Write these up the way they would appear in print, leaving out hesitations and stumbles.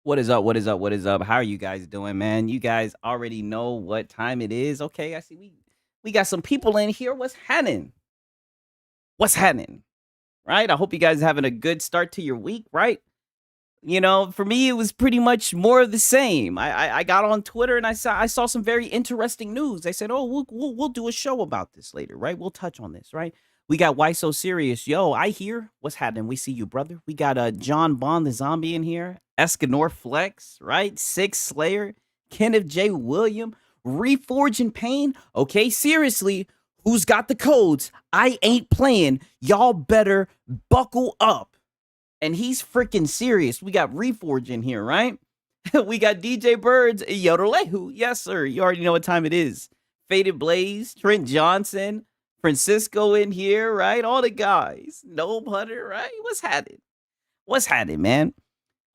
What is up? What is up? What is up? How are you guys doing, man? You guys already know what time it is. Okay, I see we got some people in here. What's happening? What's happening? Right? I hope you guys are having a good start to your week, right? For me, it was pretty much more of the same. I got on Twitter and I saw some very interesting news. They said, "Oh, we'll do a show about this later, right? We'll touch on this, right?" We got Why So Serious. Yo, I hear what's happening. We see you, brother. We got John Bond the Zombie in here, Escanor Flex, right? Six Slayer, Kenneth J. William, Reforge and Pain. Okay, seriously, who's got the codes? I ain't playing. Y'all better buckle up. And he's freaking serious. We got Reforge in here, right? We got DJ Birds, Yotei. Yes, sir. You already know what time it is. Faded Blaze, Trent Johnson, Francisco in here, right? All the guys. Nope Hunter, right? What's happening? What's happening, man?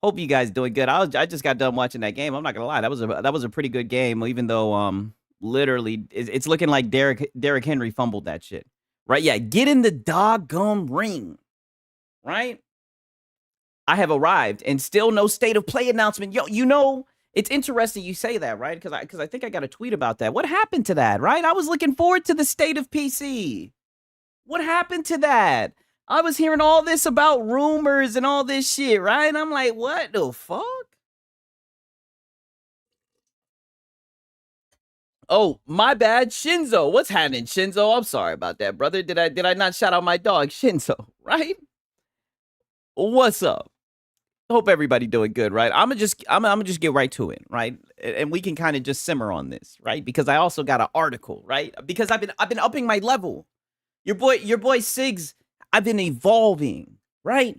Hope you guys doing good. I just got done watching that game. I'm not gonna lie, that was a pretty good game. Even though literally it's looking like Derrick Henry fumbled that shit, right? Yeah, get in the doggone ring, right? I have arrived and still no state of play announcement. Yo, it's interesting you say that, right? Because I think I got a tweet about that. What happened to that, right? I was looking forward to the state of PC. What happened to that? I was hearing all this about rumors and all this shit, right? And I'm like, what the fuck? Oh, my bad, Shinzo. What's happening, Shinzo? I'm sorry about that, brother. Did I not shout out my dog, Shinzo, right? What's up? Hope everybody doing good, right? I'm gonna just get right to it, right? And we can kind of just simmer on this, right? Because I also got an article, right? Because I've been upping my level. Your boy Sigs, I've been evolving, right?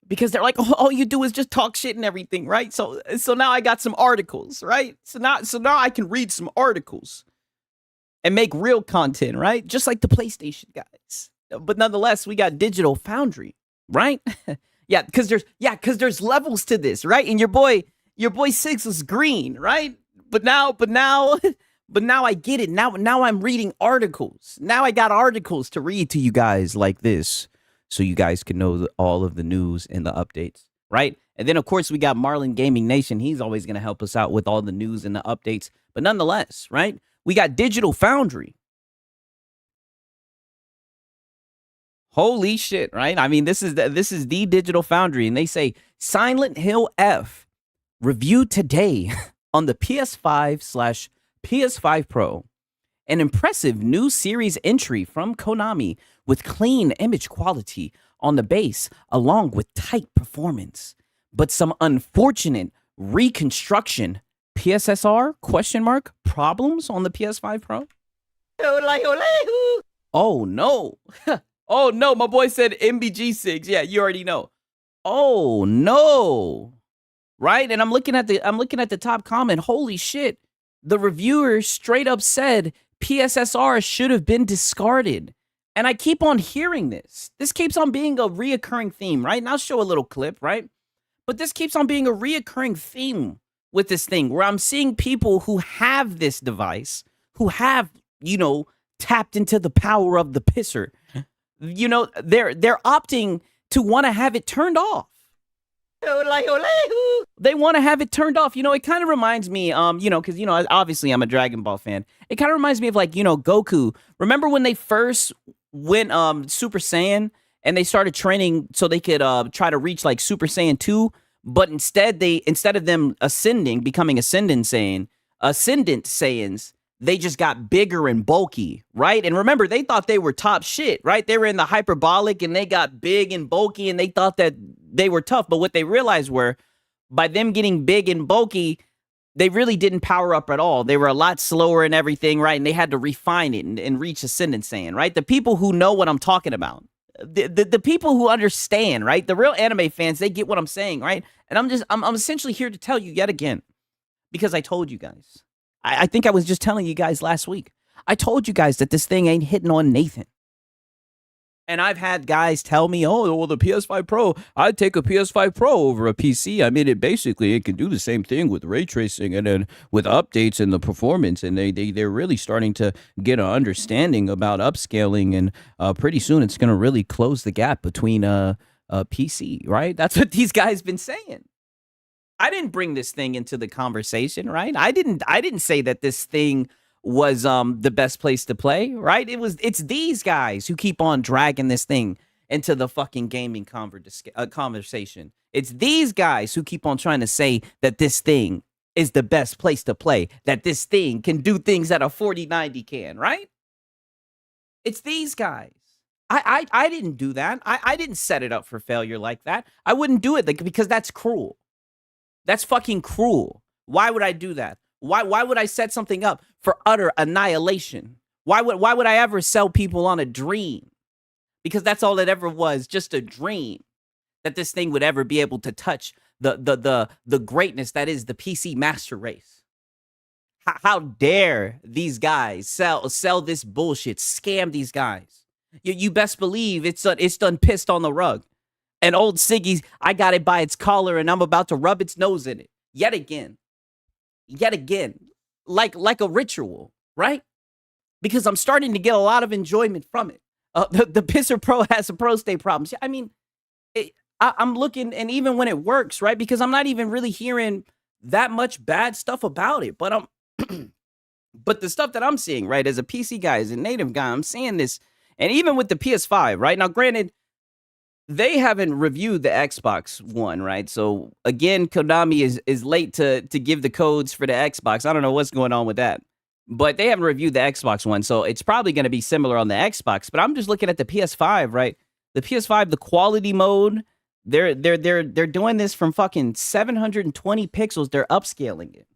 Because they're like, oh, all you do is just talk shit and everything, right? So now I got some articles, right? So now I can read some articles and make real content, right? Just like the PlayStation guys. But nonetheless, we got Digital Foundry, right? Yeah, because there's levels to this, right? And your boy Six was green, right? But now I get it. Now I'm reading articles. Now I got articles to read to you guys like this, so you guys can know all of the news and the updates, right? And then of course we got Marlin Gaming Nation. He's always gonna help us out with all the news and the updates. But nonetheless, right? We got Digital Foundry. Holy shit, right? I mean, this is the Digital Foundry, and they say Silent Hill F review today on the PS5/PS5 Pro. An impressive new series entry from Konami with clean image quality on the base, along with tight performance, but some unfortunate reconstruction PSSR problems on the PS5 Pro. Oh no. Oh no, my boy said MBG6. Yeah, you already know. Oh no. Right? And I'm looking at the top comment. Holy shit. The reviewer straight up said PSSR should have been discarded. And I keep on hearing this. This keeps on being a reoccurring theme, right? And I'll show a little clip, right? But this keeps on being a reoccurring theme with this thing where I'm seeing people who have this device, who have, tapped into the power of the pisser. They're opting to want to have it turned off. They want to have it turned off. It kind of reminds me, because, obviously I'm a Dragon Ball fan. It kind of reminds me of Goku. Remember when they first went Super Saiyan and they started training so they could try to reach like Super Saiyan 2, but instead of them becoming Ascendant Saiyans, they just got bigger and bulky, right? And remember, they thought they were top shit, right? They were in the hyperbolic and they got big and bulky and they thought that they were tough. But what they realized were by them getting big and bulky, they really didn't power up at all. They were a lot slower and everything, right? And they had to refine it and reach Ascendant Saiyan, right? The people who know what I'm talking about, the people who understand, right? The real anime fans, they get what I'm saying, right? And I'm essentially here to tell you yet again, because I told you guys. I think I was just telling you guys last week. I told you guys that this thing ain't hitting on Nathan. And I've had guys tell me, oh, well, the PS5 Pro, I'd take a PS5 Pro over a PC. I mean, it can do the same thing with ray tracing and then with updates and the performance. And they're really starting to get an understanding about upscaling. And pretty soon it's going to really close the gap between PC, right? That's what these guys been saying. I didn't bring this thing into the conversation, right? I didn't say that this thing was the best place to play, right? It's these guys who keep on dragging this thing into the fucking gaming conversation. It's these guys who keep on trying to say that this thing is the best place to play, that this thing can do things that a 4090 can, right? It's these guys. I didn't do that. I didn't set it up for failure like that. I wouldn't do it because that's cruel. That's fucking cruel. Why would I do that? Why would I set something up for utter annihilation? Why would I ever sell people on a dream? Because that's all it ever was, just a dream that this thing would ever be able to touch the greatness that is the PC master race. How dare these guys sell this bullshit, scam these guys? You best believe it's done pissed on the rug. And old Siggy's, I got it by its collar and I'm about to rub its nose in it. Yet again. Like a ritual, right? Because I'm starting to get a lot of enjoyment from it. The Pisser Pro has some prostate problems. I mean, I'm looking, and even when it works, right? Because I'm not even really hearing that much bad stuff about it. But but the stuff that I'm seeing, right, as a PC guy, as a native guy, I'm seeing this. And even with the PS5, right? Now, granted, they haven't reviewed the Xbox One, right? So again, Konami is late to give the codes for the Xbox. I don't know what's going on with that, but they haven't reviewed the Xbox One, so it's probably going to be similar on the Xbox. But I'm just looking at the PS5, right? The PS5, the quality mode, they're doing this from fucking 720 pixels. They're upscaling it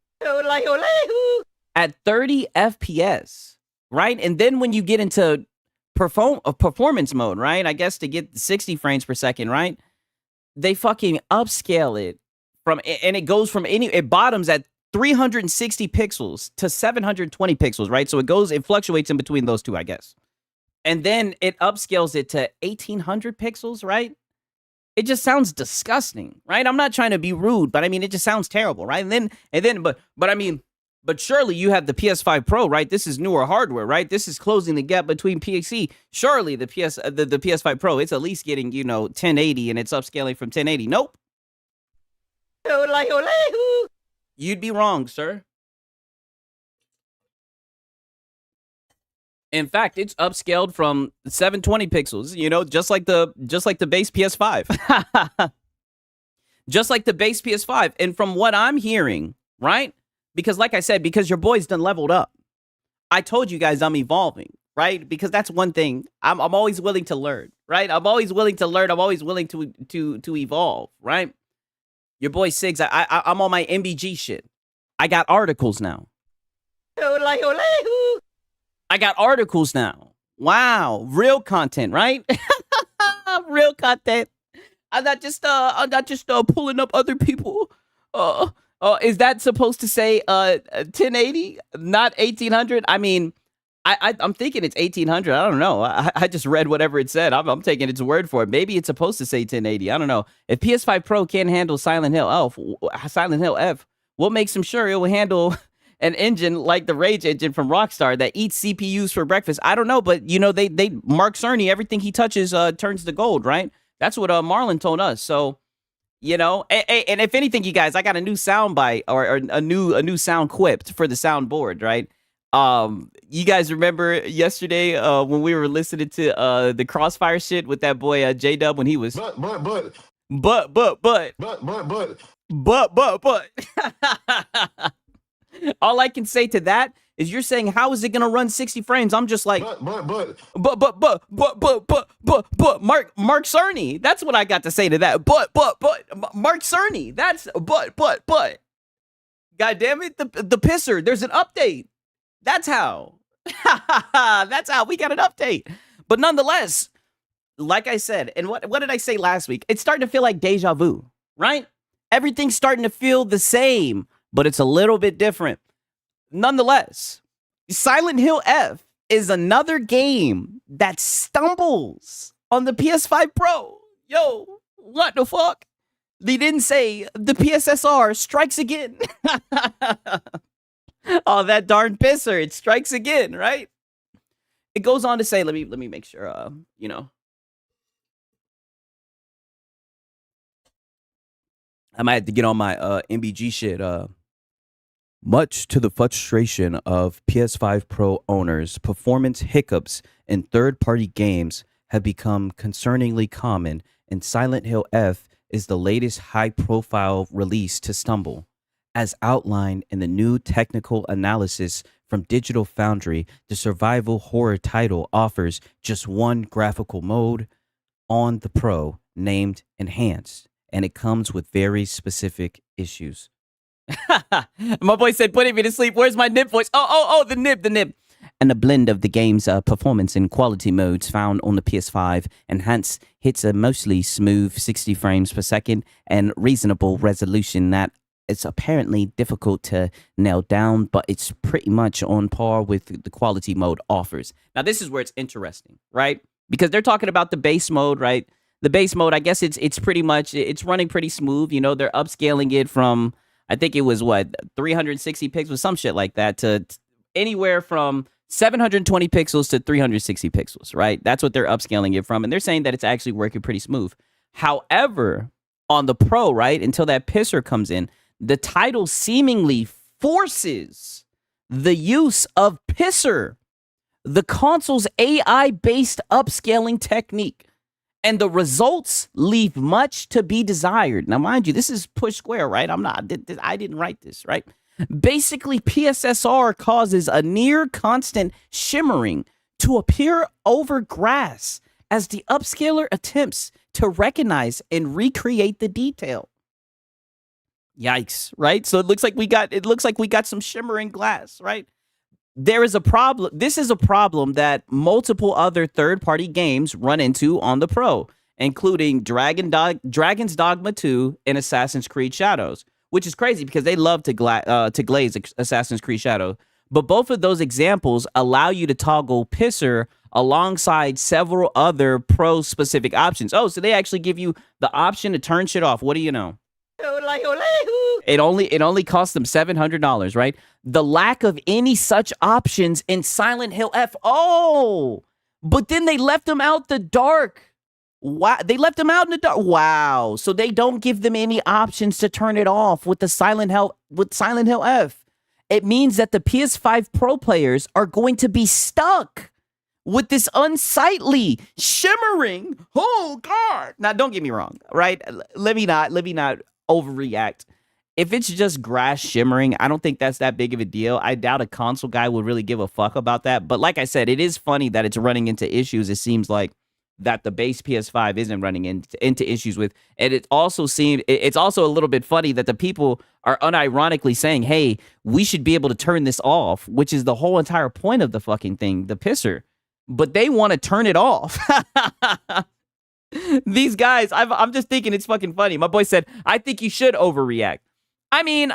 at 30 FPS, right? And then when you get into performance mode, right? I guess to get 60 frames per second, right? They fucking upscale it and it goes from it bottoms at 360 pixels to 720 pixels, right? So it fluctuates in between those two, I guess. And then it upscales it to 1800 pixels, right? It just sounds disgusting, right? I'm not trying to be rude, but I mean, it just sounds terrible, right? But surely you have the PS5 Pro, right? This is newer hardware, right? This is closing the gap between PC. Surely the PS5 Pro, it's at least getting, 1080 and it's upscaling from 1080. Nope. You'd be wrong, sir. In fact, it's upscaled from 720 pixels, just like the base PS5. Just like the base PS5. And from what I'm hearing, right? Because like I said, because your boy's done leveled up. I told you guys I'm evolving, right? Because that's one thing. I'm always willing to learn, right? I'm always willing to learn. I'm always willing to evolve, right? Your boy Siggs, I'm on my MBG shit. I got articles now. I got articles now. Wow, real content, right? Real content. I'm not just pulling up other people. Is that supposed to say 1080, not 1800? I mean, I'm thinking it's 1800. I don't know. I just read whatever it said. I'm taking its word for it. Maybe it's supposed to say 1080. I don't know. If PS5 Pro can't handle Silent Hill F, what makes them sure it will handle an engine like the Rage engine from Rockstar that eats CPUs for breakfast? I don't know, but they Mark Cerny, everything he touches turns to gold, right? That's what Marlon told us. So. And if anything, you guys, I got a new sound bite or a new sound quipped for the soundboard, right? You guys remember yesterday when we were listening to the Crossfire shit with that boy J-Dub when he was but all I can say to that is you're saying how is it gonna run 60 frames? I'm just like Mark Cerny. That's what I got to say to that. But Mark Cerny. That's but. God damn it, the pisser. There's an update. That's how. That's how we got an update. But nonetheless, like I said, and what did I say last week? It's starting to feel like deja vu, right? Everything's starting to feel the same, but it's a little bit different. Nonetheless, Silent Hill F is another game that stumbles on the PS5 Pro. Yo, what the fuck? They didn't say the PSSR strikes again. Oh, that darn pisser. It strikes again, right? It goes on to say, let me make sure, I might have to get on my MBG shit. Much to the frustration of PS5 Pro owners, performance hiccups in third-party games have become concerningly common, and Silent Hill F is the latest high-profile release to stumble. As outlined in the new technical analysis from Digital Foundry, the survival horror title offers just one graphical mode on the Pro, named Enhanced, and it comes with very specific issues. My boy said, putting me to sleep. Where's my nib voice? Oh, the nib. And a blend of the game's performance and quality modes found on the PS5 Enhanced hits a mostly smooth 60 frames per second and reasonable resolution that it's apparently difficult to nail down, but it's pretty much on par with the quality mode offers. Now, this is where it's interesting, right? Because they're talking about the base mode, right? The base mode, I guess it's pretty much, it's running pretty smooth. You know, they're upscaling it from, I think it was 360 pixels, some shit like that, to anywhere from 720 pixels to 360 pixels, right? That's what they're upscaling it from. And they're saying that it's actually working pretty smooth. However, on the Pro, right, until that pisser comes in, the title seemingly forces the use of pisser, the console's AI-based upscaling technique. And the results leave much to be desired. Now, mind you, this is push square, right? I didn't write this, right? Basically, PSSR causes a near constant shimmering to appear over grass as the upscaler attempts to recognize and recreate the detail. Yikes, right? So it looks like we got some shimmering glass, right? There is a problem. This is a problem that multiple other third-party games run into on the Pro, including Dragon's Dogma 2 and Assassin's Creed Shadows, which is crazy because they love to glaze Assassin's Creed Shadow. But both of those examples allow you to toggle pisser alongside several other Pro-specific options. Oh, so they actually give you the option to turn shit off. What do you know? It only cost them $700, right? The lack of any such options in Silent Hill F. Oh, but then they left them out the dark. Wow, they left them out in the dark. Wow, so they don't give them any options to turn it off with the Silent Hill F. It means that the PS5 Pro players are going to be stuck with this unsightly shimmering. Oh God! Now, don't get me wrong, right? Let me not overreact. If it's just grass shimmering, I don't think that's that big of a deal. I doubt a console guy would really give a fuck about that. But like I said, it is funny that it's running into issues. It seems like that the base PS5 isn't running into issues with. And it's also a little bit funny that the people are unironically saying, hey, we should be able to turn this off, which is the whole entire point of the fucking thing, the pisser. But they want to turn it off. These guys, I'm just thinking it's fucking funny. My boy said, I think you should overreact. I mean,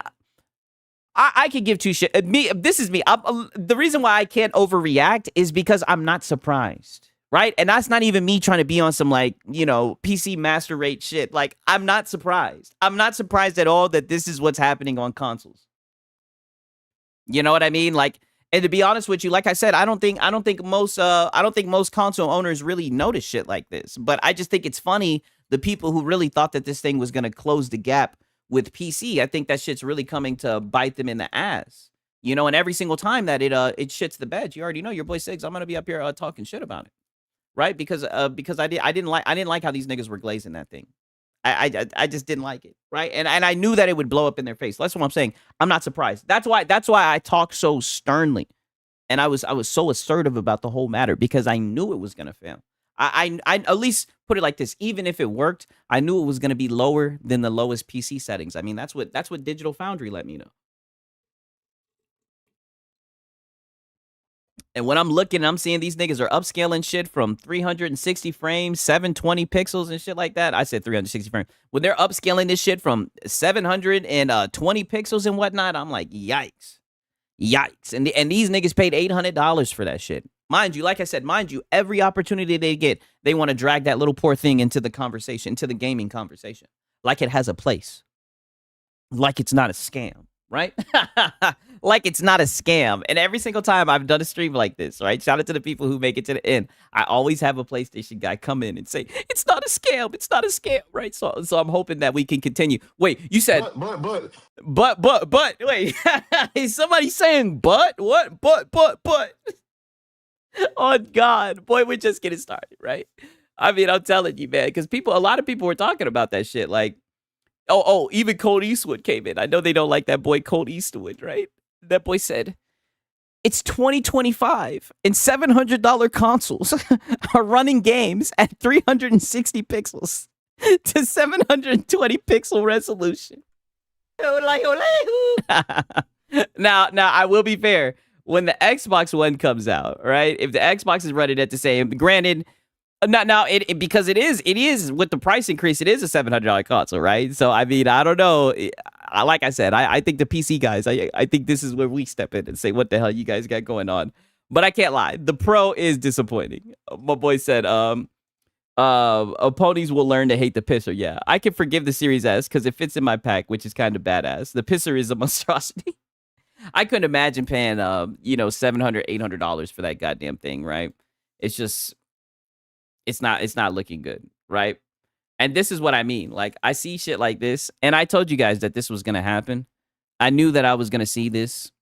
I could give two shit. This is me. The reason why I can't overreact is because I'm not surprised, right? And that's not even me trying to be on some, like, you know, PC master rate shit. Like, I'm not surprised. I'm not surprised at all that this is what's happening on consoles. You know what I mean? Like, and to be honest with you, like I said, I don't think most console owners really notice shit like this. But I just think it's funny, the people who really thought that this thing was going to close the gap with PC, I think that shit's really coming to bite them in the ass. You know, and every single time that it shits the bed, you already know your boy Siggs, I'm going to be up here talking shit about it. Right? Because I didn't like how these niggas were glazing that thing. I just didn't like it, right? And I knew that it would blow up in their face. That's what I'm saying. I'm not surprised. That's why I talk so sternly, and I was so assertive about the whole matter because I knew it was gonna fail. I at least put it like this: even if it worked, I knew it was gonna be lower than the lowest PC settings. I mean, that's what Digital Foundry let me know. And when I'm looking, I'm seeing these niggas are upscaling shit from 360 frames, 720 pixels and shit like that. I said 360 frames. When they're upscaling this shit from 720 pixels and whatnot, I'm like, yikes. Yikes. And these niggas paid $800 for that shit. Mind you, like I said, every opportunity they get, they want to drag that little poor thing into the conversation, into the gaming conversation. Like it has a place. Like it's not a scam. right? Like it's not a scam. And every single time I've done a stream like this, right? Shout out to the people who make it to the end. I always have a PlayStation guy come in and say, it's not a scam. It's not a scam, right? So I'm hoping that we can continue. Wait, you said but wait. Is somebody saying but? What? But. Oh God, boy, we're just getting started, right? I mean, I'm telling you, man, because a lot of people were talking about that shit. Like, even Colt Eastwood came in. I know they don't like that boy Colt Eastwood, right? That boy said, it's 2025 and $700 consoles are running games at 360 pixels to 720 pixel resolution. Now, I will be fair. When the Xbox One comes out, right? If the Xbox is running at the same, granted, because it is with the price increase, it is a $700 console, right? So I mean, I don't know. Like I said, I think the PC guys, I think this is where we step in and say, what the hell you guys got going on? But I can't lie, the Pro is disappointing. My boy said, ponies will learn to hate the pisser. Yeah, I can forgive the Series S because it fits in my pack, which is kind of badass. The pisser is a monstrosity. I couldn't imagine paying, $700, $800 for that goddamn thing, right? It's just, it's not looking good, right? And this is what I mean. Like, I see shit like this, and I told you guys that this was gonna happen. I knew that I was gonna see this.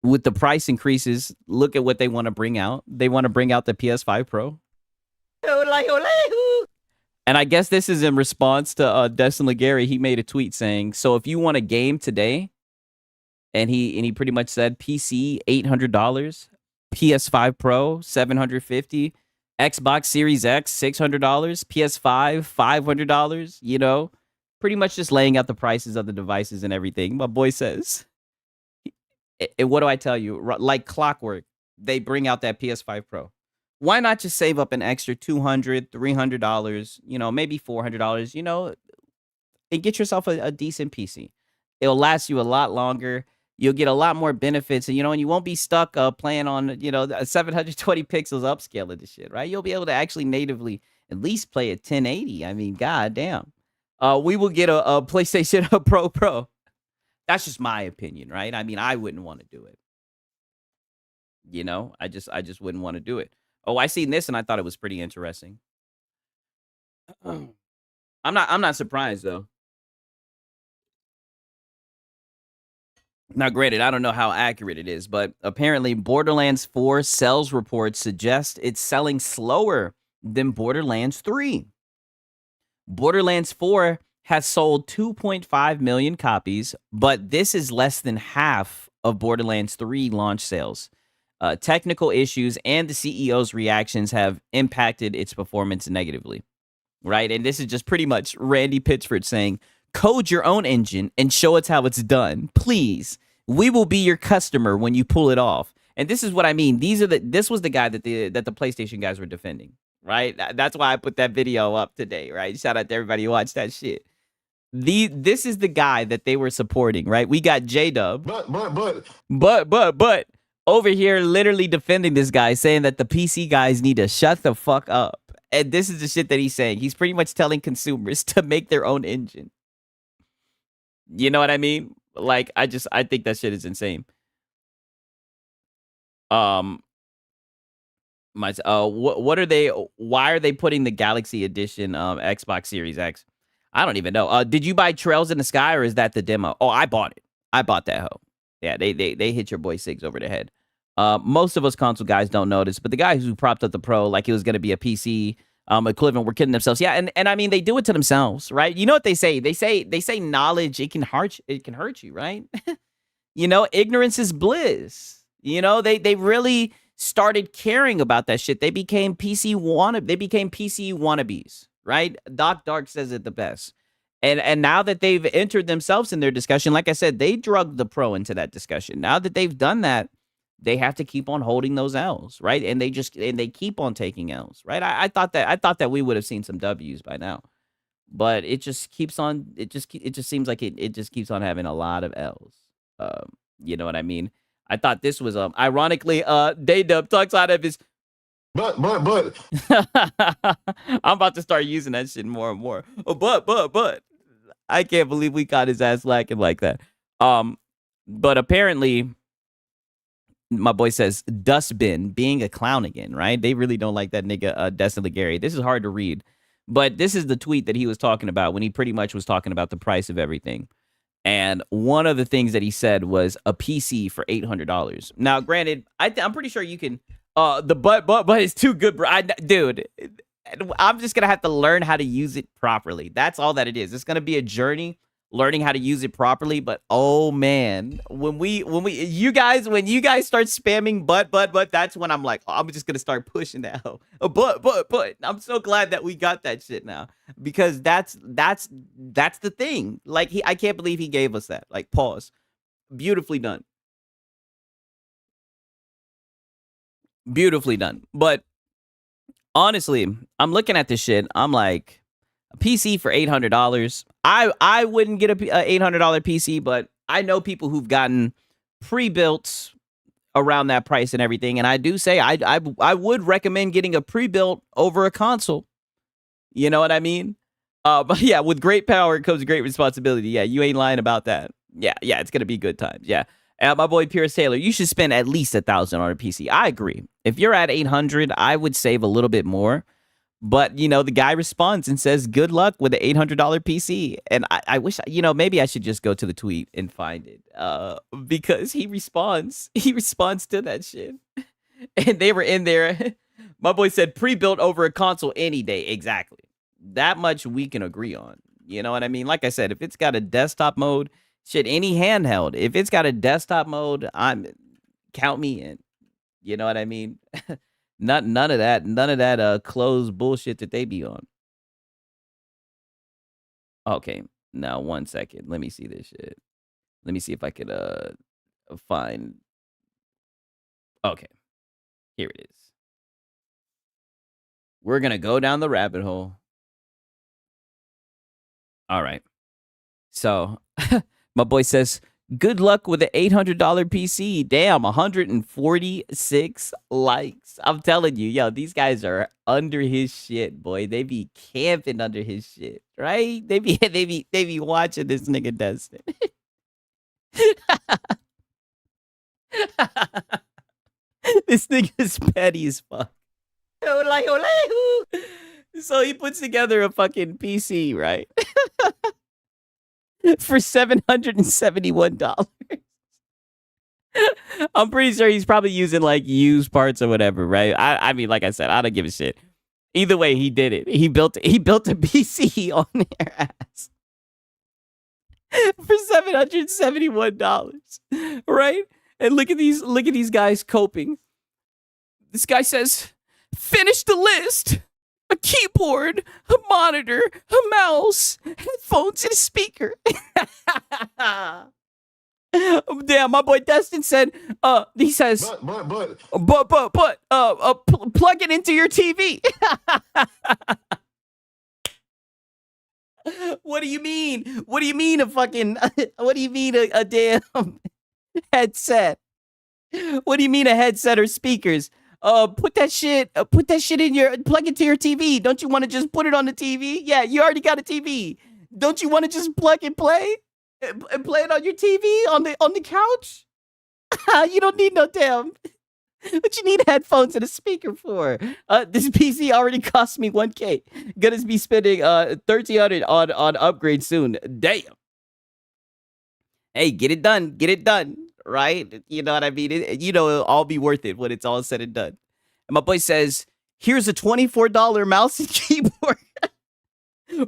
With the price increases, look at what they want to bring out. They want to bring out the PS5 Pro. And I guess this is in response to Destin Legary. He made a tweet saying, so if you want a game today, and he pretty much said PC $800, PS5 Pro $750, Xbox Series X $600, PS5 $500, pretty much just laying out the prices of the devices and everything. My boy says, what do I tell you? Like clockwork, they bring out that PS5 Pro. Why not just save up an extra $200, $300, maybe $400, and get yourself a decent PC. It'll last you a lot longer. You'll get a lot more benefits, and you won't be stuck playing on 720 pixels upscaling this shit, right? You'll be able to actually natively at least play at 1080. I mean, goddamn. We will get a PlayStation Pro. That's just my opinion, right? I mean, I wouldn't want to do it. I just wouldn't want to do it. Oh, I seen this and I thought it was pretty interesting. I'm not surprised though. Now, granted, I don't know how accurate it is, but apparently Borderlands 4 sales reports suggest it's selling slower than Borderlands 3. Borderlands 4 has sold 2.5 million copies, but this is less than half of Borderlands 3 launch sales. Technical issues and the CEO's reactions have impacted its performance negatively, right? And this is just pretty much Randy Pitchford saying, code your own engine and show us how it's done. Please, we will be your customer when you pull it off. And this is what I mean. This was the guy that the PlayStation guys were defending, right? That's why I put that video up today, right? Shout out to everybody who watched that shit. This is the guy that they were supporting, right? We got J-Dub. But over here literally defending this guy, saying that the PC guys need to shut the fuck up. And this is the shit that he's saying. He's pretty much telling consumers to make their own engine. You know what I mean? Like, I think that shit is insane. What are they? Why are they putting the Galaxy Edition Xbox Series X? I don't even know. Did you buy Trails in the Sky, or is that the demo? Oh, I bought it. I bought that hoe. Yeah, they hit your boy Siggs over the head. Most of us console guys don't notice, but the guys who propped up the Pro like it was going to be a PC equivalent were kidding themselves. Yeah, and I mean, they do it to themselves, right? You know what they say? They say knowledge, it can hurt you, right? Ignorance is bliss. They really started caring about that shit. They became PC wannabes, right? Doc Dark says it the best. And now that they've entered themselves in their discussion, like I said, they drugged the Pro into that discussion. Now that they've done that, they have to keep on holding those L's, right? And they keep on taking L's, right? I thought that we would have seen some W's by now, but it just keeps on. It just seems like it just keeps on having a lot of L's. You know what I mean? I thought this was ironically Daydub talks out of his. But I'm about to start using that shit more and more. But I can't believe we caught his ass lacking like that. But apparently, my boy says dustbin being a clown again, right? They really don't like that nigga Destin Legary. This is hard to read, but this is the tweet that he was talking about when he pretty much was talking about the price of everything. And one of the things that he said was a PC for $800. Now, granted, I'm pretty sure you can. The but is too good, bro. Dude, I'm just gonna have to learn how to use it properly. That's all that it is. It's gonna be a journey learning how to use it properly. But oh man, when you guys start spamming but, that's when I'm like, oh, I'm just gonna start pushing that. But I'm so glad that we got that shit now, because that's the thing. Like I can't believe he gave us that. Like, pause. Beautifully done. Beautifully done. But honestly, I'm looking at this shit. I'm like, a PC for $800. I wouldn't get a $800 PC, but I know people who've gotten pre-built around that price and everything. And I do say I would recommend getting a pre-built over a console. You know what I mean? But yeah, with great power comes great responsibility. Yeah, you ain't lying about that. Yeah, it's gonna be good times. Yeah. My boy Pierce Taylor, you should spend at least $1,000 on a PC. I agree. If you're at 800, I would save a little bit more. But, the guy responds and says, good luck with the $800 PC. And I wish, maybe I should just go to the tweet and find it. Because he responds. He responds to that shit. And they were in there. My boy said, pre-built over a console any day. Exactly. That much we can agree on. You know what I mean? Like I said, if it's got a desktop mode, shit, any handheld. If it's got a desktop mode, count me in. You know what I mean? None of that closed bullshit that they be on. Okay, now 1 second. Let me see this shit. Let me see if I could find. Okay, here it is. We're gonna go down the rabbit hole. All right. So my boy says, good luck with the $800 PC. Damn, 146 likes. I'm telling you, yo, these guys are under his shit, boy. They be camping under his shit, right? They be watching this nigga Destin. This nigga's petty as fuck. So he puts together a fucking PC, right? For $771. I'm pretty sure he's probably using like used parts or whatever, right? I mean, like I said, I don't give a shit. Either way, he did it. He built a PC on their ass for $771, right? And look at these guys coping. This guy says, finish the list. A keyboard, a monitor, a mouse, headphones, and a speaker. Damn, my boy Destin said, he says, plug it into your TV. What do you mean? What do you mean a fucking, what do you mean a damn headset? What do you mean a headset or speakers? Put that shit in plug it to your TV. Don't you want to just put it on the TV? Yeah, you already got a TV. Don't you want to just plug and play? And play it on your TV on the couch? You don't need no damn. What you need headphones and a speaker for? This PC already cost me $1K. Gonna be spending $1,300 on upgrade soon. Damn. Hey, get it done. Get it done. Right? You know what I mean? It'll all be worth it when it's all said and done. And my boy says, here's a $24 mouse and keyboard.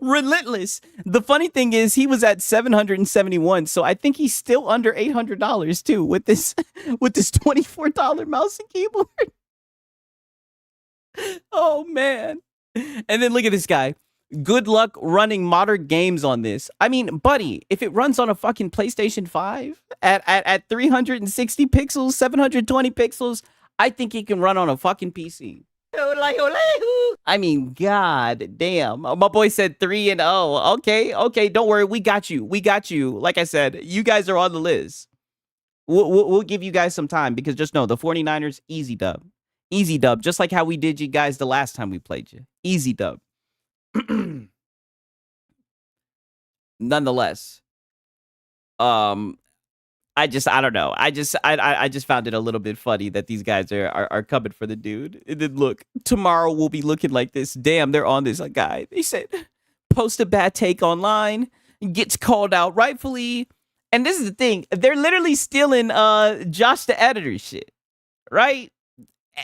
Relentless. The funny thing is, he was at 771, so I think he's still under $800 too with this $24 mouse and keyboard. Oh man. And then look at this guy. Good luck running modern games on this. I mean, buddy, if it runs on a fucking PlayStation 5 at 360 pixels, 720 pixels, I think it can run on a fucking PC. I mean, god damn. My boy said 3-0. Okay, don't worry. We got you. Like I said, you guys are on the list. We'll give you guys some time, because just know the 49ers, easy dub. Easy dub, just like how we did you guys the last time we played you. Easy dub. nonetheless, um, I don't know. I just found it a little bit funny that these guys are coming for the dude. And then look, tomorrow we'll be looking like this. Damn, they're on this guy. They said post a bad take online, gets called out rightfully. And this is the thing, they're literally stealing Josh the editor shit, right?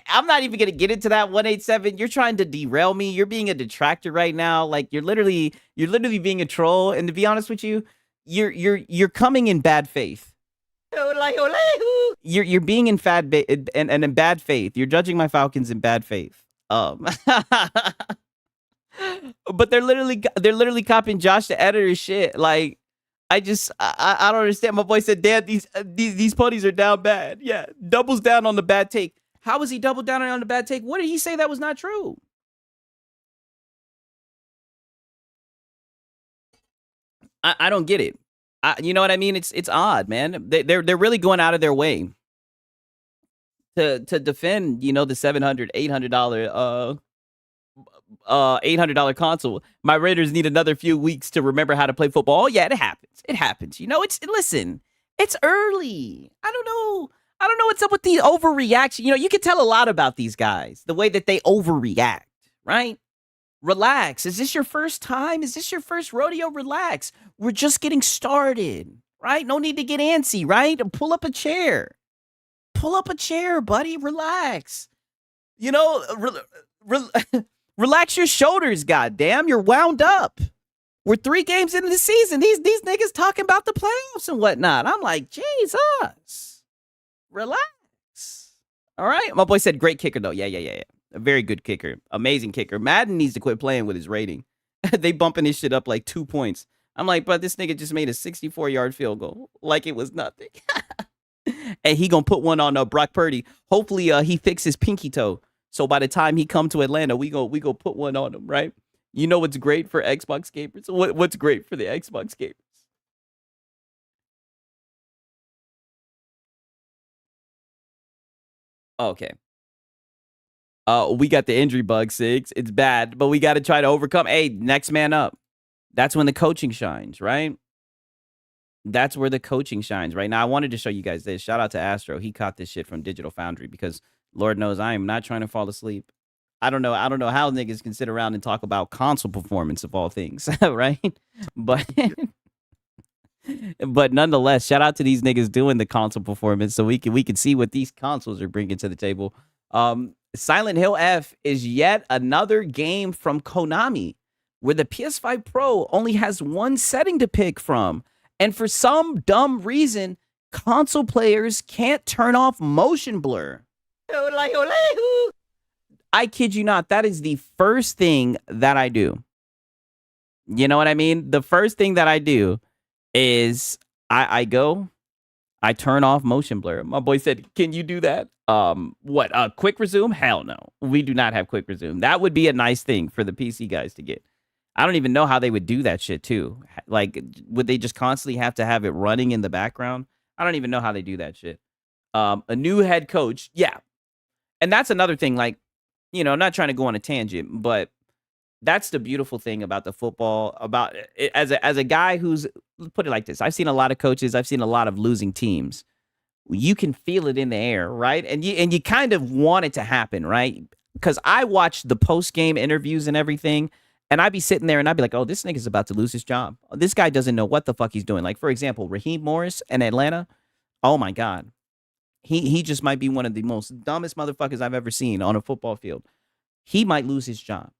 I'm not even gonna get into that 187. You're trying to derail me. You're being a detractor right now. Like you're literally being a troll. And to be honest with you, you're coming in bad faith. You're being in and in bad faith. You're judging my Falcons in bad faith. But they're literally copying Josh the editor shit. Like I don't understand. My boy said, "Damn, these ponies are down bad." Yeah, doubles down on the bad take. How was he double down on the bad take? What did he say that was not true? I don't get it. You know what I mean? It's odd, man. They're really going out of their way to defend, the $700, $800 console. My Raiders need another few weeks to remember how to play football. Oh, yeah, it happens. It happens. Listen, it's early. I don't know what's up with the overreaction. You can tell a lot about these guys, the way that they overreact, right? Relax. Is this your first time? Is this your first rodeo? Relax. We're just getting started, right? No need to get antsy, right? Pull up a chair. Pull up a chair, buddy. Relax. Relax your shoulders, goddamn. You're wound up. We're 3 games into the season. These niggas talking about the playoffs and whatnot. I'm like, Jesus. Relax. All right. My boy said great kicker, though. Yeah. A very good kicker. Amazing kicker. Madden needs to quit playing with his rating. They bumping his shit up like 2 points. I'm like, but this nigga just made a 64-yard field goal like it was nothing. And he gonna put one on Brock Purdy. Hopefully he fixes his pinky toe. So by the time he come to Atlanta, we go put one on him, right? You know what's great for Xbox gamers? What's great for the Xbox gamers? Okay. We got the injury bug, Sigs. It's bad, but we got to try to overcome. Hey, next man up. That's when the coaching shines, right? That's where the coaching shines, right? Now, I wanted to show you guys this. Shout out to Astro. He caught this shit from Digital Foundry because Lord knows I am not trying to fall asleep. I don't know how niggas can sit around and talk about console performance of all things, right? But but nonetheless, shout out to these niggas doing the console performance so we can see what these consoles are bringing to the table. Silent Hill F is yet another game from Konami where the PS5 Pro only has one setting to pick from. And for some dumb reason, console players can't turn off motion blur. I kid you not. That is the first thing that I do. You know what I mean? The first thing that I do is I turn off motion blur. My boy said, can you do that? Quick resume? Hell no. We do not have quick resume. That would be a nice thing for the PC guys to get. I don't even know how they would do that shit too. Like, would they just constantly have to have it running in the background? I don't even know how they do that shit. A new head coach. Yeah. And that's another thing. Like, I'm not trying to go on a tangent, but that's the beautiful thing about the football, about it, as a guy who's, put it like this. I've seen a lot of coaches. I've seen a lot of losing teams. You can feel it in the air, right? And you kind of want it to happen, right? Because I watch the post-game interviews and everything, and I'd be sitting there and I'd be like, oh, this nigga's about to lose his job. This guy doesn't know what the fuck he's doing. Like, for example, Raheem Morris in Atlanta. Oh, my God. He just might be one of the most dumbest motherfuckers I've ever seen on a football field. He might lose his job.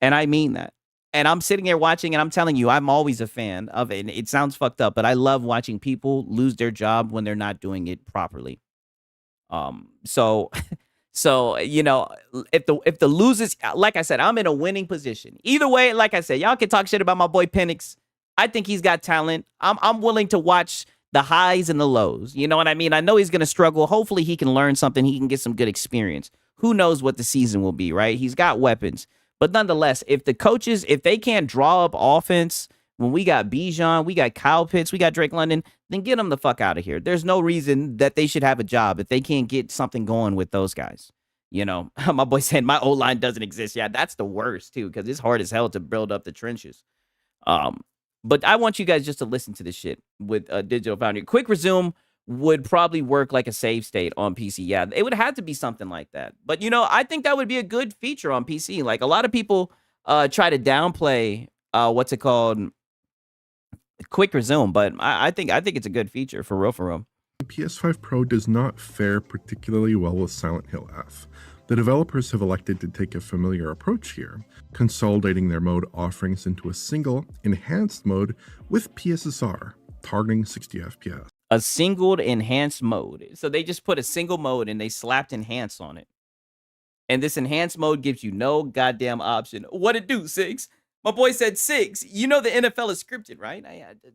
And I mean that. And I'm sitting there watching, and I'm telling you, I'm always a fan of it. And it sounds fucked up, but I love watching people lose their job when they're not doing it properly. So if the losers, like I said, I'm in a winning position. Either way, like I said, y'all can talk shit about my boy Penix. I think he's got talent. I'm willing to watch the highs and the lows. You know what I mean? I know he's gonna struggle. Hopefully, he can learn something. He can get some good experience. Who knows what the season will be? Right? He's got weapons. But nonetheless, if the coaches, if they can't draw up offense, when we got Bijan, we got Kyle Pitts, we got Drake London, then get them the fuck out of here. There's no reason that they should have a job if they can't get something going with those guys. My boy said my O-line doesn't exist. Yeah, that's the worst too, because it's hard as hell to build up the trenches. But I want you guys just to listen to this shit with Digital Foundry. Quick resume would probably work like a save state on PC. Yeah, it would have to be something like that. But I think that would be a good feature on PC. Like a lot of people try to downplay what's it called, quick resume, but I think it's a good feature for real. The PS5 Pro does not fare particularly well with Silent Hill F. The developers have elected to take a familiar approach here, consolidating their mode offerings into a single, enhanced mode with PSSR, targeting 60 FPS. A single enhanced mode. So they just put a single mode and they slapped enhanced on it. And this enhanced mode gives you no goddamn option. What it do, Six? My boy said, Six, the NFL is scripted, right?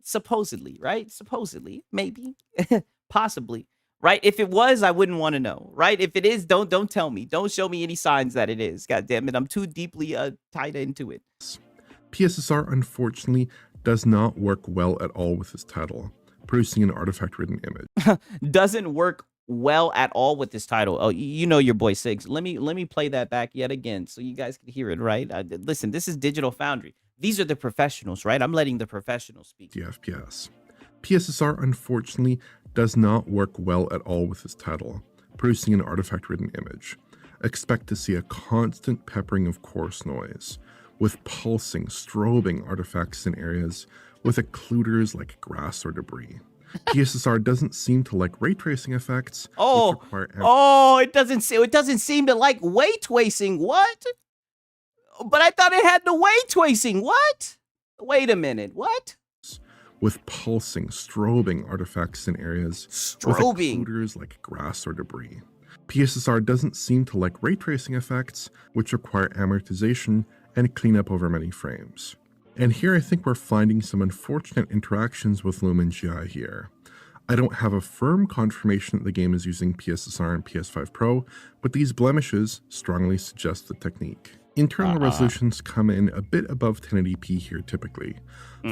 Supposedly, right? Supposedly, maybe, possibly. Right? If it was, I wouldn't want to know. Right? If it is, don't tell me. Don't show me any signs that it is. God damn it. I'm too deeply tied into it. PSSR, unfortunately, does not work well at all with this title, producing an artifact-ridden image. Doesn't work well at all with this title. Oh, your boy Six. Let me play that back yet again so you guys can hear it, right? Listen, this is Digital Foundry. These are the professionals, right? I'm letting the professionals speak. FPS. PSSR, unfortunately, does not work well at all with this title, producing an artifact-ridden image. Expect to see a constant peppering of coarse noise, with pulsing, strobing artifacts in areas with occluders like grass or debris. PSSR doesn't seem to like ray tracing effects. It doesn't seem to like ray tracing. What? But I thought it had the ray tracing. What? Wait a minute. What? With pulsing, strobing artifacts in areas with occluders like grass or debris. PSSR doesn't seem to like ray tracing effects, which require amortization and cleanup over many frames. And here I think we're finding some unfortunate interactions with Lumen GI here. I don't have a firm confirmation that the game is using PSSR and PS5 Pro, but these blemishes strongly suggest the technique. Internal resolutions come in a bit above 1080p here typically.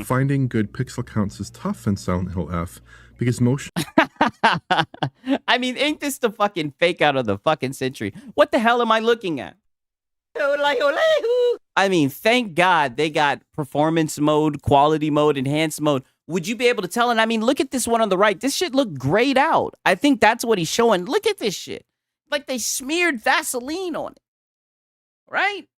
Finding good pixel counts is tough in Silent Hill F because motion... I mean, ain't this the fucking fake out of the fucking century? What the hell am I looking at? I mean, thank God they got performance mode, quality mode, enhanced mode. Would you be able to tell? And I mean, look at this one on the right. This shit looked grayed out. I think that's what he's showing. Look at this shit. Like they smeared Vaseline on it. Right?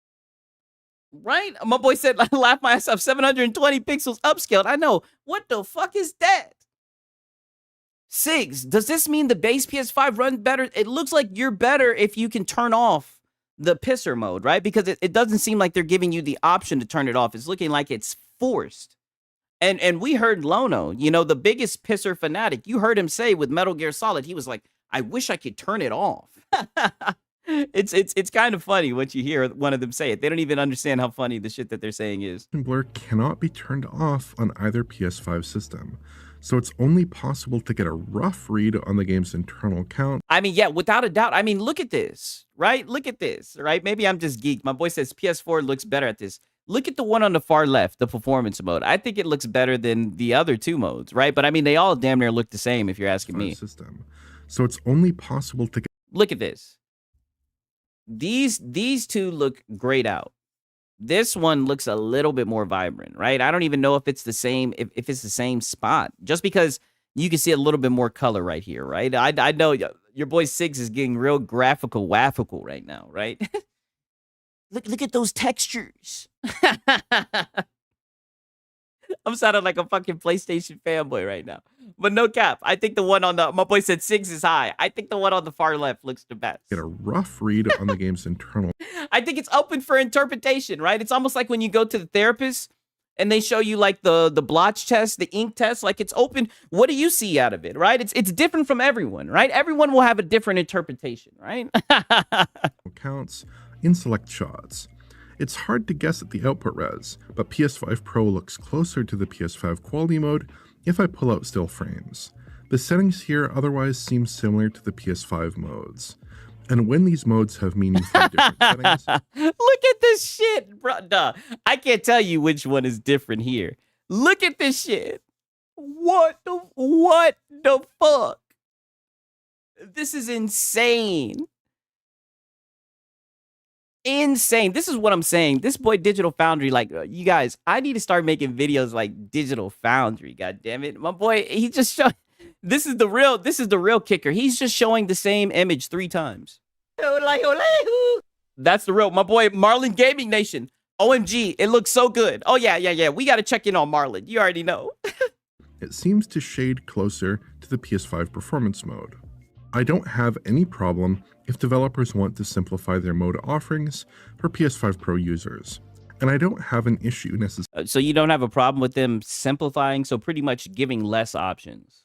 Right? My boy said, I laughed my ass off, 720 pixels upscaled. I know. What the fuck is that? Sigs, does this mean the base PS5 runs better? It looks like you're better if you can turn off the pisser mode, right? Because it doesn't seem like they're giving you the option to turn it off. It's looking like it's forced. And we heard Lono, the biggest pisser fanatic. You heard him say with Metal Gear Solid, he was like, I wish I could turn it off. It's kind of funny what you hear one of them say it. They don't even understand how funny the shit that they're saying is. Blur cannot be turned off on either PS5 system, so it's only possible to get a rough read on the game's internal count. I mean, yeah, without a doubt. I mean, look at this, right? Look at this, right? Maybe I'm just geeked. My boy says PS4 looks better at this. Look at the one on the far left, the performance mode. I think it looks better than the other two modes, right? But I mean, they all damn near look the same if you're asking me. System. So it's only possible to get... Look at this. These two look grayed out. This one looks a little bit more vibrant, right? I don't even know if it's the same, if it's the same spot, just because you can see a little bit more color right here, right? I know your boy Six is getting real waffical right now, right? Look at those textures. I'm sounding like a fucking PlayStation fanboy right now. But no cap. I think the one on my boy said 6 is high. I think the one on the far left looks the best. Get a rough read on the game's internal. I think it's open for interpretation, right? It's almost like when you go to the therapist and they show you like the blotch test, the ink test, like it's open. What do you see out of it, right? It's different from everyone, right? Everyone will have a different interpretation, right? Counts in select shots. It's hard to guess at the output res, but PS5 Pro looks closer to the PS5 quality mode if I pull out still frames. The settings here otherwise seem similar to the PS5 modes. And when these modes have meaningfully different settings... Look at this shit, bro. Duh. I can't tell you which one is different here. Look at this shit. What the fuck? This is insane. insane. This is what I'm saying. This boy Digital Foundry, like, you guys, I need to start making videos like Digital Foundry. God damn it, my boy. He just showed. This is the real kicker. He's just showing the same image 3 times. That's the real. My boy Marlon Gaming Nation. OMG, it looks so good. Oh yeah. We got to check in on Marlon. You already know. It seems to shade closer to the PS5 performance mode. I don't have any problem if developers want to simplify their mode offerings for PS5 Pro users. And I don't have an issue necessarily. So you don't have a problem with them simplifying, so pretty much giving less options.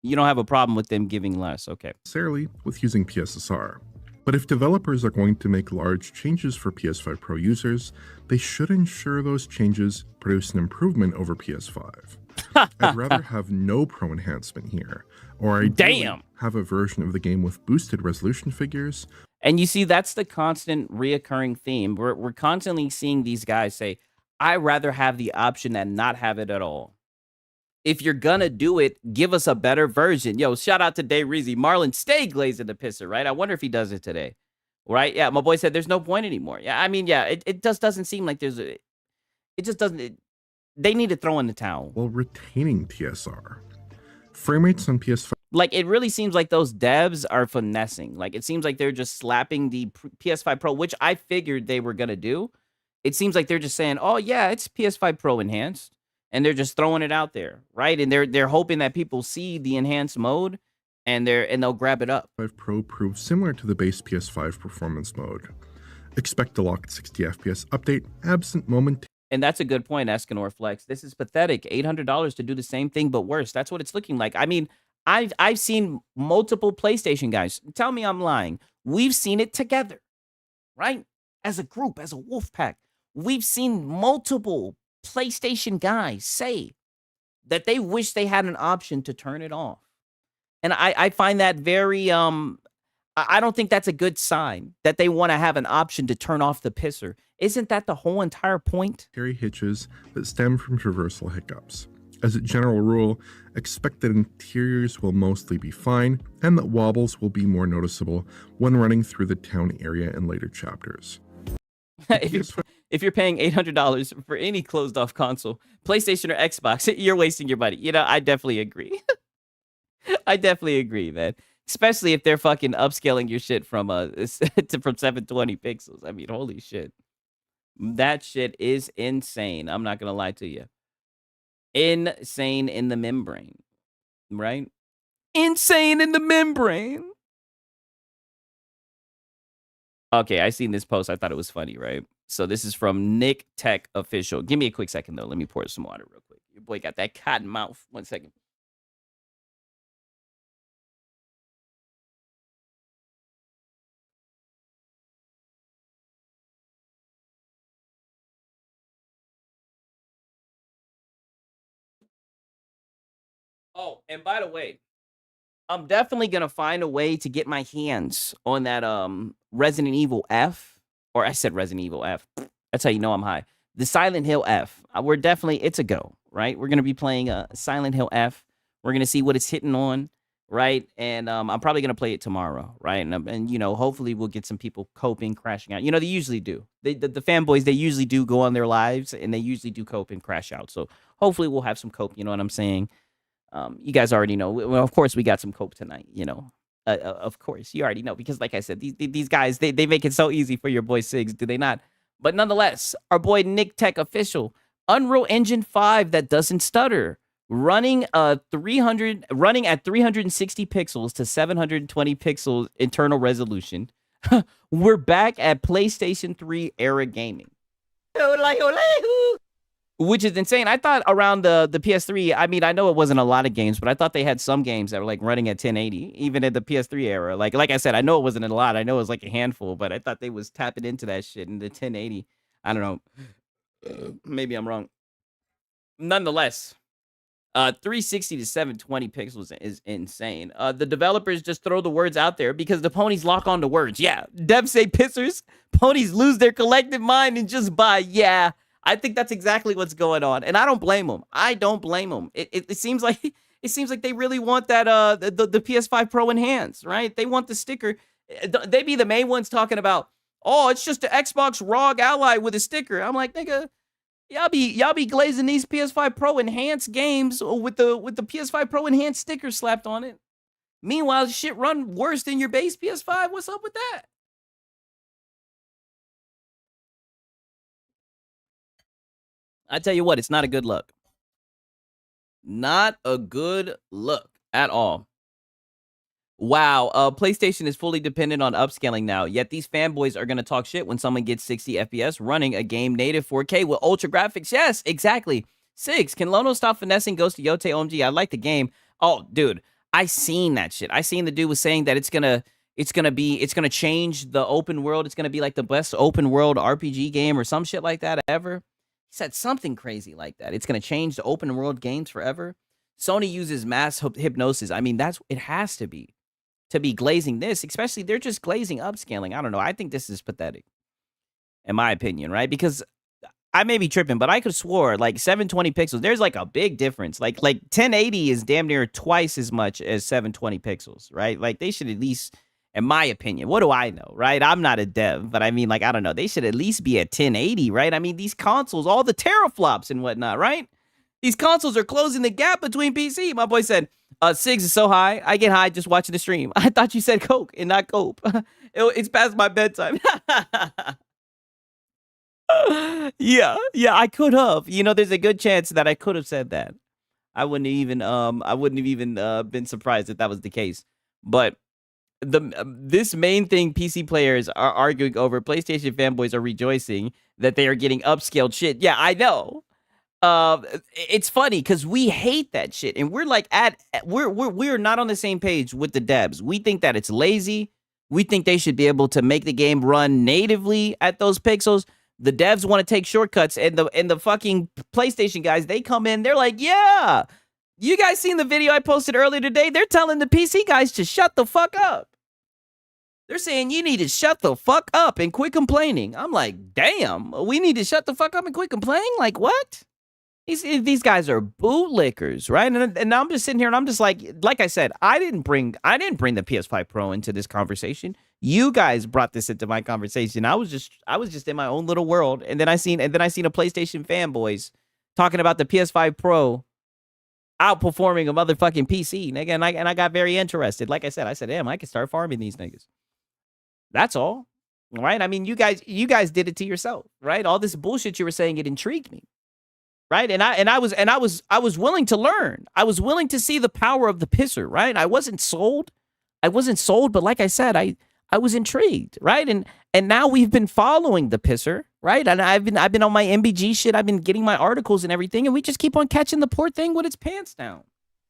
You don't have a problem with them giving less, okay. Necessarily with using PSSR. But if developers are going to make large changes for PS5 Pro users, they should ensure those changes produce an improvement over PS5. I'd rather have no Pro enhancement here, or ideally have a version of the game with boosted resolution figures. And you see, that's the constant reoccurring theme. We're constantly seeing these guys say, I'd rather have the option than not have it at all. If you're gonna do it, give us a better version. Yo, shout out to Day Reezy. Marlon, stay glazing the pisser, right? I wonder if he does it today. Right? Yeah, my boy said there's no point anymore. Yeah, I mean, yeah, it just doesn't seem like there's a... It just doesn't... They need to throw in the towel. While retaining TSR. Frame rates on PS5... Like, it really seems like those devs are finessing. Like, it seems like they're just slapping the PS5 Pro, which I figured they were gonna do. It seems like they're just saying, oh, yeah, it's PS5 Pro enhanced. And they're just throwing it out there, right? And they're hoping that people see the enhanced mode and they'll grab it up. PS5 Pro proves similar to the base PS5 performance mode. Expect a locked 60 FPS update, absent moment. And that's a good point, Escanor Flex. This is pathetic. $800 to do the same thing but worse. That's what it's looking like. I mean, I've seen multiple PlayStation guys. Tell me I'm lying. We've seen it together, right? As a group, as a wolf pack. We've seen multiple PlayStation guys say that they wish they had an option to turn it off. And I find that very, I don't think that's a good sign that they want to have an option to turn off the pisser. Isn't that the whole entire point? Carry hitches that stem from traversal hiccups. As a general rule, expect that interiors will mostly be fine and that wobbles will be more noticeable when running through the town area in later chapters. If you're paying $800 for any closed-off console, PlayStation or Xbox, you're wasting your money. You know, I definitely agree. I definitely agree, man. Especially if they're fucking upscaling your shit from from 720 pixels. I mean, holy shit. That shit is insane. I'm not gonna lie to you. Insane in the membrane, right? Insane in the membrane. Okay, I seen this post. I thought it was funny, right? So this is from Nick Tech Official. Give me a quick second, though. Let me pour some water real quick. Your boy got that cotton mouth. 1 second. Oh, and by the way, I'm definitely gonna find a way to get my hands on that Resident Evil F, or I said Resident Evil F. That's how you know I'm high. The Silent Hill F. We're definitely, it's a go, right? We're gonna be playing Silent Hill F. We're gonna see what it's hitting on, right? And I'm probably gonna play it tomorrow, right? And you know, hopefully we'll get some people coping, crashing out. You know, they usually do. The fanboys, they usually do go on their lives and they usually do cope and crash out. So hopefully we'll have some cope. You know what I'm saying? You guys already know. Well, of course, we got some cope tonight, you know. Of course, you already know. Because like I said, these guys, they make it so easy for your boy Siggs, do they not? But nonetheless, our boy Nick Tech Official, Unreal Engine 5 that doesn't stutter, running at 360 pixels to 720 pixels internal resolution. We're back at PlayStation 3 era gaming. Which is insane. I thought around the PS3, I mean, I know it wasn't a lot of games, but I thought they had some games that were like running at 1080, even in the PS3 era. Like I said, I know it wasn't a lot. I know it was like a handful, but I thought they was tapping into that shit in the 1080. I don't know. Maybe I'm wrong. Nonetheless, 360 to 720 pixels is insane. The developers just throw the words out there because the ponies lock on to words. Yeah. Devs say pissers. Ponies lose their collective mind and just buy. Yeah. I think that's exactly what's going on, and I don't blame them. I don't blame them. It seems like they really want that the PS5 Pro enhanced, right? They want the sticker. They be the main ones talking about, Oh, it's just an Xbox ROG Ally with a sticker. I'm like, nigga, y'all be glazing these PS5 Pro enhanced games with the PS5 Pro enhanced sticker slapped on it. Meanwhile, shit run worse than your base PS5. What's up with that? I tell you what, it's not a good look. Not a good look at all. Wow, PlayStation is fully dependent on upscaling now, yet these fanboys are going to talk shit when someone gets 60 FPS running a game native 4K with ultra graphics. Yes, exactly. Six, can Lono stop finessing Ghost of Yotei? OMG, I like the game. Oh, dude, I seen that shit. I seen the dude was saying that it's gonna change the open world. It's gonna be like the best open world RPG game or some shit like that ever. He said something crazy like that. It's gonna change the open world games forever. Sony uses mass hypnosis. I mean, it has to be glazing this, especially they're just glazing upscaling. I don't know. I think this is pathetic, in my opinion, right? Because I may be tripping, but I could have swore like 720 pixels. There's like a big difference. Like 1080 is damn near twice as much as 720 pixels, right? Like they should at least, in my opinion, what do I know, right? I'm not a dev, but I mean, like, I don't know. They should at least be at 1080, right? I mean, these consoles, all the teraflops and whatnot, right? These consoles are closing the gap between PC. My boy said, Sigs is so high. I get high just watching the stream. I thought you said Coke and not Cope. It's past my bedtime. yeah, I could have. You know, there's a good chance that I could have said that. I wouldn't have even been surprised if that was the case. But this main thing PC players are arguing over, PlayStation fanboys are rejoicing that they are getting upscaled shit. Yeah, I know. It's funny because we hate that shit, and we're like we're not on the same page with the devs. We think that it's lazy. We think they should be able to make the game run natively at those pixels. The devs want to take shortcuts, and the fucking PlayStation guys, they come in, they're like, yeah, you guys seen the video I posted earlier today? They're telling the PC guys to shut the fuck up. They're saying you need to shut the fuck up and quit complaining. I'm like, damn, we need to shut the fuck up and quit complaining? Like, what? These guys are bootlickers, right? And I'm just sitting here and I'm just like I said, I didn't bring the PS5 Pro into this conversation. You guys brought this into my conversation. I was just in my own little world, and then I seen a PlayStation fanboys talking about the PS5 Pro outperforming a motherfucking PC, nigga, and I got very interested. Like I said, damn, I could start farming these niggas. That's all, right? I mean, you guys did it to yourself, right? All this bullshit you were saying, it intrigued me. Right. And I was willing to learn. I was willing to see the power of the pisser. Right. I wasn't sold. But like I said, I was intrigued. Right. And now we've been following the pisser. Right. And I've been on my MBG shit. I've been getting my articles and everything. And we just keep on catching the poor thing with its pants down.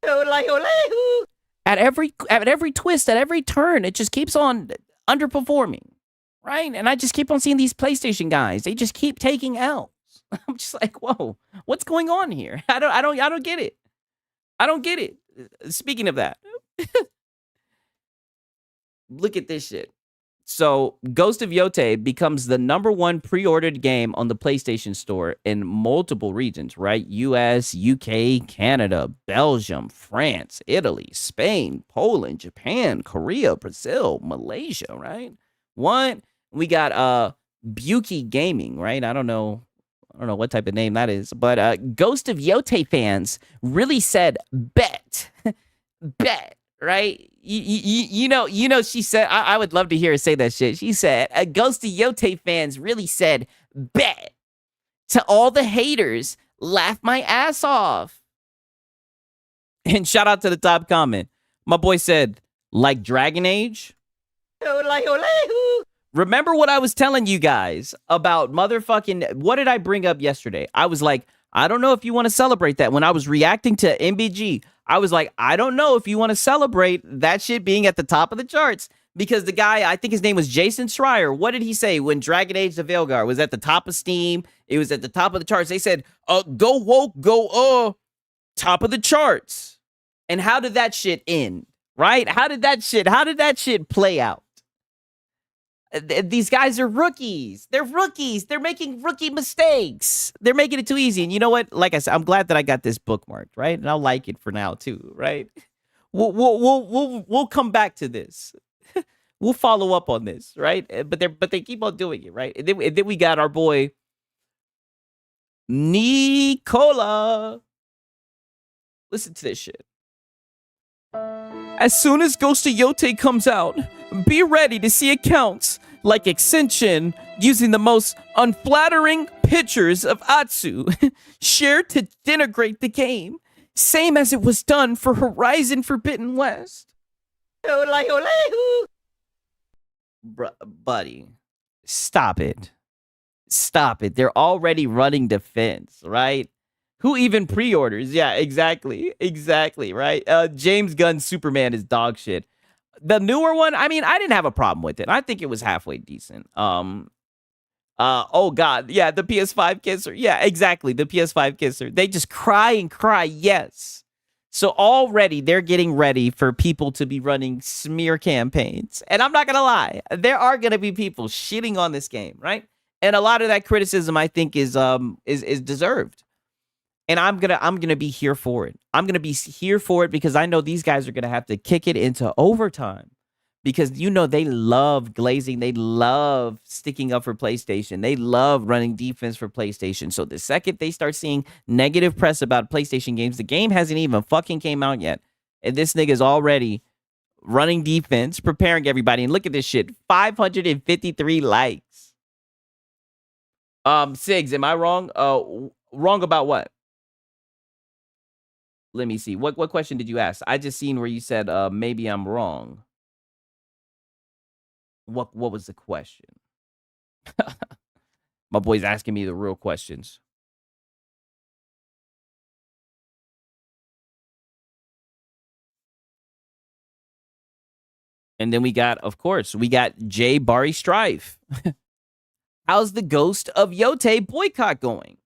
At every twist, at every turn, it just keeps on underperforming. Right. And I just keep on seeing these PlayStation guys. They just keep taking L. I'm just like, whoa, what's going on here? I don't get it. I don't get it. Speaking of that, look at this shit. So Ghost of Yotei becomes the #1 pre-ordered game on the PlayStation Store in multiple regions, right? US, UK, Canada, Belgium, France, Italy, Spain, Poland, Japan, Korea, Brazil, Malaysia, right? We got Buki Gaming, right? I don't know what type of name that is, but Ghost of Yotei fans really said bet, right? You know, she said, I would love to hear her say that shit. She said, Ghost of Yotei fans really said bet to all the haters, laugh my ass off. And shout out to the top comment. My boy said, like Dragon Age? Remember what I was telling you guys about motherfucking, what did I bring up yesterday? I was like, I don't know if you want to celebrate that. When I was reacting to MBG, I was like, I don't know if you want to celebrate that shit being at the top of the charts. Because the guy, I think his name was Jason Schreier. What did he say when Dragon Age the Veilguard was at the top of Steam? It was at the top of the charts. They said, go woke, go top of the charts. And how did that shit end? Right? How did that shit play out? These guys are rookies. They're rookies. They're making rookie mistakes. They're making it too easy. And you know what? Like I said, I'm glad that I got this bookmarked, right? And I'll like it for now too, right? We'll come back to this. We'll follow up on this, right? But they keep on doing it, right? And then we got our boy Nicola. Listen to this shit. As soon as Ghost of Yotei comes out, be ready to see accounts like Extension using the most unflattering pictures of Atsu shared to denigrate the game, same as it was done for Horizon Forbidden West. Buddy, stop it. Stop it. They're already running defense, right? Who even pre-orders? Yeah, exactly. Exactly, right? James Gunn's Superman is dog shit. The newer one, I mean, I didn't have a problem with it. I think it was halfway decent. Oh god, yeah, the PS5 kisser. Yeah, exactly, the PS5 kisser. They just cry and cry, yes. So already they're getting ready for people to be running smear campaigns. And I'm not gonna lie, there are gonna be people shitting on this game, right? And a lot of that criticism I think is deserved. And I'm gonna be here for it. I'm gonna be here for it because I know these guys are gonna have to kick it into overtime. Because they love glazing, they love sticking up for PlayStation, they love running defense for PlayStation. So the second they start seeing negative press about PlayStation games, the game hasn't even fucking came out yet, and this nigga's already running defense, preparing everybody. And look at this shit, 553 likes. Sigs, am I wrong? Wrong about what? Let me see. What question did you ask? I just seen where you said maybe I'm wrong. What was the question? My boy's asking me the real questions. And then we got Jay Barry Strife. How's the Ghost of Yotei boycott going?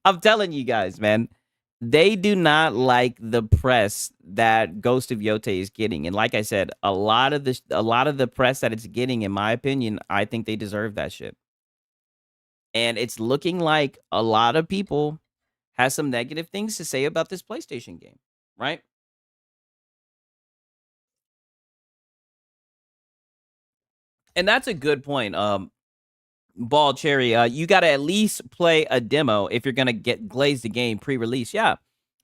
I'm telling you guys, man. They do not like the press that Ghost of Yotei is getting. And like I said, a lot of the press that it's getting, in my opinion, I think they deserve that shit. And it's looking like a lot of people have some negative things to say about this PlayStation game, right? And that's a good point. Ball Cherry, you got to at least play a demo if you're going to get glaze the game pre-release. Yeah,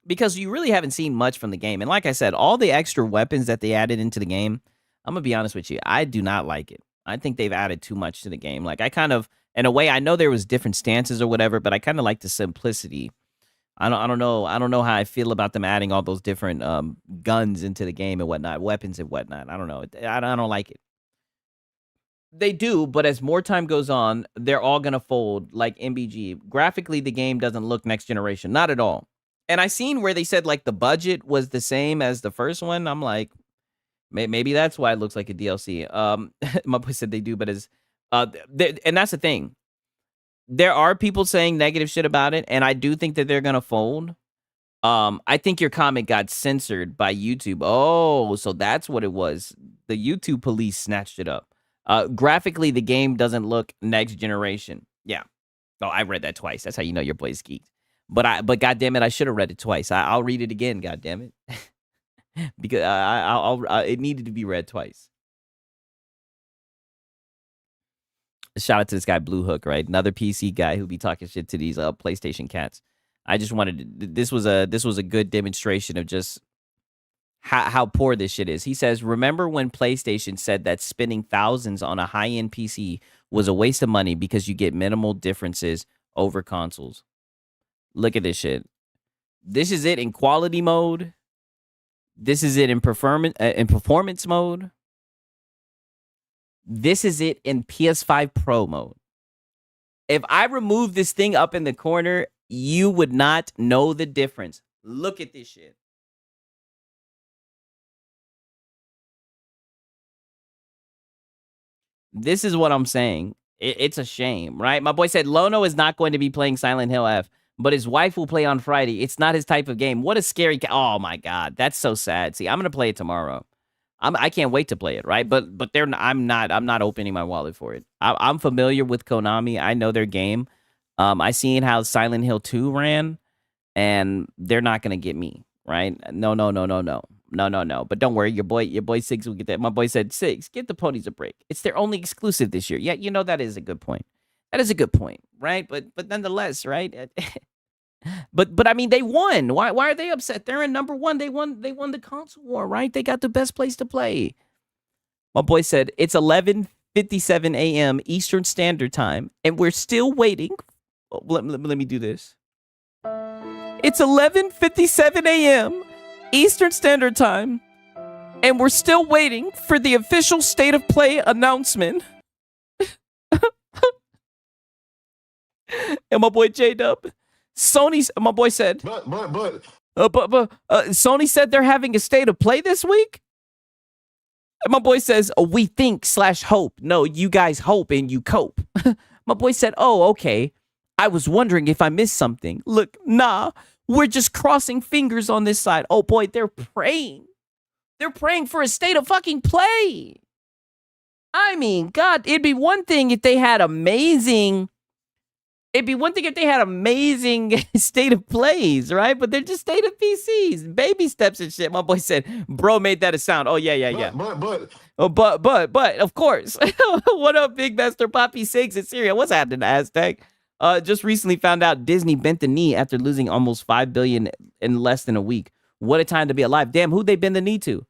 because you really haven't seen much from the game. And like I said, all the extra weapons that they added into the game, I'm going to be honest with you, I do not like it. I think they've added too much to the game. Like, I kind of, in a way, I know there was different stances or whatever, but I kind of like the simplicity. I don't know how I feel about them adding all those different guns into the game and whatnot, weapons and whatnot. I don't know. I don't like it. They do, but as more time goes on, they're all going to fold like MBG. Graphically, the game doesn't look next generation. Not at all. And I seen where they said like the budget was the same as the first one. I'm like, maybe that's why it looks like a DLC. My boy said they do, but and that's the thing. There are people saying negative shit about it, and I do think that they're going to fold. I think your comment got censored by YouTube. Oh, so that's what it was. The YouTube police snatched it up. Graphically, the game doesn't look next generation. Yeah. Oh, I read that twice. That's how you know your boy's geeked. But goddamn it, I should have read it twice. I'll read it again. Goddamn it, because it needed to be read twice. Shout out to this guy Blue Hook, right? Another PC guy who be talking shit to these PlayStation cats. I just wanted this was a good demonstration of just how poor this shit is. He says, remember when PlayStation said that spending thousands on a high-end PC was a waste of money because you get minimal differences over consoles? Look at this shit. This is it in quality mode. This is it in performance mode. This is it in PS5 Pro mode. If I remove this thing up in the corner, you would not know the difference. Look at this shit. This is what I'm saying. It's a shame, right? My boy said Lono is not going to be playing Silent Hill F, but his wife will play on Friday. It's not his type of game. What a scary... Oh, my God. That's so sad. See, I'm going to play it tomorrow. I can't wait to play it, right? But I'm not opening my wallet for it. I'm familiar with Konami. I know their game. I seen how Silent Hill 2 ran, and they're not going to get me, right? No. No. But don't worry, your boy Six will get that. My boy said, Six, give the ponies a break. It's their only exclusive this year. Yeah, you know that is a good point. That is a good point, right? But nonetheless, right? But I mean, they won. Why are they upset? They're in number one. They won the console war, right? They got the best place to play. My boy said it's 11:57 a.m. Eastern Standard Time, and we're still waiting. Let me do this. It's 11:57 a.m. Eastern Standard Time, and we're still waiting for the official state of play announcement. And my boy J-Dub, my boy said, Sony said they're having a state of play this week. And my boy says, we think / hope. No, you guys hope and you cope. My boy said, oh, okay. I was wondering if I missed something. Look, nah, we're just crossing fingers on this side. Oh boy, they're praying. They're praying for a state of fucking play. I mean, God, it'd be one thing if they had amazing state of plays, right? But they're just state of PCs, baby steps and shit. My boy said, bro made that a sound. Oh, yeah. But, of course. What up, Big Master Poppy Six in Syria? What's happening, Aztec? Just recently found out Disney bent the knee after losing almost $5 billion in less than a week. What a time to be alive. Damn, who'd they bend the knee to?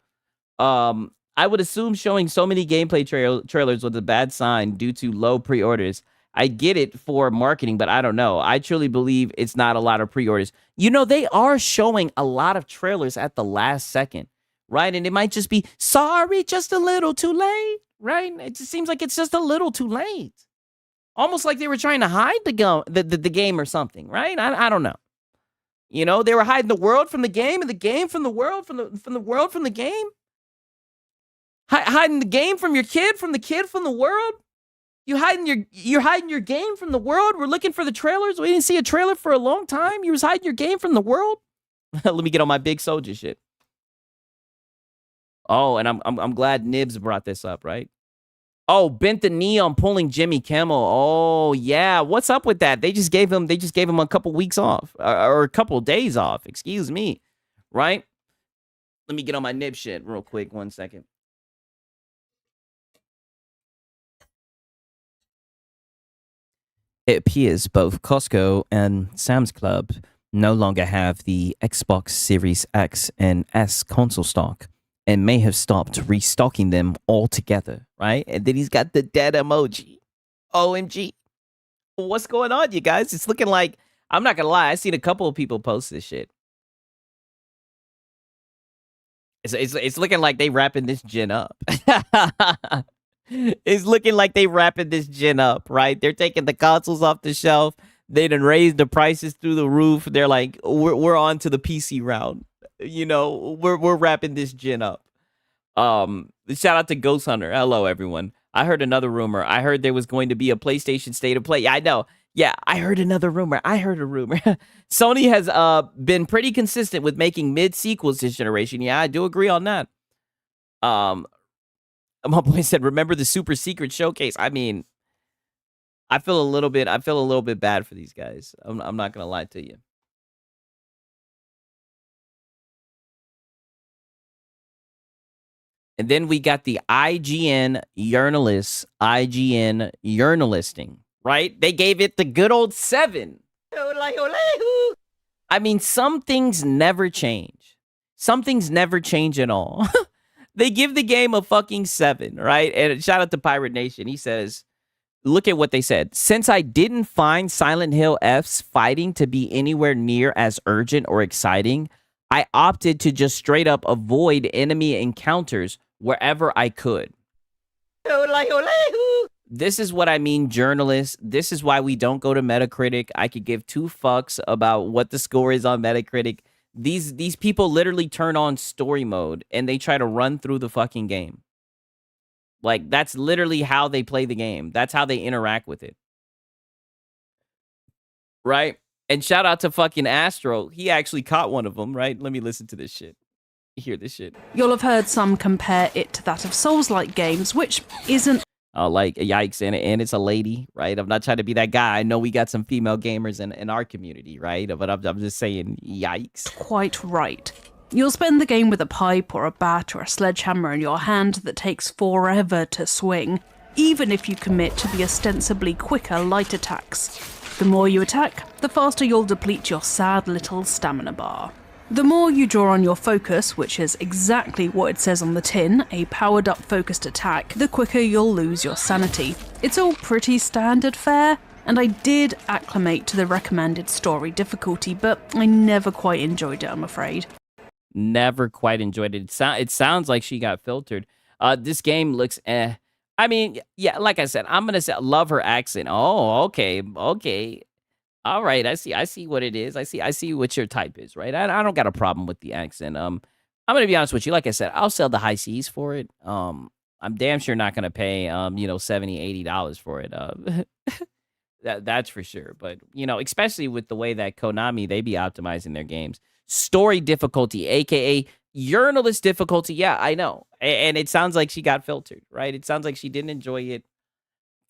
I would assume showing so many gameplay trailers was a bad sign due to low pre-orders. I get it for marketing, but I don't know. I truly believe it's not a lot of pre-orders. You know, they are showing a lot of trailers at the last second, right? And it might just be, sorry, just a little too late, right? It just seems like it's just a little too late. Almost like they were trying to hide the game or something, right? I don't know. You know, they were hiding the world from the game and the game from the world, from the world from the game. Hiding the game from your kid, from the kid from the world. You're hiding your game from the world. We're looking for the trailers. We didn't see a trailer for a long time. You was hiding your game from the world. Let me get on my big soldier shit. Oh, and I'm glad Nibs brought this up, right? Oh, bent the knee on pulling Jimmy Kimmel. Oh, yeah. What's up with that? They just gave him a couple weeks off or a couple days off. Excuse me, right? Let me get on my Nib shit real quick. 1 second. It appears both Costco and Sam's Club no longer have the Xbox Series X and S console stock and may have stopped restocking them altogether, right? And then he's got the dead emoji. OMG. What's going on, you guys? It's looking like, I'm not going to lie, I've seen a couple of people post this shit. It's looking like they wrapping this gen up. It's looking like they wrapping this gen up, right? They're taking the consoles off the shelf. They done raised the prices through the roof. They're like, we're on to the PC round. You know, we're wrapping this gen up. Shout out to Ghost Hunter. Hello, everyone. I heard another rumor. I heard there was going to be a PlayStation State of Play. Yeah, I know. Yeah, I heard another rumor. Sony has been pretty consistent with making mid-sequels this generation. Yeah, I do agree on that. My boy said, remember the super secret showcase? I mean, I feel a little bit bad for these guys. I'm not going to lie to you. And then we got the IGN Yearnalisting, right? They gave it the good old 7. I mean, some things never change. Some things never change at all. They give the game a fucking 7, right? And shout out to Pirate Nation. He says, look at what they said. Since I didn't find Silent Hill F's fighting to be anywhere near as urgent or exciting, I opted to just straight up avoid enemy encounters wherever I could. This is what I mean, journalists. This is why we don't go to Metacritic. I could give 2 fucks about what the score is on Metacritic. These people literally turn on story mode and they try to run through the fucking game. Like, that's literally how they play the game. That's how they interact with it. Right? And shout out to fucking Astro. He actually caught one of them, right? Let me listen to this shit. Hear this shit. You'll have heard some compare it to that of Souls-like games, which isn't... Like, yikes, and it's a lady, right? I'm not trying to be that guy. I know we got some female gamers in our community, right? But I'm just saying, yikes. Quite right. You'll spend the game with a pipe or a bat or a sledgehammer in your hand that takes forever to swing, even if you commit to the ostensibly quicker light attacks. The more you attack, the faster you'll deplete your sad little stamina bar. The more you draw on your focus, which is exactly what it says on the tin, a powered up focused attack, the quicker you'll lose your sanity. It's all pretty standard fare, and I did acclimate to the recommended story difficulty, but I never quite enjoyed it, I'm afraid. Never quite enjoyed it. It sounds like she got filtered. This game looks eh. I mean, yeah, like I said, I'm gonna say love her accent. Oh, okay. All right, I see what it is. I see what your type is, right? I don't got a problem with the accent. I'm gonna be honest with you. Like I said, I'll sell the high seas for it. I'm damn sure not gonna pay $70, $80 for it. That's for sure. But especially with the way that Konami, they be optimizing their games. Story difficulty, aka journalist difficulty. Yeah, I know. And it sounds like she got filtered, right? It sounds like she didn't enjoy it.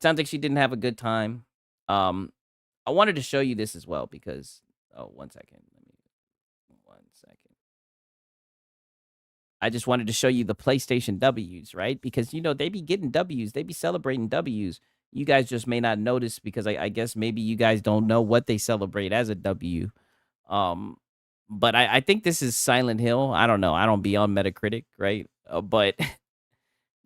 Sounds like she didn't have a good time. I wanted to show you this as well because 1 second. Let me 1 second. I just wanted to show you the PlayStation W's, right? Because they be getting W's, they be celebrating W's. You guys just may not notice because I guess maybe you guys don't know what they celebrate as a W. But I think this is Silent Hill. I don't know. I don't be on Metacritic, right? But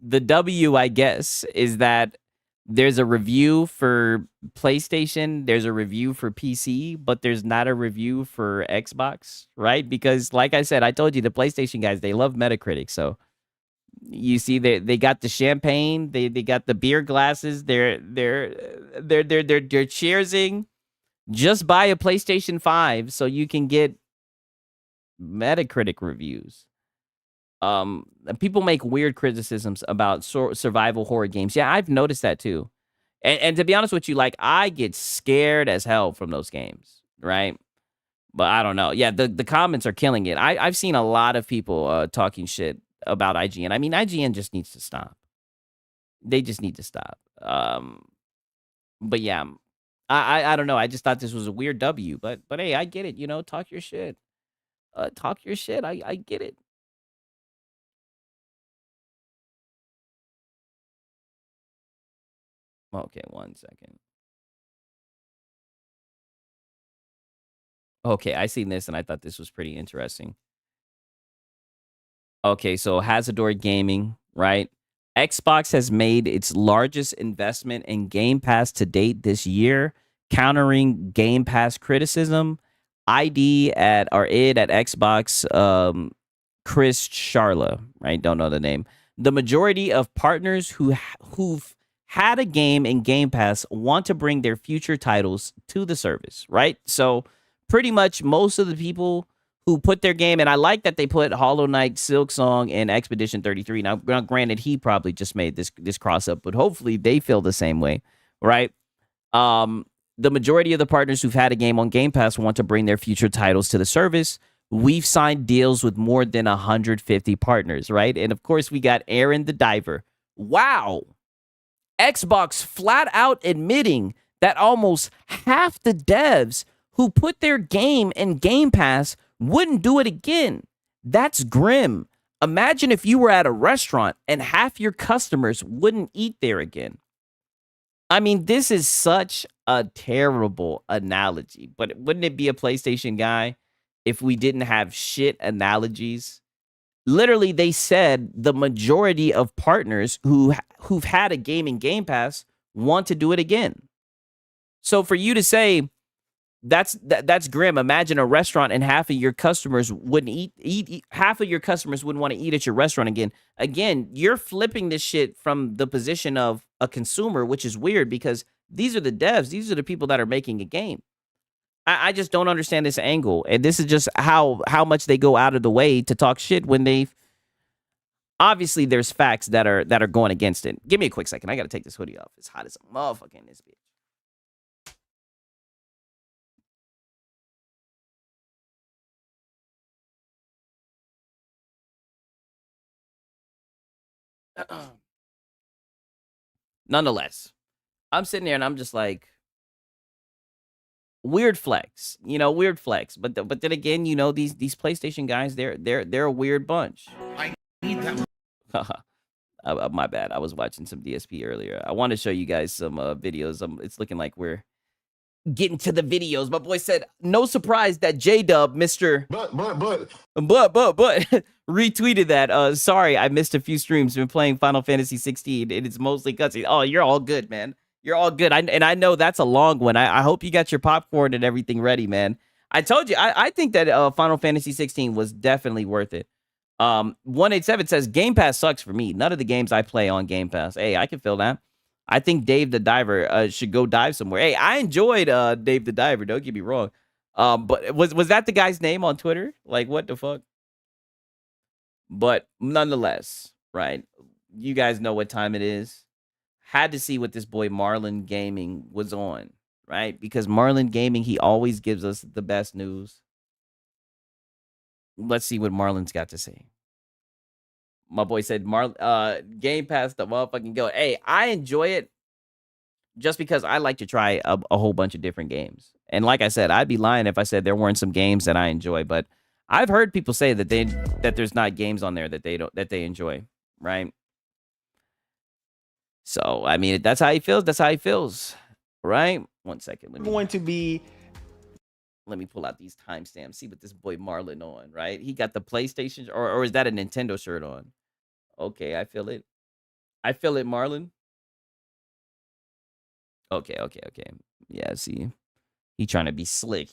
the W, I guess, is that there's a review for PlayStation, there's a review for PC, but there's not a review for Xbox, right? Because like I said, I told you the PlayStation guys, they love Metacritic. So you see they got the champagne, they got the beer glasses, they're cheersing. Just buy a PlayStation 5 so you can get Metacritic reviews. People make weird criticisms about survival horror games. Yeah, I've noticed that too. And to be honest with you, like I get scared as hell from those games, right? But I don't know. Yeah, the comments are killing it. I've seen a lot of people talking shit about IGN. I mean, IGN just needs to stop. They just need to stop. But yeah, I don't know. I just thought this was a weird W. But hey, I get it. Talk your shit. Talk your shit. I get it. Okay, 1 second. Okay, I seen this and I thought this was pretty interesting. Okay, so Hazardor Gaming, right? Xbox has made its largest investment in Game Pass to date this year, countering Game Pass criticism. ID at or id at Xbox, Chris Charla, right? Don't know the name. The majority of partners who've had a game in Game Pass want to bring their future titles to the service, right? So pretty much most of the people who put their game, and I like that they put Hollow Knight, Silksong, and Expedition 33. Now, granted, he probably just made this cross up, but hopefully they feel the same way, right? The majority of the partners who've had a game on Game Pass want to bring their future titles to the service. We've signed deals with more than 150 partners, right? And of course, we got Aaron the Diver. Wow. Xbox flat out admitting that almost half the devs who put their game in Game Pass wouldn't do it again. That's grim. Imagine if you were at a restaurant and half your customers wouldn't eat there again. I mean, this is such a terrible analogy, but wouldn't it be a PlayStation guy if we didn't have shit analogies? Literally, they said the majority of partners who've had a game in Game Pass want to do it again. So for you to say that's grim. Imagine a restaurant and half of your customers wouldn't eat half of your customers wouldn't want to eat at your restaurant again. Again, you're flipping this shit from the position of a consumer, which is weird because these are the devs. These are the people that are making a game. I just don't understand this angle. And this is just how much they go out of the way to talk shit when they obviously there's facts that are going against it. Give me a quick second. I got to take this hoodie off. It's hot as a motherfucker in this bitch. Nonetheless, I'm sitting there and I'm just like, weird flex, weird flex. But then again, these PlayStation guys, they're a weird bunch. I need that. My bad. I was watching some DSP earlier. I want to show you guys some videos. It's looking like we're getting to the videos. My boy said, no surprise that J-Dub, Mr. But retweeted that. Sorry, I missed a few streams. Been playing Final Fantasy 16, and it's mostly cutscenes. Oh, you're all good, man. You're all good. I know that's a long one. I hope you got your popcorn and everything ready, man. I told you, I think that Final Fantasy 16 was definitely worth it. 187 says Game Pass sucks for me. None of the games I play on Game Pass. Hey, I can feel that. I think Dave the Diver should go dive somewhere. Hey, I enjoyed Dave the Diver. Don't get me wrong. But was that the guy's name on Twitter? Like, what the fuck? But nonetheless, right? You guys know what time it is. Had to see what this boy Marlon Gaming was on, right? Because Marlon Gaming, he always gives us the best news. Let's see what Marlon's got to say. My boy said, Game Pass the motherfucking go. Hey, I enjoy it just because I like to try a whole bunch of different games. And like I said, I'd be lying if I said there weren't some games that I enjoy. But I've heard people say that there's not games on there that they enjoy, right? So I mean, that's how he feels. That's how he feels, right? 1 second. Let me pull out these timestamps. See what this boy Marlon on, right? He got the PlayStation, or is that a Nintendo shirt on? Okay, I feel it. I feel it, Marlon. Okay. Yeah, see, he trying to be slick.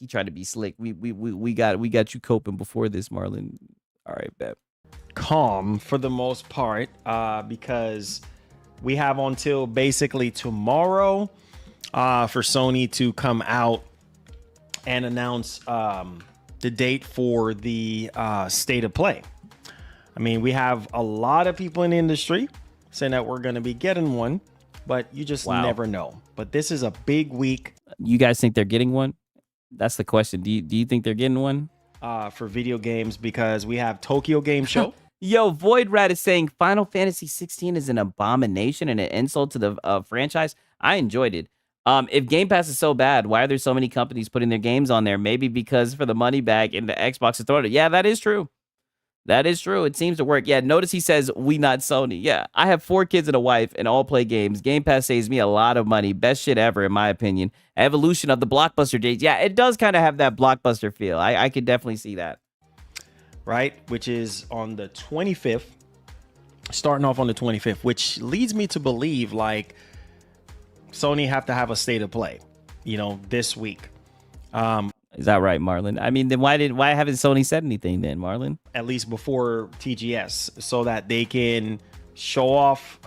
We got you coping before this, Marlon. All right, bet. Calm for the most part, because we have until basically tomorrow for Sony to come out and announce the date for the state of play. I mean, we have a lot of people in the industry saying that we're going to be getting one, but you just never know. But this is a big week. You guys think they're getting one? That's the question. Do you think they're getting one? For video games, because we have Tokyo Game Show. Yo, Void Rat is saying Final Fantasy 16 is an abomination and an insult to the franchise. I enjoyed it. If Game Pass is so bad, why are there so many companies putting their games on there? Maybe because for the money back and the Xbox is throwing it. Yeah, that is true. That is true. It seems to work. Yeah, notice he says, we not Sony. Yeah, I have 4 kids and a wife and all play games. Game Pass saves me a lot of money. Best shit ever, in my opinion. Evolution of the Blockbuster days. Yeah, it does kind of have that Blockbuster feel. I could definitely see that. Right, which is on the 25th. Starting off on the 25th, which leads me to believe, like, Sony have to have a state of play, this week. Is that right, Marlon? I mean, then why haven't Sony said anything then, Marlon? At least before TGS, so that they can show off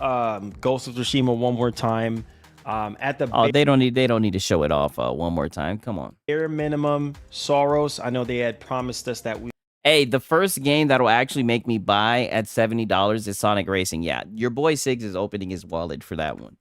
Ghost of Tsushima one more time. At the they don't need to show it off one more time. Come on. Bare minimum, Soros. I know they had promised us that we. Hey, the first game that'll actually make me buy at $70 is Sonic Racing. Yeah, your boy Siggs is opening his wallet for that one.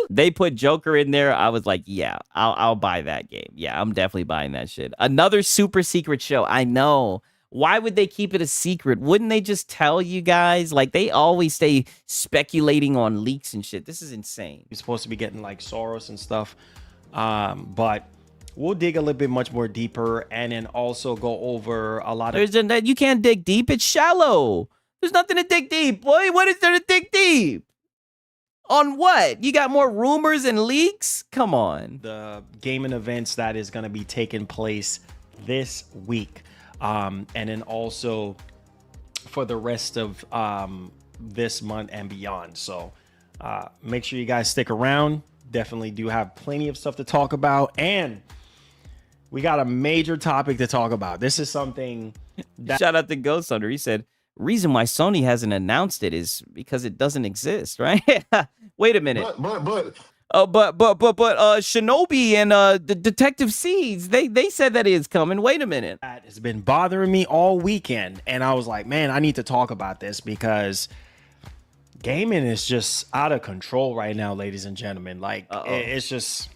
They put Joker in there. I was like, yeah, I'll buy that game. Yeah, I'm definitely buying that shit. Another super secret show. I know. Why would they keep it a secret? Wouldn't they just tell you guys? Like, they always stay speculating on leaks and shit. This is insane. You're supposed to be getting like Soros and stuff. But we'll dig a little bit much more deeper and then also go over a lot of... You can't dig deep. It's shallow. There's nothing to dig deep, boy. What is there to dig deep? On what? You got more rumors and leaks? Come on. The gaming events that is going to be taking place this week. And then also for the rest of this month and beyond. So make sure you guys stick around. Definitely do have plenty of stuff to talk about. And we got a major topic to talk about. This is something that... Shout out to Ghost Hunter. He said, reason why Sony hasn't announced it is because it doesn't exist, right? Wait a minute. But Shinobi and the Detective Seeds, they said that is coming. Wait a minute. That has been bothering me all weekend, and I was like, man, I need to talk about this because gaming is just out of control right now, ladies and gentlemen. Like, it's just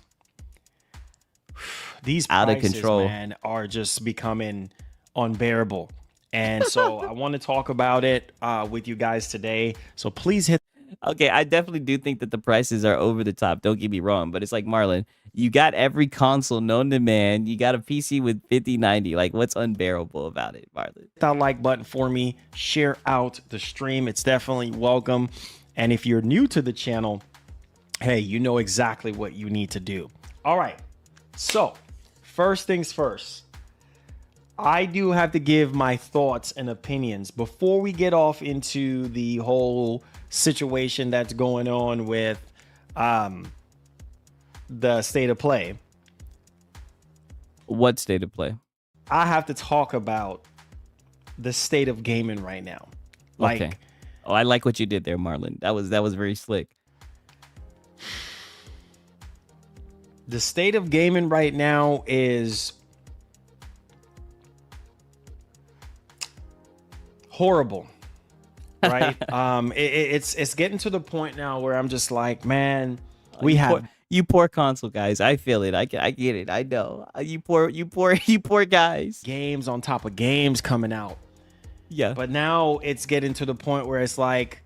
these prices, out of control, man, are just becoming unbearable. And so I want to talk about it with you guys today. So please hit. Okay, I definitely do think that the prices are over the top. Don't get me wrong, but it's like Marlon, you got every console known to man. You got a PC with 5090. Like, what's unbearable about it, Marlon? That like button for me. Share out the stream. It's definitely welcome. And if you're new to the channel, hey, you know exactly what you need to do. All right. So, first things first. I do have to give my thoughts and opinions before we get off into the whole situation that's going on with the state of play. What state of play? I have to talk about the state of gaming right now. Like, okay. Oh, I like what you did there, Marlon. That was very slick. The state of gaming right now is horrible, right? It's getting to the point now where I'm just like, man, you poor console guys. I feel it. I get it. I know. You poor guys. Games on top of games coming out. Yeah. But now it's getting to the point where it's like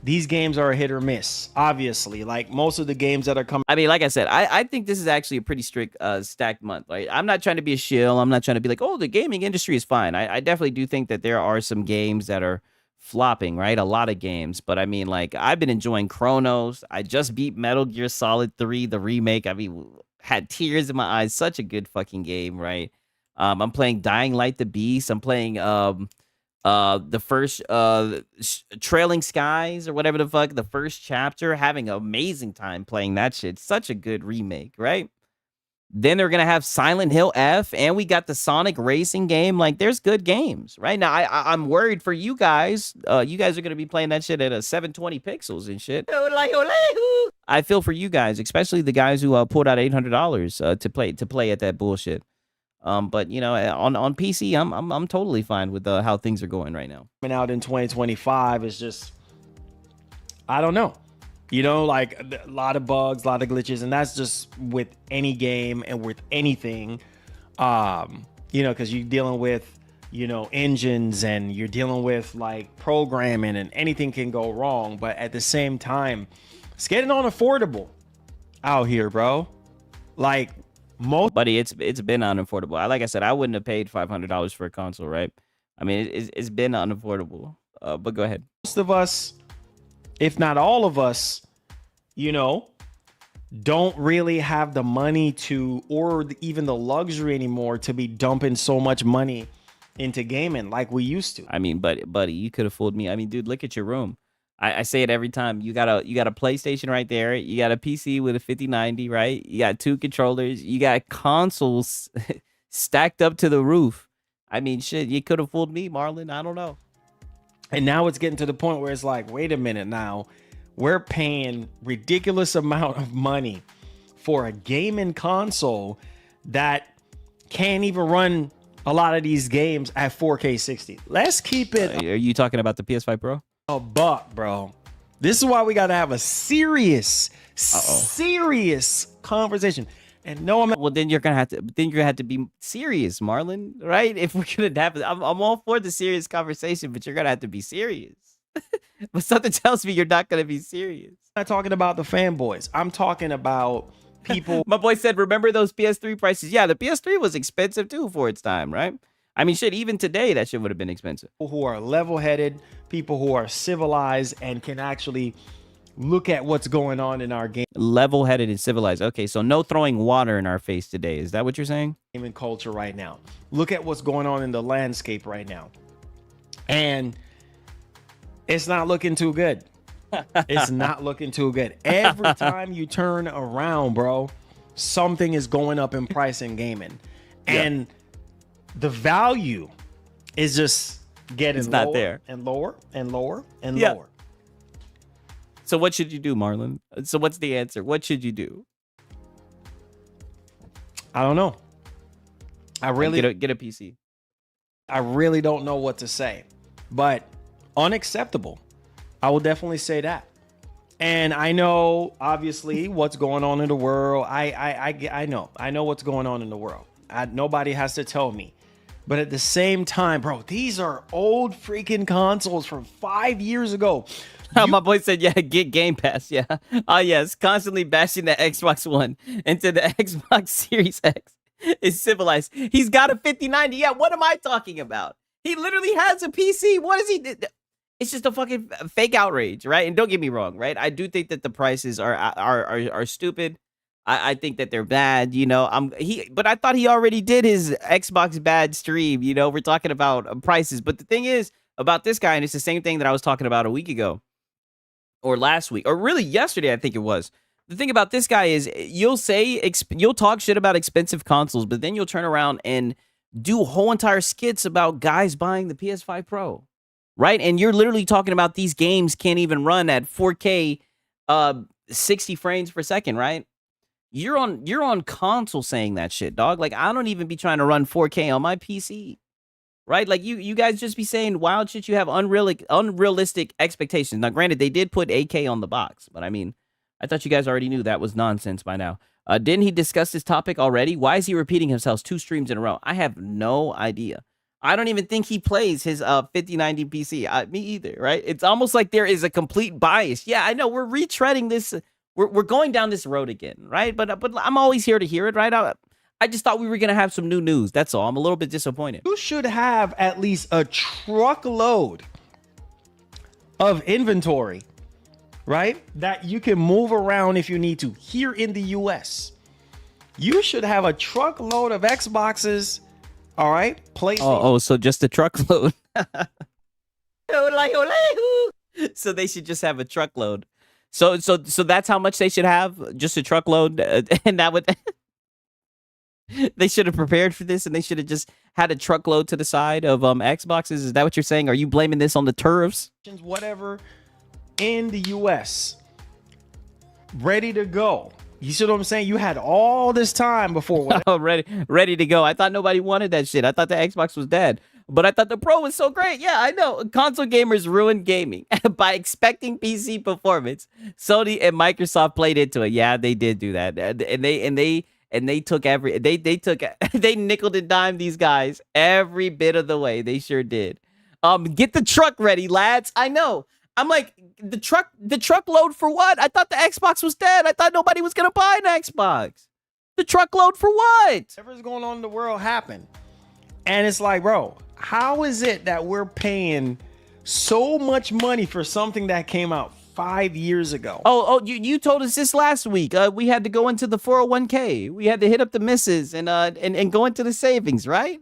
these games are a hit or miss. Obviously, like most of the games that are coming. I mean, like I said, I think this is actually a pretty strict stacked month. Right? I'm not trying to be a shill. I'm not trying to be like, oh, the gaming industry is fine. I definitely do think that there are some games that are flopping, right? A lot of games. But I mean, like, I've been enjoying Chronos. I just beat Metal Gear Solid 3, the remake. I mean, had tears in my eyes. Such a good fucking game, right? I'm playing Dying Light the Beast. I'm playing the first Trailing Skies or whatever the fuck, the first chapter, having an amazing time playing that shit. Such a good remake, right? Then they're gonna have Silent Hill F, and we got the Sonic racing game. Like, there's good games right now. I'm worried for you guys. You guys are gonna be playing that shit at a 720 pixels and shit. I feel for you guys, especially the guys who pulled out $800 to play at that bullshit. But you know, on PC, I'm totally fine with how things are going right now. Coming out in 2025 is just, I don't know. You know, like a lot of bugs, a lot of glitches, and that's just with any game and with anything. You know, because you're dealing with, you know, engines and you're dealing with like programming, and anything can go wrong. But at the same time, it's getting unaffordable out here, bro. Like, buddy, it's been unaffordable. Like I said, I wouldn't have paid $500 for a console, right? I mean, it's been unaffordable. But go ahead. Most of us, if not all of us, you know, don't really have the money to, or even the luxury anymore to be dumping so much money into gaming like we used to. I mean, buddy, you could have fooled me. I mean, dude, look at your room. I say it every time. You got a PlayStation right there. You got a PC with a 5090, right? You got 2 controllers. You got consoles stacked up to the roof. I mean, shit, you could have fooled me, Marlon. I don't know. And now it's getting to the point where it's like, wait a minute now. We're paying ridiculous amount of money for a gaming console that can't even run a lot of these games at 4K 60. Let's keep it. Are you talking about the PS5 Pro? A buck, bro. This is why we got to have a serious conversation. And no, well, then you're gonna have to be serious, Marlon, right? If we're gonna have, I'm all for the serious conversation, but you're gonna have to be serious. But something tells me you're not gonna be serious. I'm not talking about the fanboys. I'm talking about people. My boy said, remember those PS3 prices? Yeah, the PS3 was expensive too for its time, right? I mean, shit, even today, that shit would have been expensive. People who are level-headed, people who are civilized and can actually look at what's going on in our game. Level-headed and civilized. Okay, so no throwing water in our face today. Is that what you're saying? Gaming culture right now. Look at what's going on in the landscape right now. And it's not looking too good. It's not looking too good. Every time you turn around, bro, something is going up in price in gaming. And the value is just getting lower not there. And lower and lower and lower. So what should you do, Marlon? So what's the answer? What should you do? I don't know. I really get a PC. I really don't know what to say, but unacceptable. I will definitely say that. And I know, obviously, what's going on in the world. I know what's going on in the world. Nobody has to tell me. But at the same time, bro, these are old freaking consoles from 5 years ago. My boy said, yeah, get Game Pass. Yeah. Oh, yes. Constantly bashing the Xbox One into the Xbox Series X is civilized. He's got a 5090. Yeah, what am I talking about? He literally has a PC. What is he? It's just a fucking fake outrage, right? And don't get me wrong, right? I do think that the prices are stupid. I think that they're bad, you know. But I thought he already did his Xbox bad stream. You know, we're talking about prices. But the thing is about this guy, and it's the same thing that I was talking about a week ago, or last week, or really yesterday, I think it was. The thing about this guy is you'll talk shit about expensive consoles, but then you'll turn around and do whole entire skits about guys buying the PS5 Pro, right? And you're literally talking about these games can't even run at 4K, 60 frames per second, right? You're on console saying that shit, dog. Like, I don't even be trying to run 4K on my PC, right? Like, you guys just be saying wild shit. You have unrealistic expectations. Now, granted, they did put 8K on the box, but I mean, I thought you guys already knew that was nonsense by now. Didn't he discuss this topic already? Why is he repeating himself 2 streams in a row? I have no idea. I don't even think he plays his 5090 PC. Me either, right? It's almost like there is a complete bias. Yeah, I know. We're retreading this. We're going down this road again, right? But I'm always here to hear it, right? I just thought we were going to have some new news. That's all. I'm a little bit disappointed. You should have at least a truckload of inventory, right? That you can move around if you need to. Here in the US, you should have a truckload of Xboxes, all right? PlayStation. So just a truckload. So they should just have a truckload. So that's how much they should have, just a truckload, and that would they should have prepared for this, and they should have just had a truckload to the side of Xboxes. Is that what you're saying? Are you blaming this on the turfs? Whatever, in the US, ready to go. You see what I'm saying? You had all this time before. Oh, ready to go. I thought nobody wanted that shit. I thought the Xbox was dead. But I thought the Pro was so great. Yeah, I know. Console gamers ruined gaming by expecting PC performance. Sony and Microsoft played into it. Yeah, they did do that. And they took they nickel and dime these guys every bit of the way. They sure did. Get the truck ready, lads. I know. I'm like, the truckload for what? I thought the Xbox was dead. I thought nobody was gonna buy an Xbox. The truckload for what? Whatever's going on in the world happened. And it's like, bro, how is it that we're paying so much money for something that came out 5 years ago? You told us this last week. We had to go into the 401k. We had to hit up the misses and go into the savings, right?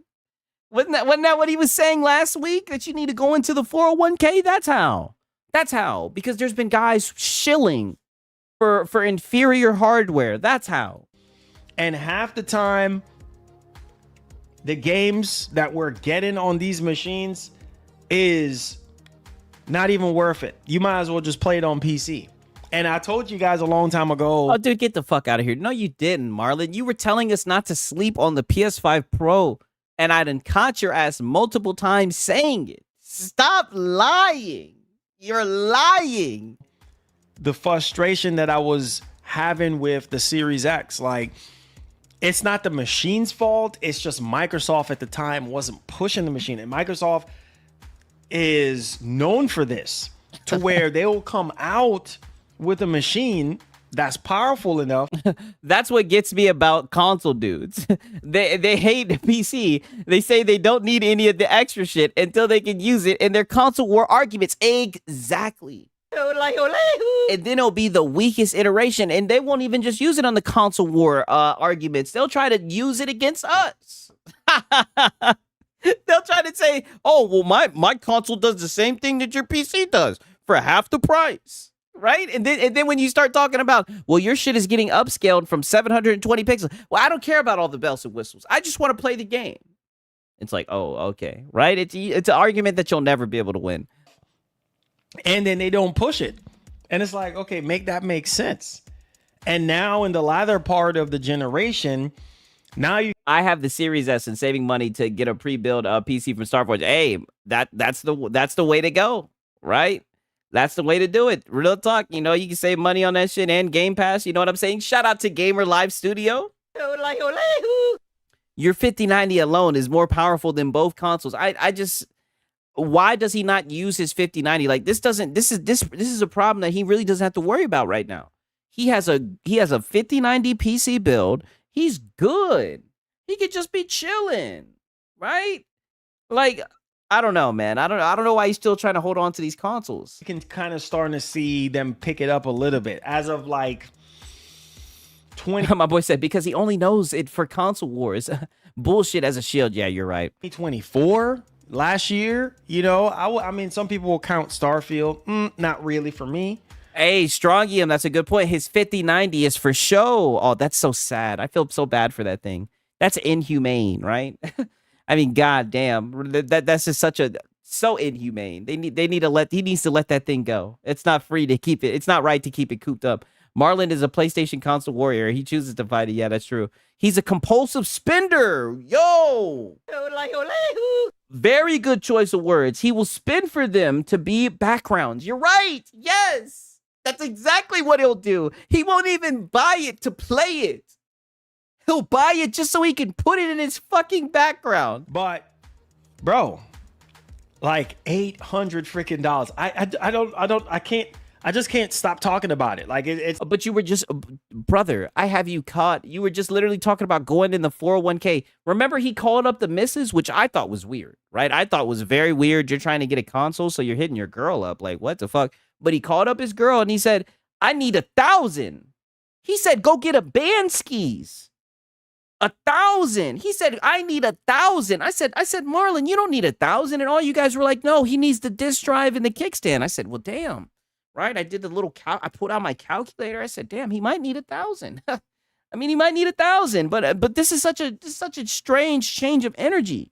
Wasn't that what he was saying last week? That you need to go into the 401k? That's how. Because there's been guys shilling for inferior hardware. That's how. And half the time, the games that we're getting on these machines is not even worth it. You might as well just play it on PC. And I told you guys a long time ago. Oh, dude, get the fuck out of here. No, you didn't, Marlon. You were telling us not to sleep on the PS5 Pro, and I done caught your ass multiple times saying it. Stop lying. You're lying. The frustration that I was having with the Series X, like, it's not the machine's fault. It's just Microsoft at the time wasn't pushing the machine. And Microsoft is known for this, to where they will come out with a machine that's powerful enough. That's what gets me about console dudes. They hate PC. They say they don't need any of the extra shit until they can use it in their console war arguments. Exactly. And then it'll be the weakest iteration, and they won't even just use it on the console war arguments. They'll try to use it against us. They'll try to say, oh, well, my console does the same thing that your PC does for half the price, right? And then when you start talking about, well, your shit is getting upscaled from 720 pixels. Well, I don't care about all the bells and whistles. I just want to play the game. It's like, oh, okay, right? It's an argument that you'll never be able to win. And then they don't push it. And it's like, okay, make that make sense. And now in the latter part of the generation, I have the Series S and saving money to get a pre-built PC from Starforge. Hey, that's the way to go, right? That's the way to do it. Real talk, you know, you can save money on that shit and Game Pass. You know what I'm saying? Shout out to Gamer Live Studio. Your 5090 alone is more powerful than both consoles. Why does he not use his 5090? Like this is a problem that he really doesn't have to worry about right now. He has a 5090 PC build. He's good. He could just be chilling, right? Like, I don't know, man. I don't know why he's still trying to hold on to these consoles. You can kind of starting to see them pick it up a little bit as of like 20. My boy said because he only knows it for console wars. Bullshit as a shield. Yeah, you're right. 2024 last year, you know, I mean, some people will count Starfield. Not really for me. Hey, Strongium, that's a good point. His 5090 is for show. Oh, that's so sad. I feel so bad for that thing. That's inhumane, right? I mean, goddamn, that's just so inhumane. He needs to let that thing go. It's not free to keep it. It's not right to keep it cooped up. Marlon is a PlayStation console warrior. He chooses to fight it. Yeah, that's true. He's a compulsive spender. Yo. Very good choice of words. He will spin for them to be backgrounds. You're right. Yes. That's exactly what he'll do. He won't even buy it to play it. He'll buy it just so he can put it in his fucking background. But, bro, like $800 freaking dollars. I just can't stop talking about it. Like it's. But you were just, brother, I have you caught. You were just literally talking about going in the 401k. Remember he called up the missus, which I thought was weird, right? I thought was very weird. You're trying to get a console, so you're hitting your girl up. Like, what the fuck? But he called up his girl and he said, I need 1,000. He said, go get a band skis. 1,000. He said, I need 1,000. I said, Marlon, you don't need 1,000. And all you guys were like, no, he needs the disc drive and the kickstand. I said, well, damn. Right? I did the little I put out my calculator. I said, damn, he might need 1,000. I mean, he might need 1,000, but this is such a strange change of energy.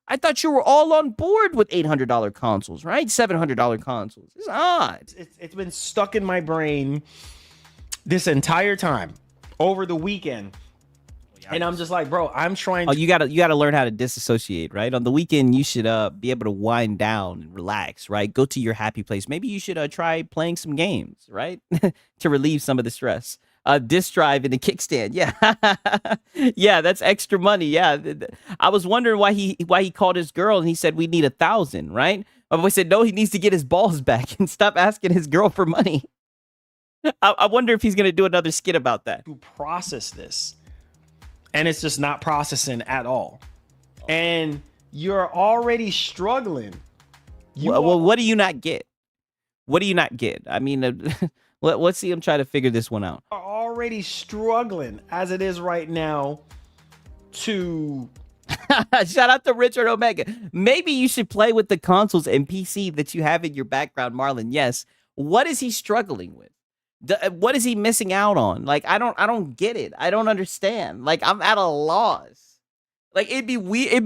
I thought you were all on board with $800 consoles, right? $700 consoles. It's odd. It's been stuck in my brain this entire time over the weekend. And I'm just like, bro, I'm trying to... you gotta learn how to disassociate, right? On the weekend, you should be able to wind down and relax, right? Go to your happy place. Maybe you should try playing some games, right? To relieve some of the stress. Disc drive and a kickstand. Yeah. Yeah, that's extra money. Yeah. I was wondering why he called his girl and he said we need 1,000, right? My boy said no, he needs to get his balls back and stop asking his girl for money. I wonder if he's gonna do another skit about that. To process this. And it's just not processing at all. And you're already struggling. Well, what do you not get? What do you not get? I mean, let's see him try to figure this one out. Are already struggling as it is right now to... Shout out to Richard Omega. Maybe you should play with the consoles and PC that you have in your background, Marlon. Yes. What is he struggling with? What is he missing out on? Like, I don't get it. I don't understand. Like, I'm at a loss. Like, it'd be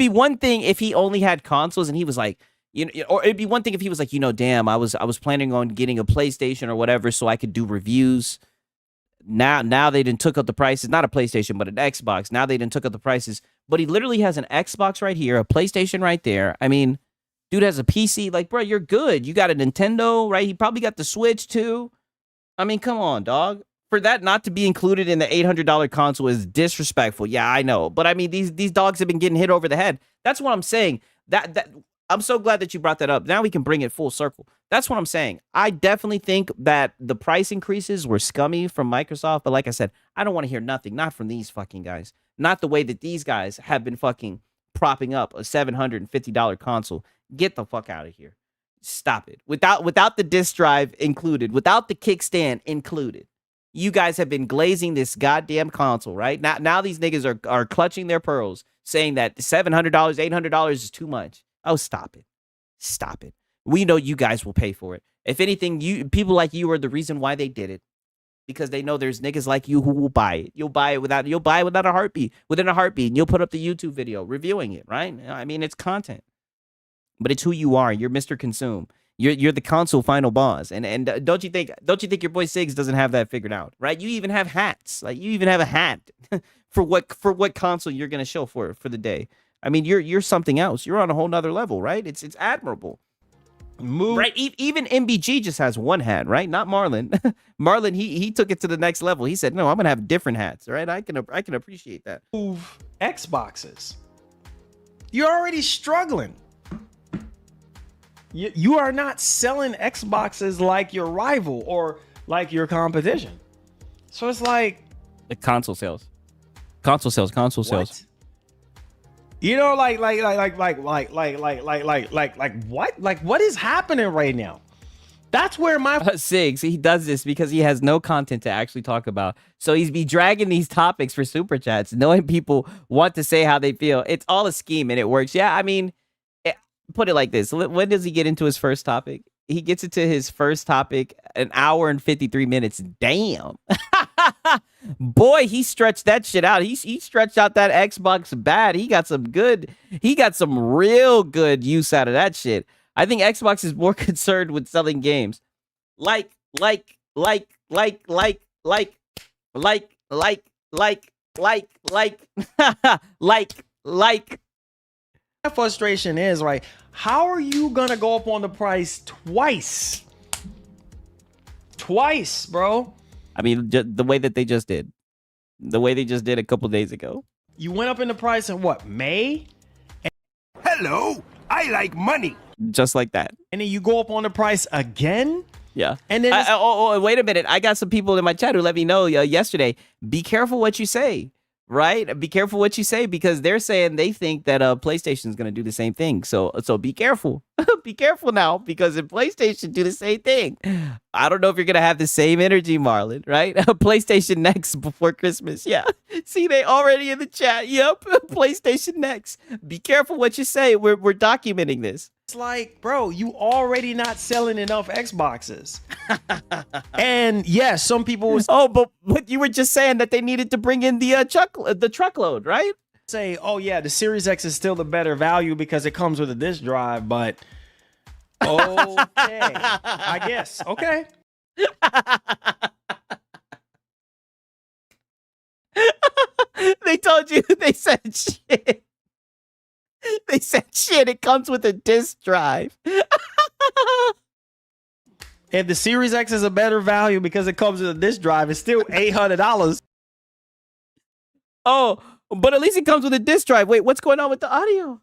one thing if he only had consoles and he was like, you know, or it'd be one thing if he was like, you know, damn, I was planning on getting a PlayStation or whatever so I could do reviews. Now they done took up the prices. Not a PlayStation, but an Xbox. Now they done took up the prices. But he literally has an Xbox right here, a PlayStation right there. I mean, dude has a PC. Like, bro, you're good. You got a Nintendo, right? He probably got the Switch too. I mean, come on, dog. For that not to be included in the $800 console is disrespectful. Yeah, I know. But I mean, these dogs have been getting hit over the head. That's what I'm saying. That I'm so glad that you brought that up. Now we can bring it full circle. That's what I'm saying. I definitely think that the price increases were scummy from Microsoft. But like I said, I don't want to hear nothing. Not from these fucking guys. Not the way that these guys have been fucking propping up a $750 console. Get the fuck out of here. Stop it. Without the disc drive included, without the kickstand included, you guys have been glazing this goddamn console, right? Now these niggas are clutching their pearls, saying that $700, $800 is too much. Oh, stop it. Stop it. We know you guys will pay for it. If anything, people like you are the reason why they did it. Because they know there's niggas like you who will buy it. You'll buy it without a heartbeat, within a heartbeat, and you'll put up the YouTube video reviewing it, right? I mean, it's content. But it's who you are. You're Mr. Consume. You're the console final boss. And don't you think your boy Siggs doesn't have that figured out, right? You even have hats. Like you even have a hat for what console you're gonna show for the day. I mean, you're something else. You're on a whole nother level, right? It's admirable. Right? Even MBG just has one hat, right? Not Marlon. Marlon, he took it to the next level. He said, no, I'm gonna have different hats, right? I can appreciate that. Move Xboxes. You're already struggling. You are not selling Xboxes like your rival or like your competition. So it's like The console sales. Console sales. what? You know, like what? Like what is happening right now? That's where my Sigs, he does this because he has no content to actually talk about. So he's be dragging these topics for super chats, knowing people want to say how they feel. It's all a scheme and it works. Yeah, I mean, put it like this. When does he get into his first topic? He gets into his first topic an hour and 53 minutes. Damn. Boy, he stretched that shit out. He stretched out that Xbox bad. He got some real good use out of that shit. I think Xbox is more concerned with selling games. Like my frustration is, right? How are you gonna go up on the price twice? Twice, bro. I mean, the way that they just did. The way they just did a couple days ago. You went up in the price in what, May? Hello, I like money. Just like that. And then you go up on the price again? Yeah. And then wait a minute. I got some people in my chat who let me know yesterday. Be careful what you say, right? Be careful what you say because they're saying they think that PlayStation is going to do the same thing. So be careful. Be careful now because if PlayStation do the same thing, I don't know if you're going to have the same energy, Marlon, right? PlayStation next before Christmas. Yeah. See, they already in the chat. Yep. PlayStation next. Be careful what you say. We're documenting this. it's like, bro, you already not selling enough Xboxes. And yes, some people will Oh, but you were just saying that they needed to bring in the truckload, right? say, oh yeah, the Series X is still the better value because it comes with a disk drive, but okay, I guess. Okay. They told you, they said shit. They said shit, it comes with a disk drive. If the Series X is a better value because it comes with a disk drive, it's still $800. Oh, but at least it comes with a disk drive. Wait, what's going on with the audio?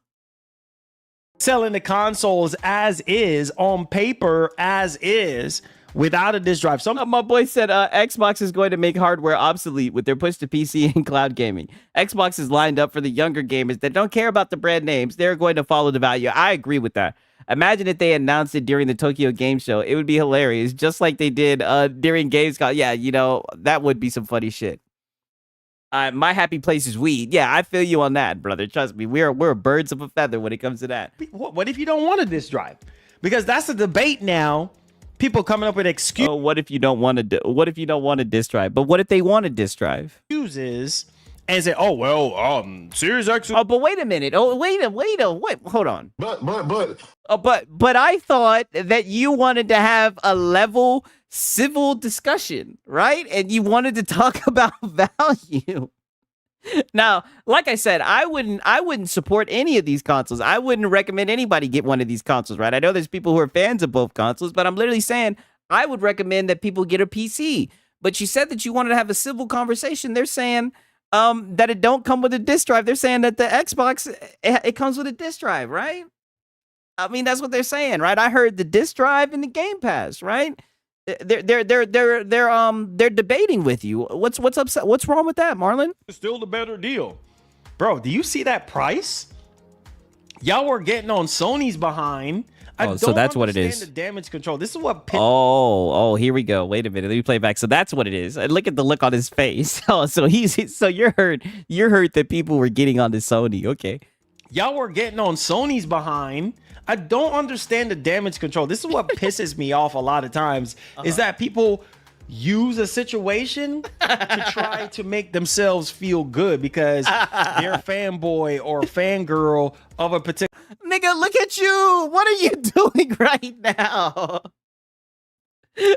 Selling the consoles as is, on paper as is, without a disk drive. My boy said Xbox is going to make hardware obsolete with their push to PC and cloud gaming. Xbox is lined up for the younger gamers that don't care about the brand names. They're going to follow the value. I agree with that. Imagine if they announced it during the Tokyo Game Show. It would be hilarious, just like they did during Gamescom. Yeah, you know, that would be some funny shit. My happy place is weed. Yeah, I feel you on that, brother. Trust me, we're birds of a feather when it comes to that. What if you don't want a disk drive? Because that's the debate now. People coming up with excuses. Oh, what if you don't want to? What if you don't want a disk drive? But what if they want a disk drive? And say, oh well, Series X. Oh, but wait a minute. Oh, wait. Hold on. But I thought that you wanted to have a level civil discussion, right? And you wanted to talk about value. Now, like I said, I wouldn't support any of these consoles. I wouldn't recommend anybody get one of these consoles, right? I know there's people who are fans of both consoles, but I'm literally saying I would recommend that people get a PC. But you said that you wanted to have a civil conversation. They're saying that it don't come with a disk drive. They're saying that the Xbox, it comes with a disk drive, right? I mean, that's what they're saying, right? I heard the disk drive and the Game Pass, right? They're debating with you. What's upset? What's wrong with that, Marlon? It's still the better deal, bro. Do you see that price? Y'all were getting on Sony's behind. So that's what it is. The damage control. This is what. Oh, here we go. Wait a minute. Let me play back. So that's what it is. Look at the look on his face. Oh, so you're hurt. You're hurt that people were getting on the Sony. Okay. Y'all were getting on Sony's behind. I don't understand the damage control. This is what pisses me off a lot of times is that people use a situation to try to make themselves feel good because they're a fanboy or a fangirl of a particular. Nigga, look at you. What are you doing right now?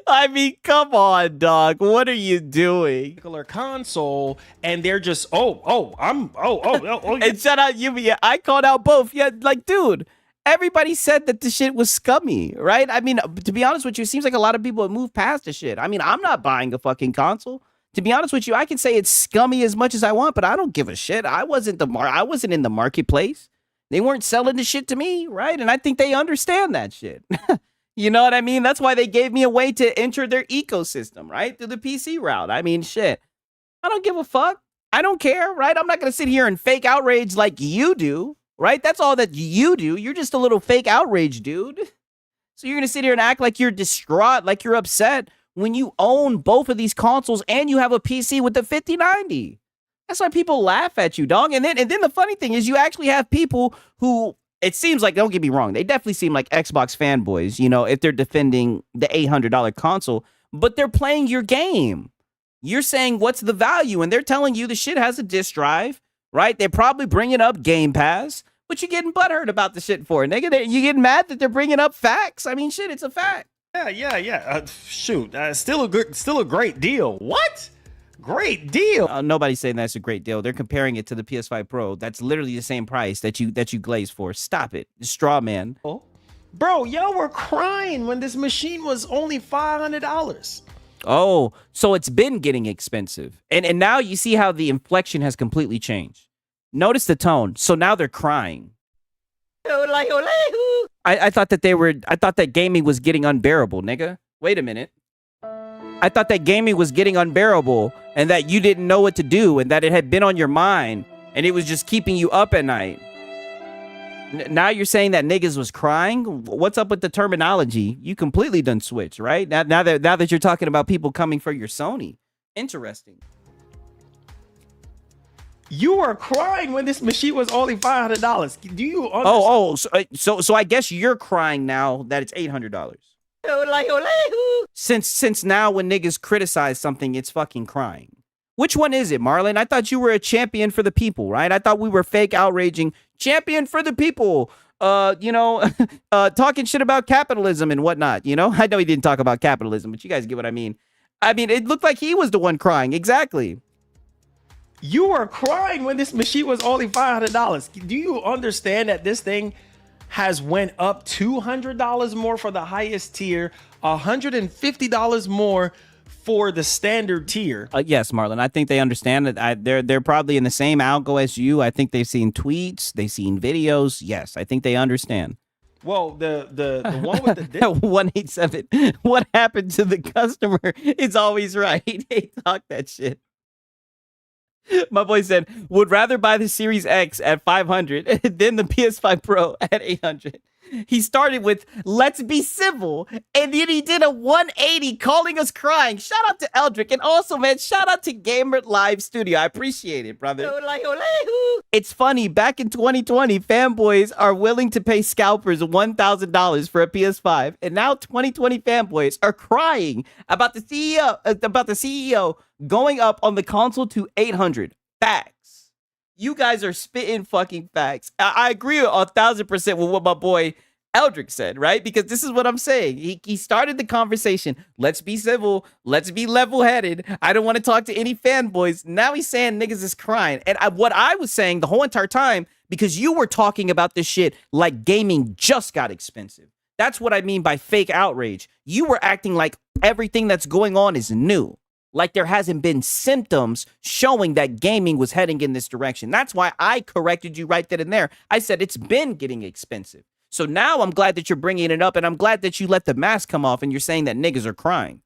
I mean, come on, dog. What are you doing? Console, and they're just and shout out you. Yeah, I called out both. Yeah, like, dude. Everybody said that the shit was scummy, right? I mean, to be honest with you, it seems like a lot of people have moved past the shit. I mean, I'm not buying a fucking console. To be honest with you, I can say it's scummy as much as I want, but I don't give a shit. I wasn't in the marketplace. They weren't selling the shit to me, right? And I think they understand that shit. You know what I mean? That's why they gave me a way to enter their ecosystem, right? Through the PC route. I mean, shit. I don't give a fuck. I don't care, right? I'm not going to sit here and fake outrage like you do, right? That's all that you do. You're just a little fake outrage, dude. So you're going to sit here and act like you're distraught, like you're upset when you own both of these consoles and you have a PC with the 5090. That's why people laugh at you, dog. And then the funny thing is you actually have people who, it seems like, don't get me wrong, they definitely seem like Xbox fanboys, you know, if they're defending the $800 console, but they're playing your game. You're saying, what's the value? And they're telling you the shit has a disk drive, right? They're probably bringing up Game Pass, but you're getting butthurt about the shit for it. Nigga, you getting mad that they're bringing up facts? I mean, shit, it's a fact. Yeah. Shoot, still a great deal. What? Great deal. Nobody's saying that's a great deal. They're comparing it to the PS5 Pro. That's literally the same price that you glaze for. Stop it, straw man. Bro, y'all were crying when this machine was only $500. Oh, so it's been getting expensive, and now you see how the inflection has completely changed. Notice the tone. So now they're crying. I thought that gaming was getting unbearable, nigga. Wait a minute. I thought that gaming was getting unbearable and that you didn't know what to do and that it had been on your mind and it was just keeping you up at night. Now you're saying that niggas was crying? What's up with the terminology? You completely done switch, right? Now that you're talking about people coming for your Sony. Interesting. You were crying when this machine was only $500. Do you understand? So I guess you're crying now that it's $800. Since now when niggas criticize something, it's fucking crying. Which one is it, Marlon? I thought you were a champion for the people, right? I thought we were fake outraging champion for the people. Talking shit about capitalism and whatnot, you know? I know he didn't talk about capitalism, but you guys get what I mean. I mean, it looked like he was the one crying. Exactly. You were crying when this machine was only $500. Do you understand that this thing has went up $200 more for the highest tier, $150 more for the standard tier? Yes, Marlon. I think they understand that. They're probably in the same algo as you. I think they've seen tweets, they've seen videos. Yes, I think they understand. Well, the one with the 187. What happened to the customer is always right. They talk that shit. My boy said, would rather buy the Series X at 500 than the PS5 Pro at 800. He started with, let's be civil, and then he did a 180 calling us crying. Shout out to Eldrick, and also, man, shout out to Gamer Live Studio. I appreciate it, brother. It's funny, back in 2020, fanboys are willing to pay scalpers $1,000 for a PS5, and now 2020 fanboys are crying about the CEO going up on the console to 800. Facts. You guys are spitting fucking facts. I agree 1,000% with what my boy Eldrick said, right? Because this is what I'm saying. He started the conversation. Let's be civil. Let's be level-headed. I don't want to talk to any fanboys. Now he's saying niggas is crying. And what I was saying the whole entire time, because you were talking about this shit like gaming just got expensive. That's what I mean by fake outrage. You were acting like everything that's going on is new. Like there hasn't been symptoms showing that gaming was heading in this direction. That's why I corrected you right then and there. I said it's been getting expensive. So now I'm glad that you're bringing it up, and I'm glad that you let the mask come off and you're saying that niggas are crying.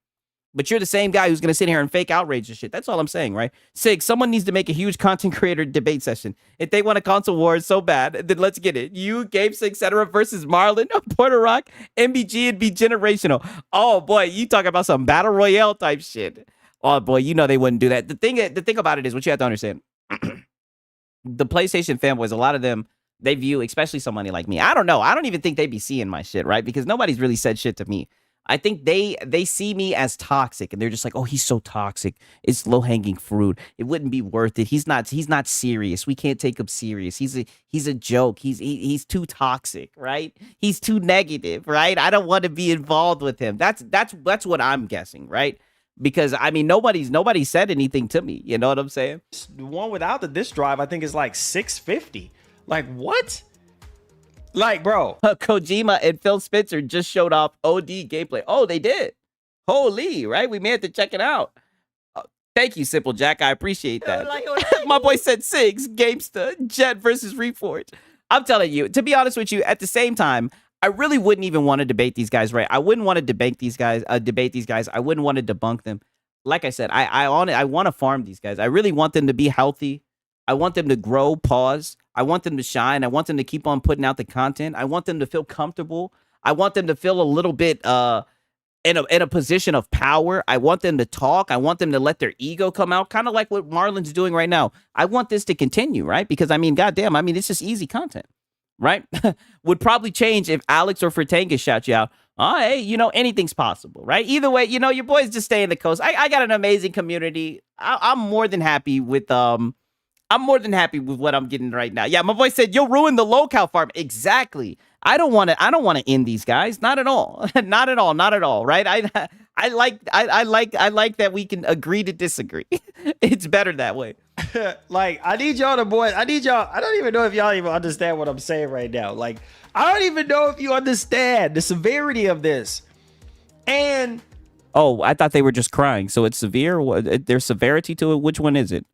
But you're the same guy who's going to sit here and fake outrage and shit. That's all I'm saying, right? Sig, someone needs to make a huge content creator debate session. If they want a console war so bad, then let's get it. You, Games, etc. versus Marlon, Puerto Rock, MBG, and be generational. Oh, boy, you talk about some battle royale type shit. Oh, boy, you know they wouldn't do that. The thing about it is what you have to understand. The PlayStation fanboys, a lot of them, they view, especially somebody like me. I don't know. I don't even think they be seeing my shit, right? Because nobody's really said shit to me. I think they see me as toxic, and they're just like, oh, he's so toxic. It's low-hanging fruit. It wouldn't be worth it. He's not serious. We can't take him serious. He's a joke. He's too toxic, right? He's too negative, right? I don't want to be involved with him. That's what I'm guessing, right? Because I mean, nobody said anything to me. You know what I'm saying? The one without the disk drive, I think, is like $650. Like what? Like, bro. Kojima and Phil Spencer just showed off OD gameplay. Oh, they did. Holy, right? We may have to check it out. Thank you, Simple Jack. I appreciate that. My boy said 6. Gamesta, Jet versus Reforged. I'm telling you, to be honest with you, at the same time, I really wouldn't even want to debate these guys, right? I wouldn't want to debate these guys. I wouldn't want to debunk them. Like I said, I want to farm these guys. I really want them to be healthy. I want them to grow, pause. I want them to shine. I want them to keep on putting out the content. I want them to feel comfortable. I want them to feel a little bit in a position of power. I want them to talk. I want them to let their ego come out, kind of like what Marlon's doing right now. I want this to continue, right? Because I mean, goddamn, I mean, it's just easy content, right? Would probably change if Alex or Fertanga shout you out. Oh, hey, you know, anything's possible, right? Either way, you know, your boys just stay in the coast. I got an amazing community. I'm more than happy with what I'm getting right now. Yeah, my boy said you'll ruin the locale farm. Exactly. I don't want to end these guys. Not at all. Not at all. Not at all. Right? I like that we can agree to disagree. It's better that way. Like, I need y'all. I don't even know if y'all even understand what I'm saying right now. Like, I don't even know if you understand the severity of this. And oh, I thought they were just crying. So it's severe. There's severity to it. Which one is it?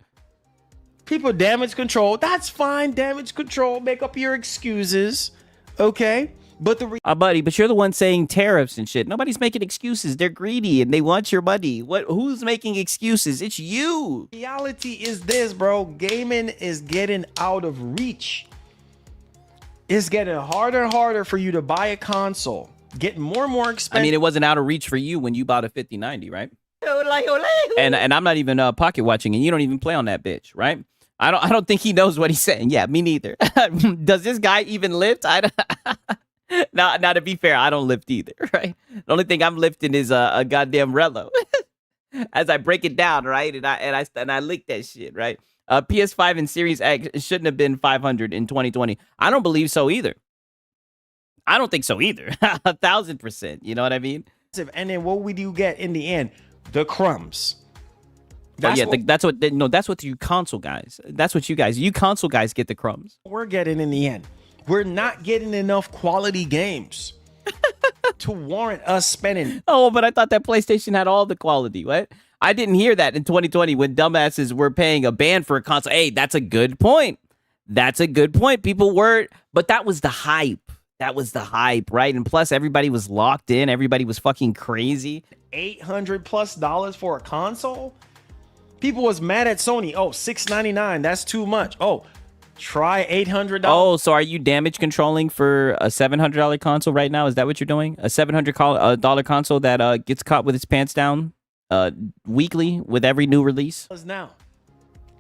People damage control. That's fine. Damage control. Make up your excuses. Okay. But buddy, but you're the one saying tariffs and shit. Nobody's making excuses. They're greedy and they want your money. Who's making excuses? It's you. Reality is this, bro. Gaming is getting out of reach. It's getting harder and harder for you to buy a console. Getting more and more expensive. I mean, it wasn't out of reach for you when you bought a 5090, right? And I'm not even pocket watching, and you don't even play on that bitch, right? I don't think he knows what he's saying. Yeah, me neither. Does this guy even lift? Now, to be fair, I don't lift either, right? The only thing I'm lifting is a goddamn Relo. As I break it down, right? And I lick that shit, right? PS5 and Series X shouldn't have been 500 in 2020. I don't believe so either. I don't think so either. 1,000%. You know what I mean? And then what would you get in the end? The crumbs. That's what you console guys. That's what you console guys get, the crumbs. We're getting in the end. We're not getting enough quality games to warrant us spending. Oh, but I thought that PlayStation had all the quality. What? I didn't hear that in 2020 when dumbasses were paying a band for a console. Hey, that's a good point. That's a good point. People were, but that was the hype. That was the hype, right? And plus, everybody was locked in. Everybody was fucking crazy. $800+ for a console? People was mad at Sony. Oh, $699. That's too much. Oh, try $800. Oh, so are you damage controlling for a $700 console right now? Is that what you're doing? A $700 console that gets caught with its pants down weekly with every new release? Now,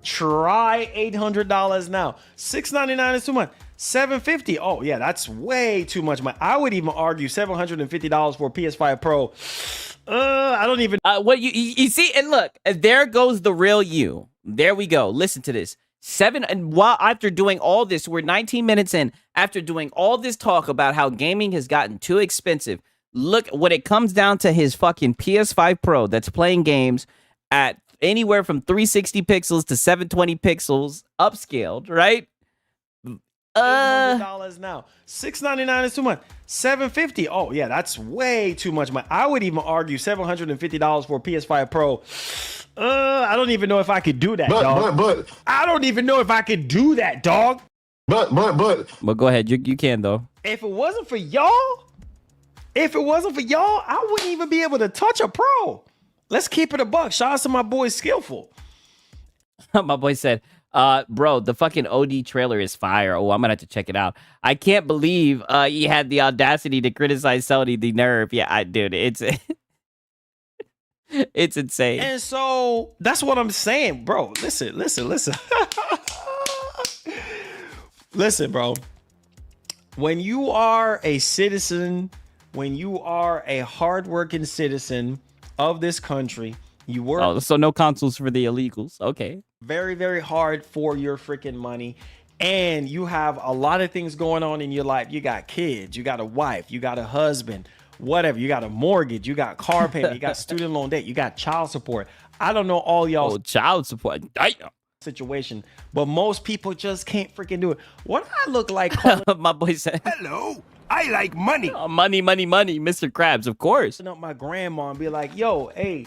try $800 now. $699 is too much. $750. Oh yeah, that's way too much. I would even argue $750 for a PS5 Pro. I don't even. What you see, and look, there goes the real you. There we go. Listen to this. After doing all this, we're 19 minutes in. After doing all this talk about how gaming has gotten too expensive, look, when it comes down to his fucking PS5 Pro that's playing games at anywhere from 360 pixels to 720 pixels, upscaled, right? $800 now. $699 is too much. $750. Oh yeah, that's way too much. I would even argue $750 for a PS5 Pro. I don't even know if I could do that, dog. But I don't even know if I could do that, dog. But go ahead. You can though. If it wasn't for y'all, I wouldn't even be able to touch a Pro. Let's keep it a buck. Shout out to my boy Skillful. My boy said, bro, the fucking OD trailer is fire. Oh, I'm gonna have to check it out. I can't believe you had the audacity to criticize Sony. The nerve. Yeah, dude, it's it's insane. And so that's what I'm saying, bro. Listen. Listen, bro. When you are a citizen, when you are a hardworking citizen of this country, you work. Oh, so no consoles for the illegals. Okay. Very, very hard for your freaking money. And you have a lot of things going on in your life. You got kids, you got a wife, you got a husband, whatever. You got a mortgage, you got car payment, you got student loan debt, you got child support. I don't know all y'all. Oh, child support. Damn. Situation, but most people just can't freaking do it. What do I look like? My boy said, hello, I like money. Oh, money, Mr. Krabs, of course. Up my grandma and be like, yo, hey,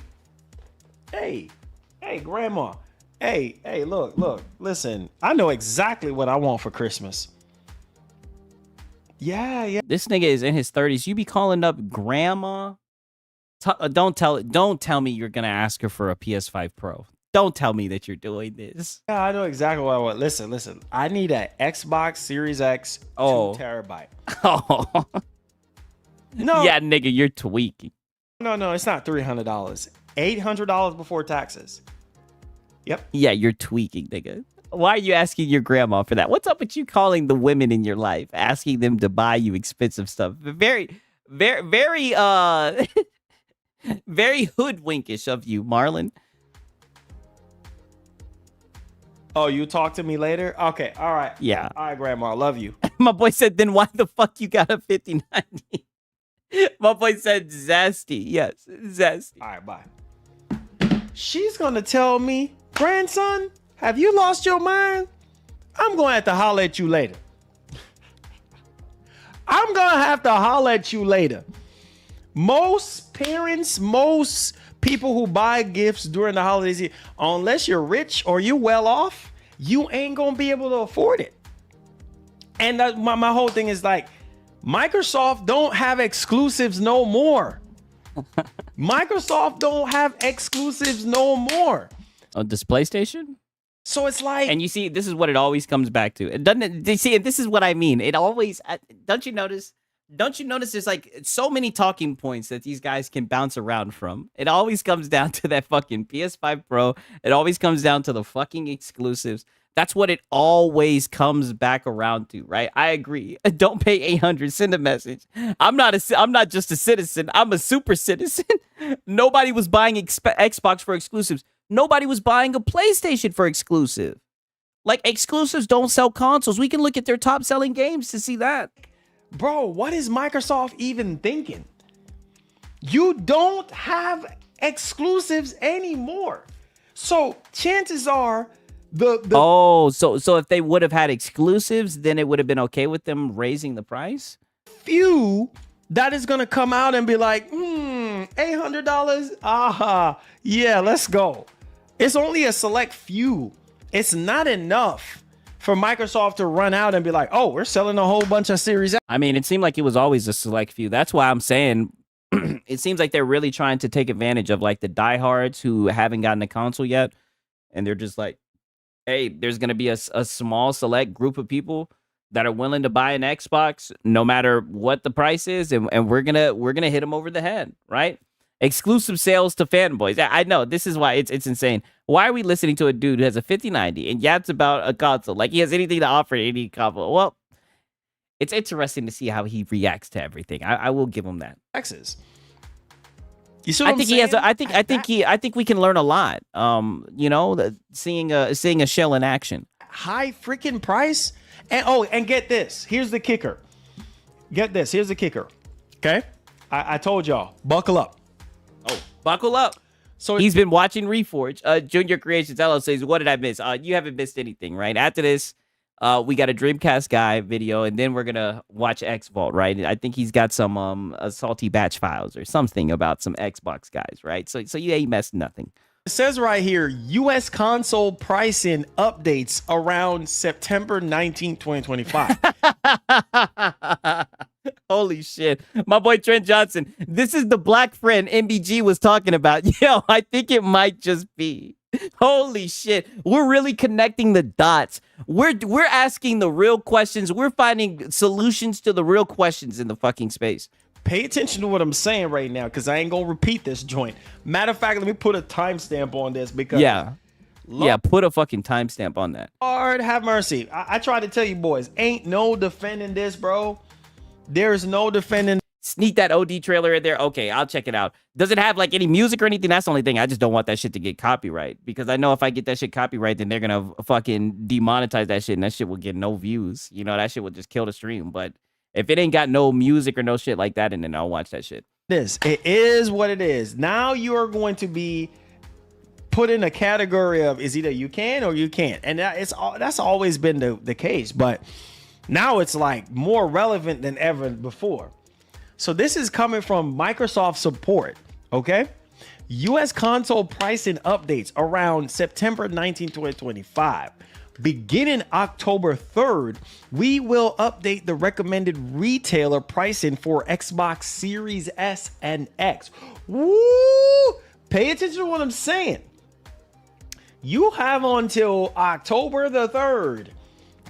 Hey, grandma. Hey, look, listen. I know exactly what I want for Christmas. Yeah. This nigga is in his 30s. You be calling up grandma? Don't tell me you're gonna ask her for a PS5 Pro. Don't tell me that you're doing this. Yeah, I know exactly what I want. Listen. I need an Xbox Series X 2 terabyte. Oh. No. Yeah, nigga, you're tweaking. No, it's not $300. $800 before taxes. Yep. Yeah, you're tweaking, nigga. Why are you asking your grandma for that? What's up with you calling the women in your life, asking them to buy you expensive stuff? Very very hoodwinkish of you, Marlon. Oh, you talk to me later? Okay, all right. Yeah. All right, grandma, I love you. My boy said, then why the fuck you got a 5090? My boy said zesty. Yes, zesty. All right, bye. She's gonna tell me, grandson, have you lost your mind? I'm gonna have to holler at you later. I'm gonna have to holler at you later. Most parents, most people who buy gifts during the holidays, unless you're rich or you well off, you ain't gonna be able to afford it. And my whole thing is like, Microsoft don't have exclusives no more. Microsoft don't have exclusives no more. Oh, this PlayStation? So it's like, and you see, this is what it always comes back to. It doesn't. You see, this is what I mean. It always. Don't you notice? Don't you notice? There's like so many talking points that these guys can bounce around from. It always comes down to that fucking PS5 Pro. It always comes down to the fucking exclusives. That's what it always comes back around to, right? I agree. Don't pay 800. Send a message. I'm not just a citizen. I'm a super citizen. Nobody was buying Xbox for exclusives. Nobody was buying a PlayStation for exclusive. Like, exclusives don't sell consoles. We can look at their top selling games to see that. Bro, what is Microsoft even thinking? You don't have exclusives anymore. So chances are so if they would have had exclusives, then it would have been okay with them raising the few that is gonna come out and be like, $800. Aha, yeah, let's go. It's only a select few. It's not enough for Microsoft to run out and be like, oh, we're selling a whole bunch of Series X. I mean, it seemed like it was always a select few. That's why I'm saying it seems like they're really trying to take advantage of like the diehards who haven't gotten a console yet. And they're just like, hey, there's going to be a small select group of people that are willing to buy an Xbox no matter what the price is. And we're going to hit them over the head, right? Exclusive sales to fanboys. I know this is why it's insane. Why are we listening to a dude who has a 5090 and yaps about a console like he has anything to offer any console? Well, it's interesting to see how he reacts to everything. I will give him that. X's. You see what I'm saying? He has. I think we can learn a lot. Seeing a shell in action. High freaking price. And get this. Here's the kicker. Here's the kicker. Okay, I told y'all, buckle up. Oh, buckle up. So he's been watching Reforge. Junior Creations LL says, what did I miss? You haven't missed anything, right? After this, we got a Dreamcast guy video, and then we're gonna watch X Vault, right? I think he's got some salty batch files or something about some Xbox guys, right? So you ain't messed nothing. It says right here, U.S. console pricing updates around September 19, 2025. Holy shit. My boy Trent Johnson, this is the black friend MBG was talking about. Yo, I think it might just be. Holy shit. We're really connecting the dots. We're asking the real questions. We're finding solutions to the real questions in the fucking space. Pay attention to what I'm saying right now, because I ain't gonna repeat this joint. Matter of fact, let me put a timestamp on this because put a fucking timestamp on that. Lord have mercy. I try to tell you boys, ain't no defending this, bro. There's no defending. Sneak that OD trailer in there. Okay, I'll check it out. Does it have like any music or anything? That's the only thing. I just don't want that shit to get copyright, because I know if I get that shit copyright, then they're gonna fucking demonetize that shit, and that shit will get no views. You know, that shit will just kill the stream. But if it ain't got no music or no shit like that, and then I'll watch that shit. It is what it is. Now you are going to be put in a category of is either you can or you can't, and that's always been the case. But now it's like more relevant than ever before. So this is coming from Microsoft support, okay? U.S. console pricing updates around September 19, 2025. Beginning October 3rd, we will update the recommended retailer pricing for Xbox Series S and X. Woo! Pay attention to what I'm saying. You have until October the 3rd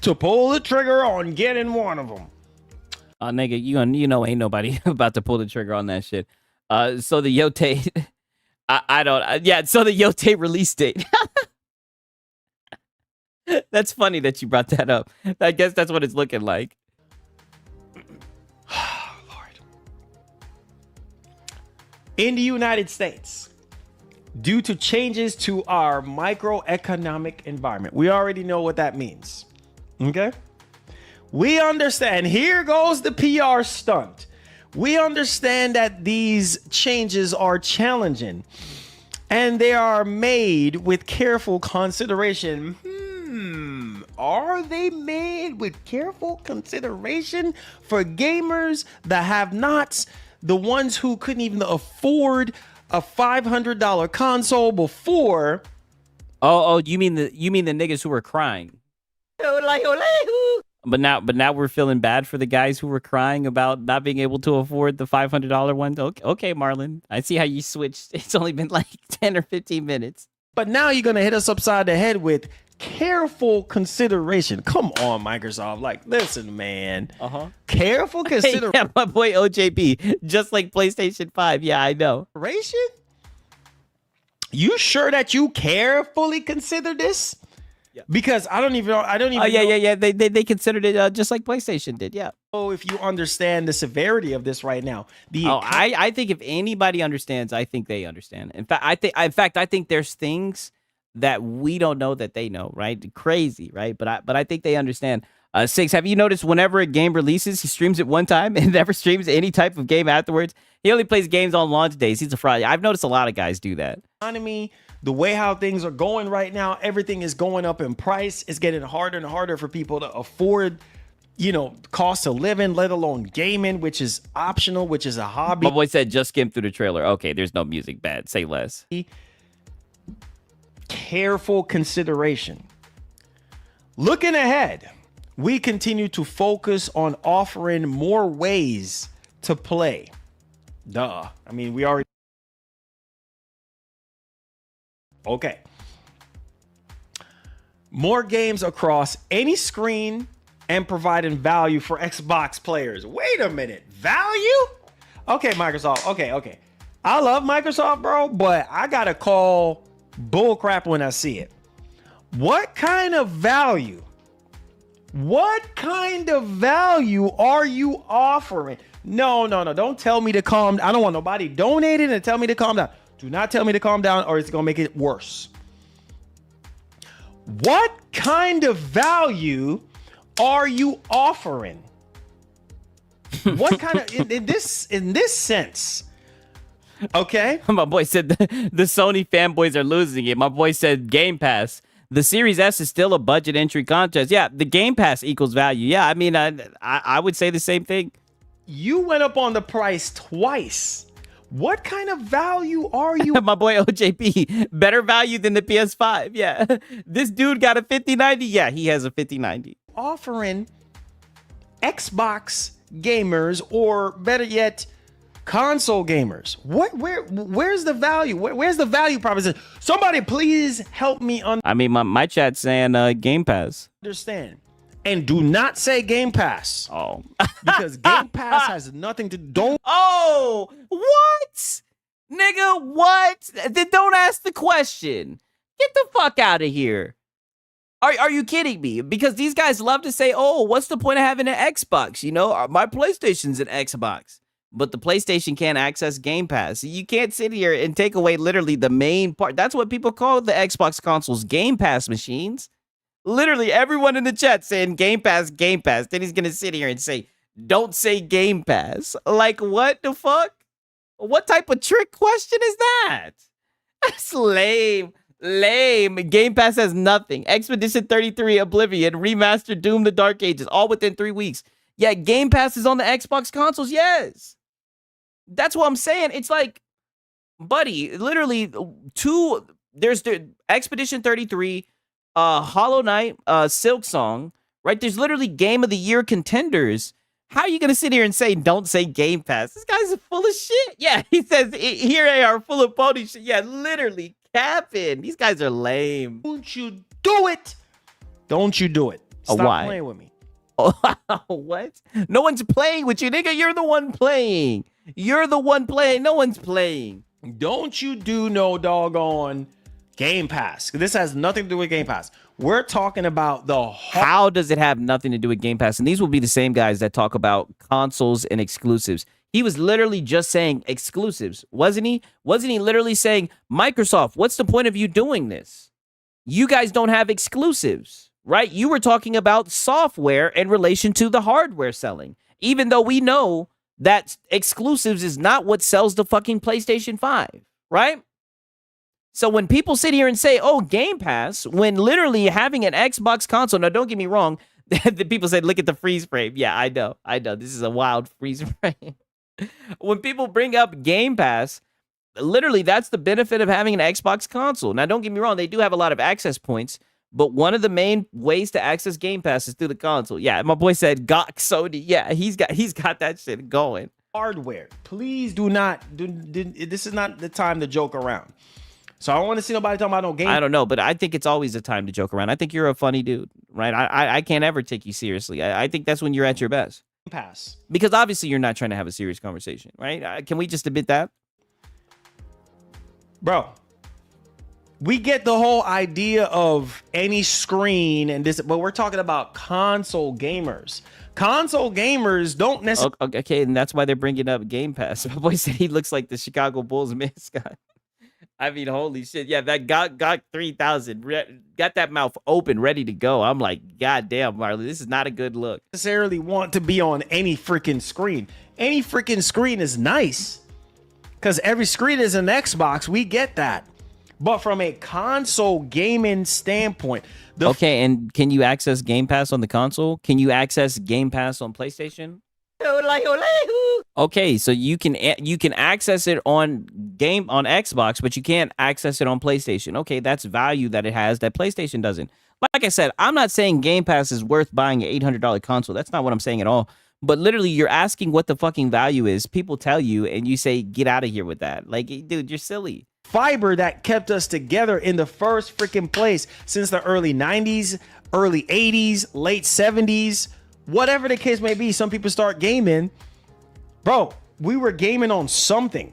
to pull the trigger on getting one of them. Nigga, you know ain't nobody about to pull the trigger on that shit. So the Yotei, I don't, yeah, so the Yotei release date. That's funny that you brought that up. I guess that's what it's looking like. Lord. In the United States, due to changes to our microeconomic environment, we already know what that means. Okay? We understand. Here goes the PR stunt. We understand that these changes are challenging and they are made with careful consideration. Are they made with careful consideration for gamers, the have-nots, the ones who couldn't even afford a $500 console before? Oh, you mean the niggas who were crying? But now we're feeling bad for the guys who were crying about not being able to afford the $500 one. Okay, Marlon, I see how you switched. It's only been like 10 or 15 minutes. But now you're gonna hit us upside the head with careful consideration. Come on, Microsoft. Like, listen, man. Careful consideration. Yeah, my boy OJB, just like PlayStation 5. Yeah, I know. You sure that you carefully consider this? Yeah. Because I don't even know. Yeah. They considered it just like PlayStation did. Yeah. Oh, if you understand the severity of this right now. I think if anybody understands, I think they understand. In fact, I think there's things that we don't know that they know, right? Crazy, right? But I think they understand. Six, have you noticed whenever a game releases, he streams it one time and never streams any type of game afterwards? He only plays games on launch days. He's a fraud. I've noticed a lot of guys do that. Economy, the way how things are going right now, everything is going up in price. It's getting harder and harder for people to afford, cost of living, let alone gaming, which is optional, which is a hobby. My boy said just skim through the trailer. Okay, there's no music. Bad. Say less. Careful consideration. Looking ahead, we continue to focus on offering more ways to play. I mean, we already. Okay. More games across any screen and providing value for Xbox players. Wait a minute. Value? Okay, Microsoft. Okay. I love Microsoft, bro, but I got to call bullcrap when I see it. What kind of value? What kind of value are you offering? No. Don't tell me to calm. I don't want nobody donating and tell me to calm down. Do not tell me to calm down or it's going to make it worse. What kind of value are you offering? What kind of in this sense? Okay. My boy said the Sony fanboys are losing it. My boy said Game Pass. The Series S is still a budget entry contest. Yeah, the Game Pass equals value. Yeah, I mean, I would say the same thing. You went up on the price twice. What kind of value are you? My boy OJP, better value than the PS5. Yeah, this dude got a 5090. Yeah, he has a 5090. Offering Xbox gamers, or better yet, console gamers. Where's the value? Where's the value proposition? Somebody please help me I mean, my chat's saying Game Pass. Understand. And do not say Game Pass. Oh. Because Game Pass has nothing to do. Oh, what? Nigga, what? Then don't ask the question. Get the fuck out of here. Are you kidding me? Because these guys love to say, oh, what's the point of having an Xbox? My PlayStation's an Xbox. But the PlayStation can't access Game Pass. You can't sit here and take away literally the main part. That's what people call the Xbox consoles, Game Pass machines. Literally everyone in the chat saying Game Pass, Game Pass. Then he's going to sit here and say, don't say Game Pass. Like, what the fuck? What type of trick question is that? That's lame. Lame. Game Pass has nothing. Expedition 33, Oblivion, Remastered, Doom, The Dark Ages, all within 3 weeks. Yeah, Game Pass is on the Xbox consoles. Yes. That's what I'm saying. It's like, buddy, literally there's the Expedition 33, Hollow Knight, Silk Song, right? There's literally Game of the Year contenders. How are you going to sit here and say, don't say Game Pass? This guy's full of shit. Yeah, he says, here they are full of pony shit. Yeah, literally capping. These guys are lame. Don't you do it. Don't you do it. Stop why? playing with me. What? No one's playing with you, nigga. You're the one playing. You're the one playing. No one's playing. Don't you do no doggone Game Pass. This has nothing to do with Game Pass. We're talking about How does it have nothing to do with Game Pass? And these will be the same guys that talk about consoles and exclusives. He was literally just saying exclusives, wasn't he? Wasn't he literally saying, Microsoft, what's the point of you doing this? You guys don't have exclusives, right? You were talking about software in relation to the hardware selling, even though we know that exclusives is not what sells the fucking PlayStation 5, right? So when people sit here and say, oh, Game Pass, when literally having an Xbox console, now don't get me wrong, the people said, look at the freeze frame. Yeah, I know. This is a wild freeze frame. When people bring up Game Pass, literally that's the benefit of having an Xbox console. Now don't get me wrong, they do have a lot of access points, but one of the main ways to access Game Pass is through the console. Yeah, my boy said Gok Sony. Yeah, he's got that shit going. Hardware. Please do not this is not the time to joke around. So I don't want to see nobody talking about no game. I don't know, but I think it's always a time to joke around. I think you're a funny dude, right? I can't ever take you seriously. I think that's when you're at your best. Pass. Because obviously you're not trying to have a serious conversation, right? Can we just admit that? Bro, we get the whole idea of any screen and this, but we're talking about console gamers. Console gamers don't necessarily... Okay, and that's why they're bringing up Game Pass. My boy said he looks like the Chicago Bulls mascot. I mean, holy shit. Yeah, that got 3000 got that mouth open, ready to go. I'm like, God damn, Marley, this is not a good look. Necessarily want to be on any freaking screen. Any freaking screen is nice because every screen is an Xbox. We get that. But from a console gaming standpoint, okay, and can you access Game Pass on the console? Can you access Game Pass on PlayStation? Okay, so you can access it on Xbox, but you can't access it on PlayStation. Okay, that's value that it has that PlayStation doesn't. Like I said, I'm not saying Game Pass is worth buying an $800 console. That's not what I'm saying at all. But literally, you're asking what the fucking value is. People tell you, and you say, get out of here with that. Like, dude, you're silly. Fiber that kept us together in the first freaking place since the early 90s, early 80s, late 70s. Whatever the case may be, some people start gaming. Bro, we were gaming on something.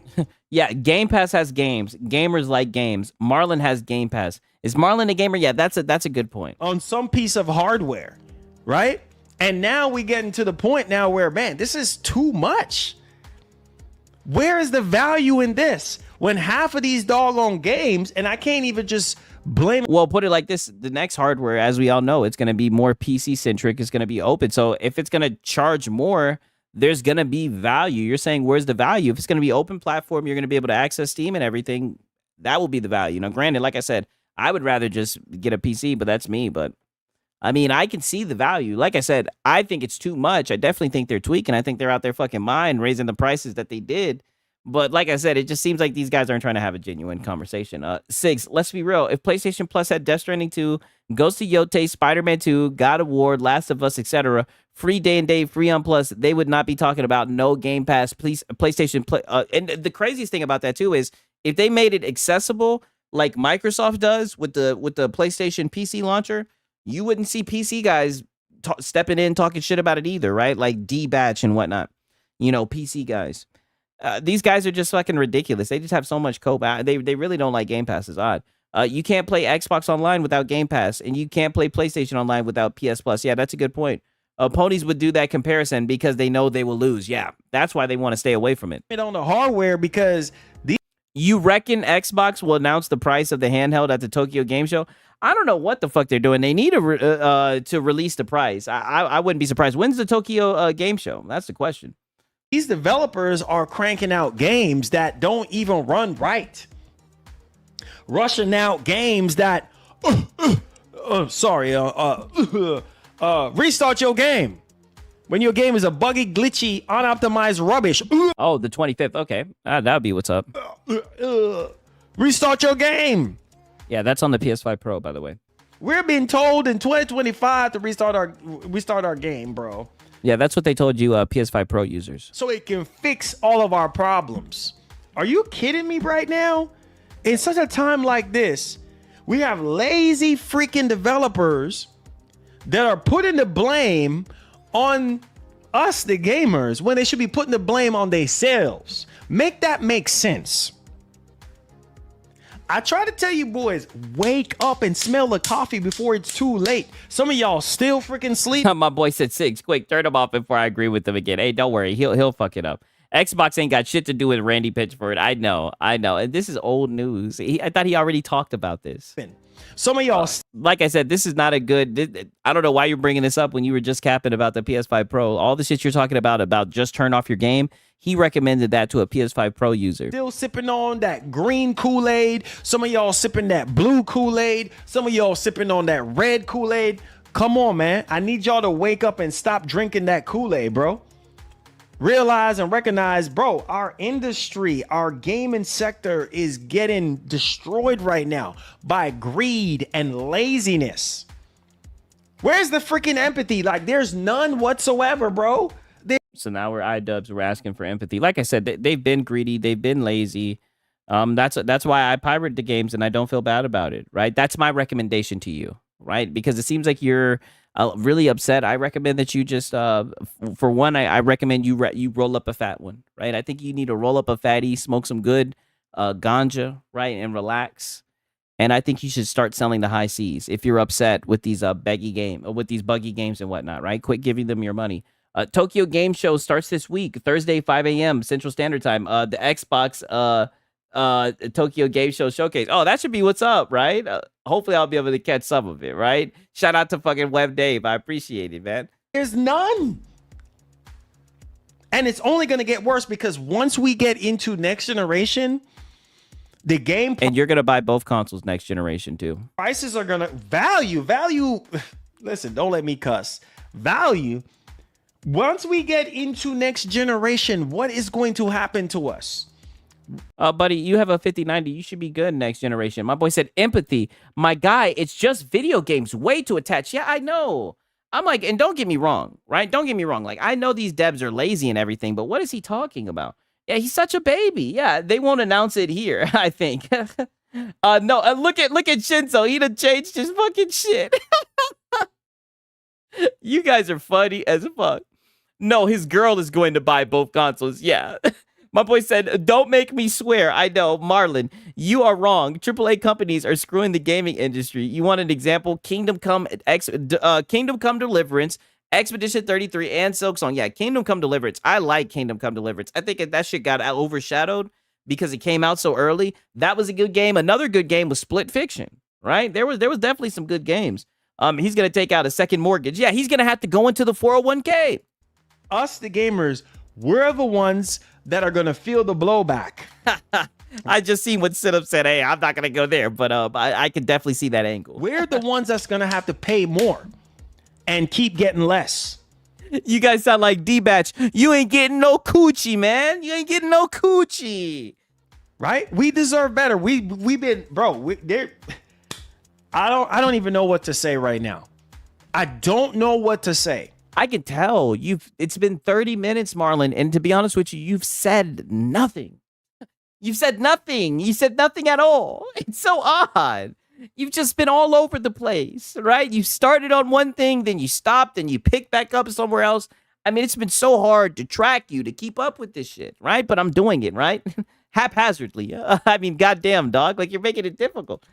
Yeah, Game Pass has games. Gamers like games. Marlon has Game Pass. Is Marlon a gamer? Yeah, that's a good point. On some piece of hardware, right? And now we getting to the point now where, man, this is too much. Where is the value in this? When half of these doggone games, and I can't even just blame it. Well, put it like this. The next hardware, as we all know, it's going to be more PC-centric. It's going to be open. So if it's going to charge more, there's going to be value. You're saying, where's the value? If it's going to be open platform, you're going to be able to access Steam and everything. That will be the value. Now, granted, like I said, I would rather just get a PC, but that's me. But I mean, I can see the value. Like I said, I think it's too much. I definitely think they're tweaking. I think they're out their fucking mind raising the prices that they did. But like I said, it just seems like these guys aren't trying to have a genuine conversation. Sigs, let's be real. If PlayStation Plus had Death Stranding 2, Ghost of Yotei, Spider-Man 2, God of War, Last of Us, etc., free day and date, free on Plus, they would not be talking about no Game Pass, PlayStation Play. And the craziest thing about that too is if they made it accessible like Microsoft does with the PlayStation PC launcher, you wouldn't see PC guys stepping in talking shit about it either, right? Like D-Batch and whatnot. You know, PC guys. These guys are just fucking ridiculous. They just have so much cope. They really don't like Game Pass. It's odd. You can't play Xbox Online without Game Pass, and you can't play PlayStation Online without PS Plus. Yeah, that's a good point. Ponies would do that comparison because they know they will lose. Yeah, that's why they want to stay away from it. On the hardware because you reckon Xbox will announce the price of the handheld at the Tokyo Game Show? I don't know what the fuck they're doing. They need to release the price. I wouldn't be surprised. When's the Tokyo Game Show? That's the question. These developers are cranking out games that don't even run right. Rushing out games that, restart your game. When your game is a buggy, glitchy, unoptimized rubbish. Oh, the 25th. Okay, that'd be what's up. Restart your game. Yeah, that's on the PS5 Pro, by the way. We're being told in 2025 to restart our game, bro. Yeah, that's what they told you, PS5 Pro users. So it can fix all of our problems. Are you kidding me right now? In such a time like this, we have lazy freaking developers that are putting the blame on us, the gamers, when they should be putting the blame on themselves. Make that make sense. I try to tell you boys, wake up and smell the coffee before it's too late. Some of y'all still freaking sleep. My boy said 6. Quick, turn him off before I agree with him again. Hey, don't worry. He'll fuck it up. Xbox ain't got shit to do with Randy Pitchford. I know. And this is old news. I thought he already talked about this. Some of y'all, like I said, this is not a good. I don't know why you're bringing this up when you were just capping about the PS5 Pro. All the shit you're talking about just turn off your game. He recommended that to a PS5 Pro user. Still sipping on that green Kool-Aid. Some of y'all sipping that blue Kool-Aid. Some of y'all sipping on that red Kool-Aid. Come on, man. I need y'all to wake up and stop drinking that Kool-Aid, bro. Realize and recognize, bro, our industry, our gaming sector is getting destroyed right now by greed and laziness. Where's the freaking empathy? Like, there's none whatsoever, bro. So now we're iDubbbz. We're asking for empathy. Like I said, they've been greedy. They've been lazy. That's why I pirate the games and I don't feel bad about it, right? That's my recommendation to you, right? Because it seems like you're really upset. I recommend that you just, for one, I recommend you roll up a fat one, right? I think you need to roll up a fatty, smoke some good ganja, right, and relax. And I think you should start selling the high Cs if you're upset with these buggy games and whatnot, right? Quit giving them your money. Tokyo Game Show starts this week, Thursday, 5 a.m. Central Standard Time. The Xbox Tokyo Game Show Showcase. Oh, that should be what's up, right? Hopefully I'll be able to catch some of it, right? Shout out to fucking Web Dave. I appreciate it, man. There's none. And it's only going to get worse because once we get into next generation, the game... And you're going to buy both consoles next generation, too. Prices are going to... Value. Listen, don't let me cuss. Value... Once we get into next generation, what is going to happen to us? Buddy, you have a 5090. You should be good next generation. My boy said empathy. My guy, it's just video games. Way too attached. Yeah, I know. I'm like, and don't get me wrong, right? Don't get me wrong. Like, I know these devs are lazy and everything, but what is he talking about? Yeah, he's such a baby. Yeah, they won't announce it here, I think. No, look at Shinzo. He done changed his fucking shit. You guys are funny as fuck. No, his girl is going to buy both consoles. Yeah. My boy said, don't make me swear. I know, Marlon, you are wrong. AAA companies are screwing the gaming industry. You want an example? Kingdom Come Deliverance, Expedition 33, and Silksong. Yeah, Kingdom Come Deliverance. I like Kingdom Come Deliverance. I think that shit got overshadowed because it came out so early. That was a good game. Another good game was Split Fiction, right? There was definitely some good games. He's going to take out a second mortgage. Yeah, he's going to have to go into the 401k. Us, the gamers, we're the ones that are going to feel the blowback. I just seen what Sit-Up said. Hey, I'm not going to go there, but I can definitely see that angle. We're the ones that's going to have to pay more and keep getting less. You guys sound like D-Batch. You ain't getting no coochie, man. You ain't getting no coochie. Right? We deserve better. We've been, bro, I don't even know what to say right now. I don't know what to say. I can tell it's been 30 minutes, Marlon, and to be honest with you, you've said nothing. You've said nothing. You said nothing at all. It's so odd. You've just been all over the place, right? You started on one thing, then you stopped, and you picked back up somewhere else. I mean, it's been so hard to track you, to keep up with this shit, right? But I'm doing it, right? Haphazardly. I mean, goddamn, dog. Like, you're making it difficult.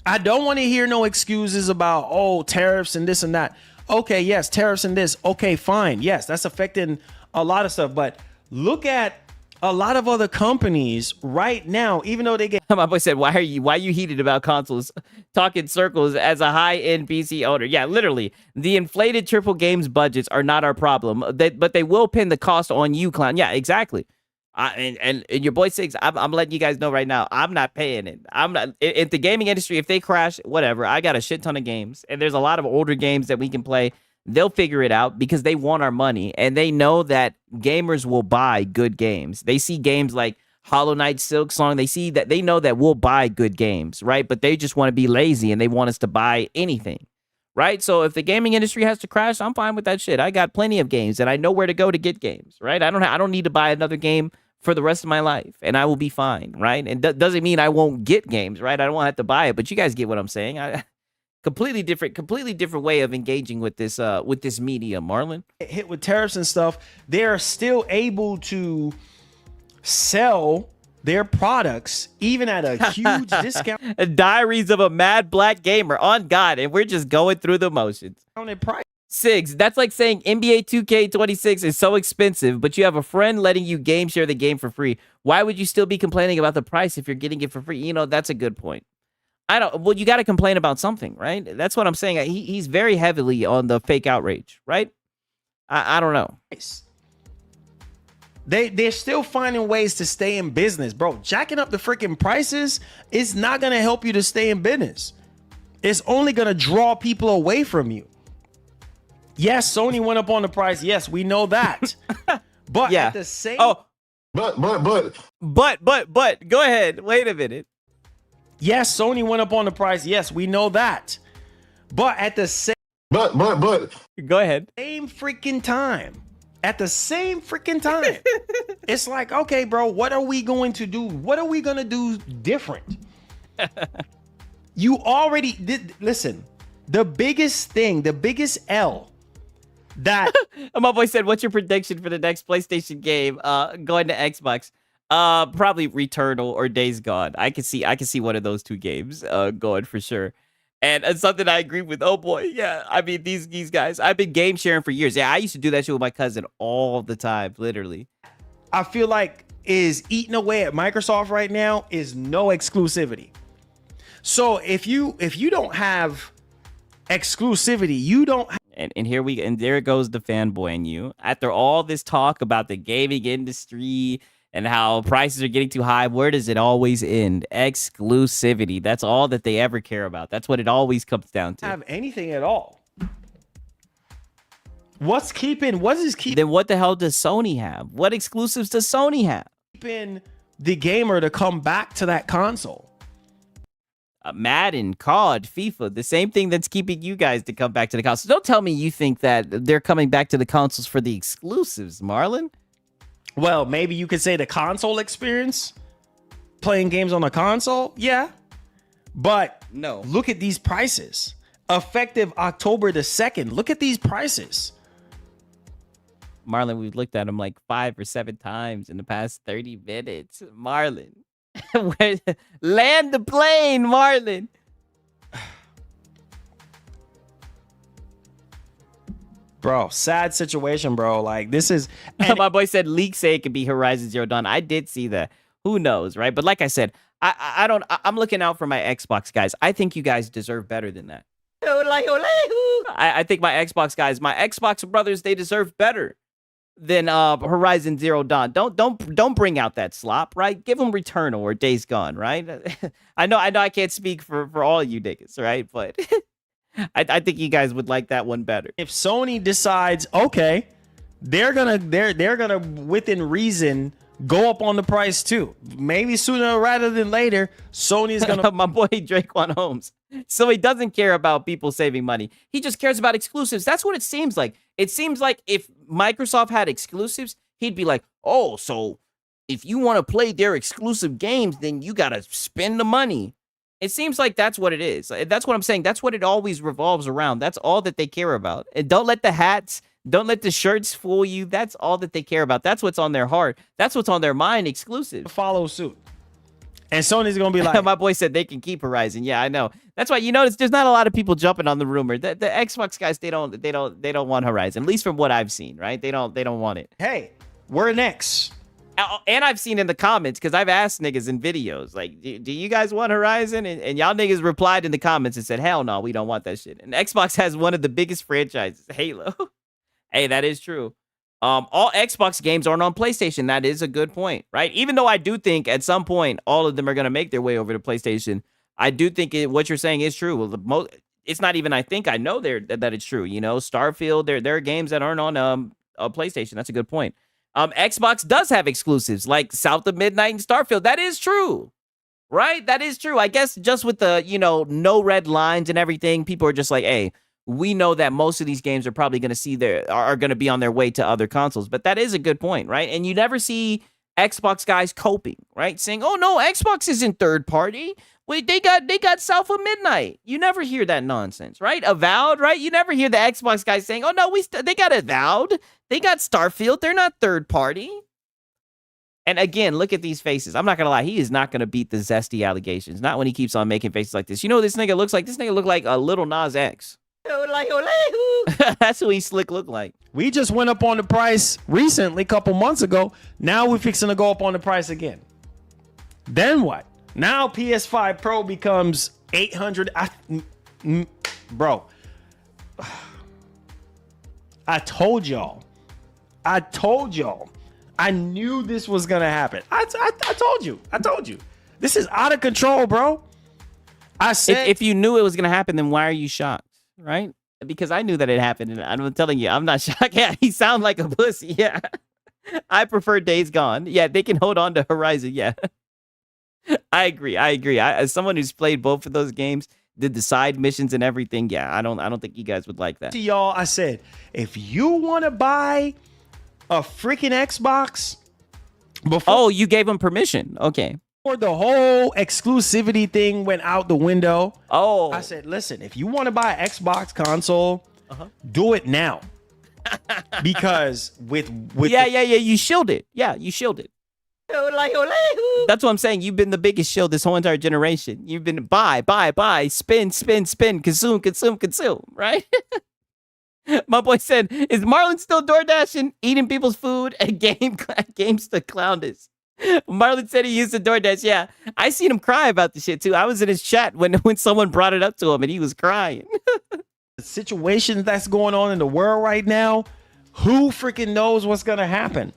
I don't want to hear no excuses about, oh, tariffs and this and that. Okay, yes, tariffs and this. Okay, fine. Yes, that's affecting a lot of stuff. But look at a lot of other companies right now, even though they get... My boy said, why are you heated about consoles? Talking circles as a high-end PC owner. Yeah, literally. The inflated triple games budgets are not our problem, but they will pin the cost on you, clown. Yeah, exactly. And your boy Six, I'm letting you guys know right now, I'm not paying it. I'm not. If the gaming industry, if they crash, whatever, I got a shit ton of games, and there's a lot of older games that we can play They'll figure it out because they want our money, and they know that gamers will buy good games. They see games like Hollow Knight, Silk Song. They know that we'll buy good games, right? But they just want to be lazy and they want us to buy anything, right? So if the gaming industry has to crash, I'm fine with that shit. I got plenty of games and I know where to go to get games, right? I don't need to buy another game for the rest of my life, and I will be fine, right? And doesn't mean I won't get games, right? I don't have to buy it, but you guys get what I'm saying. Completely different way of engaging with this media, Marlon. Hit with tariffs and stuff, they're still able to sell their products even at a huge discount. Diaries of a Mad Black Gamer, on God, and we're just going through the motions. Price. Sigs, that's like saying NBA 2K26 is so expensive, but you have a friend letting you game share the game for free. Why would you still be complaining about the price if you're getting it for free? You know, that's a good point. Well, you got to complain about something, right? That's what I'm saying. He's very heavily on the fake outrage, right? I don't know. They're still finding ways to stay in business, bro. Jacking up the freaking prices is not going to help you to stay in business. It's only going to draw people away from you. Yes, Sony went up on the price. Yes, we know that. But yeah. At the same... Oh. But. Go ahead. Wait a minute. Yes, Sony went up on the price. Yes, we know that. But at the same... But. Go ahead. Same freaking time. At the same freaking time. It's like, okay, bro, what are we going to do? What are we going to do different? You already did... Listen, the biggest L... that my boy said, what's your prediction for the next PlayStation game going to Xbox? Probably Returnal or Days Gone. I can see one of those two games going for sure. And something I agree with. Oh boy, yeah. I mean, these guys, I've been game sharing for years. Yeah, I used to do that shit with my cousin all the time, literally. I feel like is eating away at Microsoft right now is no exclusivity. So if you don't have exclusivity, you don't have... And there goes the fanboy in you. After all this talk about the gaming industry and how prices are getting too high, where does it always end? Exclusivity. That's all that they ever care about. That's what it always comes down to. Have anything at all. What is keeping? Then what the hell does Sony have? What exclusives does Sony have? Keeping the gamer to come back to that console. Madden, COD, FIFA, the same thing that's keeping you guys to come back to the consoles. Don't tell me you think that they're coming back to the consoles for the exclusives, Marlon. Well, maybe you could say the console experience, playing games on the console. Yeah. But no, look at these prices. Effective October the 2nd. Look at these prices. Marlon, we've looked at them like 5 or 7 times in the past 30 minutes. Marlon. Land the plane, Marlon. Bro, sad situation, bro. Like, this is... My boy said leaks say it could be Horizon Zero Dawn. I did see that. Who knows, right? But like I said, I'm looking out for my Xbox guys. I think you guys deserve better than that. I think my Xbox guys, my Xbox brothers, they deserve better than Horizon Zero Dawn. Don't bring out that slop, right? Give them Returnal or Days Gone, right? I know I can't speak for all of you niggas, right? But I think you guys would like that one better. If Sony decides, okay, they're gonna within reason go up on the price too. Maybe sooner rather than later, Sony's gonna... My boy Draquan Holmes. So he doesn't care about people saving money. He just cares about exclusives. That's what it seems like. It seems like if Microsoft had exclusives, he'd be like, oh, so if you want to play their exclusive games, then you got to spend the money. It seems like that's what it is. That's what I'm saying. That's what it always revolves around. That's all that they care about. And don't let the hats, don't let the shirts fool you. That's all that they care about. That's what's on their heart. That's what's on their mind, exclusive. Follow suit. And Sony's going to be like... My boy said they can keep Horizon. Yeah, I know. That's why you notice there's not a lot of people jumping on the rumor. The Xbox guys, they don't want Horizon. At least from what I've seen, right? They don't want it. Hey, we're next. And I've seen in the comments, because I've asked niggas in videos, like, do you guys want Horizon? And y'all niggas replied in the comments and said, hell no, we don't want that shit. And Xbox has one of the biggest franchises, Halo. Hey, that is true. All Xbox games aren't on PlayStation. That is a good point, right? Even though I do think at some point all of them are going to make their way over to PlayStation, I do think what you're saying is true. Well, it's not even I think, I know that it's true. You know, Starfield, there are games that aren't on a PlayStation. That's a good point. Xbox does have exclusives like South of Midnight and Starfield. That is true. Right? That is true. I guess just with the, you know, no red lines and everything, people are just like, hey, we know that most of these games are probably going to are going to be on their way to other consoles. But that is a good point, right? And you never see Xbox guys coping, right? Saying, oh no, Xbox isn't third party. Wait, they got South of Midnight. You never hear that nonsense, right? Avowed, right? You never hear the Xbox guys saying, oh no, they got Avowed. They got Starfield. They're not third party. And again, look at these faces. I'm not going to lie. He is not going to beat the zesty allegations. Not when he keeps on making faces like this. You know what this nigga looks like? This nigga look like a little Nas X. That's who he slick look like. We just went up on the price recently, a couple months ago. Now we're fixing to go up on the price again. Then what? Now PS5 Pro becomes 800. Bro, I told y'all. I knew this was gonna happen. I told you. This is out of control, bro. I said, if you knew it was gonna happen, then why are you shocked, right? Because I knew that it happened, and I'm telling you, I'm not shocked. Yeah, he sounds like a pussy. Yeah, I prefer Days Gone. Yeah, they can hold on to Horizon. Yeah, I agree. As someone who's played both of those games, did the side missions and everything. Yeah, I don't think you guys would like that. To y'all, I said, if you want to buy a freaking Xbox before you gave him permission. Okay. Before the whole exclusivity thing went out the window. Oh. I said, listen, if you want to buy an Xbox console, do it now. Because with you shielded. Yeah, you shielded. That's what I'm saying. You've been the biggest shield this whole entire generation. You've been buy, spin, consume, right? My boy said, is Marlon still door dashing, eating people's food at games to clown this? Marlon said he used the DoorDash. Yeah, I seen him cry about the shit too. I was in his chat when someone brought it up to him and he was crying. The situation that's going on in the world right now, who freaking knows what's going to happen?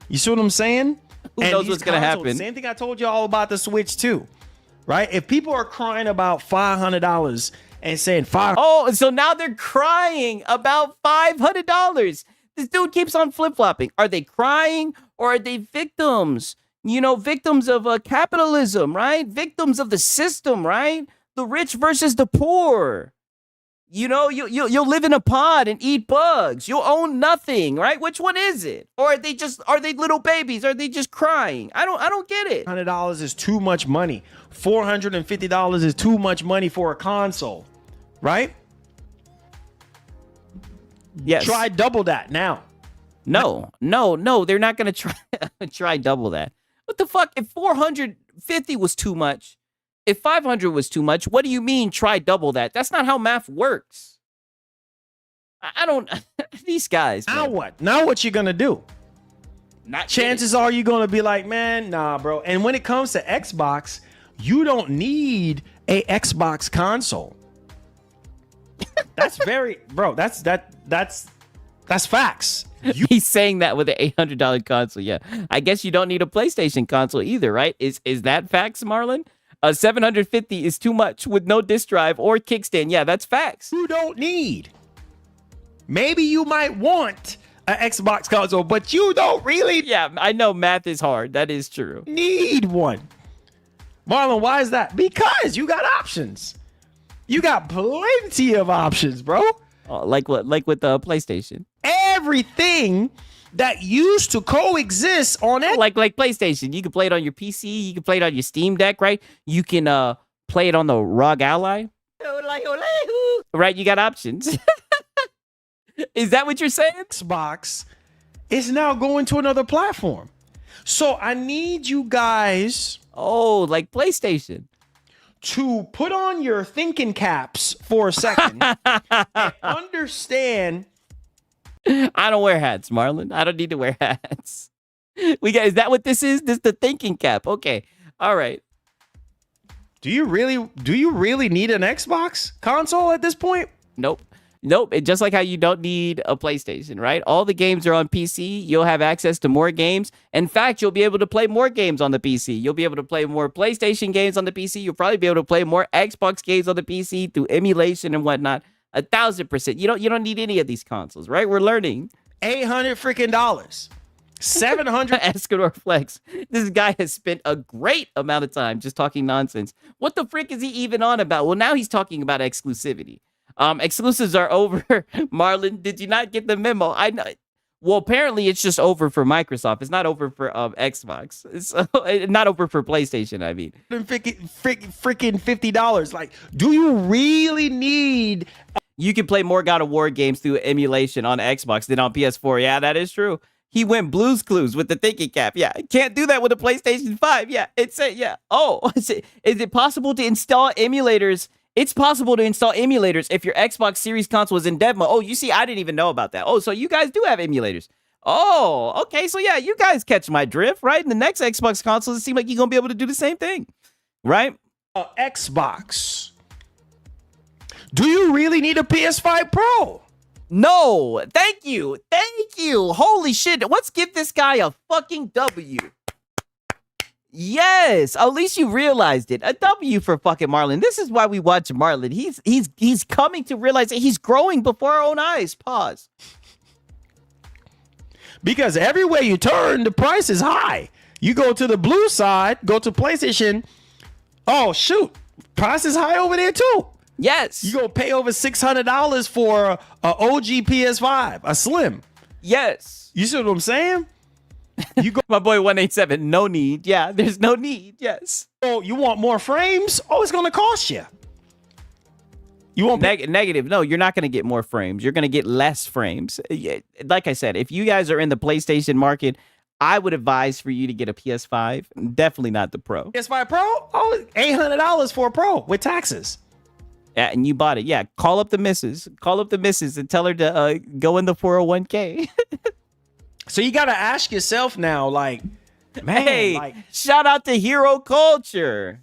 You see what I'm saying? Who knows what's going to happen? Same thing I told you all about the Switch too, right? If people are crying about $500 and saying so now they're crying about $500. This dude keeps on flip-flopping. Are they crying or are they victims? You know, victims of capitalism, right? Victims of the system, right? The rich versus the poor. You know, you'll live in a pod and eat bugs. You'll own nothing, right? Which one is it? Or are they little babies? Are they just crying? I don't get it. $100 is too much money. $450 is too much money for a console, right? Yes. Try double that now. No, they're not gonna try double that. What the fuck? If 450 was too much, if 500 was too much, what do you mean try double that? That's not how math works. I don't. These guys. Now man. what? Now what you gonna do? Chances are you're gonna be like, man, nah, bro. And when it comes to Xbox, you don't need a Xbox console. That's that's facts. He's saying that with an $800 console. Yeah, I guess you don't need a PlayStation console either, right? Is that facts, Marlon? 750 is too much with no disc drive or kickstand. Yeah, that's facts. You don't need. Maybe you might want an Xbox console, but you don't really. Yeah, I know math is hard. That is true. Need one. Marlon, why is that? Because you got options. You got plenty of options, bro. Like what? Like with the PlayStation. Everything that used to coexist on it. Like PlayStation. You can play it on your PC. You can play it on your Steam Deck, right? You can play it on the ROG Ally. Right? You got options. Is that what you're saying? Xbox is now going to another platform. So I need you guys. Oh, like PlayStation. To put on your thinking caps for a second and understand. I don't wear hats, Marlon. I don't need to wear hats. Is that what this is? This is the thinking cap. Okay. All right. Do you really need an Xbox console at this point? Nope. Nope. Just like how you don't need a PlayStation, right? All the games are on PC. You'll have access to more games. In fact, you'll be able to play more games on the PC. You'll be able to play more PlayStation games on the PC. You'll probably be able to play more Xbox games on the PC through emulation and whatnot. 1,000%. You don't need any of these consoles, right? We're learning. $800 freaking dollars. 700. Escanor Flex. This guy has spent a great amount of time just talking nonsense. What the frick is he even on about? Well, now he's talking about exclusivity. Exclusives are over. Marlon, did you not get the memo? I know. Well, apparently it's just over for Microsoft. It's not over for Xbox. It's not over for PlayStation, I mean. Freaking $50. Like, do you really need... You can play more God of War games through emulation on Xbox than on PS4. Yeah, that is true. He went Blue's Clues with the thinking cap. Yeah, can't do that with a PlayStation 5. Yeah, it's a, yeah. Oh, is it possible to install emulators? It's possible to install emulators if your Xbox Series console is in dev mode. Oh, you see, I didn't even know about that. Oh, so you guys do have emulators. Oh, okay. So yeah, you guys catch my drift, right? In the next Xbox console, it seems like you're going to be able to do the same thing, right? Xbox. Do you really need a PS5 Pro? No, thank you. Thank you. Holy shit. Let's give this guy a fucking W. Yes, at least you realized it. A W for fucking Marlon. This is why we watch Marlon. He's coming to realize that he's growing before our own eyes. Pause. Because everywhere you turn, the price is high. You go to the blue side, go to PlayStation. Oh, shoot. Price is high over there, too. Yes. You go pay over $600 for a OG PS5, a Slim. Yes. You see what I'm saying? You go, my boy 187. No need. Yeah, there's no need. Yes. Oh, you want more frames? Oh, it's gonna cost you. You want negative? No, you're not gonna get more frames. You're gonna get less frames. Like I said, if you guys are in the PlayStation market, I would advise for you to get a PS5. Definitely not the Pro. PS5 Pro? Oh, $800 for a Pro with taxes. Yeah, and you bought it. Yeah, call up the missus. Call up the missus and tell her to go in the 401k. So you got to ask yourself now, like, man, hey, shout out to Hero Culture.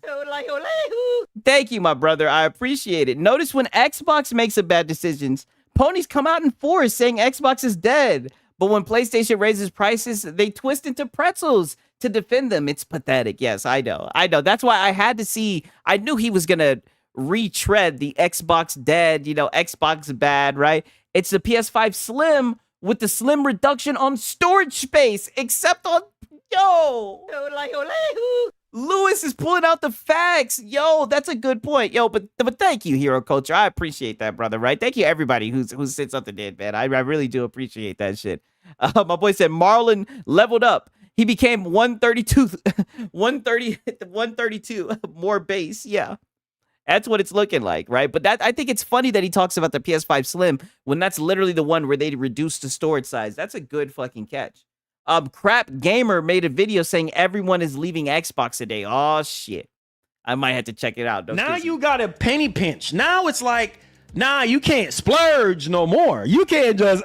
Thank you, my brother. I appreciate it. Notice when Xbox makes a bad decisions, ponies come out in force saying Xbox is dead. But when PlayStation raises prices, they twist into pretzels to defend them. It's pathetic. Yes, I know. That's why I had to see. I knew he was going to retread the Xbox dead, Xbox bad, right? It's the PS5 Slim with the slim reduction on storage space, except on, Lewis is pulling out the facts. Yo, that's a good point. Yo, but thank you, Hero Culture. I appreciate that, brother, right? Thank you, everybody who said something did, man. I really do appreciate that shit. My boy said Marlon leveled up. He became 132, 132 more base. Yeah. That's what it's looking like, right? But I think it's funny that he talks about the PS5 Slim when that's literally the one where they reduced the storage size. That's a good fucking catch. Crap Gamer made a video saying everyone is leaving Xbox today. Oh, shit. I might have to check it out. Now you got a penny pinch. Now it's like, nah, you can't splurge no more. You can't just...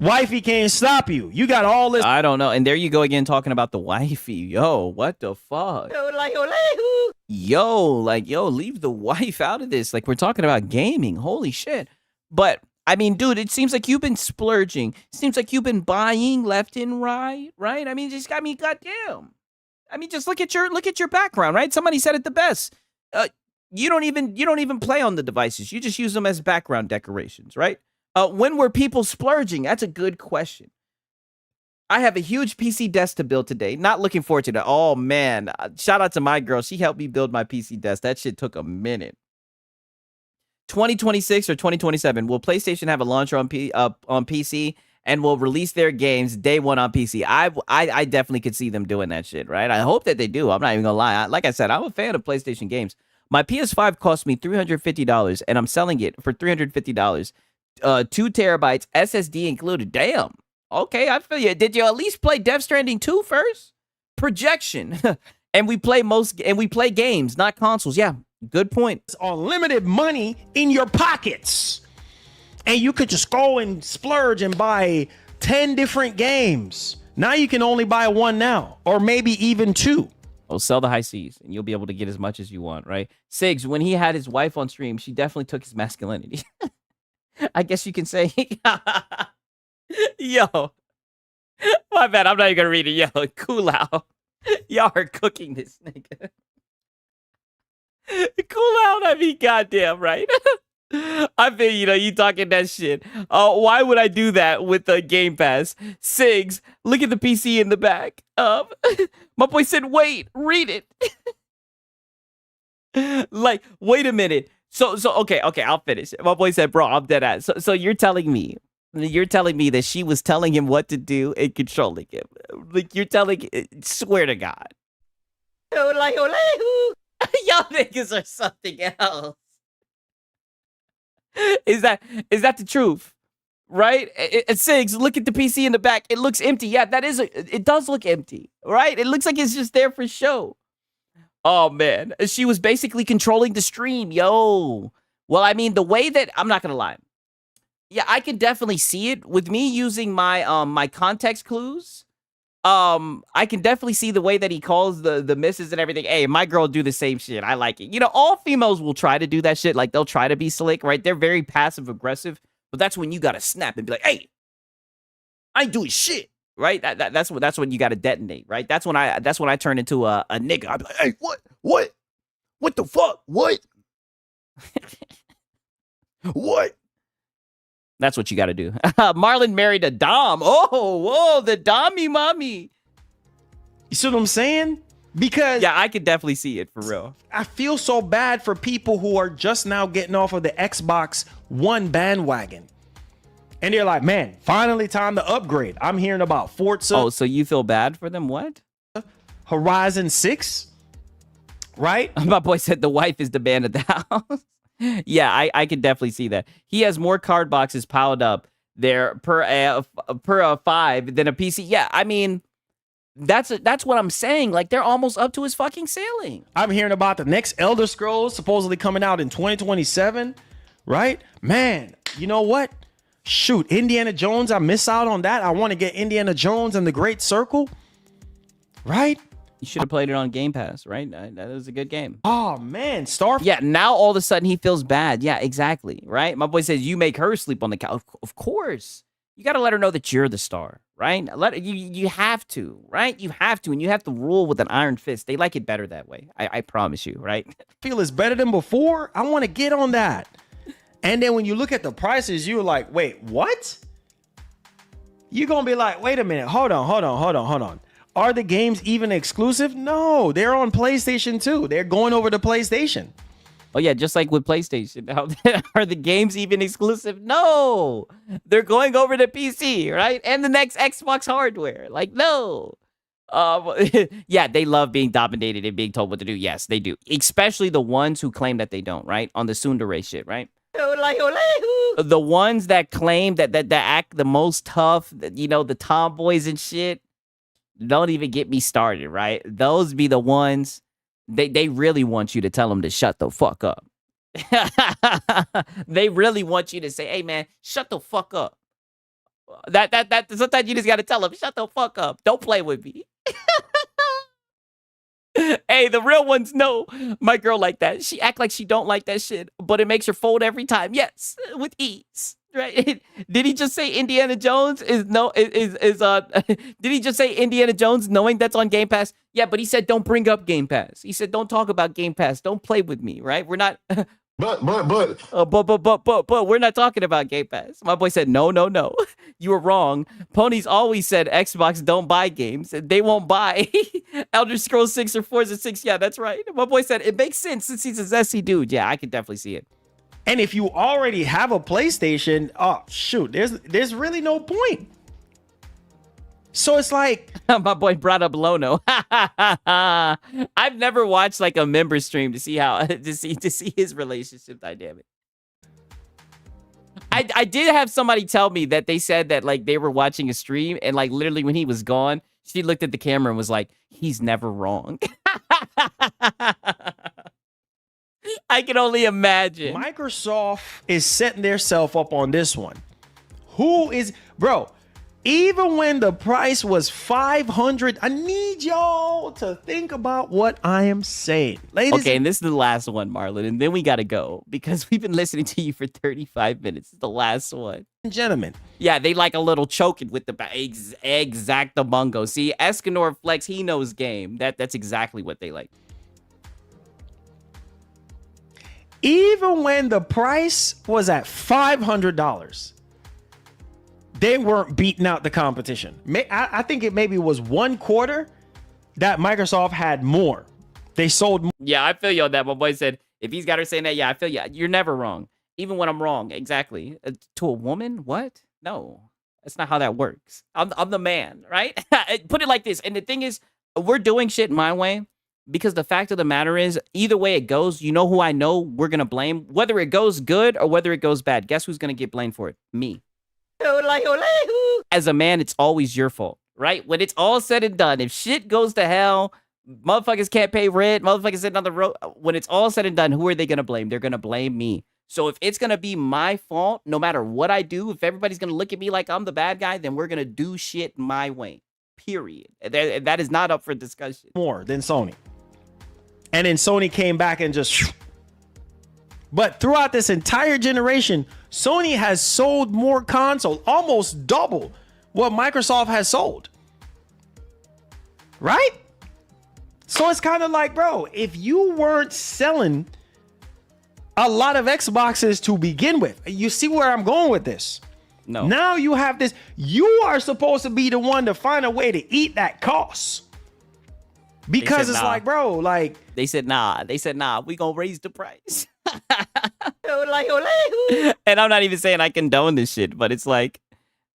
Wifey can't stop you. You got all this. I don't know. And there you go again talking about the wifey. Yo, what the fuck? Yo, leave the wife out of this. Like, we're talking about gaming. Holy shit. But, I mean, dude, it seems like you've been splurging. It seems like you've been buying left and right? I mean, goddamn. I mean, just look at your background, right? Somebody said it the best. You don't even play on the devices. You just use them as background decorations, right? When were people splurging? That's a good question. I have a huge PC desk to build today. Not looking forward to that. Oh, man. Shout out to my girl. She helped me build my PC desk. That shit took a minute. 2026 or 2027, will PlayStation have a launcher on PC and will release their games day one on PC? I definitely could see them doing that shit, right? I hope that they do. I'm not even going to lie. Like I said, I'm a fan of PlayStation games. My PS5 cost me $350, and I'm selling it for $350. 2 terabytes, SSD included. Damn. Okay, I feel you. Did you at least play Death Stranding 2 first? Projection. and we play games, not consoles. Yeah, good point. It's unlimited money in your pockets. And you could just go and splurge and buy 10 different games. Now you can only buy one now, or maybe even 2. Well, sell the high seas, and you'll be able to get as much as you want, right? Sigs, when he had his wife on stream, she definitely took his masculinity. I guess you can say, yo, my bad. I'm not even gonna read it. Yo, cool out. Y'all are cooking this nigga. Cool out. I mean, goddamn, right? I feel, you talking that shit. Why would I do that with the Game Pass? Sigs, look at the PC in the back. My boy said, wait, read it. Like, wait a minute. So, okay, I'll finish. My boy said, bro, I'm dead ass. So you're telling me that she was telling him what to do and controlling him. Like, you're telling, swear to God. Y'all niggas are something else. Is that the truth? Right? It says, look at the PC in the back. It looks empty. Yeah, it does look empty, right? It looks like it's just there for show. Oh, man. She was basically controlling the stream, yo. Well, I mean, the way that, I'm not going to lie. Yeah, I can definitely see it. With me using my my context clues, I can definitely see the way that he calls the misses and everything. Hey, my girl do the same shit. I like it. All females will try to do that shit. Like, they'll try to be slick, right? They're very passive-aggressive. But that's when you got to snap and be like, hey, I ain't doing shit. Right? That's when you got to detonate, right? That's when I turn into a nigga. I'm like, hey, what the fuck? What? What? That's what you got to do. Marlon married a Dom. Oh, whoa, the Dommy mommy. You see what I'm saying? Because yeah, I could definitely see it for real. I feel so bad for people who are just now getting off of the Xbox One bandwagon. And they're like, man, finally time to upgrade. I'm hearing about Forza. Oh, so you feel bad for them? What? Horizon 6, right? My boy said the wife is the man of the house. Yeah, I can definitely see that. He has more card boxes piled up there per 5 than a PC. Yeah, I mean, that's what I'm saying. Like, they're almost up to his fucking ceiling. I'm hearing about the next Elder Scrolls supposedly coming out in 2027, right? Man, you know what? Shoot, Indiana Jones, I miss out on that. I want to get Indiana Jones and the Great Circle, right? You should have played it on Game Pass, right? That was a good game. Oh, man, Starfield. Yeah, now all of a sudden he feels bad. Yeah, exactly, right? My boy says, you make her sleep on the couch. Of course. You got to let her know that you're the star, right? You have to, right? You have to, and you have to rule with an iron fist. They like it better that way. I promise you, right? Feel is better than before. I want to get on that. And then when you look at the prices, you're like, wait, what? You're going to be like, wait a minute. Hold on. Are the games even exclusive? No, they're on PlayStation too. They're going over to PlayStation. Oh, yeah, just like with PlayStation. Are the games even exclusive? No, they're going over to PC, right? And the next Xbox hardware. Like, no. Yeah, they love being dominated and being told what to do. Yes, they do. Especially the ones who claim that they don't, right? On the tsundere shit, right? The ones that claim that act the most tough, the tomboys and shit. Don't even get me started, right? Those be the ones, they really want you to tell them to shut the fuck up. They really want you to say, hey, man, shut the fuck up. That sometimes you just got to tell them, shut the fuck up. Don't play with me. Hey, the real ones know my girl like that. She act like she don't like that shit, but it makes her fold every time. Yes, with ease. Right? Did he just say Indiana Jones is did he just say Indiana Jones knowing that's on Game Pass? Yeah, but he said don't bring up Game Pass. He said don't talk about Game Pass. Don't play with me, right? We're not but we're not talking about Game Pass. My boy said no. You were wrong. Ponies always said Xbox don't buy games. They won't buy Elder Scrolls 6 or Forza 6. Yeah, that's right. My boy said it makes sense since he's a zesty dude. Yeah, I can definitely see it. And if you already have a PlayStation, oh shoot, there's really no point. So it's like my boy brought up Lono. I've never watched like a member stream to see how to see his relationship dynamic. I did have somebody tell me that they said that like they were watching a stream and like literally when he was gone, she looked at the camera and was like, he's never wrong. I can only imagine. Microsoft is setting their self up on this one. Bro, Even when the price was $500, I need y'all to think about what I am saying. Ladies Okay, and this is the last one, Marlon, and then we got to go because we've been listening to you for 35 minutes. It's the last one. and gentlemen, Yeah, they like a little choking with the exactamungo. See, Escanor Flex, he knows game. That's exactly what they like. even when the price was at $500, they weren't beating out the competition. I think it maybe was 1/4 that Microsoft had more. They sold more. Yeah, I feel you on that. My boy said, if he's got her saying that, yeah, I feel you. You're never wrong. Even when I'm wrong. Exactly. To a woman? What? No. That's not how that works. I'm the man, right? Put it like this. And the thing is, we're doing shit my way because the fact of the matter is, either way it goes, you know who I know we're going to blame? Whether it goes good or whether it goes bad. Guess who's going to get blamed for it? Me. As a man, it's always your fault, right? When it's all said and done, if shit goes to hell, motherfuckers can't pay rent, motherfuckers sitting on the road. When it's all said and done, who are they going to blame? They're going to blame me. So if it's going to be my fault, no matter what I do, if everybody's going to look at me like I'm the bad guy, then we're going to do shit my way, period. That is not up for discussion. More than Sony. And then Sony came back and just... But throughout this entire generation, Sony has sold more consoles, almost double what Microsoft has sold. Right? So it's kind of like, bro, if you weren't selling a lot of Xboxes to begin with, you see where I'm going with this? No. Now you have this. You are supposed to be the one to find a way to eat that cost. Because it's nah. like, bro, like... They said, nah. We going to raise the price. And I'm not even saying I condone this shit, but it's like,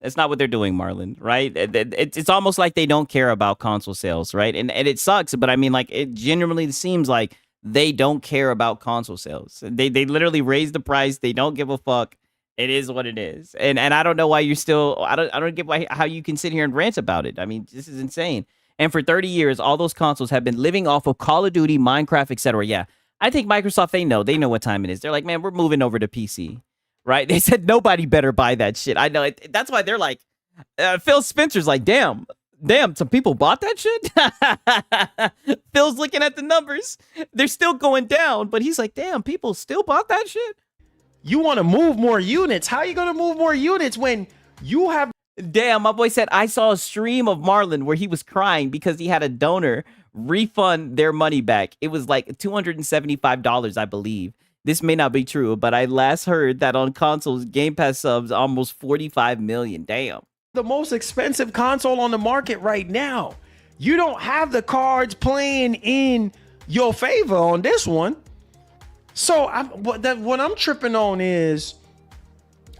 that's not what they're doing, Marlon, right? It's almost like they don't care about console sales, right? And it sucks, but I mean, like, it genuinely seems like they don't care about console sales. They literally raise the price. They don't give a fuck. It is what it is. And I don't know why you're still, I don't get how you can sit here and rant about it. I mean, this is insane. And for 30 years, all those consoles have been living off of Call of Duty, Minecraft, etc. Yeah, I think Microsoft, they know what time it is. They're like, man, we're moving over to PC, right? They said nobody better buy that shit. I know it. That's why they're like, Phil Spencer's like, damn, some people bought that shit. Phil's looking at the numbers. They're still going down, but he's like, damn, people still bought that shit. You want to move more units. How are you going to move more units when you have... Damn, my boy said, I saw a stream of Marlon where he was crying because he had a donor refund their money back. It was like $275, I believe. This may not be true, but I last heard that on consoles, Game Pass subs almost 45 million. Damn. The most expensive console on the market right now. You don't have the cards playing in your favor on this one. So what I'm tripping on is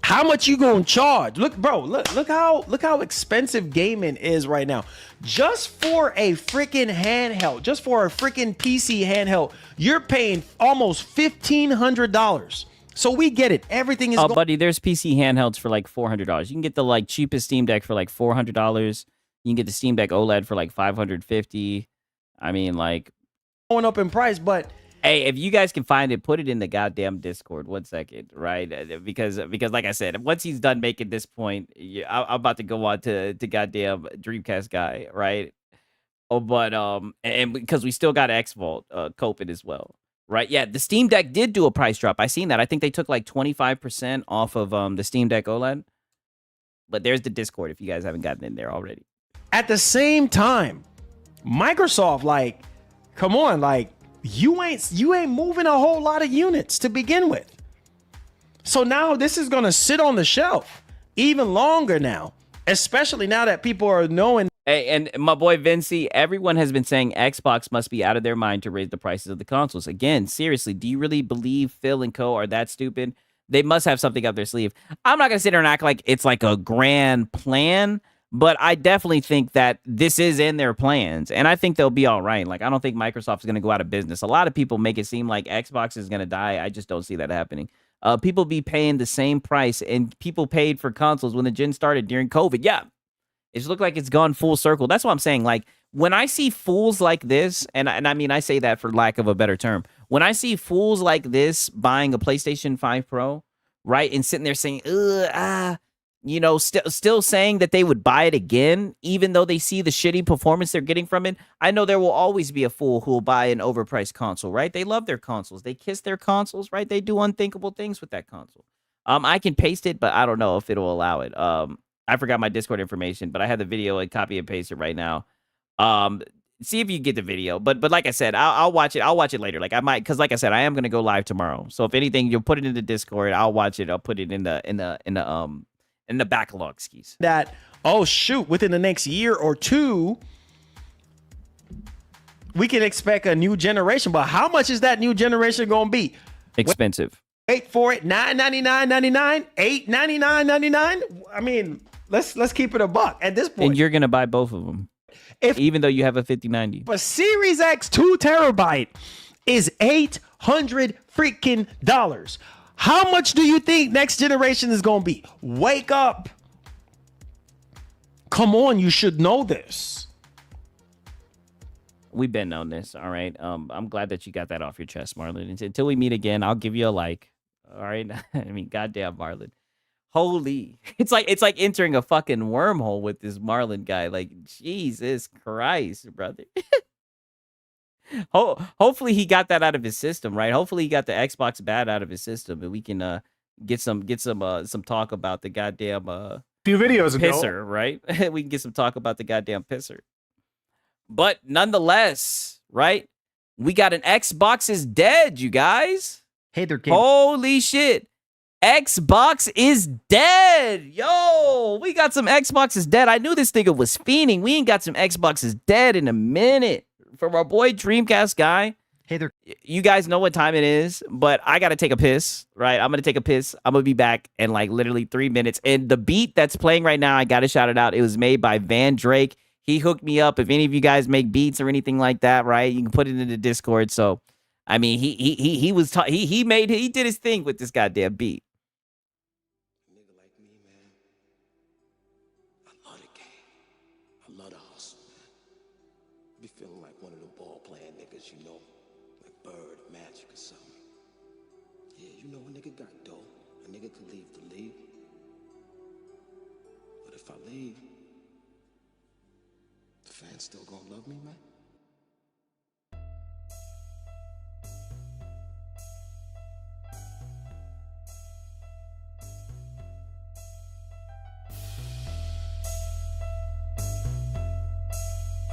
how much you gonna charge? Look, bro, look how expensive gaming is right now. Just for a freaking handheld, just for a freaking PC handheld, you're paying almost $1,500. So we get it. Everything is. Oh, buddy, there's PC handhelds for like $400. You can get the like cheapest Steam Deck for like $400. You can get the Steam Deck OLED for like $550. I mean, like going up in price, but. Hey, if you guys can find it, put it in the goddamn Discord. 1 second, right? Because like I said, once he's done making this point, I'm about to go on to goddamn Dreamcast guy, right? Oh, but and because we still got X-Vault coping as well, right? Yeah, the Steam Deck did do a price drop. I seen that. I think they took like 25% off of the Steam Deck OLED. But there's the Discord if you guys haven't gotten in there already. At the same time, Microsoft, like, come on, like. You ain't moving a whole lot of units to begin with. So now this is going to sit on the shelf even longer now, especially now that people are knowing. Hey, and my boy Vinci, everyone has been saying Xbox must be out of their mind to raise the prices of the consoles. Again, seriously, do you really believe Phil and co are that stupid? They must have something up their sleeve. I'm not going to sit there and act like it's like a grand plan. But I definitely think that this is in their plans, and I think they'll be all right. Like, I don't think Microsoft's going to go out of business. A lot of people make it seem like Xbox is going to die. I just don't see that happening. People be paying the same price, and people paid for consoles when the gen started during COVID. Yeah, it's looked like it's gone full circle. That's what I'm saying. Like, when I see fools like this, and I mean, I say that for lack of a better term. When I see fools like this buying a PlayStation 5 Pro, right, and sitting there saying, you know, still saying that they would buy it again, even though they see the shitty performance they're getting from it. I know there will always be a fool who will buy an overpriced console, right? They love their consoles. They kiss their consoles, right? They do unthinkable things with that console. I can paste it, but I don't know if it'll allow it. I forgot my Discord information, but I have the video and copy and paste it right now. See if you get the video. But like I said, I'll watch it. I'll watch it later. Like I might, because like I said, I am gonna go live tomorrow. So if anything, you'll put it in the Discord. I'll watch it. I'll put it in the backlog skis. That, oh shoot, within the next year or two, we can expect a new generation. But how much is that new generation gonna be? Expensive. Wait for it, $999.99, $899.99. I mean, let's keep it a buck at this point. And you're gonna buy both of them, even though you have a 5090. But Series X 2 terabyte is $800 freaking dollars. How much do you think next generation is gonna be? Wake up! Come on, you should know this. We've been on this, all right. I'm glad that you got that off your chest, Marlon. Until we meet again, I'll give you a like. All right. I mean, goddamn, Marlon. Holy, it's like entering a fucking wormhole with this Marlon guy. Like, Jesus Christ, brother. Hopefully he got that out of his system, right? Hopefully he got the Xbox bad out of his system, and we can get some talk about the goddamn few videos ago, pisser, right? We can get some talk about the goddamn pisser. But nonetheless, right? We got an Xbox is dead, you guys. Hey there, kid. Holy shit. Xbox is dead. Yo, we got some Xbox is dead. I knew this nigga was fiending. We ain't got some Xbox is dead in a minute. From our boy Dreamcast guy. Hey there. You guys know what time it is, but I got to take a piss, right? I'm going to take a piss. I'm going to be back in like literally 3 minutes. And the beat that's playing right now, I got to shout it out. It was made by Van Drake. He hooked me up. If any of you guys make beats or anything like that, right? You can put it in the Discord. So, I mean, he did his thing with this goddamn beat. Nigga like me, man. I love the game. I love the hustle, man. Be feeling like one of the ball playing niggas, you know, like Bird, Magic, or something. Yeah, you know, a nigga got dough. A nigga could leave the league. But if I leave, the fans still gonna love me, man.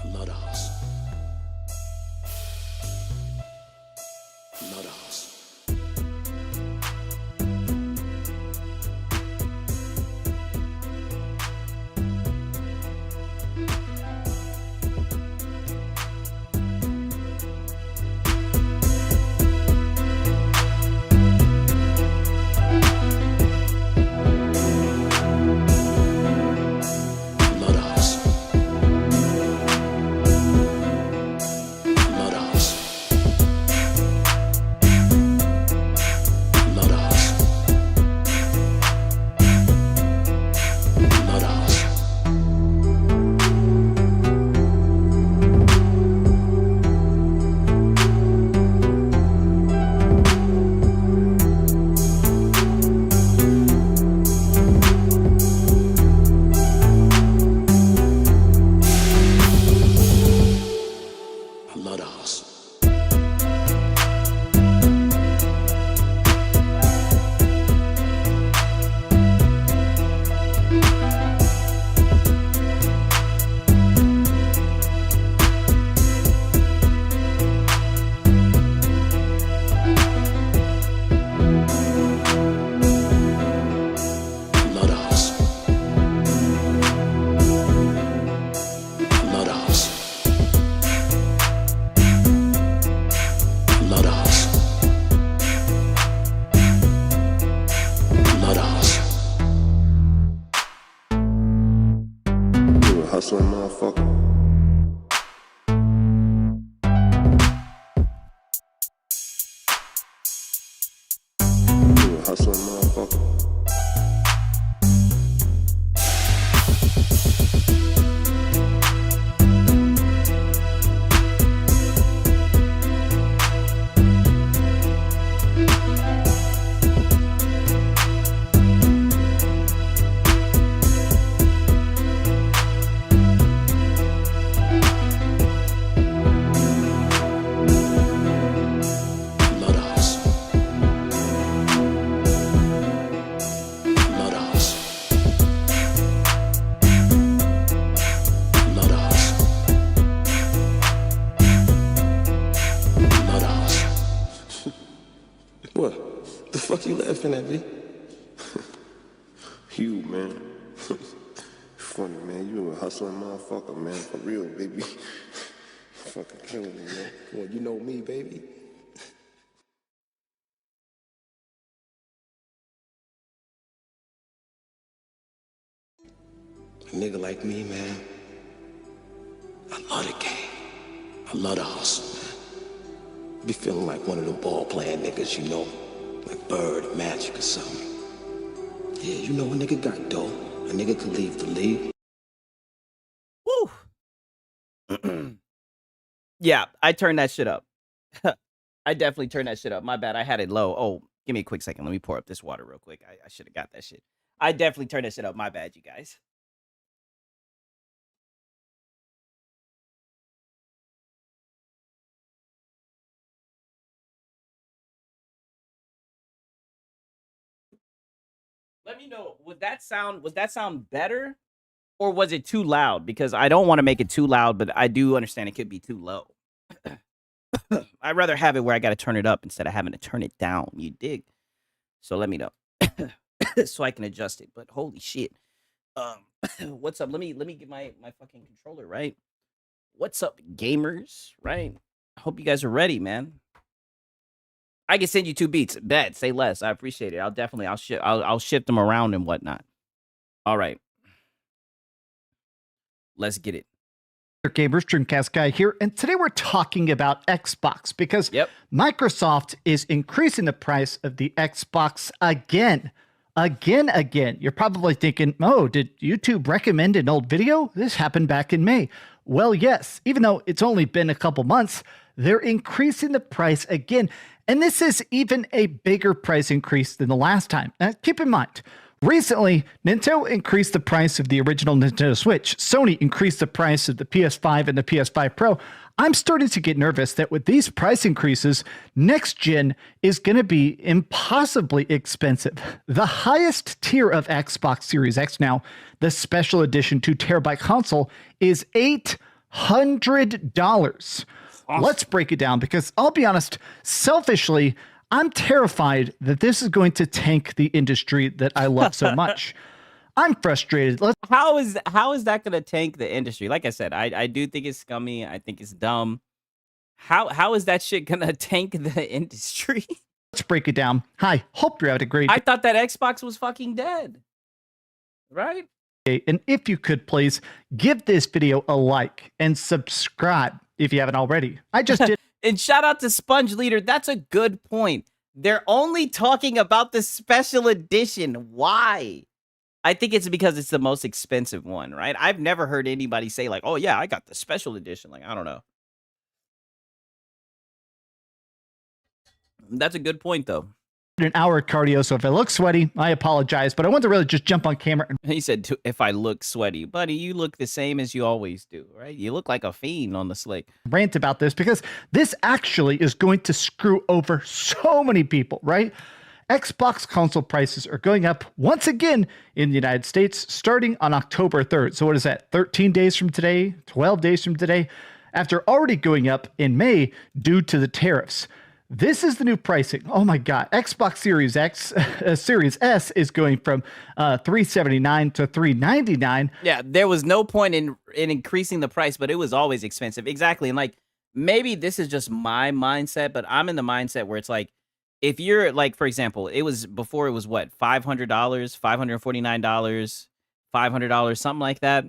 I love the hustle. I love the hustle. fuck you laughing at me? You, man. Funny, man. You a hustling motherfucker, man. For real, baby. Fucking killing me, man. Well, you know me, baby. A nigga like me, man, I love the game. I love the hustle, man. Be feeling like one of them ball-playing niggas, you know, like Bird or Magic or something. Yeah, you know, a nigga got dough. A nigga could leave the league. Woo. Yeah, I turned that shit up. I definitely turned that shit up. My bad. I had it low. Oh, give me a quick second. Let me pour up this water real quick. I should have got that shit. I definitely turned that shit up. My bad, you guys. Let me know. Was that sound better? Or was it too loud? Because I don't want to make it too loud, but I do understand it could be too low. I'd rather have it where I got to turn it up instead of having to turn it down. You dig? So let me know so I can adjust it. But holy shit. What's up? Let me get my fucking controller, right? What's up, gamers? Right? I hope you guys are ready, man. I can send you 2 beats. Bet, say less. I appreciate it. I'll shift them around and whatnot. All right. Let's get it. Gamers, Dreamcast Guy here, and today we're talking about Xbox because Microsoft is increasing the price of the Xbox again. You're probably thinking, oh, did YouTube recommend an old video? This happened back in May. Well, yes, even though it's only been a couple months, they're increasing the price again. And this is even a bigger price increase than the last time. Keep in mind, recently, Nintendo increased the price of the original Nintendo Switch. Sony increased the price of the PS5 and the PS5 Pro. I'm starting to get nervous that with these price increases, next gen is going to be impossibly expensive. The highest tier of Xbox Series X now, the special edition 2 terabyte console, is $800. Let's break it down because I'll be honest, selfishly, I'm terrified that this is going to tank the industry that I love so much. I'm frustrated. How is that going to tank the industry? Like I said, I do think it's scummy. I think it's dumb. How is that shit going to tank the industry? Let's break it down. Hi, hope you're having a great day. I thought that Xbox was fucking dead. Right? And if you could please give this video a like and subscribe if you haven't already. I just did. And shout out to Sponge Leader. That's a good point. They're only talking about the special edition. Why? I think it's because it's the most expensive one, right? I've never heard anybody say like, oh yeah, I got the special edition. Like, I don't know. That's a good point though. An hour of cardio, so if I look sweaty, I apologize, but I want to really just jump on camera. He said, if I look sweaty, buddy, you look the same as you always do, right? You look like a fiend on the slick. Rant about this because this actually is going to screw over so many people, right? Xbox console prices are going up once again in the United States starting on October 3rd. So what is that? 13 days from today, 12 days from today, after already going up in May due to the tariffs. This is the new pricing. Oh my God. Xbox Series X, Series S is going from $379 to $399. Yeah, there was no point in increasing the price, but it was always expensive. Exactly. And like, maybe this is just my mindset, but I'm in the mindset where it's like, if you're like, for example, it was before it was what, $500, $549, $500, something like that.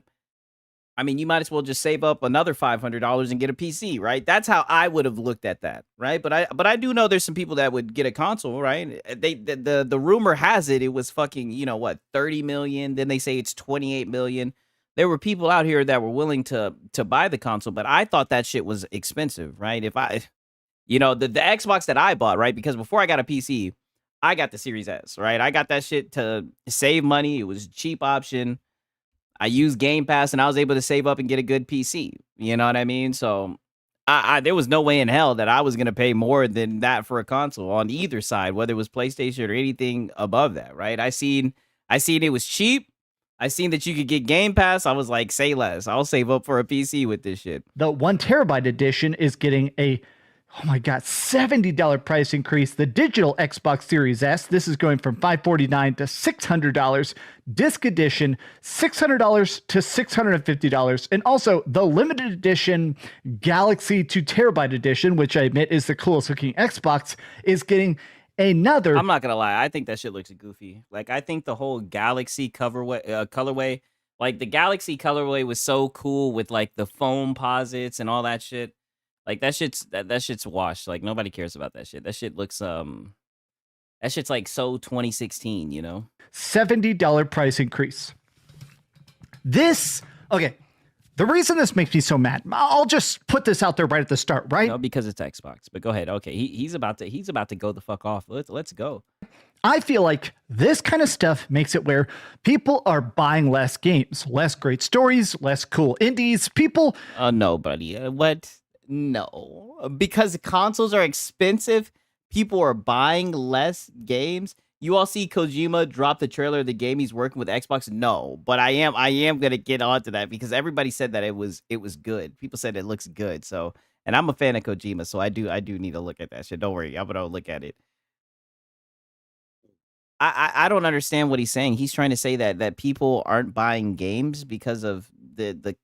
I mean, you might as well just save up another $500 and get a PC, right? That's how I would have looked at that, right? But I do know there's some people that would get a console, right? The rumor has it was fucking, you know what, 30 million. Then they say it's 28 million. There were people out here that were willing to buy the console, but I thought that shit was expensive, right? If I, you know, the Xbox that I bought, right? Because before I got a PC, I got the Series S, right? I got that shit to save money. It was a cheap option. I used Game Pass and I was able to save up and get a good PC. You know what I mean? So there was no way in hell that I was going to pay more than that for a console on either side, whether it was PlayStation or anything above that, right? I seen it was cheap. I seen that you could get Game Pass. I was like, say less. I'll save up for a PC with this shit. The 1 terabyte edition is getting a Oh my God, $70 price increase. The digital Xbox Series S, this is going from $549 to $600. Disc edition, $600 to $650. And also the limited edition Galaxy 2 terabyte edition, which I admit is the coolest looking Xbox, is getting another. I'm not gonna lie, I think that shit looks goofy. Like, I think the whole Galaxy colorway, like the Galaxy colorway was so cool with like the foam posits and all that shit. Like that shit's washed. Like nobody cares about that shit. That shit looks that shit's like so 2016, you know? $70 price increase. This, okay. The reason this makes me so mad, I'll just put this out there right at the start, right? No, because it's Xbox. But go ahead. Okay, he's about to go the fuck off. Let's go. I feel like this kind of stuff makes it where people are buying less games, less great stories, less cool indies. People. No, buddy. What? No, because consoles are expensive. People are buying less games. You all see Kojima drop the trailer of the game he's working with Xbox. No, but I am gonna get onto that because everybody said that it was good. People said it looks good. So, and I'm a fan of Kojima, so I do need to look at that shit. Don't worry, I'm gonna look at it. I don't understand what he's saying. He's trying to say that people aren't buying games because of the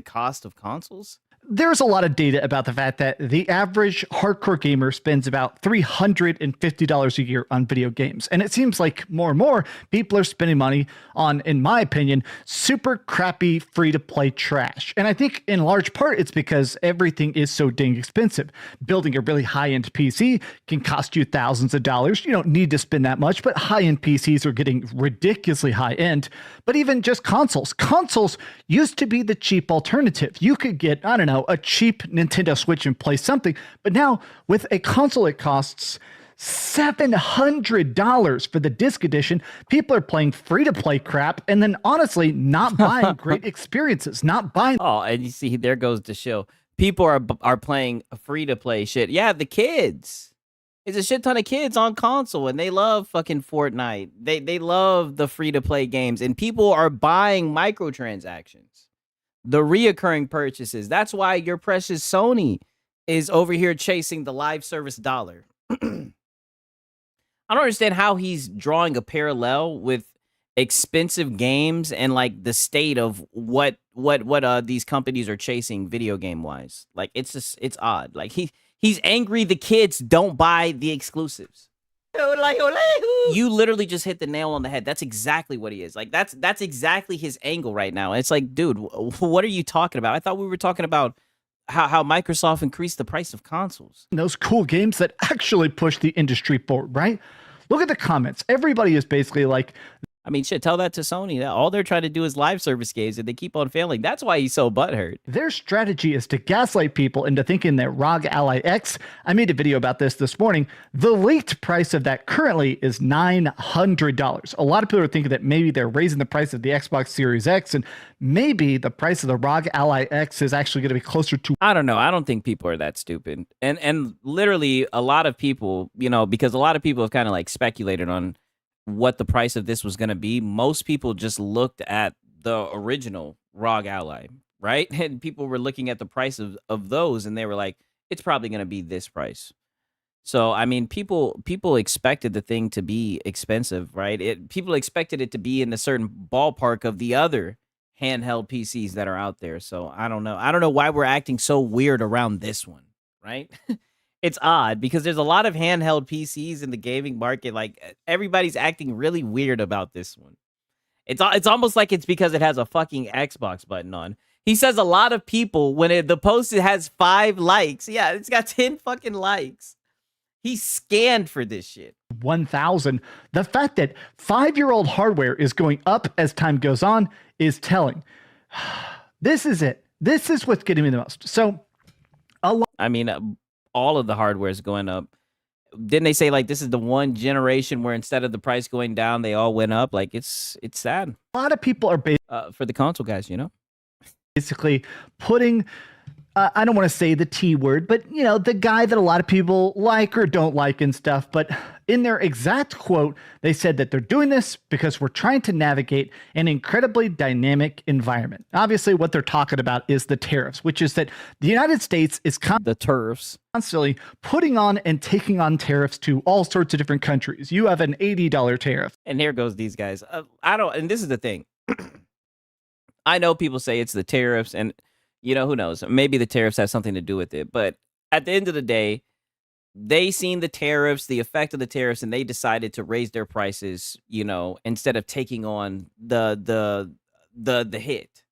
cost of consoles. There's a lot of data about the fact that the average hardcore gamer spends about $350 a year on video games. And it seems like more and more people are spending money on, in my opinion, super crappy free-to-play trash. And I think in large part it's because everything is so dang expensive. Building a really high-end PC can cost you thousands of dollars. You don't need to spend that much, but high-end PCs are getting ridiculously high-end. But even just consoles. Consoles used to be the cheap alternative. You could get, I don't know, a cheap Nintendo Switch and play something. But now with a console, it costs $700 for the disc edition. People are playing free-to-play crap and then honestly not buying great experiences, not buying. Oh, and you see, there goes the show. People are playing free-to-play shit. Yeah, the kids. There's a shit ton of kids on console and they love fucking Fortnite. They love the free-to-play games and people are buying microtransactions. The reoccurring purchases. That's why your precious Sony is over here chasing the live service dollar. I don't understand how he's drawing a parallel with expensive games and like the state of what these companies are chasing video game wise. Like it's odd. Like he's angry the kids don't buy the exclusives. You literally just hit the nail on the head. That's exactly what he is. Like that's exactly his angle right now. It's like, dude, what are you talking about? I thought we were talking about how Microsoft increased the price of consoles. Those cool games that actually push the industry forward, right? Look at the comments. Everybody is basically like, I mean, shit, tell that to Sony. All they're trying to do is live service games, and they keep on failing. That's why he's so butthurt. Their strategy is to gaslight people into thinking that ROG Ally X, I made a video about this morning, the leaked price of that currently is $900. A lot of people are thinking that maybe they're raising the price of the Xbox Series X, and maybe the price of the ROG Ally X is actually going to be closer to... I don't know. I don't think people are that stupid. And literally, a lot of people, you know, because a lot of people have kind of like speculated on what the price of this was going to be. Most people just looked at the original ROG Ally, right? And people were looking at the price of those and they were like, it's probably going to be this price. So, I mean, people expected the thing to be expensive, right? People expected it to be in a certain ballpark of the other handheld PCs that are out there. So I don't know. I don't know why we're acting so weird around this one, right? It's odd because there's a lot of handheld PCs in the gaming market. Like everybody's acting really weird about this one. It's almost like it's because it has a fucking Xbox button on. He says a lot of people when the post has 5 likes. Yeah, it's got 10 fucking likes. He scanned for this shit. 1,000. The fact that 5-year-old hardware is going up as time goes on is telling. This is it. This is what's getting me the most. So, I mean, all of the hardware is going up. Didn't they say like this is the one generation where instead of the price going down, they all went up? Like it's sad. A lot of people are for the console guys, you know, basically putting I don't want to say the T word, but you know, the guy that a lot of people like or don't like and stuff. But in their exact quote, they said that they're doing this because we're trying to navigate an incredibly dynamic environment. Obviously, what they're talking about is the tariffs, which is that the United States is the turfs constantly putting on and taking on tariffs to all sorts of different countries. You have an $80 tariff. And here goes these guys. And this is the thing. I know people say it's the tariffs, and you know, who knows? Maybe the tariffs have something to do with it. But at the end of the day, they seen the tariffs, the effect of the tariffs, and they decided to raise their prices, you know, instead of taking on the hit.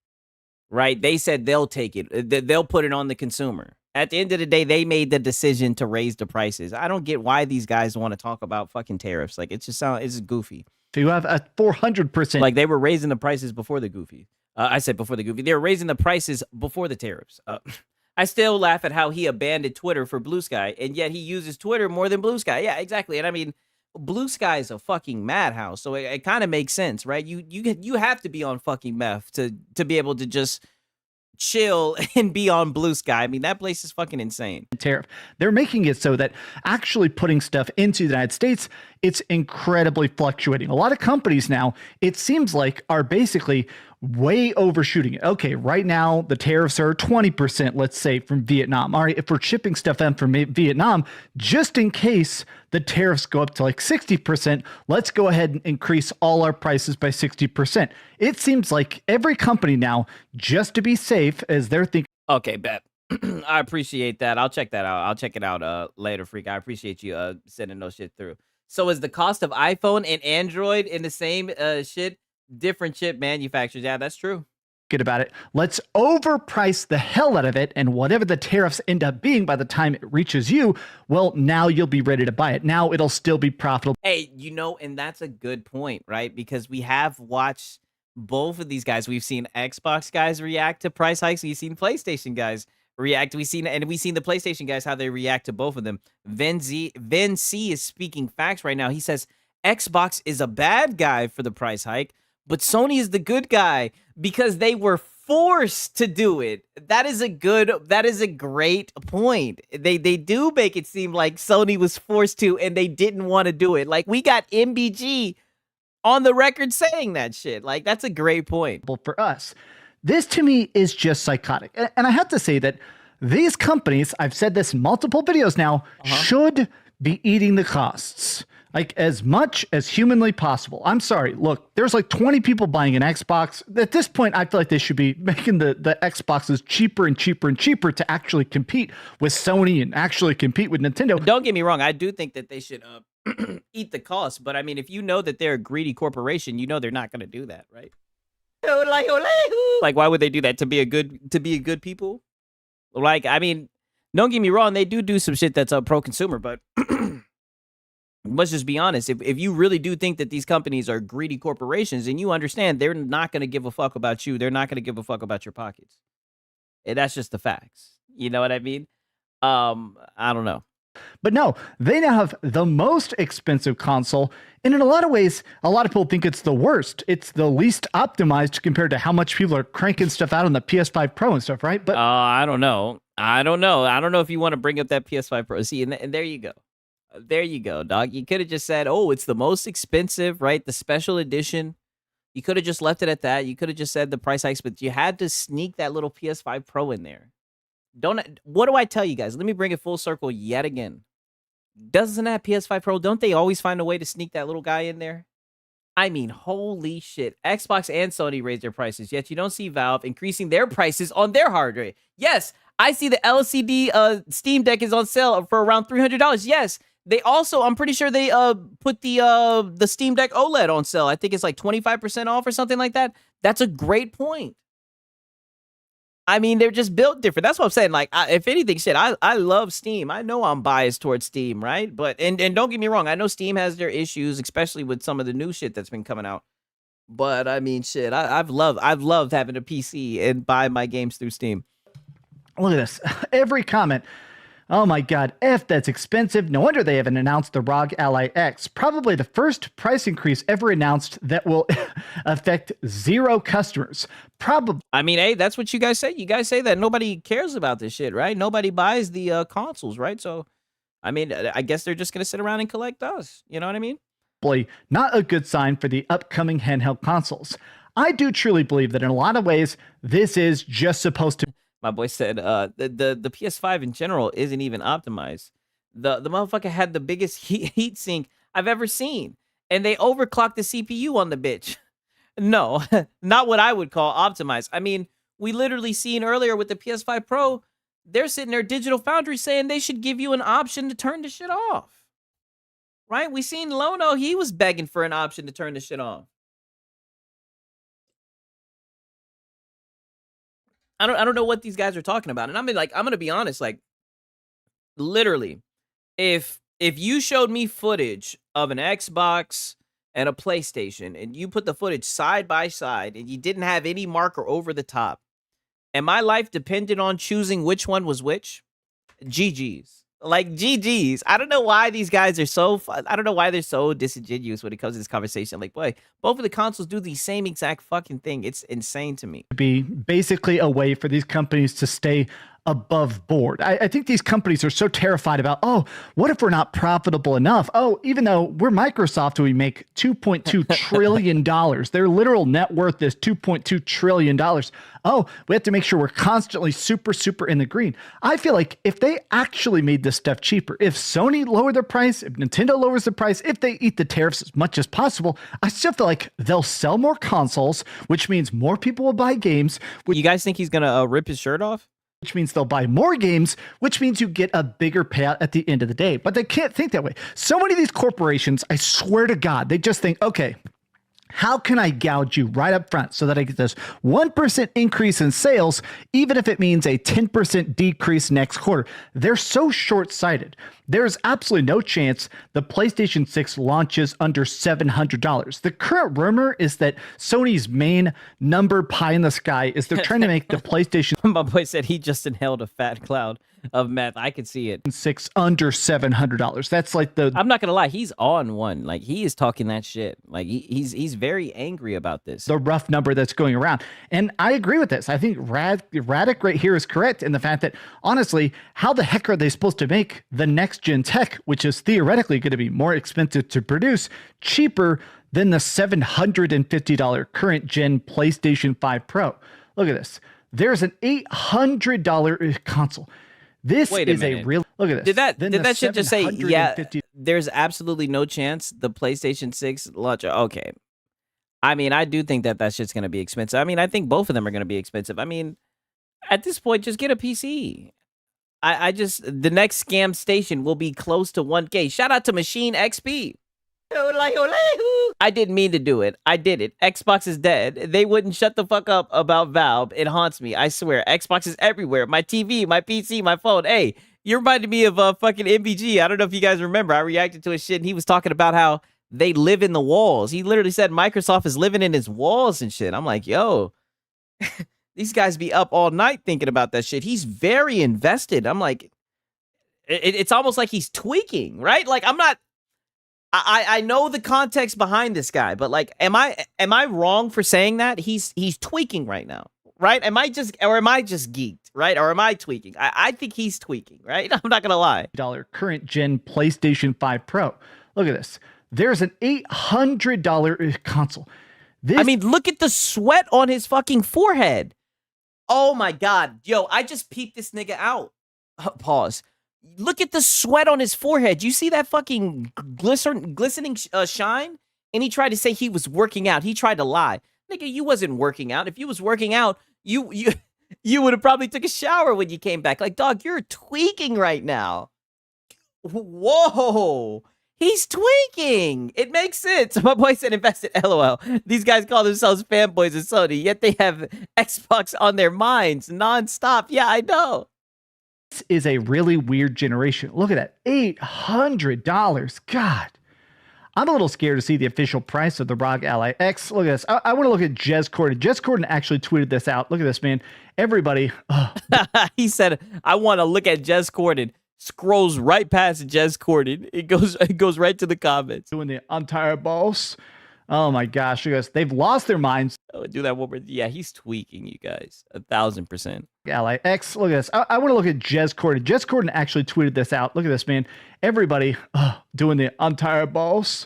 Right? They said they'll take it. They'll put it on the consumer. At the end of the day, they made the decision to raise the prices. I don't get why these guys want to talk about fucking tariffs. Like, it's just goofy. So you have a 400%. Like, they were raising the prices before the goofy. I said before the goofy. They were raising the prices before the tariffs. I still laugh at how he abandoned Twitter for Blue Sky, and yet he uses Twitter more than Blue Sky. Yeah, exactly. And I mean, Blue Sky is a fucking madhouse, so it kind of makes sense, right? You have to be on fucking meth to be able to just chill and be on Blue Sky. I mean, that place is fucking insane. Tariff. They're making it so that actually putting stuff into the United States, it's incredibly fluctuating. A lot of companies now, it seems like, are basically way overshooting it. Okay, right now the tariffs are 20%, let's say, from Vietnam. All right, if we're shipping stuff in from Vietnam, just in case the tariffs go up to like 60%, let's go ahead and increase all our prices by 60%. It seems like every company now, just to be safe, as they're thinking. Okay, bet. I appreciate that. I'll check that out. I'll check it out later, Freak. I appreciate you sending those shit through. So is the cost of iPhone and Android in the same shit? Different chip manufacturers. Yeah, that's true. Get about it. Let's overprice the hell out of it, and whatever the tariffs end up being by the time it reaches you, well, now you'll be ready to buy it. Now it'll still be profitable. Hey, you know, and that's a good point, right? Because we have watched both of these guys. We've seen Xbox guys react to price hikes. We've seen PlayStation guys react. We've seen the PlayStation guys, how they react to both of them. Vin C is speaking facts right now. He says Xbox is a bad guy for the price hike, but Sony is the good guy because they were forced to do it. That is a great point. They do make it seem like Sony was forced to and they didn't want to do it. Like, we got MBG on the record saying that shit. Like, that's a great point. For us, this to me is just psychotic. And I have to say that these companies, I've said this in multiple videos now, should be eating the costs. Like, as much as humanly possible. I'm sorry. Look, there's like 20 people buying an Xbox. At this point, I feel like they should be making the Xboxes cheaper and cheaper and cheaper to actually compete with Sony and actually compete with Nintendo. Don't get me wrong. I do think that they should eat the cost. But I mean, if you know that they're a greedy corporation, you know they're not going to do that, right? Like, why would they do that? To be a good people? Like, I mean, don't get me wrong. They do some shit that's pro-consumer, but let's just be honest. If you really do think that these companies are greedy corporations, and you understand they're not going to give a fuck about you, they're not going to give a fuck about your pockets. And that's just the facts. You know what I mean? I don't know. But no, they now have the most expensive console. And in a lot of ways, a lot of people think it's the worst. It's the least optimized compared to how much people are cranking stuff out on the PS5 Pro and stuff, right? But I don't know. I don't know if you want to bring up that PS5 Pro. See, and there you go. There you go, dog. You could have just said, oh, it's the most expensive, right? The special edition. You could have just left it at that. You could have just said the price hikes, but you had to sneak that little PS5 Pro in there. What do I tell you guys? Let me bring it full circle yet again. Doesn't that PS5 Pro, don't they always find a way to sneak that little guy in there? I mean, holy shit. Xbox and Sony raised their prices, yet you don't see Valve increasing their prices on their hardware. Yes, I see the LCD Steam Deck is on sale for around $300. Yes. They also, I'm pretty sure they put the Steam Deck OLED on sale. I think it's like 25% off or something like that. That's a great point. I mean, they're just built different. That's what I'm saying. Like, if anything, shit, I love Steam. I know I'm biased towards Steam, right? But and don't get me wrong, I know Steam has their issues, especially with some of the new shit that's been coming out. But I mean, shit, I've loved having a PC and buy my games through Steam. Look at this. Every comment. Oh my god, F, that's expensive. No wonder they haven't announced the ROG Ally X. Probably the first price increase ever announced that will affect 0 customers. Probably. I mean, hey, that's what you guys say. You guys say that nobody cares about this shit, right? Nobody buys the consoles, right? So, I mean, I guess they're just going to sit around and collect us. You know what I mean? Not a good sign for the upcoming handheld consoles. I do truly believe that in a lot of ways, this is just supposed to. My boy said the PS5 in general isn't even optimized. The motherfucker had the biggest heat sink I've ever seen, and they overclocked the CPU on the bitch. No, not what I would call optimized. I mean, we literally seen earlier with the PS5 Pro, they're sitting there, Digital Foundry, saying they should give you an option to turn the shit off. Right? We seen Lono, he was begging for an option to turn the shit off. I don't know what these guys are talking about. And I mean, like, I'm gonna be honest, like, literally, if you showed me footage of an Xbox and a PlayStation, and you put the footage side by side, and you didn't have any marker over the top, and my life depended on choosing which one was which, GG's. Like, GG's. I don't know why these guys are so, I don't know why they're so disingenuous when it comes to this conversation. Like, boy, both of the consoles do the same exact fucking thing. It's insane to me. Be basically a way for these companies to stay above board. I think these companies are so terrified about, oh, what if we're not profitable enough? Oh, even though we're Microsoft, we make $2.2 trillion. Their literal net worth is $2.2 trillion. Oh, we have to make sure we're constantly super in the green. I feel like if they actually made this stuff cheaper, if Sony lowered their price, if Nintendo lowers the price, if they eat the tariffs as much as possible, I still feel like they'll sell more consoles, which means more people will buy games. You guys think he's going to rip his shirt off? Which means they'll buy more games, which means you get a bigger payout at the end of the day. But they can't think that way. So many of these corporations, I swear to God, they just think, okay, how can I gouge you right up front so that I get this 1% increase in sales, even if it means a 10% decrease next quarter? They're so short-sighted. There's absolutely no chance the PlayStation 6 launches under $700. The current rumor is that Sony's main number pie in the sky is they're trying to make the PlayStation. My boy said he just inhaled a fat cloud of meth. I could see it. 6 under $700. That's like the. I'm not gonna lie. He's on one. Like, he is talking that shit. Like, he's very angry about this. The rough number that's going around. And I agree with this. I think Radic right here is correct in the fact that, honestly, how the heck are they supposed to make the next gen tech, which is theoretically going to be more expensive to produce, cheaper than the $750 current gen PlayStation 5 Pro? Look at this. There's an $800 console. This is a real look at this. Did that shit just say, yeah, there's absolutely no chance the PlayStation 6 launch? Okay. I mean, I do think that shit's going to be expensive. I mean, I think both of them are going to be expensive. I mean, at this point, just get a PC. The next scam station will be close to 1K. Shout out to Machine XP. I didn't mean to do it. I did it. Xbox is dead. They wouldn't shut the fuck up about Valve. It haunts me. I swear. Xbox is everywhere. My TV, my PC, my phone. Hey, you reminded me of fucking MBG. I don't know if you guys remember. I reacted to his shit and he was talking about how they live in the walls. He literally said Microsoft is living in his walls and shit. I'm like, yo, these guys be up all night thinking about that shit. He's very invested. I'm like, it's almost like he's tweaking, right? Like, I'm not. I know the context behind this guy, but like, am I wrong for saying that? He's tweaking right now, right? Am I just geeked, right? Or am I tweaking? I think he's tweaking, right? I'm not gonna lie. Current gen PlayStation 5 Pro. Look at this. There's an $800 console. I mean, look at the sweat on his fucking forehead. Oh my God, yo, I just peeped this nigga out. Pause. Look at the sweat on his forehead. You see that fucking glistening shine? And he tried to say he was working out. He tried to lie. Nigga, you wasn't working out. If you was working out, you would have probably took a shower when you came back. Like, dog, you're tweaking right now. Whoa. He's tweaking. It makes sense. My boy said invested, LOL. These guys call themselves fanboys of Sony, yet they have Xbox on their minds nonstop. Yeah, I know. This is a really weird generation. Look at that. $800. God. I'm a little scared to see the official price of the ROG Ally X. Look at this. I want to look at Jez Corden. Jez Corden actually tweeted this out. Look at this, man. Everybody. He said, I want to look at Jez Corden. scrolls right past Jez Corden. It goes right to the comments. Doing the entire boss. Oh my gosh, you guys, they've lost their minds. Oh, do that one more. Yeah, he's tweaking, you guys. 1,000%. Yeah, like X, look at this. I want to look at Jez Corden. Jez Corden actually tweeted this out. Look at this, man. Everybody doing the entire boss.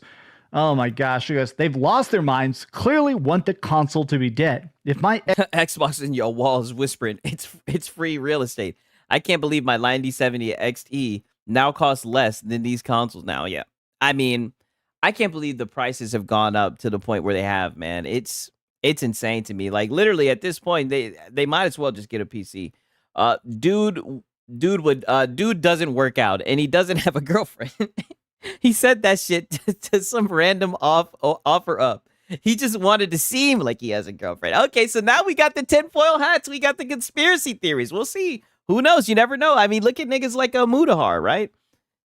Oh my gosh, you guys, they've lost their minds. Clearly want the console to be dead. If my Xbox in your walls whispering, it's free real estate. I can't believe my 9070 XE now costs less than these consoles now. Yeah. I mean, I can't believe the prices have gone up to the point where they have, man. It's insane to me. Like literally at this point, they might as well just get a PC. Dude doesn't work out and he doesn't have a girlfriend. He said that shit to some random offer up. He just wanted to seem like he has a girlfriend. Okay, so now we got the tinfoil hats. We got the conspiracy theories. We'll see. Who knows? You never know. I mean, look at niggas like Mudahar, right?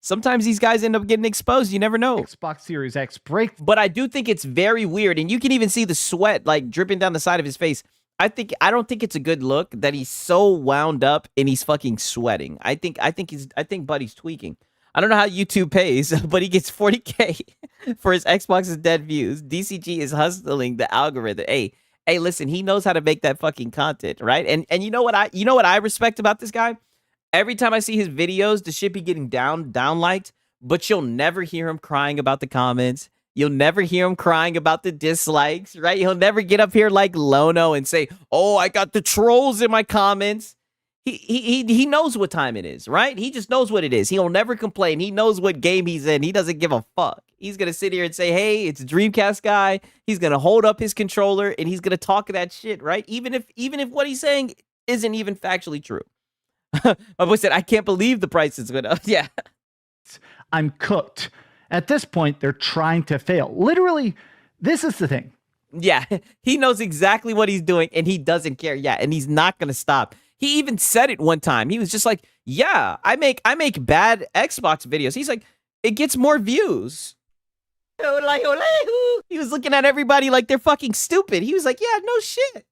Sometimes these guys end up getting exposed. You never know. Xbox Series X break. But I do think it's very weird. And you can even see the sweat like dripping down the side of his face. I don't think it's a good look that he's so wound up and he's fucking sweating. I think Buddy's tweaking. I don't know how YouTube pays, but he gets 40K for his Xbox's dead views. DCG is hustling the algorithm. Hey, listen, he knows how to make that fucking content, right? And you know what I respect about this guy? Every time I see his videos, the shit be getting down liked, but you'll never hear him crying about the comments. You'll never hear him crying about the dislikes, right? He'll never get up here like Lono and say, "Oh, I got the trolls in my comments." He knows what time it is, right? He just knows what it is. He'll never complain. He knows what game he's in. He doesn't give a fuck. He's going to sit here and say, "Hey, it's Dreamcast guy." He's going to hold up his controller and he's going to talk that shit, right? Even if what he's saying isn't even factually true. My boy said, "I can't believe the price is going up." Yeah. I'm cooked. At this point, they're trying to fail. Literally, this is the thing. Yeah, he knows exactly what he's doing and he doesn't care. Yeah, and he's not going to stop. He even said it one time. He was just like, "Yeah, I make bad Xbox videos." He's like, "It gets more views." He was looking at everybody like they're fucking stupid. He was like, "Yeah, no shit."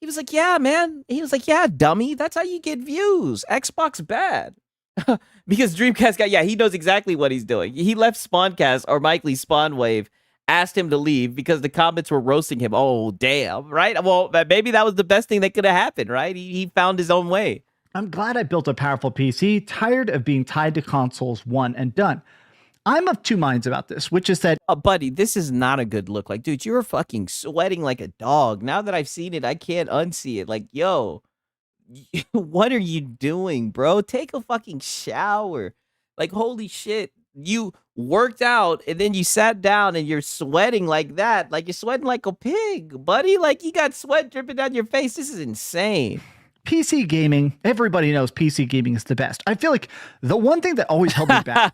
He was like, "Yeah, man." He was like, "Yeah, dummy. That's how you get views. Xbox bad." Because Dreamcast guy, yeah, he knows exactly what he's doing. He left Spawncast or Mike Lee Spawnwave, asked him to leave because the comments were roasting him. Oh, damn, right? Well, maybe that was the best thing that could have happened, right? He found his own way. I'm glad I built a powerful PC, tired of being tied to consoles, one and done. I'm of two minds about this, which is that... buddy, this is not a good look. Like, dude, you're fucking sweating like a dog. Now that I've seen it, I can't unsee it. Like, yo, what are you doing, bro? Take a fucking shower. Like, holy shit. You worked out and then you sat down and you're sweating like that. Like, you're sweating like a pig, buddy. Like, you got sweat dripping down your face. This is insane. PC gaming, everybody knows PC gaming is the best. I feel like the one thing that always held me back...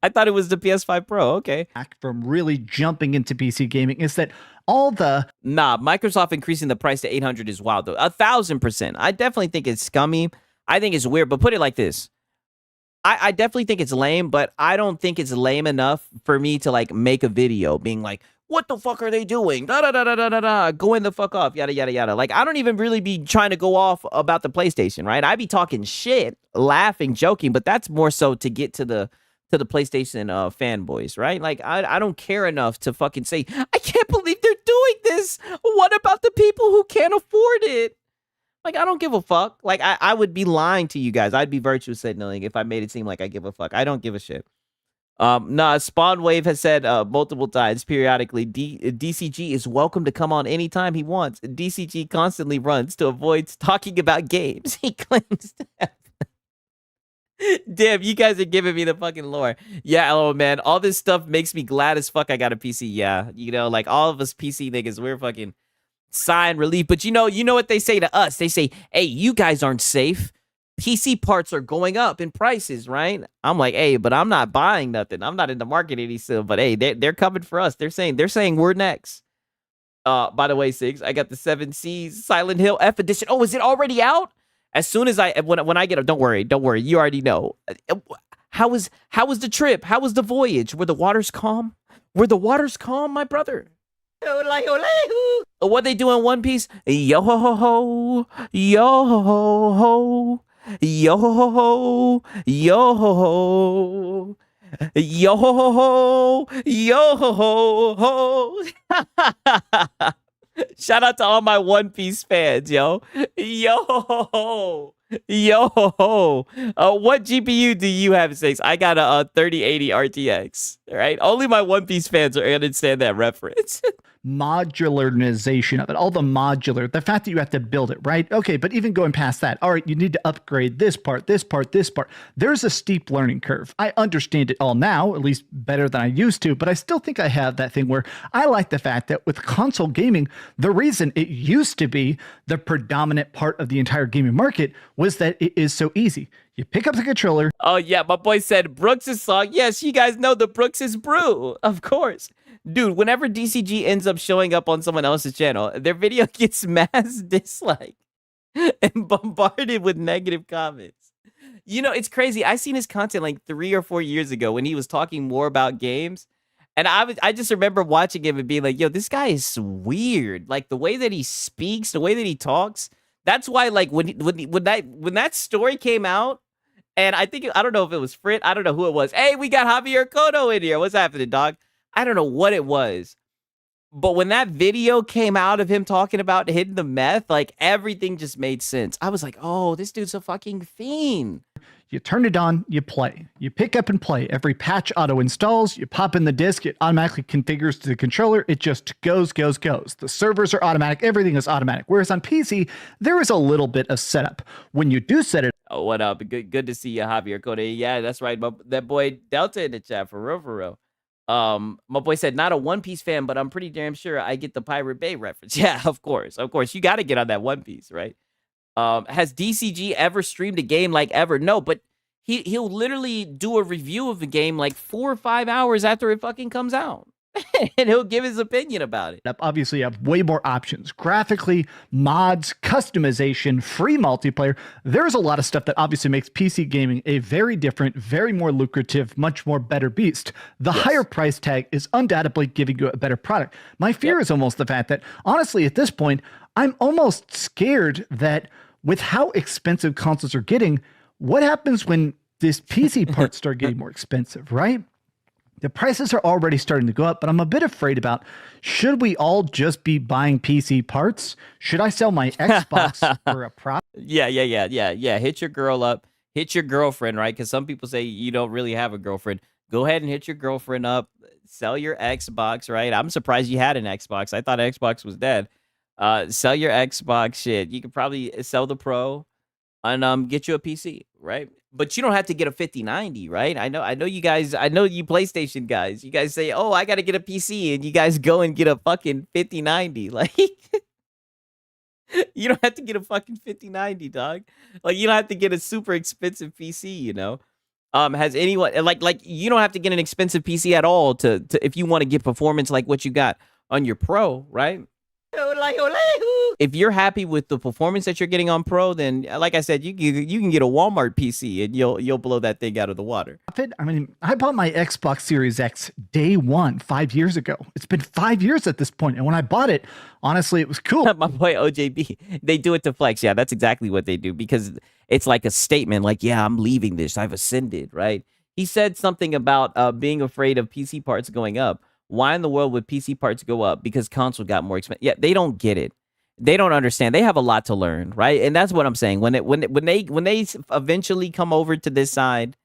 I thought it was the PS5 Pro. Okay. From really jumping into PC gaming is that all the... Nah, Microsoft increasing the price to $800 is wild, though. 1,000%. I definitely think it's scummy. I think it's weird, but put it like this. I definitely think it's lame, but I don't think it's lame enough for me to, like, make a video being like, what the fuck are they doing? Da-da-da-da-da-da-da. Going the fuck off. Yada, yada, yada. Like, I don't even really be trying to go off about the PlayStation, right? I be talking shit, laughing, joking, but that's more so to get to the PlayStation fanboys, right? Like, I don't care enough to fucking say, I can't believe they're doing this. What about the people who can't afford it? Like, I don't give a fuck. Like, I would be lying to you guys. I'd be virtue signaling if I made it seem like I give a fuck. I don't give a shit. Spawnwave has said multiple times, periodically, DCG is welcome to come on anytime he wants. DCG constantly runs to avoid talking about games. He claims to have. Damn, you guys are giving me the fucking lore. Yeah, oh man, all this stuff makes me glad as fuck I got a PC. Yeah, you know, like all of us PC niggas, we're fucking sighing relief. But you know what they say to us? They say, "Hey, you guys aren't safe. PC parts are going up in prices, right?" I'm like, "Hey, but I'm not buying nothing. I'm not in the market any still. But hey, they're coming for us. They're saying we're next." By the way, Sigs, I got the 7 Seas Silent Hill F edition. Oh, is it already out? As soon as when I get it, don't worry. You already know. How was the trip? How was the voyage? Were the waters calm? My brother? What they do in One Piece? Yo ho ho ho, yo ho ho ho. yo ho ho, yo ho ho, yo ho ho, yo ho ho. Shout out to all my One Piece fans, yo. Yo. Yo. What GPU do you have, Six? I got a 3080 RTX, all right? Only my One Piece fans are understand that reference. Modularization of it, all the modular, the fact that you have to build it, right? Okay, but even going past that, all right, you need to upgrade this part, this part, this part. There's a steep learning curve. I understand it all now, at least better than I used to, but I still think I have that thing where I like the fact that with console gaming, the reason it used to be the predominant part of the entire gaming market was that it is so easy. You pick up the controller. Oh, yeah, my boy said Brooks' song. Yes, you guys know the Brooks' Brew, of course. Dude, whenever DCG ends up showing up on someone else's channel, their video gets mass dislike and bombarded with negative comments. You know, it's crazy. I seen his content like 3 or 4 years ago when he was talking more about games. And I just remember watching him and being like, yo, this guy is weird. Like the way that he speaks, the way that he talks. That's why, like, when that story came out, and I don't know if it was Frit, I don't know who it was. Hey, we got Javier Cotto in here. What's happening, dog? I don't know what it was. But when that video came out of him talking about hitting the meth, like everything just made sense. I was like, oh, this dude's a fucking fiend. You turn it on, you play. You pick up and play. Every patch auto installs, you pop in the disk, it automatically configures to the controller. It just goes. The servers are automatic. Everything is automatic. Whereas on PC, there is a little bit of setup. When you do set it. Oh, what up? Good to see you, Javier Code. Yeah, that's right. That boy Delta in the chat, for real. My boy said, not a One Piece fan, but I'm pretty damn sure I get the Pirate Bay reference. Yeah, of course. You got to get on that One Piece, right? Has DCG ever streamed a game like ever? No, but he'll literally do a review of the game like 4 or 5 hours after it fucking comes out. And he'll give his opinion about it. Obviously, you have way more options. Graphically, mods, customization, free multiplayer. There's a lot of stuff that obviously makes PC gaming a very different, very more lucrative, much more better beast. The higher price tag is undoubtedly giving you a better product. My fear is almost the fact that, honestly, at this point, I'm almost scared that with how expensive consoles are getting, what happens when this PC parts start getting more expensive, right? The prices are already starting to go up, but I'm a bit afraid about, should we all just be buying PC parts? Should I sell my Xbox for a profit? Yeah. Hit your girl up. Hit your girlfriend, right? Because some people say you don't really have a girlfriend. Go ahead and hit your girlfriend up. Sell your Xbox, right? I'm surprised you had an Xbox. I thought Xbox was dead. Sell your Xbox shit. You could probably sell the Pro and get you a PC, right? But you don't have to get a 5090, right? I know you guys, I know you PlayStation guys. You guys say, oh, I got to get a PC, and you guys go and get a fucking 5090. Like, you don't have to get a fucking 5090, dog. Like, you don't have to get a super expensive PC, you know? Has anyone, like you don't have to get an expensive PC at all to if you want to get performance like what you got on your Pro, right? If you're happy with the performance that you're getting on Pro, then like I said, you can get a Walmart PC and you'll blow that thing out of the water. I mean, I bought my Xbox Series X day one 5 years ago. It's been 5 years at this point, and when I bought it, honestly, it was cool. My boy OJB, they do it to flex. Yeah, that's exactly what they do, because it's like a statement, like, yeah, I'm leaving this. I've ascended, right? He said something about being afraid of PC parts going up. Why in the world would PC parts go up? Because console got more expensive. Yeah, they don't get it. They don't understand. They have a lot to learn, right? And that's what I'm saying. When they eventually come over to this side,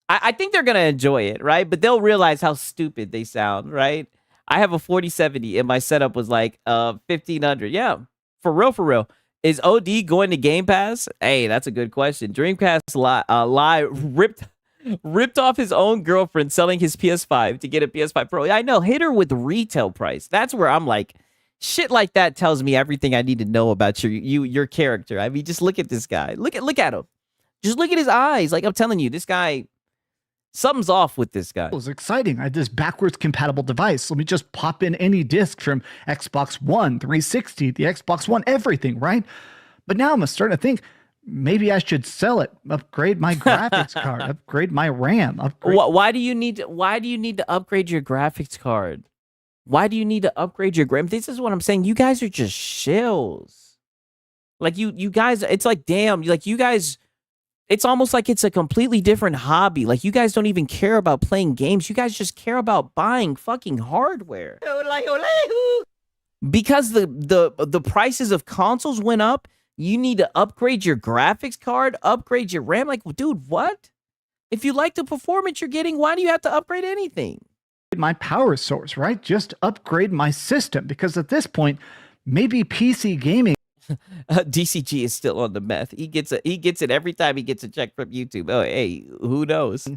I think they're gonna enjoy it, right? But they'll realize how stupid they sound, right? I have a 4070 and my setup was like 1500. Yeah, for real. Is OD going to Game Pass? Hey, that's a good question. Dreamcast Live ripped off his own girlfriend selling his PS5 to get a PS5 Pro. I know, hit her with retail price. That's where I'm like, shit like that tells me everything I need to know about your character. I mean, just look at this guy. Look at him. Just look at his eyes. Like, I'm telling you, this guy, something's off with this guy. It was exciting. I had this backwards compatible device. Let me just pop in any disc from Xbox One, 360, the Xbox One, everything, right? But now I'm starting to think, maybe I should sell it, upgrade my graphics card, upgrade my RAM. Why do you need to upgrade your graphics card? Why do you need to upgrade your RAM? This is what I'm saying. You guys are just shills. Like you guys, it's like, damn, like you guys It's almost like it's a completely different hobby. Like, you guys don't even care about playing games. You guys just care about buying fucking hardware. Because the prices of consoles went up, you need to upgrade your graphics card, upgrade your RAM. Like, dude, what? If you like the performance you're getting, why do you have to upgrade anything? My power source, right? Just upgrade my system, because at this point, maybe PC gaming DCG is still on the meth. He gets it every time he gets a check from YouTube. Oh, hey, who knows?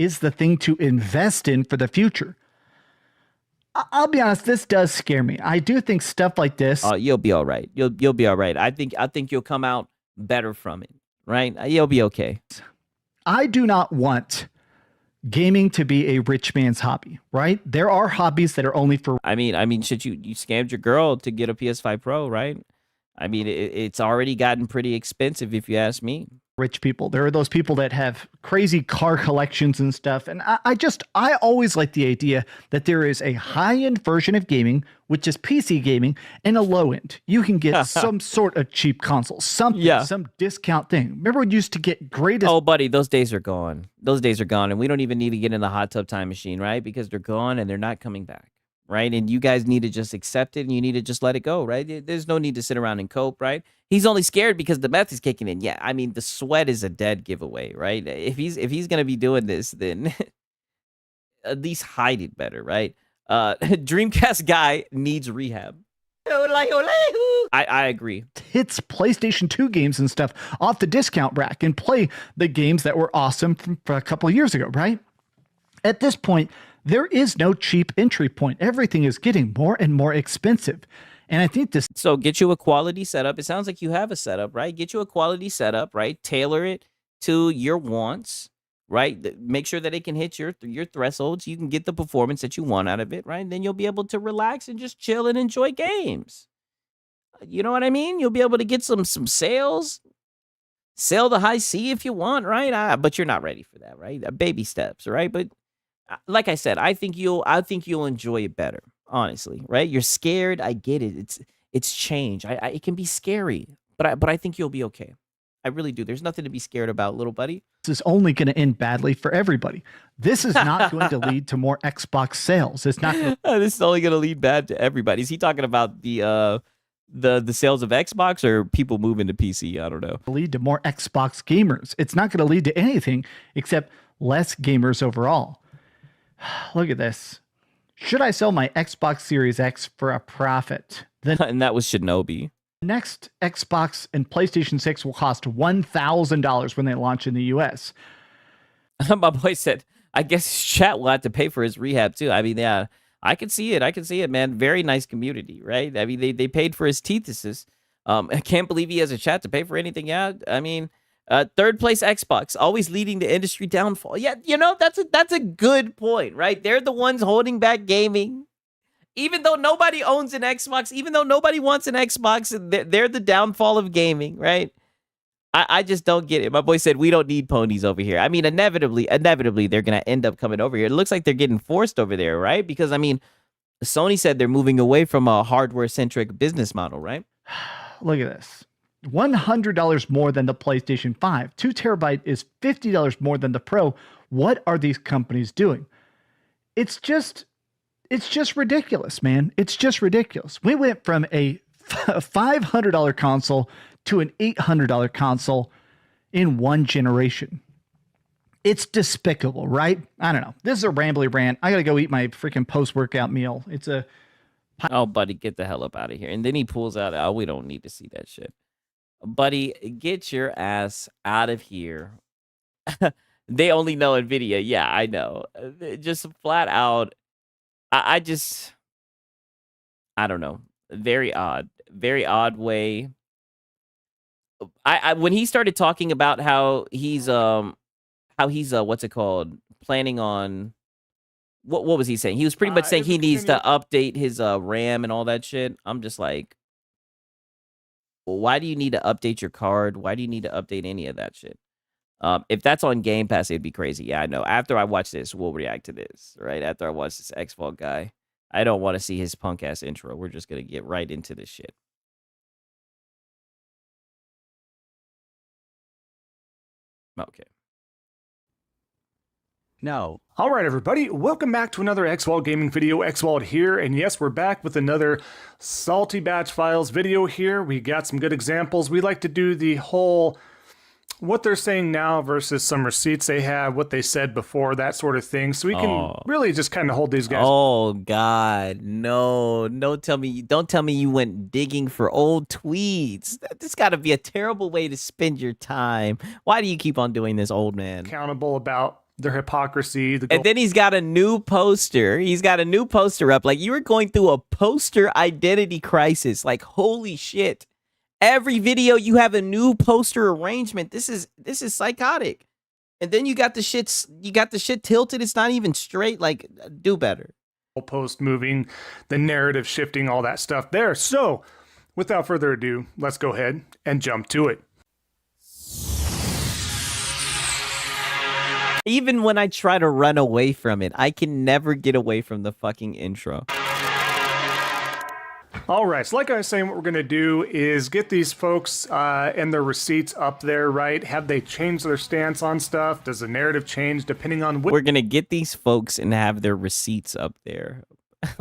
is the thing to invest in for the future. I'll be honest, this does scare me. I do think stuff like this. Oh, you'll be all right. You'll be all right. I think you'll come out better from it, right? You'll be okay. I do not want gaming to be a rich man's hobby, right? There are hobbies that are only for. I mean, shit, you scammed your girl to get a PS5 Pro, right? I mean, it's already gotten pretty expensive, if you ask me. Rich people. There are those people that have crazy car collections and stuff. And I always like the idea that there is a high-end version of gaming, which is PC gaming, and a low-end. You can get some sort of cheap console, something, some discount thing. Remember when you used to get greatest. Oh, buddy, those days are gone. Those days are gone. And we don't even need to get in the hot tub time machine, right? Because they're gone and they're not coming back. Right. And you guys need to just accept it and you need to just let it go. Right. There's no need to sit around and cope. Right. He's only scared because the meth is kicking in. Yeah. I mean, the sweat is a dead giveaway. Right. If he's going to be doing this, then at least hide it better. Right. Dreamcast guy needs rehab. I agree. Hits PlayStation 2 games and stuff off the discount rack and play the games that were awesome from a couple of years ago. Right. At this point, there is no cheap entry point. Everything is getting more and more expensive. And I think this. So get you a quality setup. It sounds like you have a setup, right? Get you a quality setup, right? Tailor it to your wants, right? Make sure that it can hit your thresholds. You can get the performance that you want out of it, right? And then you'll be able to relax and just chill and enjoy games. You know what I mean? You'll be able to get some sales. Sell the high C if you want, right? But you're not ready for that, right? Baby steps, right? But like I said, I think you'll enjoy it better, honestly, right? You're scared. I get it. It's change. It can be scary, but I think you'll be okay. I really do. There's nothing to be scared about, little buddy. This is only going to end badly for everybody. This is not going to lead to more Xbox sales. It's not. This is only going to lead bad to everybody. Is he talking about the sales of Xbox or people moving to PC? I don't know. Lead to more Xbox gamers. It's not going to lead to anything except less gamers overall. Look at this. Should I sell my Xbox Series X for a profit? And that was Shinobi. Next Xbox and PlayStation 6 will cost $1,000 when they launch in the US. My boy said, I guess his chat will have to pay for his rehab too. I mean, yeah, I can see it. I can see it, man. Very nice community, right? I mean, they paid for his thesis. I can't believe he has a chat to pay for anything. Yeah, I mean, third place Xbox, always leading the industry downfall. Yeah, you know, that's a good point, right? They're the ones holding back gaming. Even though nobody owns an Xbox, even though nobody wants an Xbox, they're the downfall of gaming, right? I just don't get it. My boy said, we don't need ponies over here. I mean, inevitably, they're going to end up coming over here. It looks like they're getting forced over there, right? Because, I mean, Sony said they're moving away from a hardware-centric business model, right? Look at this. $100 more than the PlayStation 5. 2 terabyte is $50 more than the Pro. What are these companies doing? It's just ridiculous, man. It's just ridiculous. We went from a $500 console to an $800 console in one generation. It's despicable, right? I don't know. This is a rambly rant. I got to go eat my freaking post-workout meal. It's a... Oh, buddy, get the hell up out of here. And then he pulls out, oh, we don't need to see that shit. Buddy, get your ass out of here. They only know NVIDIA. Yeah, I know. Just flat out. I don't know. Very odd way. I when he started talking about how he's what's it called? Planning on what was he saying? He was pretty much saying he needs to update his RAM and all that shit. I'm just like, well, why do you need to update your card? Why do you need to update any of that shit? If that's on Game Pass, it'd be crazy. Yeah, I know. After I watch this, we'll react to this, right? After I watch this X-Fault guy. I don't want to see his punk-ass intro. We're just going to get right into this shit. Okay. No. All right, everybody, welcome back to another Xwald Gaming video. Xwald here, and yes, we're back with another Salty Batch Files video here. We got some good examples. We like to do the whole what they're saying now versus some receipts they have, what they said before, that sort of thing. So we can really just kind of hold these guys. Oh God, no! Don't tell me you went digging for old tweets. This got to be a terrible way to spend your time. Why do you keep on doing this, old man? Accountable about their hypocrisy. And then he's got a new poster. He's got a new poster up. Like, you were going through a poster identity crisis. Like, holy shit. Every video you have a new poster arrangement. This is psychotic. And then you got the shit tilted. It's not even straight. Like, do better. Post moving, the narrative shifting, all that stuff there. So, without further ado, let's go ahead and jump to it. Even when I try to run away from it, I can never get away from the fucking intro. All right, so like I was saying, what we're going to do is get these folks and their receipts up there, right? Have they changed their stance on stuff? Does the narrative change depending on We're going to get these folks and have their receipts up there.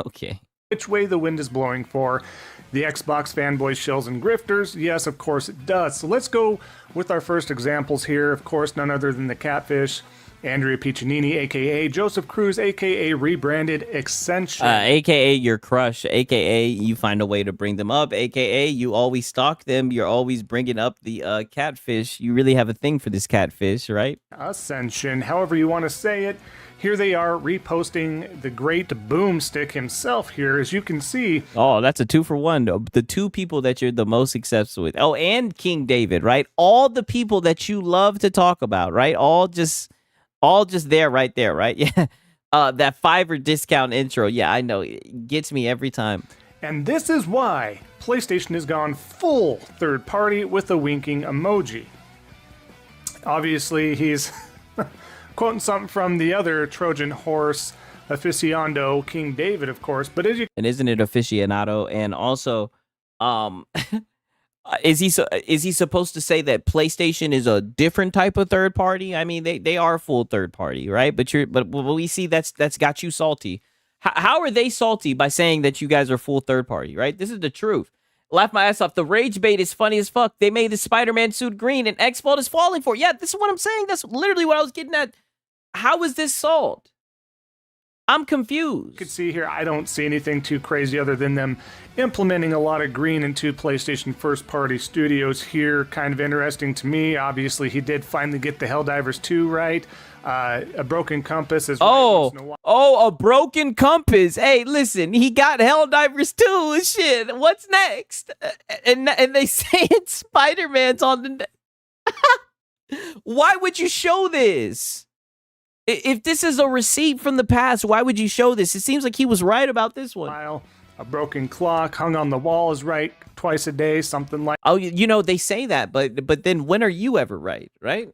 Okay. Which way the wind is blowing for the Xbox fanboys, shills, and grifters? Yes, of course it does. So let's go with our first examples here. Of course, none other than the Catfish, Andrea Piccinini, a.k.a. Joseph Cruz, a.k.a. rebranded Extension. A.k.a. your crush, a.k.a. you find a way to bring them up, a.k.a. you always stalk them, you're always bringing up the Catfish. You really have a thing for this Catfish, right? Ascension, however you want to say it. Here they are reposting the great Boomstick himself here, as you can see. Oh, that's a 2-for-1. The two people that you're the most successful with. Oh, and King David, right? All the people that you love to talk about, right? All just there, right there, right? Yeah. That $5 discount intro. Yeah, I know. It gets me every time. And this is why PlayStation has gone full third party with a winking emoji. Obviously, he's quoting something from the other Trojan horse aficionado, King David, of course. But as you and isn't it aficionado? And also, is he supposed to say that PlayStation is a different type of third party? I mean, they are full third party, right? But we see that's got you salty. How are they salty by saying that you guys are full third party, right? This is the truth. Laugh my ass off. The rage bait is funny as fuck. They made the Spider-Man suit green, and Xbox is falling for it. Yeah, this is what I'm saying. That's literally what I was getting at. How is this salt? I'm confused. You can see here, I don't see anything too crazy other than them implementing a lot of green into PlayStation first-party studios here. Kind of interesting to me. Obviously, he did finally get the Helldivers 2 right. A Broken Compass is a Broken Compass. Hey, listen, he got Helldivers 2. Shit, what's next? And they say it's Spider-Man's on the... Why would you show this? If this is a receipt from the past, why would you show this? It seems like he was right about this one. A broken clock hung on the wall is right twice a day, something like... Oh, you know, they say that, but then when are you ever right, right?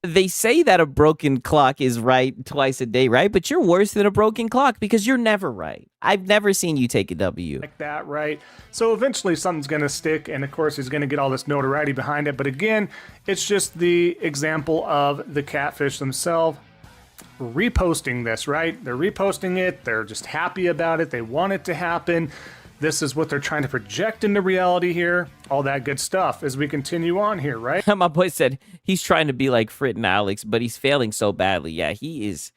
They say that a broken clock is right twice a day, right? But you're worse than a broken clock because you're never right. I've never seen you take a W. Like that, right? So eventually something's going to stick, and of course he's going to get all this notoriety behind it. But again, it's just the example of the Catfish themselves reposting this, right? They're reposting it. They're just happy about it. They want it to happen. This is what they're trying to project into reality here. All that good stuff as we continue on here, right? My boy said he's trying to be like Frit and Alex, but he's failing so badly. Yeah, he is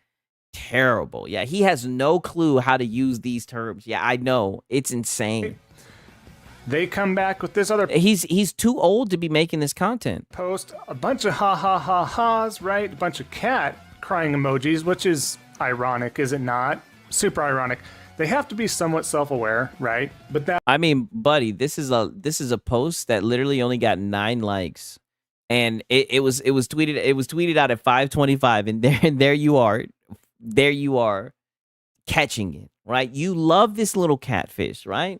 terrible. Yeah, he has no clue how to use these terms. Yeah, I know. It's insane. They come back with this other... He's too old to be making this content. Post a bunch of ha-ha-ha-ha's, right? A bunch of cat crying emojis, which is ironic, is it not? Super ironic. They have to be somewhat self-aware, right? But that... I mean, buddy, this is a post that literally only got 9 likes. And it was tweeted out at 5:25, and there you are catching it, right? You love this little catfish, right?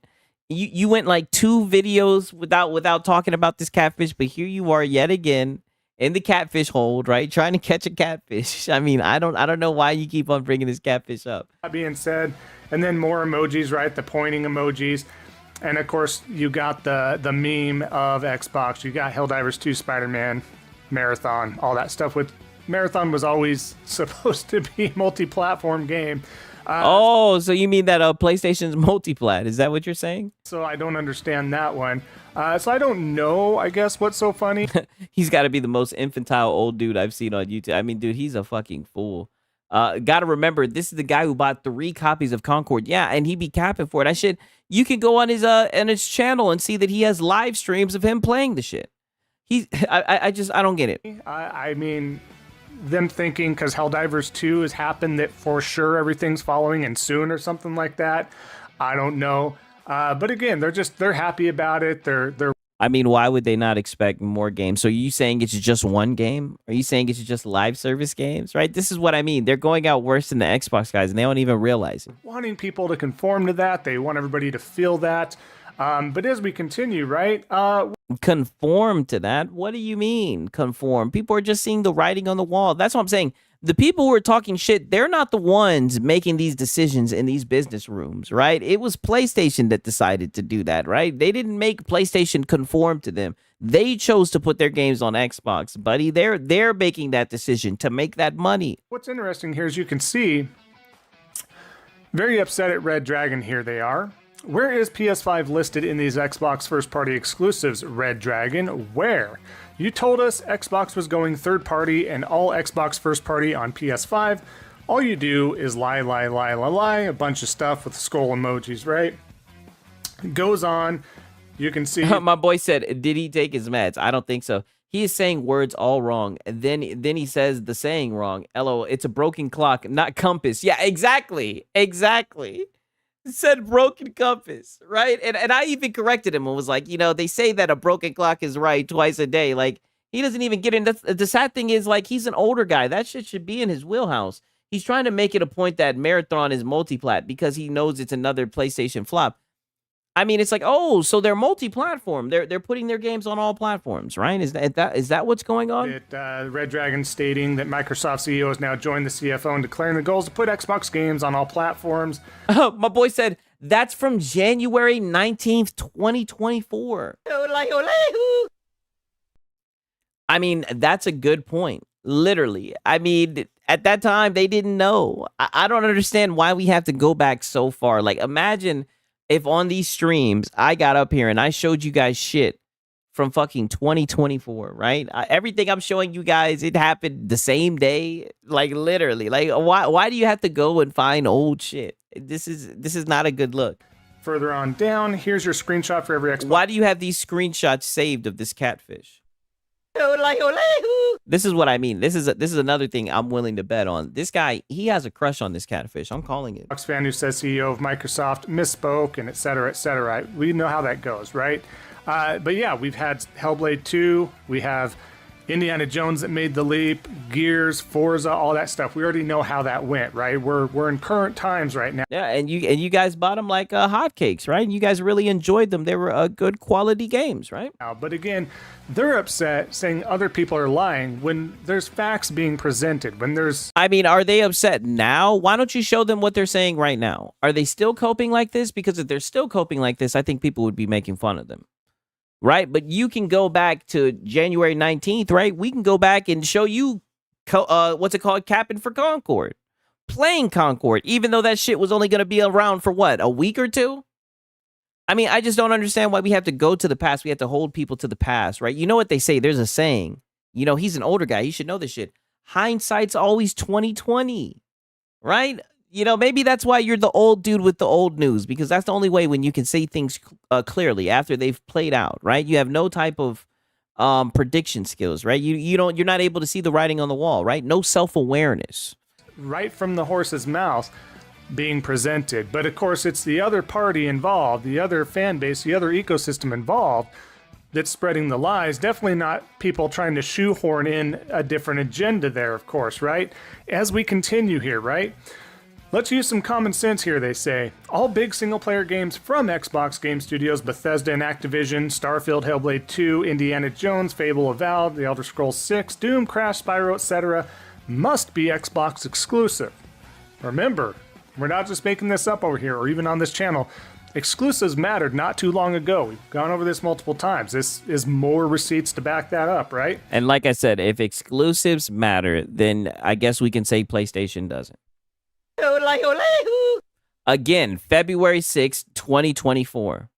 You went like 2 videos without talking about this catfish, but here you are yet again in the catfish hold, right? Trying to catch a catfish. I mean, I don't know why you keep on bringing this catfish up. That being said, and then more emojis, right? The pointing emojis. And of course, you got the meme of Xbox. You got Helldivers 2 Spider-Man Marathon, all that stuff. With Marathon was always supposed to be a multi-platform game. So you mean that PlayStation's multiplat? Is that what you're saying? So I don't understand that one. So I don't know, I guess, what's so funny. He's got to be the most infantile old dude I've seen on YouTube. I mean, dude, he's a fucking fool. Got to remember, this is the guy who bought 3 copies of Concord. Yeah, and he be capping for it. You can go on his channel and see that he has live streams of him playing the shit. I don't get it. I mean, them thinking because Helldivers 2 has happened that for sure everything's following and soon or something like that. I don't know. But again, they're happy about it. I mean, why would they not expect more games? So are you saying it's just one game? Are you saying it's just live service games, right? This is what I mean. They're going out worse than the Xbox guys, and they don't even realize it. Wanting people to conform to that. They want everybody to feel that. But as we continue, right? Conform to that? What do you mean, conform? People are just seeing the writing on the wall. That's what I'm saying. The people who are talking shit, they're not the ones making these decisions in these business rooms, right? It was PlayStation that decided to do that, right? They didn't make PlayStation conform to them. They chose to put their games on Xbox, buddy. They're making that decision to make that money. What's interesting here is you can see very upset at Red Dragon here they are. Where is PS5 listed in these Xbox first-party exclusives, Red Dragon? Where? You told us Xbox was going third-party and all Xbox first-party on PS5. All you do is lie, a bunch of stuff with skull emojis, right? Goes on. You can see... My boy said, did he take his meds? I don't think so. He is saying words all wrong. And then he says the saying wrong. LOL, it's a broken clock, not compass. Yeah, exactly. Said broken compass, right? And I even corrected him and was like, they say that a broken clock is right twice a day. Like, he doesn't even get in. The sad thing is, like, he's an older guy. That shit should be in his wheelhouse. He's trying to make it a point that Marathon is multi-plat because he knows it's another PlayStation flop. I mean, it's like, oh, so they're multi-platform. They're putting their games on all platforms, right? Is that what's going on? Red Dragon stating that Microsoft CEO has now joined the CFO in declaring the goals to put Xbox games on all platforms. Oh, my boy said that's from January 19th, 2024. I mean, that's a good point. Literally. I mean, at that time, they didn't know. I don't understand why we have to go back so far. Like, imagine... if on these streams, I got up here and I showed you guys shit from fucking 2024, right? Everything I'm showing you guys, it happened the same day, like literally. Like, why do you have to go and find old shit? This is not a good look. Further on down, here's your screenshot for every Xbox. Why do you have these screenshots saved of this catfish? This is what I mean. This is another thing I'm willing to bet on. This guy, he has a crush on this catfish. I'm calling it. Xbox fan who says CEO of Microsoft misspoke and et cetera, et cetera. We know how that goes, right? But yeah, we've had Hellblade 2. We have Indiana Jones that made the leap, Gears, Forza, all that stuff. We already know how that went, right? We're in current times right now. Yeah, and you guys bought them like hotcakes, right? You guys really enjoyed them. They were good quality games, right? But again, they're upset saying other people are lying when there's facts being presented. I mean, are they upset now? Why don't you show them what they're saying right now? Are they still coping like this? Because if they're still coping like this, I think people would be making fun of them. Right? But you can go back to January 19th, right? We can go back and show you, what's it called? Capping for Concord. Playing Concord, even though that shit was only going to be around for what, a week or two? I mean, I just don't understand why we have to go to the past. We have to hold people to the past, right? You know what they say? There's a saying. He's an older guy. He should know this shit. Hindsight's always 20/20, right? Maybe that's why you're the old dude with the old news, because that's the only way when you can say things clearly after they've played out, right? You have no type of prediction skills, right? You're not able to see the writing on the wall, right? No self-awareness. Right from the horse's mouth being presented. But of course, it's the other party involved, the other fan base, the other ecosystem involved that's spreading the lies. Definitely not people trying to shoehorn in a different agenda there, of course, right? As we continue here, right? Let's use some common sense here, they say. All big single-player games from Xbox Game Studios, Bethesda and Activision, Starfield, Hellblade 2, Indiana Jones, Fable Avowed, The Elder Scrolls 6, Doom, Crash, Spyro, etc. must be Xbox exclusive. Remember, we're not just making this up over here or even on this channel. Exclusives mattered not too long ago. We've gone over this multiple times. This is more receipts to back that up, right? And like I said, if exclusives matter, then I guess we can say PlayStation doesn't. Again, February 6th, 2024,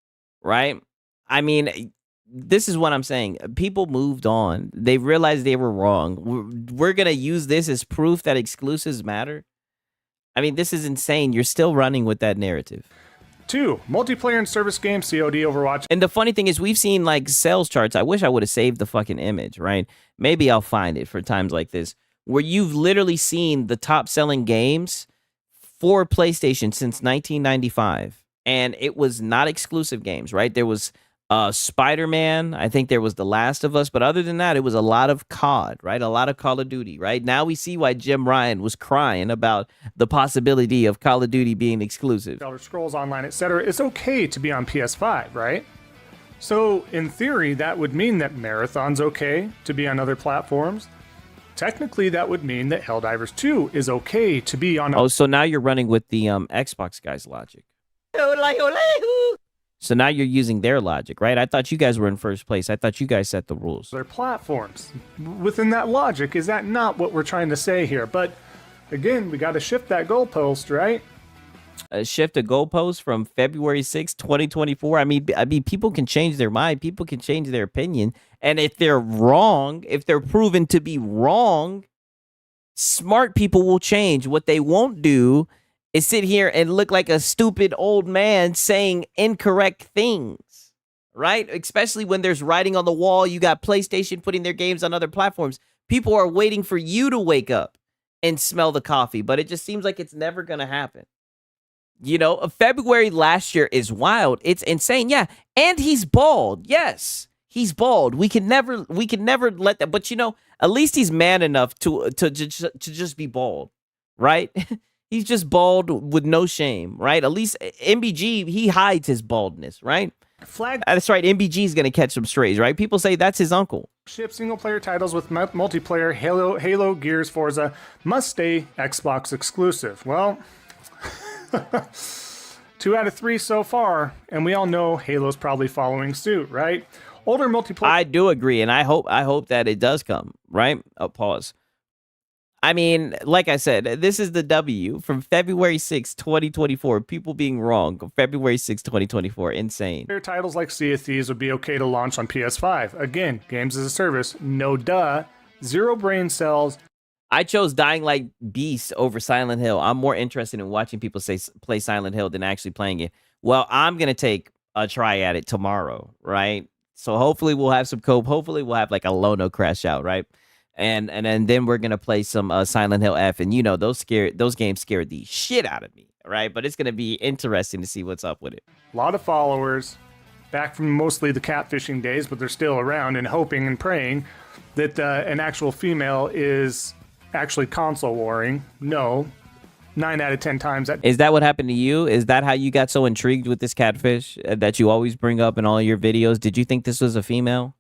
right? I mean, this is what I'm saying. People moved on. They realized they were wrong. We're going to use this as proof that exclusives matter. I mean, this is insane. You're still running with that narrative. 2, multiplayer and service games, COD, Overwatch. And the funny thing is we've seen like sales charts. I wish I would have saved the fucking image, right? Maybe I'll find it for times like this, where you've literally seen the top selling games for PlayStation since 1995. And it was not exclusive games, right? There was Spider-Man. I think there was The Last of Us. But other than that, it was a lot of COD, right? A lot of Call of Duty, right? Now we see why Jim Ryan was crying about the possibility of Call of Duty being exclusive. Elder Scrolls Online, etc. It's okay to be on PS5, right? So in theory, that would mean that Marathon's okay to be on other platforms. Technically, that would mean that Helldivers 2 is okay to be on... Oh, so now you're running with the Xbox guys' logic. So now you're using their logic, right? I thought you guys were in first place. I thought you guys set the rules. Their platforms. Within that logic, is that not what we're trying to say here? But again, we got to shift that goalpost, right? Shift a goalpost from February 6th, 2024. I mean, people can change their mind. People can change their opinion. And if they're wrong, if they're proven to be wrong, smart people will change. What they won't do is sit here and look like a stupid old man saying incorrect things, right? Especially when there's writing on the wall. You got PlayStation putting their games on other platforms. People are waiting for you to wake up and smell the coffee, but it just seems like it's never going to happen. You know, February last year is wild. It's insane. Yeah. And he's bald. Yes, he's bald. We can never let that. But, you know, at least he's man enough to just be bald, right? He's just bald with no shame, right? At least MBG, he hides his baldness, right? Flag. That's right. MBG is going to catch some strays, right? People say that's his uncle. Ship single-player titles with multiplayer, Halo, Gears, Forza, must stay Xbox exclusive. Well, 2 out of 3 so far, and we all know Halo's probably following suit, right? Older multiplayer. I do agree, and I hope that it does come, right? Pause. I mean, like I said, this is the W from February 6, 2024. People being wrong. February 6, 2024. Insane. Titles like Sea of Thieves would be okay to launch on PS5. Again, games as a service. No duh. Zero brain cells. I chose Dying Light Beast over Silent Hill. I'm more interested in watching people play Silent Hill than actually playing it. Well, I'm going to take a try at it tomorrow, right? So hopefully we'll have some cope. Hopefully we'll have like a Lono crash out, right? And then we're gonna play some Silent Hill F, and you know those games scared the shit out of me, right? But it's gonna be interesting to see what's up with it. A lot of followers, back from mostly the catfishing days, but they're still around and hoping and praying that an actual female is actually console warring. No, 9 out of 10 times. Is that what happened to you? Is that how you got so intrigued with this catfish that you always bring up in all your videos? Did you think this was a female?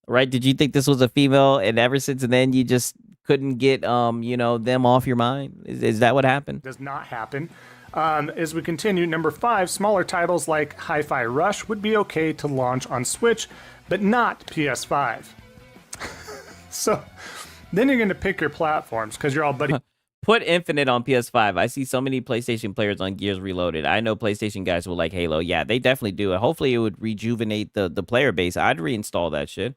Right? Did you think this was a female, and ever since then you just couldn't get them off your mind? Is that what happened? Does not happen. As we continue, number 5, smaller titles like Hi-Fi Rush would be okay to launch on Switch, but not PS5. So then you're going to pick your platforms because you're all buddy. Put Infinite on PS5. I see so many PlayStation players on Gears Reloaded. I know PlayStation guys will like Halo. Yeah, they definitely do. Hopefully it would rejuvenate the player base. I'd reinstall that shit.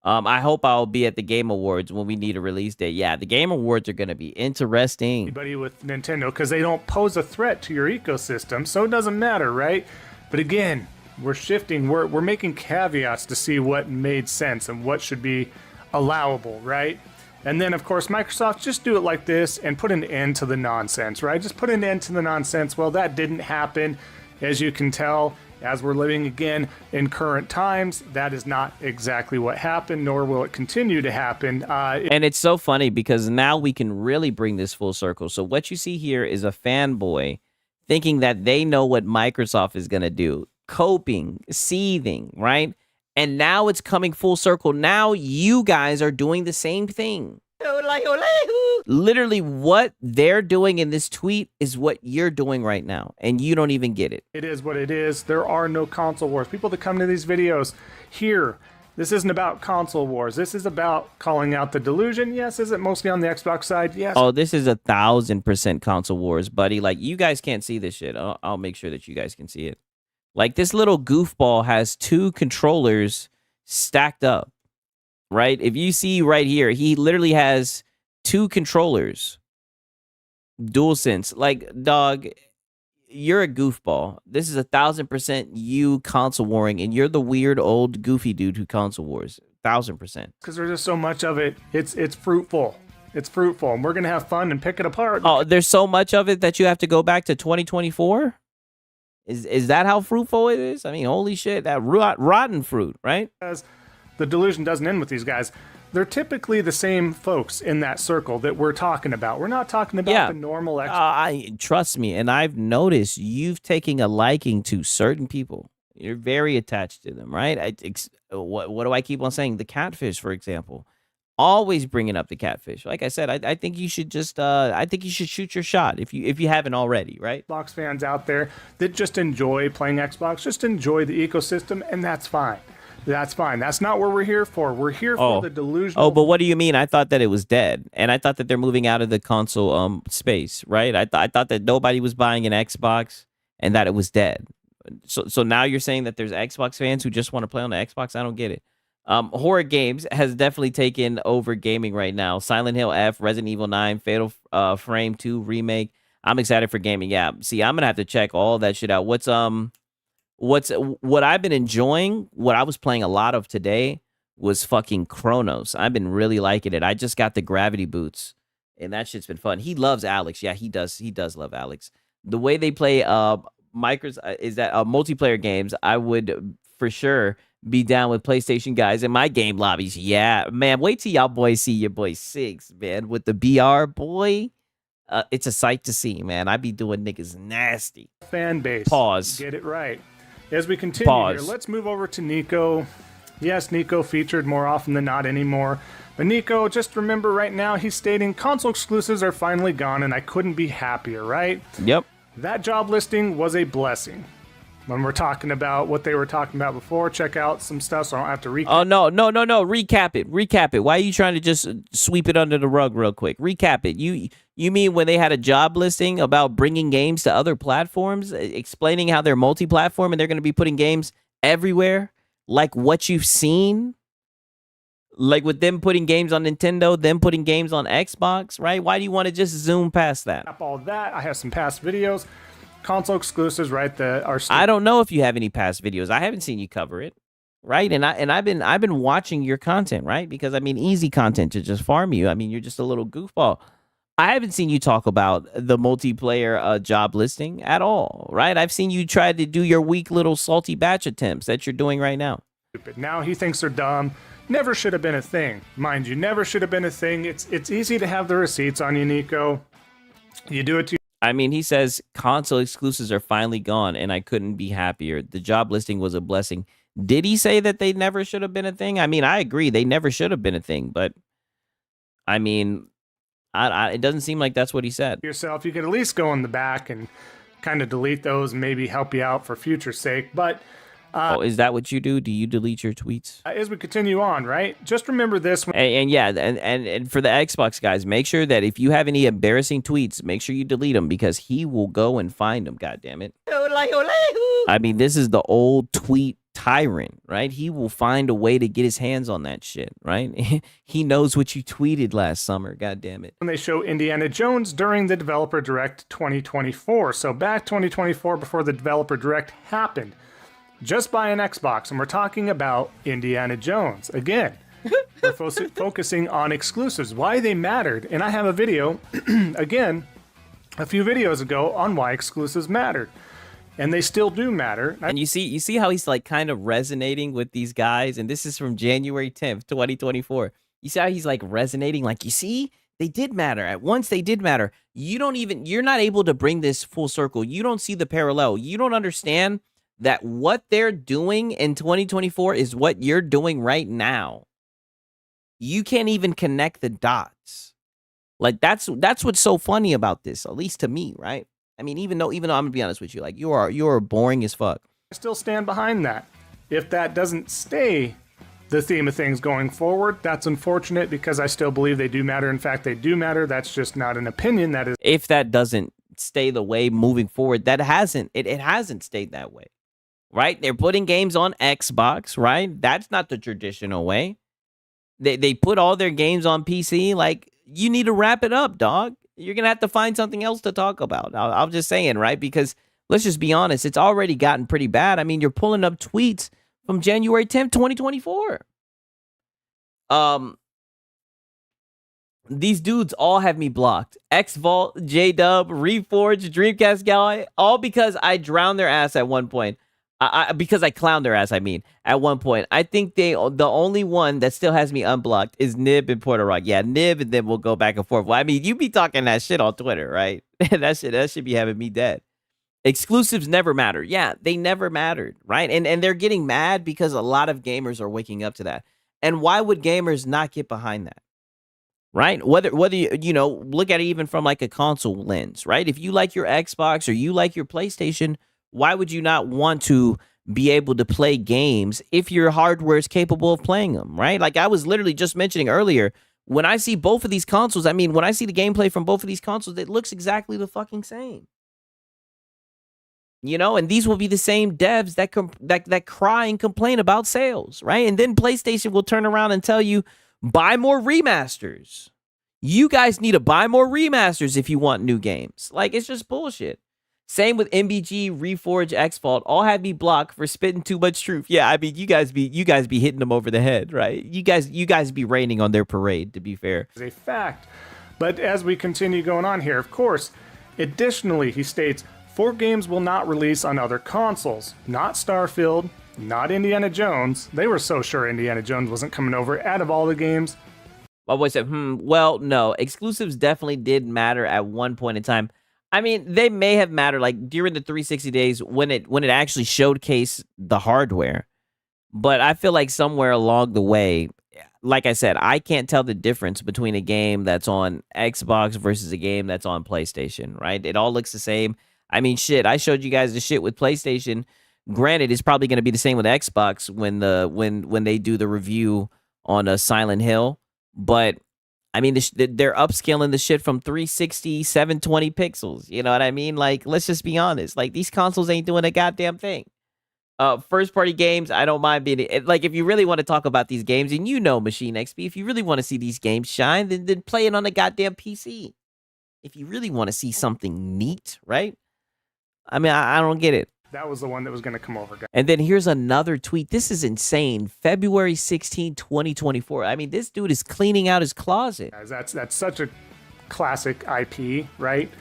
I hope I'll be at the Game Awards when we need a release date. Yeah, the Game Awards are going to be interesting. Anybody with Nintendo, because they don't pose a threat to your ecosystem, so it doesn't matter, right? But again, we're shifting. We're making caveats to see what made sense and what should be allowable, right? And then, of course, Microsoft, just do it like this and put an end to the nonsense, right? Just put an end to the nonsense. Well, that didn't happen, as you can tell. As we're living again in current times, that is not exactly what happened, nor will it continue to happen. And it's so funny because now we can really bring this full circle. So what you see here is a fanboy thinking that they know what Microsoft is going to do, coping, seething, right? And now it's coming full circle. Now you guys are doing the same thing. Literally, what they're doing in this tweet is what you're doing right now, and you don't even get it. It is what it is. There are no console wars. People that come to these videos here, this isn't about console wars. This is about calling out the delusion. Yes, is it mostly on the Xbox side? Yes. Oh, this is 1,000% console wars, buddy. Like, you guys can't see this shit. I'll make sure that you guys can see it. Like, this little goofball has 2 controllers stacked up, right? If you see right here, he literally has 2 controllers. DualSense. Like, dog, you're a goofball. This is 1,000% you console warring, and you're the weird old goofy dude who console wars. 1,000%. Because there's just so much of it. It's fruitful. It's fruitful, and we're gonna have fun and pick it apart. Oh, there's so much of it that you have to go back to 2024? Is that how fruitful it is? I mean, holy shit, that rotten fruit, right? Because the delusion doesn't end with these guys. They're typically the same folks in that circle that we're talking about. We're not talking about the normal trust me, and I've noticed you've taken a liking to certain people. You're very attached to them, right? What do I keep on saying? The catfish, for example. Always bringing up the catfish. Like I said, I think you should just I think you should shoot your shot if you haven't already, right? Xbox fans out there that just enjoy playing Xbox, just enjoy the ecosystem, and that's fine. That's fine. That's not what we're here for. We're here for the delusional. Oh, but what do you mean? I thought that it was dead, and I thought that they're moving out of the console space, right? I thought that nobody was buying an Xbox and that it was dead. So now you're saying that there's Xbox fans who just want to play on the Xbox? I don't get it. Horror games has definitely taken over gaming right now. Silent Hill F, Resident Evil 9, Fatal Frame 2 remake. I'm excited for gaming. Yeah, see, I'm gonna have to check all that shit out. What I've been enjoying, what I was playing a lot of today was fucking Chronos. I've been really liking it. I just got the gravity boots, and that shit's been fun. He loves Alex. Yeah, he does. He does love Alex. The way they play multiplayer games, I would for sure be down with PlayStation guys in my game lobbies. Yeah, man. Wait till y'all boys see your boy Six, man, with the BR, boy. It's a sight to see, man. I be doing niggas nasty. Fan base. Pause. Get it right. As we continue here, let's move over to Nico. Yes, Nico featured more often than not anymore. But Nico, just remember right now, he's stating console exclusives are finally gone, and I couldn't be happier, right? Yep. That job listing was a blessing. When we're talking about what they were talking about before, check out some stuff so I don't have to recap. Oh, no. Recap it. Why are you trying to just sweep it under the rug real quick? Recap it. You mean when they had a job listing about bringing games to other platforms, explaining how they're multi-platform and they're going to be putting games everywhere? Like what you've seen? Like with them putting games on Nintendo, them putting games on Xbox, right? Why do you want to just zoom past that? All that. I have some past videos. Console exclusives, right? I don't know if you have any past videos. I haven't seen you cover it, right? And I've been watching your content, right? Because I mean, easy content to just farm you. I mean, you're just a little goofball. I haven't seen you talk about the multiplayer job listing at all, right? I've seen you try to do your weak little salty batch attempts that you're doing right now. Now he thinks they're dumb. Never should have been a thing, mind you. Never should have been a thing. It's easy to have the receipts on you, Nico. You do it to. I mean, he says console exclusives are finally gone, and I couldn't be happier. The job listing was a blessing. Did he say that they never should have been a thing? I mean, I agree. They never should have been a thing, but I mean, it doesn't seem like that's what he said. Yourself, you could at least go in the back and kind of delete those and maybe help you out for future sake, but... is that what you do? Do you delete your tweets? As we continue on, right? Just remember this. And for the Xbox guys, make sure that if you have any embarrassing tweets, make sure you delete them because he will go and find them, goddammit. I mean, this is the old tweet tyrant, right? He will find a way to get his hands on that shit, right? He knows what you tweeted last summer, goddammit. When they show Indiana Jones during the Developer Direct 2024. So back 2024 before the Developer Direct happened. Just buy an Xbox, and we're talking about Indiana Jones. Again, we're focusing on exclusives, why they mattered. And I have a video, again, a few videos ago on why exclusives mattered. And they still do matter. And you see how he's like kind of resonating with these guys? And this is from January 10th, 2024. You see how he's like resonating? Like, you see, they did matter. At once they did matter. You're not able to bring this full circle. You don't see the parallel. You don't understand that what they're doing in 2024 is what you're doing right now. You can't even connect the dots. Like that's what's so funny about this, at least to me, right? I mean, even though I'm gonna be honest with you, like you're boring as fuck. I still stand behind that. If that doesn't stay the theme of things going forward, that's unfortunate because I still believe they do matter. In fact, they do matter. That's just not an opinion. That is. If that doesn't stay the way moving forward, it hasn't stayed that way, right? They're putting games on Xbox, right? That's not the traditional way. They put all their games on PC. Like, you need to wrap it up, dog. You're gonna have to find something else to talk about. I'm just saying, right? Because let's just be honest, it's already gotten pretty bad. I mean, you're pulling up tweets from January 10th, 2024. These dudes all have me blocked. X-Vault, J-Dub, Reforge, Dreamcast Guy, all because I drowned their ass at one point. Because I clowned their ass, I mean, at one point. I think the only one that still has me unblocked is Nib and Puerto Rock. Yeah, Nib, and then we'll go back and forth. Well, I mean, you be talking that shit on Twitter, right? that should be having me dead. Exclusives never matter. Yeah, they never mattered, right? And they're getting mad because a lot of gamers are waking up to that. And why would gamers not get behind that? Right? Whether you look at it even from like a console lens, right? If you like your Xbox or you like your PlayStation, why would you not want to be able to play games if your hardware is capable of playing them, right? Like I was literally just mentioning earlier, when I see both of these consoles, I mean, when I see the gameplay from both of these consoles, it looks exactly the fucking same. And these will be the same devs that cry and complain about sales, right? And then PlayStation will turn around and tell you, buy more remasters. You guys need to buy more remasters if you want new games. Like, it's just bullshit. Same with MBG, Reforge, X-Fault, all had me blocked for spitting too much truth. Yeah, I mean, you guys be hitting them over the head, right? You guys be raining on their parade, to be fair. It's a fact. But as we continue going on here, of course, additionally, he states, 4 games will not release on other consoles. Not Starfield, not Indiana Jones. They were so sure Indiana Jones wasn't coming over out of all the games. My boy said, well, no. Exclusives definitely did matter at one point in time. I mean, they may have mattered like during the 360 days when it actually showcased the hardware. But I feel like somewhere along the way, like I said, I can't tell the difference between a game that's on Xbox versus a game that's on PlayStation, right? It all looks the same. I mean, shit, I showed you guys the shit with PlayStation. Granted, it's probably going to be the same with Xbox when they do the review on a Silent Hill. But I mean, they're upscaling the shit from 360, 720 pixels. You know what I mean? Like, let's just be honest. Like, these consoles ain't doing a goddamn thing. First party games, I don't mind being like, if you really want to talk about these games, and Machine XP, if you really want to see these games shine, then play it on a goddamn PC. If you really want to see something neat, right? I mean, I don't get it. That was the one that was going to come over, guys. And then here's another tweet. This is insane. February 16, 2024. I mean, this dude is cleaning out his closet. Guys, that's such a classic IP, right?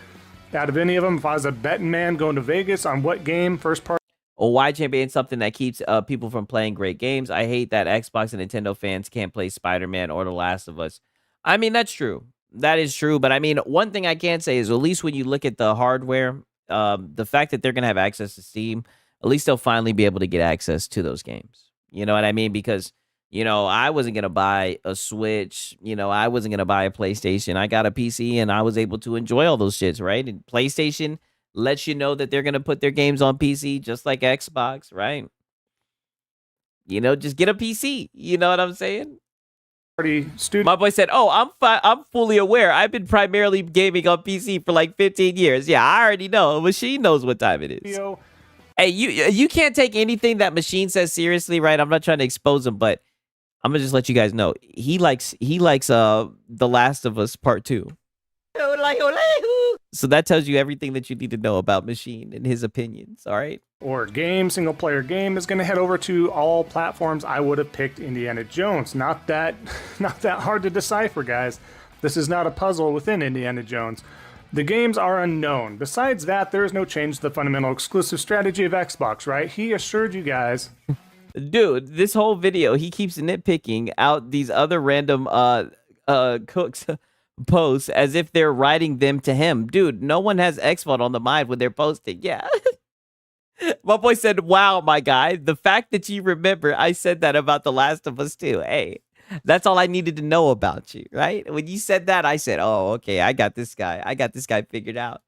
Out of any of them, if I was a betting man going to Vegas on what game, first part. Why champion something that keeps people from playing great games? I hate that Xbox and Nintendo fans can't play Spider-Man or The Last of Us. I mean, that's true. That is true. But I mean, one thing I can say is at least when you look at the hardware, the fact that they're going to have access to Steam, at least they'll finally be able to get access to those games. You know what I mean? Because, I wasn't going to buy a Switch. I wasn't going to buy a PlayStation. I got a PC and I was able to enjoy all those shits, right? And PlayStation lets you know that they're going to put their games on PC just like Xbox, right? Just get a PC. You know what I'm saying? My boy said, I'm fully aware. I've been primarily gaming on PC for like 15 years. Yeah, I already know. Machine knows what time it is. Hey, you can't take anything that Machine says seriously, right? I'm not trying to expose him, but I'm gonna just let you guys know. He likes The Last of Us Part 2. So that tells you everything that you need to know about Machine and his opinions, all right? Or single player game is going to head over to all platforms. I would have picked Indiana Jones. Not that hard to decipher, guys. This is not a puzzle within Indiana Jones. The games are unknown. Besides that, there is no change to the fundamental exclusive strategy of Xbox, right? He assured you guys. Dude, this whole video, he keeps nitpicking out these other random cooks posts as if they're writing them to him. Dude, no one has X-Fault on the mind when they're posting. Yeah. My boy said, wow, my guy, the fact that you remember, I said that about The Last of Us too. Hey, That's all I needed to know about you, right? When you said that, I said, oh, okay, I got this guy. I got this guy figured out.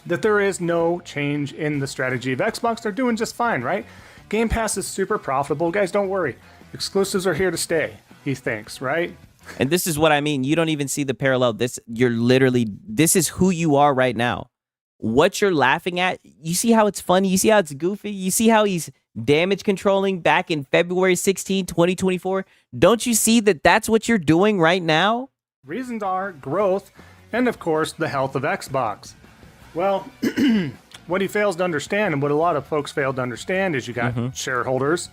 That there is no change in the strategy of Xbox. They're doing just fine, right? Game Pass is super profitable. Guys, don't worry. Exclusives are here to stay, he thinks, right? And this is what I mean. You don't even see the parallel. This is who you are right now. What you're laughing at, you see how it's funny? You see how it's goofy? You see how he's damage controlling back in February 16, 2024? Don't you see that that's what you're doing right now? Reasons are growth and, of course, the health of Xbox. Well, what he fails to understand, and what a lot of folks fail to understand, is you got shareholders,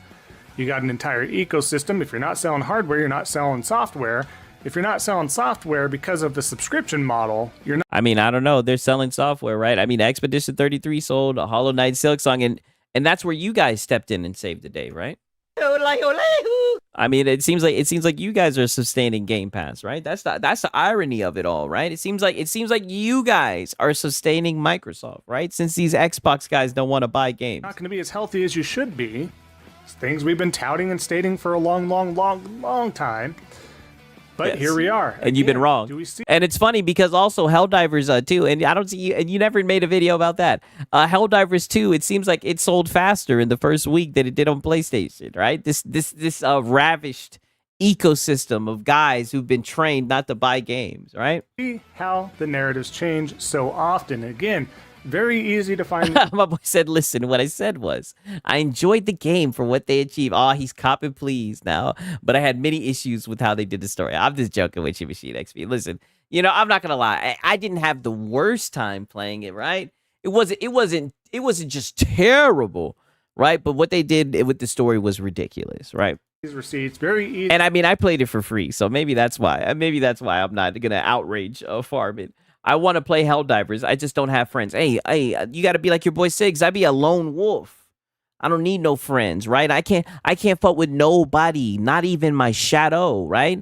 you got an entire ecosystem. If you're not selling hardware, you're not selling software. If you're not selling software because of the subscription model, you're not. I mean, I don't know. They're selling software, right? I mean, Expedition 33 sold, a Hollow Knight Silksong, and that's where you guys stepped in and saved the day, right? I mean, it seems like you guys are sustaining Game Pass, right? That's the irony of it all, right? It seems like you guys are sustaining Microsoft, right? Since these Xbox guys don't want to buy games. Not going to be as healthy as you should be. It's things we've been touting and stating for a long time. But yes. Here we are. And you've been wrong. And it's funny because also Helldivers 2, and I don't see you, and you never made a video about that. Helldivers 2, it seems like it sold faster in the first week than it did on PlayStation, right? This ravished ecosystem of guys who've been trained not to buy games, right? See how the narratives change so often. Again, very easy to find. My boy said, listen, what I said was, I enjoyed the game for what they achieved. Oh, he's copping please now. But I had many issues with how they did the story. I'm just joking with you, Machine XP. Listen, I'm not going to lie. I didn't have the worst time playing it, right? It wasn't just terrible, right? But what they did with the story was ridiculous, right? These receipts, very easy. And I mean, I played it for free. So maybe that's why. Maybe that's why I'm not going to outrage farm it. I want to play Helldivers. I just don't have friends. Hey, you got to be like your boy Siggs. I be a lone wolf. I don't need no friends, right? I can't fuck with nobody, not even my shadow, right?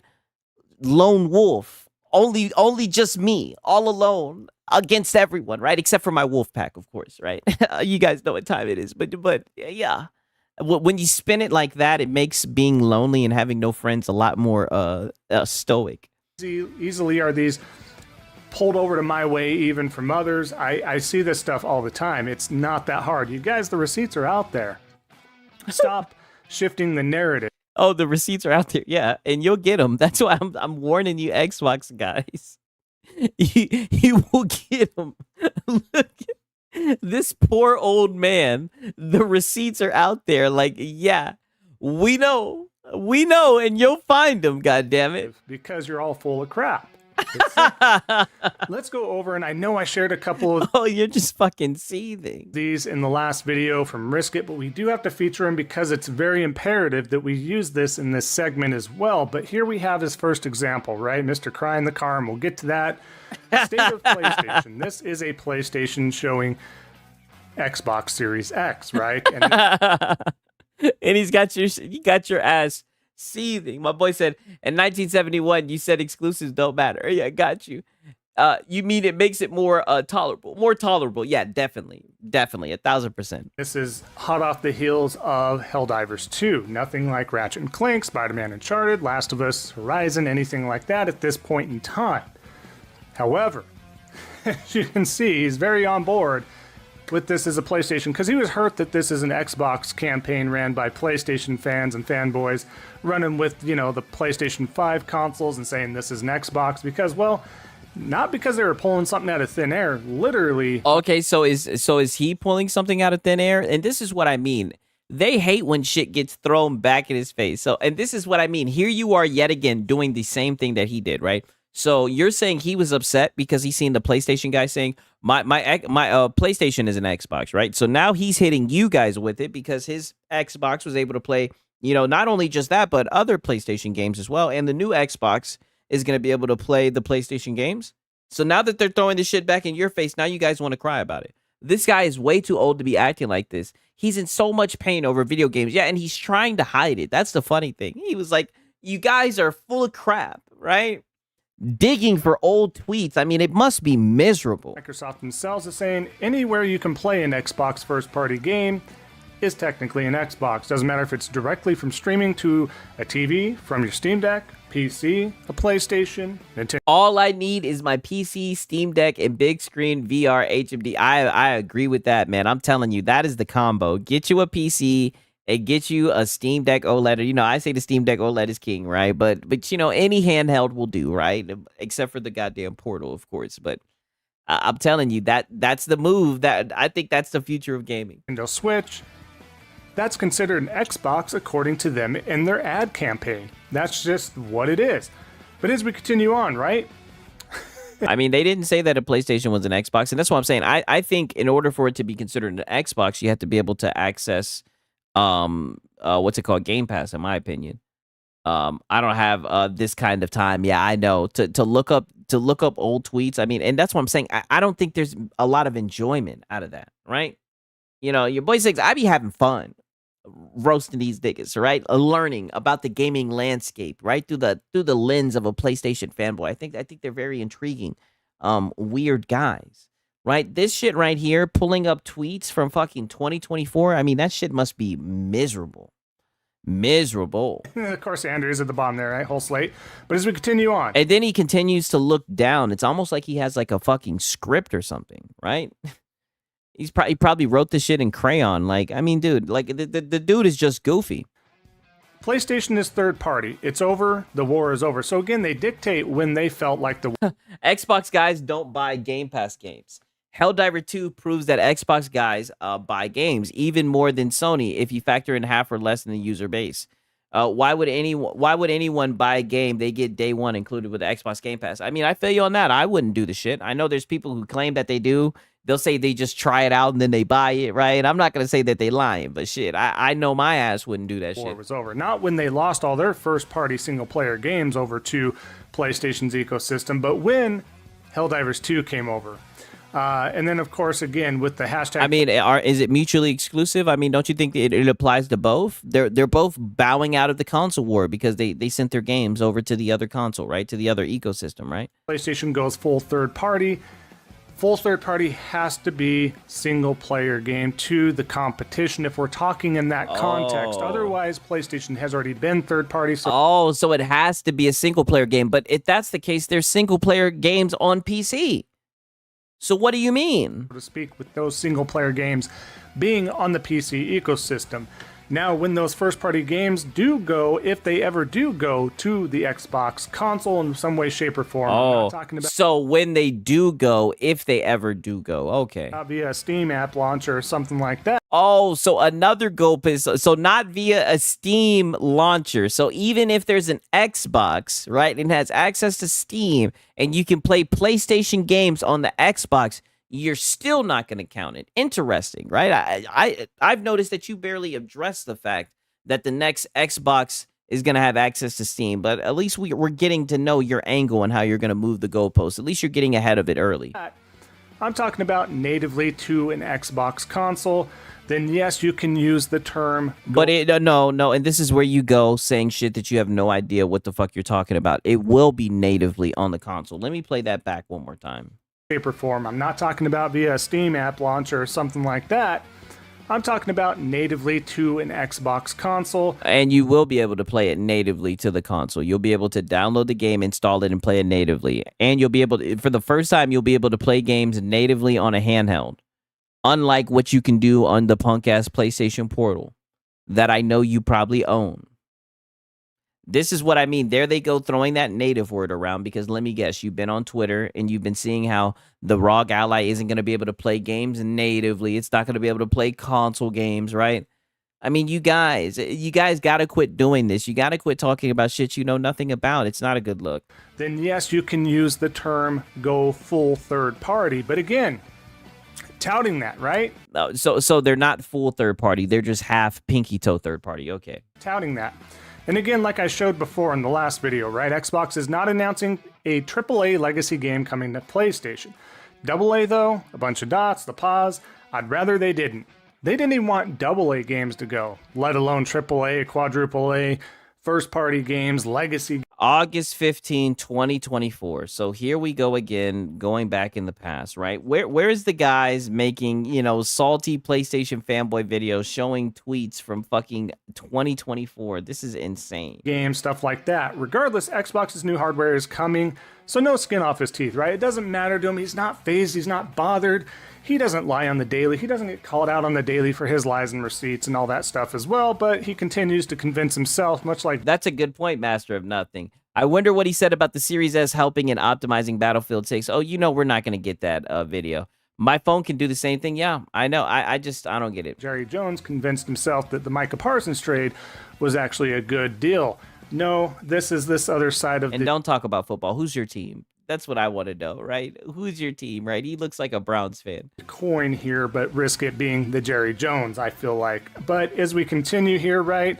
Lone wolf. Only just me, all alone against everyone, right? Except for my wolf pack, of course, right? You guys know what time it is, but yeah. When you spin it like that, it makes being lonely and having no friends a lot more stoic. Easily are these pulled over to my way even from others. I see this stuff all the time. It's not that hard. You guys, the receipts are out there. Stop shifting the narrative. Oh, the receipts are out there. Yeah, and you'll get them. That's why I'm warning you Xbox guys. You will get them. Look, this poor old man, the receipts are out there. Like, yeah, we know, and you'll find them, goddammit. Because you're all full of crap. Let's go over, and I know I shared a couple of you're just fucking seething these in the last video from Risk It, but we do have to feature him because it's very imperative that we use this in this segment as well. But here we have his first example, right? Mr. Cry in the Car, and we'll get to that. State of PlayStation. This is a PlayStation showing Xbox Series X, right? And you got your ass seething. My boy said, in 1971, you said exclusives don't matter. Yeah, got you. You mean it makes it more tolerable? More tolerable. Yeah, definitely. 1,000%. This is hot off the heels of Helldivers 2. Nothing like Ratchet & Clank, Spider-Man Uncharted, Last of Us, Horizon, anything like that at this point in time. However, as you can see, he's very on board with this as a PlayStation, because he was hurt that this is an Xbox campaign ran by PlayStation fans and fanboys running with, the PlayStation 5 consoles and saying this is an Xbox, because, well, not because they were pulling something out of thin air, literally. Okay, so is he pulling something out of thin air? And this is what I mean. They hate when shit gets thrown back in his face. So, and this is what I mean. Here you are yet again doing the same thing that he did, right? So you're saying he was upset because he's seen the PlayStation guy saying my PlayStation is an Xbox, right? So now he's hitting you guys with it because his Xbox was able to play, not only just that, but other PlayStation games as well. And the new Xbox is going to be able to play the PlayStation games. So now that they're throwing this shit back in your face, now you guys want to cry about it. This guy is way too old to be acting like this. He's in so much pain over video games. Yeah, and he's trying to hide it. That's the funny thing. He was like, you guys are full of crap, right? Digging for old tweets. I mean, it must be miserable. Microsoft themselves is saying anywhere you can play an Xbox first-party game, is technically an Xbox. Doesn't matter if it's directly from streaming to a TV, from your Steam Deck, PC, a PlayStation, Nintendo. All I need is my PC, Steam Deck, and big screen VR HMD. I agree with that, man. I'm telling you, that is the combo. Get you a PC and get you a Steam Deck OLED. You know, I say the Steam Deck OLED is king, right? But you know, any handheld will do, right? Except for the goddamn Portal, of course. But I'm telling you, that's the move. That I think that's the future of gaming. Nintendo Switch. That's considered an Xbox according to them in their ad campaign. That's just what it is. But as we continue on, right? I mean, they didn't say that a PlayStation was an Xbox, and that's what I'm saying. I think in order for it to be considered an Xbox, you have to be able to access what's it called, Game Pass, in my opinion. I don't have this kind of time. Yeah, I know to look up old tweets. I mean, and that's what I'm saying. I don't think there's a lot of enjoyment out of that, right? You know, your boy Six, I be having fun roasting these niggas, right? Learning about the gaming landscape, right? Through the lens of a PlayStation fanboy. I think they're very intriguing, weird guys, right? This shit right here, pulling up tweets from fucking 2024. I mean, that shit must be miserable. Miserable. Of course, Andrew's at the bottom there, right? Whole slate. But as we continue on. And then he continues to look down. It's almost like he has like a fucking script or something, right? He probably wrote this shit in crayon. Like, I mean, dude, like the dude is just goofy. PlayStation is third party. It's over. The war is over. So again, they dictate when they felt like the Xbox guys don't buy Game Pass games. Helldivers 2 proves that Xbox guys buy games even more than Sony if you factor in half or less in the user base. Why would anyone buy a game they get day one included with the Xbox Game Pass? I mean, I feel you on that. I wouldn't do the shit. I know there's people who claim that they do. They'll say they just try it out and then they buy it, right? I'm not going to say that they lying, but shit, I know my ass wouldn't do that shit. War was over. Not when they lost all their first-party single-player games over to PlayStation's ecosystem, but when Helldivers 2 came over. And then, of course, again, with the hashtag... I mean, is it mutually exclusive? I mean, don't you think it applies to both? They're both bowing out of the console war because they sent their games over to the other console, right? To the other ecosystem, right? PlayStation goes full third-party. Full third-party has to be single-player game to the competition if we're talking in that context. Otherwise, PlayStation has already been third-party. So it has to be a single-player game. But if that's the case, there's single-player games on PC. So what do you mean? To speak, with those single-player games being on the PC ecosystem. Now, when those first-party games do go, if they ever do go to the Xbox console in some way, shape, or form, I'm not talking about so when they do go, if they ever do go, okay. Via a Steam app launcher or something like that. Oh, so another gulp is, so not via a Steam launcher. So even if there's an Xbox, right, and has access to Steam, and you can play PlayStation games on the Xbox, you're still not going to count it. Interesting, right? I've noticed that you barely address the fact that the next Xbox is going to have access to Steam, but at least we're getting to know your angle and how you're going to move the goalposts. At least you're getting ahead of it early. I'm talking about natively to an Xbox console. Then yes, you can use the term. But no, and this is where you go saying shit that you have no idea what the fuck you're talking about. It will be natively on the console. Let me play that back one more time. Paper form. I'm not talking about via a Steam app launcher or something like that. I'm talking about natively to an Xbox console. And you will be able to play it natively to the console. You'll be able to download the game, install it, and play it natively. And you'll be able to, for the first time, you'll be able to play games natively on a handheld. Unlike what you can do on the punk-ass PlayStation Portal that I know you probably own. This is what I mean. There they go throwing that native word around because let me guess, you've been on Twitter and you've been seeing how the ROG Ally isn't going to be able to play games natively. It's not going to be able to play console games, right? I mean, you guys got to quit doing this. You got to quit talking about shit you know nothing about. It's not a good look. Then yes, you can use the term go full third party. But again, touting that, right? So they're not full third party. They're just half pinky toe third party. Okay. Touting that. And again, like I showed before in the last video, right? Xbox is not announcing a AAA legacy game coming to PlayStation. AA though, a bunch of dots, the pause, I'd rather they didn't. They didn't even want AA games to go, let alone AAA, quadruple A, first party games, legacy. August 15, 2024. So here we go again, going back in the past, right? Where's the guys making, salty PlayStation fanboy videos showing tweets from fucking 2024? This is insane. Game, stuff like that. Regardless, Xbox's new hardware is coming, so no skin off his teeth, right? It doesn't matter to him. He's not fazed. He's not bothered. He doesn't lie on the daily. He doesn't get called out on the daily for his lies and receipts and all that stuff as well, but he continues to convince himself, much like... That's a good point, Master of Nothing. I wonder what he said about the Series S helping in optimizing Battlefield 6. Oh, we're not going to get that video. My phone can do the same thing. Yeah, I know. I don't get it. Jerry Jones convinced himself that the Micah Parsons trade was actually a good deal. No, this is this other side of And don't talk about football. Who's your team? That's what I want to know, right? Who's your team, right? He looks like a Browns fan. Coin here, but risk it being the Jerry Jones, I feel like. But as we continue here, right,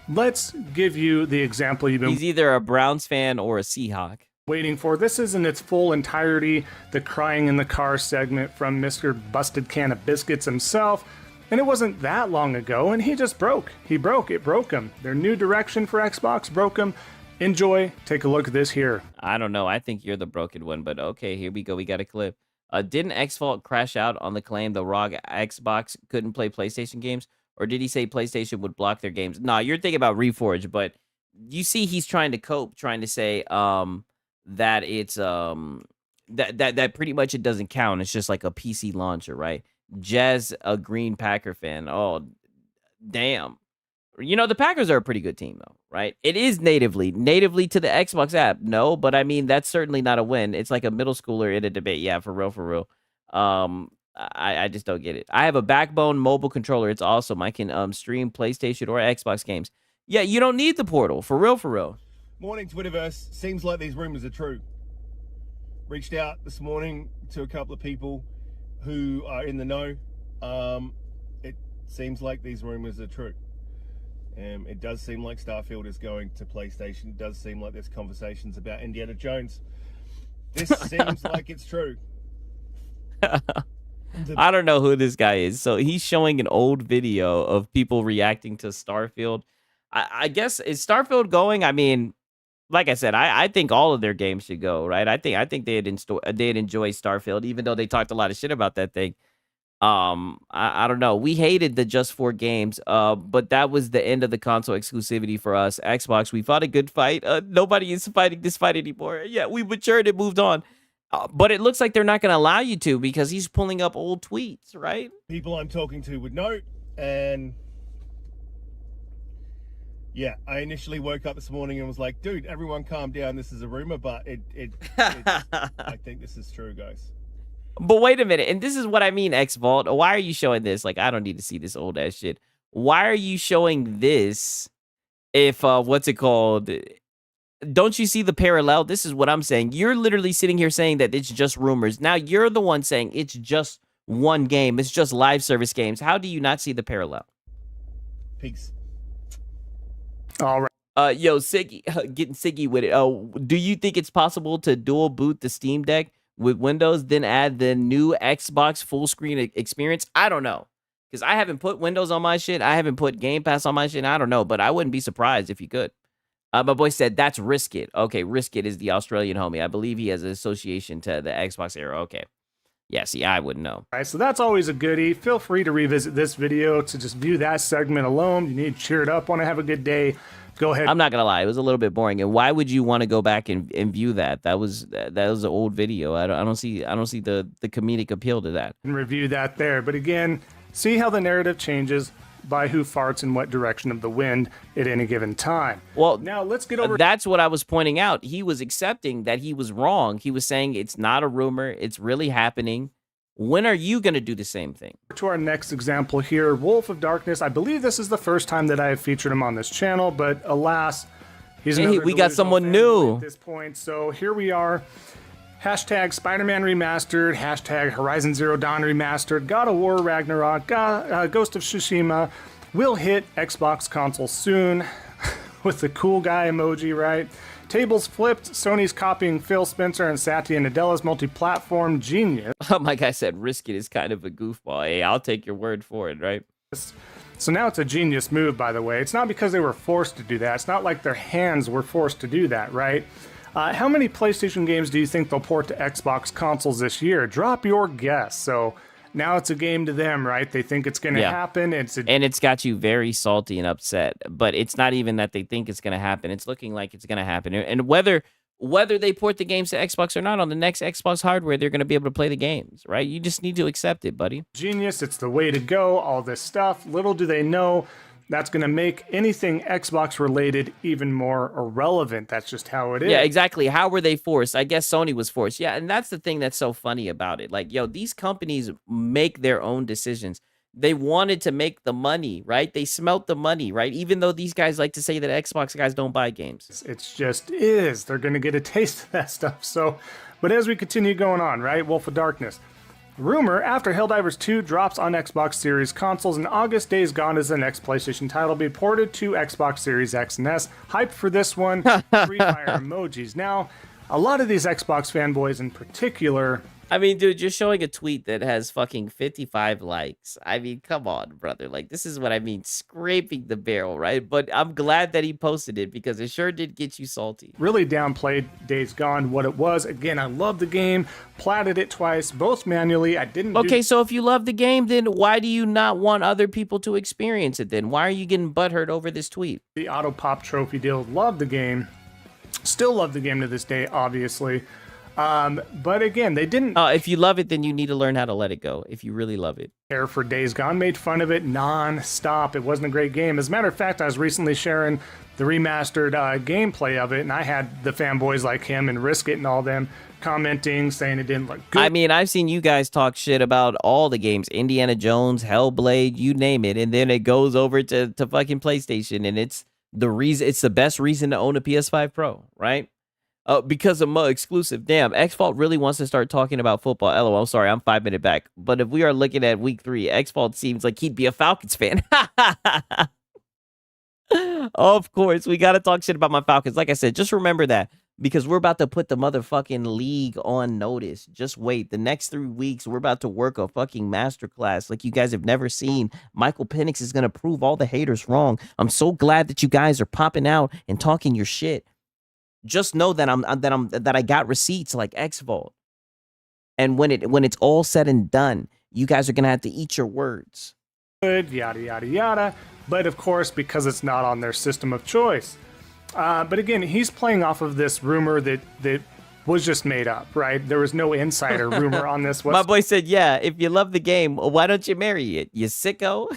let's give you the example you've been... He's either a Browns fan or a Seahawk. Waiting for. This is in its full entirety, the crying in the car segment from Mr. Busted Can of Biscuits himself. And it wasn't that long ago, and he just broke. It broke him. Their new direction for Xbox broke him. Enjoy. Take a look at this here. I don't know. I think you're the broken one, but okay, here we go. We got a clip. Didn't Xfault crash out on the claim the ROG Xbox couldn't play PlayStation games? Or did he say PlayStation would block their games? Nah, you're thinking about Reforge, but you see he's trying to cope, trying to say that it's that pretty much it doesn't count. It's just like a PC launcher, right? Jez, a Green Packer fan. Oh, damn. The Packers are a pretty good team, though, right? It is natively to the Xbox app. No, but I mean, that's certainly not a win. It's like a middle schooler in a debate. Yeah, for real. I just don't get it. I have a Backbone mobile controller. It's awesome. I can stream PlayStation or Xbox games. Yeah, you don't need the portal. For real. Morning, Twitterverse. Seems like these rumors are true. Reached out this morning to a couple of people who are in the know. It seems like these rumors are true. It does seem like Starfield is going to PlayStation. It does seem like there's conversations about Indiana Jones. This seems like it's true. I don't know who this guy is. So he's showing an old video of people reacting to Starfield. I guess, is Starfield going? I mean, like I said, I think all of their games should go, right? I think they'd enjoy Starfield, even though they talked a lot of shit about that thing. I don't know. We hated the just 4 games, but that was the end of the console exclusivity for us. Xbox, we fought a good fight. Nobody is fighting this fight anymore. Yeah, we matured and moved on. But it looks like they're not going to allow you to because he's pulling up old tweets, right? People I'm talking to would know, and yeah, I initially woke up this morning and was like, dude, everyone calm down. This is a rumor, but I think this is true, guys. But wait a minute, and this is what I mean, X-Vault. Why are you showing this? Like, I don't need to see this old ass shit. Why are you showing this if, what's it called? Don't you see the parallel? This is what I'm saying. You're literally sitting here saying that it's just rumors. Now you're the one saying it's just one game. It's just live service games. How do you not see the parallel? Peace. All right. Yo, Siggy, getting Siggy with it. Oh, do you think it's possible to dual boot the Steam Deck with Windows, then add the new Xbox full screen experience? I don't know, because I haven't put Windows on my shit. I haven't put Game Pass on my shit. I don't know, but I wouldn't be surprised if you could. My boy said that's Risk It. Okay, Risk It is the Australian homie. I believe he has an association to the Xbox era. Okay. Yeah, see, I wouldn't know. All right, so that's always a goodie. Feel free to revisit this video to just view that segment alone. You need to cheer it up, want to have a good day. Go ahead. I'm not gonna lie, it was a little bit boring. And why would you want to go back and view that? That was an old video. I don't see the comedic appeal to that. And review that there. But again, see how the narrative changes by who farts in what direction of the wind at any given time. Well, now let's get over. That's what I was pointing out. He was accepting that he was wrong. He was saying it's not a rumor. It's really happening. When are you going to do the same thing? To our next example here, Wolf of Darkness. I believe this is the first time that I have featured him on this channel, but alas, he's hey, we got someone new at this point. So here we are. Hashtag Spider-Man Remastered, hashtag Horizon Zero Dawn Remastered, God of War Ragnarok, Ghost of Tsushima will hit Xbox console soon with the cool guy emoji, right? Tables flipped, Sony's copying Phil Spencer and Satya Nadella's multi-platform genius. Oh, my guy said Risk It is kind of a goofball. Hey, I'll take your word for it, right? So now it's a genius move, by the way. It's not because they were forced to do that. It's not like their hands were forced to do that, right? How many PlayStation games do you think they'll port to Xbox consoles this year? Drop your guess. So now it's a game to them, right? They think it's going to happen. And it's got you very salty and upset. But it's not even that they think it's going to happen. It's looking like it's going to happen. And whether they port the games to Xbox or not, on the next Xbox hardware, they're going to be able to play the games, right? You just need to accept it, buddy. Genius. It's the way to go. All this stuff. Little do they know that's going to make anything Xbox related even more irrelevant. That's just how it is. Yeah, exactly. How were they forced? I guess Sony was forced. Yeah, and that's the thing that's so funny about it. Like, yo, these companies make their own decisions. They wanted to make the money, right? They smelt the money, right? Even though these guys like to say that Xbox guys don't buy games. It's just is. They're going to get a taste of that stuff. So, but as we continue going on, right? Wolf of Darkness. Rumor, after Helldivers 2 drops on Xbox Series consoles in August, Days Gone is the next PlayStation title be ported to Xbox Series X and S. Hype for this one. Free fire emojis. Now, a lot of these Xbox fanboys in particular... I mean, dude, you're showing a tweet that has fucking 55 likes. I mean, come on, brother. Like, this is what I mean, scraping the barrel, right? But I'm glad that he posted it because it sure did get you salty. Really downplayed Days Gone, what it was. Again, I love the game, platted it twice, both manually. I didn't Okay, so if you love the game, then why do you not want other people to experience it then? Why are you getting butthurt over this tweet? The Auto Pop Trophy deal, love the game. Still love the game to this day, obviously. But again, they didn't... if you love it, then you need to learn how to let it go, if you really love it. Care for Days Gone, made fun of it non-stop. It wasn't a great game. As a matter of fact, I was recently sharing the remastered gameplay of it, and I had the fanboys like him and Risk It and all them commenting, saying it didn't look good. I mean, I've seen you guys talk shit about all the games, Indiana Jones, Hellblade, you name it, and then it goes over to fucking PlayStation, and it's the best reason to own a PS5 Pro, right? Because of exclusive. Damn, X-Fault really wants to start talking about football. LOL, sorry, I'm 5 minutes back. But if we are looking at week 3, X-Fault seems like he'd be a Falcons fan. Of course, we got to talk shit about my Falcons. Like I said, just remember that. Because we're about to put the motherfucking league on notice. Just wait. The next 3 weeks, we're about to work a fucking masterclass like you guys have never seen. Michael Penix is going to prove all the haters wrong. I'm so glad that you guys are popping out and talking your shit. Just know that I got receipts like X-Vault. And when it's all said and done, you guys are gonna have to eat your words. Good, yada yada yada. But of course, because it's not on their system of choice. But again, he's playing off of this rumor that was just made up, right? There was no insider rumor on this. My boy said, yeah, if you love the game, why don't you marry it? You sicko.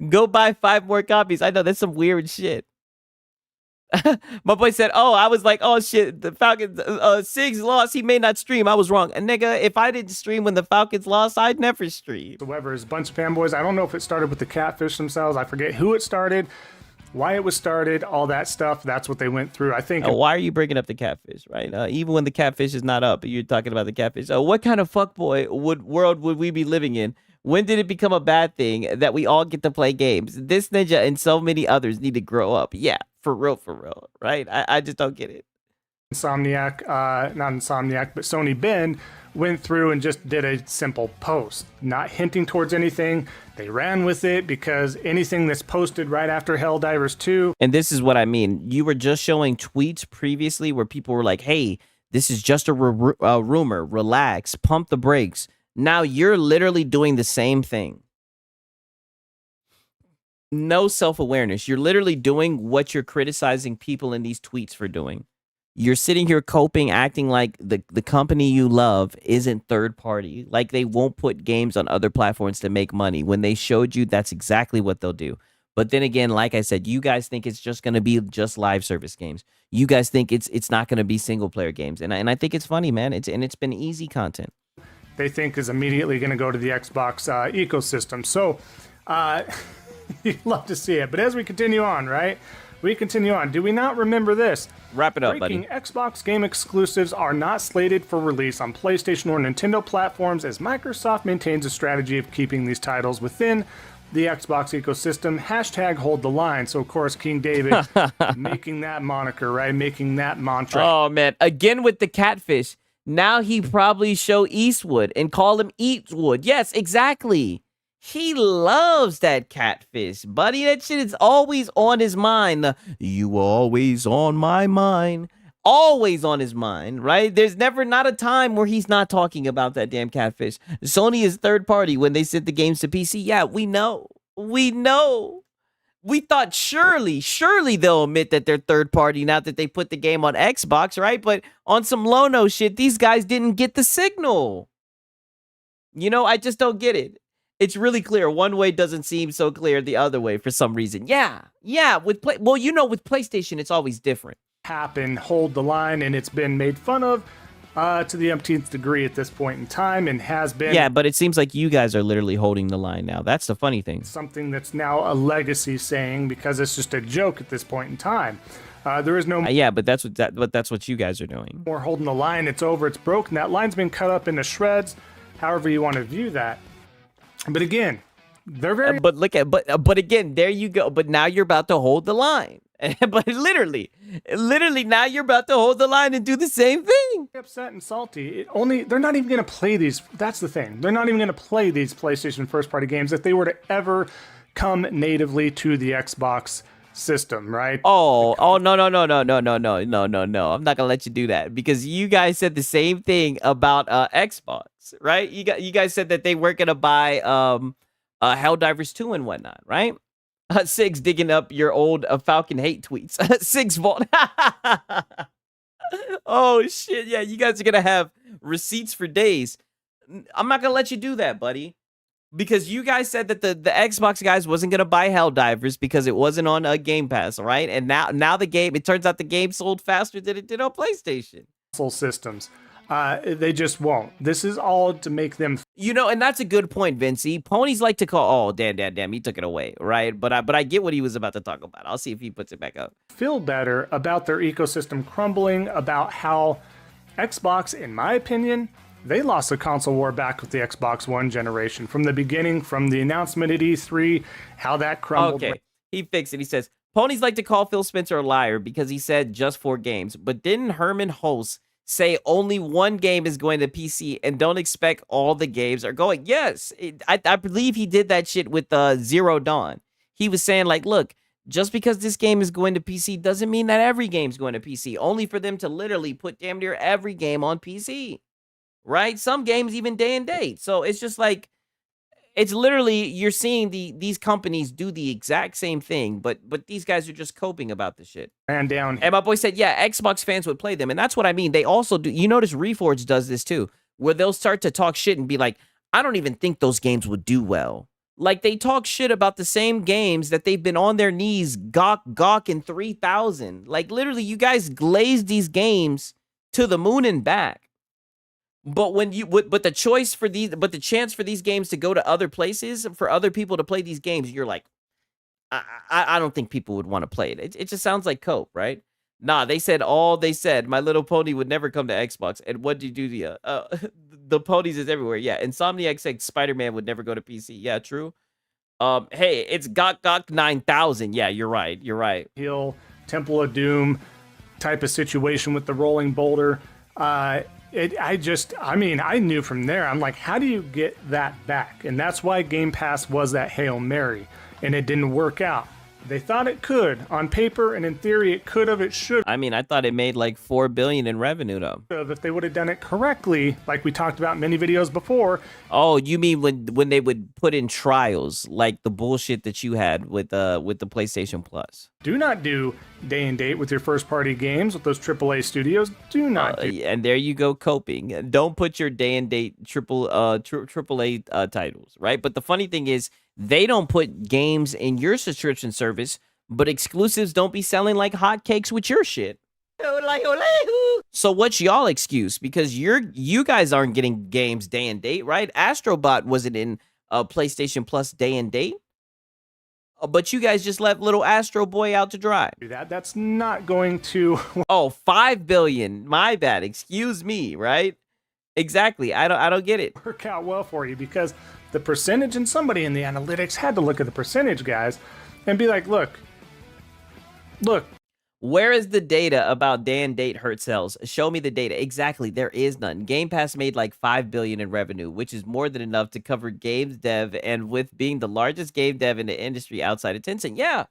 Go buy 5 more copies. I know that's some weird shit. My boy said, oh, I was like, oh shit, the Falcons, Siggs lost, he may not stream. I was wrong. And nigga, if I didn't stream when the Falcons lost, I'd never stream. However, it's a bunch of fanboys. I don't know if it started with the Catfish themselves. I forget who it started, why it was started, all that stuff. That's what they went through. I think. Why are you bringing up the Catfish, right? Even when the Catfish is not up, you're talking about the Catfish. What kind of fuckboy world would we be living in? When did it become a bad thing that we all get to play games? This ninja and so many others need to grow up. Yeah, for real, right? I just don't get it. Insomniac, not Insomniac, but Sony Ben went through and just did a simple post, not hinting towards anything. They ran with it because anything that's posted right after Helldivers 2. And this is what I mean. You were just showing tweets previously where people were like, hey, this is just a rumor. Relax, pump the brakes. Now you're literally doing the same thing. No self-awareness. You're literally doing what you're criticizing people in these tweets for doing. You're sitting here coping, acting like the company you love isn't third party. Like they won't put games on other platforms to make money. When they showed you, that's exactly what they'll do. But then again, like I said, you guys think it's just going to be just live service games. You guys think it's not going to be single player games. And I think it's funny, man. It's been easy content. They think is immediately going to go to the Xbox ecosystem. So you'd love to see it. But as we continue on, right? We continue on. Do we not remember this? Wrap it up, Breaking buddy. Xbox game exclusives are not slated for release on PlayStation or Nintendo platforms as Microsoft maintains a strategy of keeping these titles within the Xbox ecosystem. Hashtag hold the line. So, of course, King David making that moniker, right? Making that mantra. Oh, man. Again with the Catfish. Now he probably show Eastwood and call him Eatwood. Yes, exactly. He loves that catfish, buddy. That shit is always on his mind. You were always on my mind. Always on his mind, right? There's never not a time where he's not talking about that damn catfish. Sony is third party when they sent the games to PC. Yeah, we know. We know. We thought surely they'll admit that they're third party now that they put the game on Xbox, right? But on some Lono shit, these guys didn't get the signal. You know, I just don't get it. It's really clear. One way doesn't seem so clear the other way for some reason. Yeah. With PlayStation, it's always different. Happen, hold the line, and it's been made fun of to the umpteenth degree at this point in time, and has been. Yeah, but it seems like you guys are literally holding the line now. That's the funny thing. Something that's now a legacy saying because it's just a joke at this point in time. There is no. Yeah, but that's what you guys are doing. More holding the line. It's over. It's broken. That line's been cut up into shreds. However you want to view that. But again, they're very. But again, there you go. But now you're about to hold the line. But literally, now you're about to hold the line and do the same thing. Upset and salty. They're not even going to play these. That's the thing. They're not even going to play these PlayStation first-party games if they were to ever come natively to the Xbox system, right? No. I'm not gonna let you do that because you guys said the same thing about Xbox, right? You guys said that they weren't gonna buy Helldivers 2 and whatnot, right? Six digging up your old Falcon hate tweets. 6 Vault. Oh shit, yeah, you guys are gonna have receipts for days. I'm not gonna let you do that, buddy. Because you guys said that the Xbox guys wasn't gonna buy Helldivers because it wasn't on a Game Pass, right? And now the game, it turns out the game sold faster than it did on PlayStation. Systems, they just won't. This is all to make them, you know, and that's a good point, Vincey. Ponies like to call. Oh, damn, he took it away, right? But I get what he was about to talk about. I'll see if he puts it back up. Feel better about their ecosystem crumbling, about how Xbox, in my opinion. They lost the console war back with the Xbox One generation. From the beginning, from the announcement at E3, how that crumbled. Okay, he fixed it. He says, ponies like to call Phil Spencer a liar because he said just 4 games. But didn't Herman Hulse say only 1 game is going to PC and don't expect all the games are going? Yes, I believe he did that shit with Zero Dawn. He was saying like, look, just because this game is going to PC doesn't mean that every game's going to PC. Only for them to literally put damn near every game on PC. Right? Some games even day and date. So it's just like, it's literally, you're seeing these companies do the exact same thing, but these guys are just coping about the shit. And down. And my boy said, yeah, Xbox fans would play them. And that's what I mean. They also do, you notice Reforged does this too, where they'll start to talk shit and be like, I don't even think those games would do well. Like they talk shit about the same games that they've been on their knees, gawk and 3000. Like literally you guys glazed these games to the moon and back. But the chance for these games to go to other places, for other people to play these games, you're like, I don't think people would want to play it. It just sounds like cope, right? Nah, they said My Little Pony would never come to Xbox. And what did you do? The ponies is everywhere. Yeah, Insomniac said Spider-Man would never go to PC. Yeah, true. Hey, it's Gok 9000. Yeah, you're right. Hill, Temple of Doom type of situation with the rolling boulder. I knew from there, I'm like, how do you get that back? And that's why Game Pass was that Hail Mary, and it didn't work out. They thought it could. On paper and in theory, it could have, it should. I mean, I thought it made like $4 billion in revenue, though. If they would have done it correctly, like we talked about in many videos before. Oh, you mean when they would put in trials, like the bullshit that you had with the PlayStation Plus? Do not do day and date with your first-party games with those AAA studios. Do not do. And there you go, coping. Don't put your day and date AAA titles, right? But the funny thing is, they don't put games in your subscription service, but exclusives don't be selling like hotcakes with your shit. So what's y'all excuse? Because you guys aren't getting games day and date, right? Astrobot wasn't in PlayStation Plus day and date. But you guys just left little Astro Boy out to dry. That's not going to... Oh, 5 billion. My bad. Excuse me, right? Exactly. I don't get it. Work out well for you because the percentage, and somebody in the analytics had to look at the percentage, guys, and be like, look. Where is the data about day and date hurt sales? Show me the data. Exactly. There is none. Game Pass made like $5 billion in revenue, which is more than enough to cover games dev, and with being the largest game dev in the industry outside of Tencent. Yeah.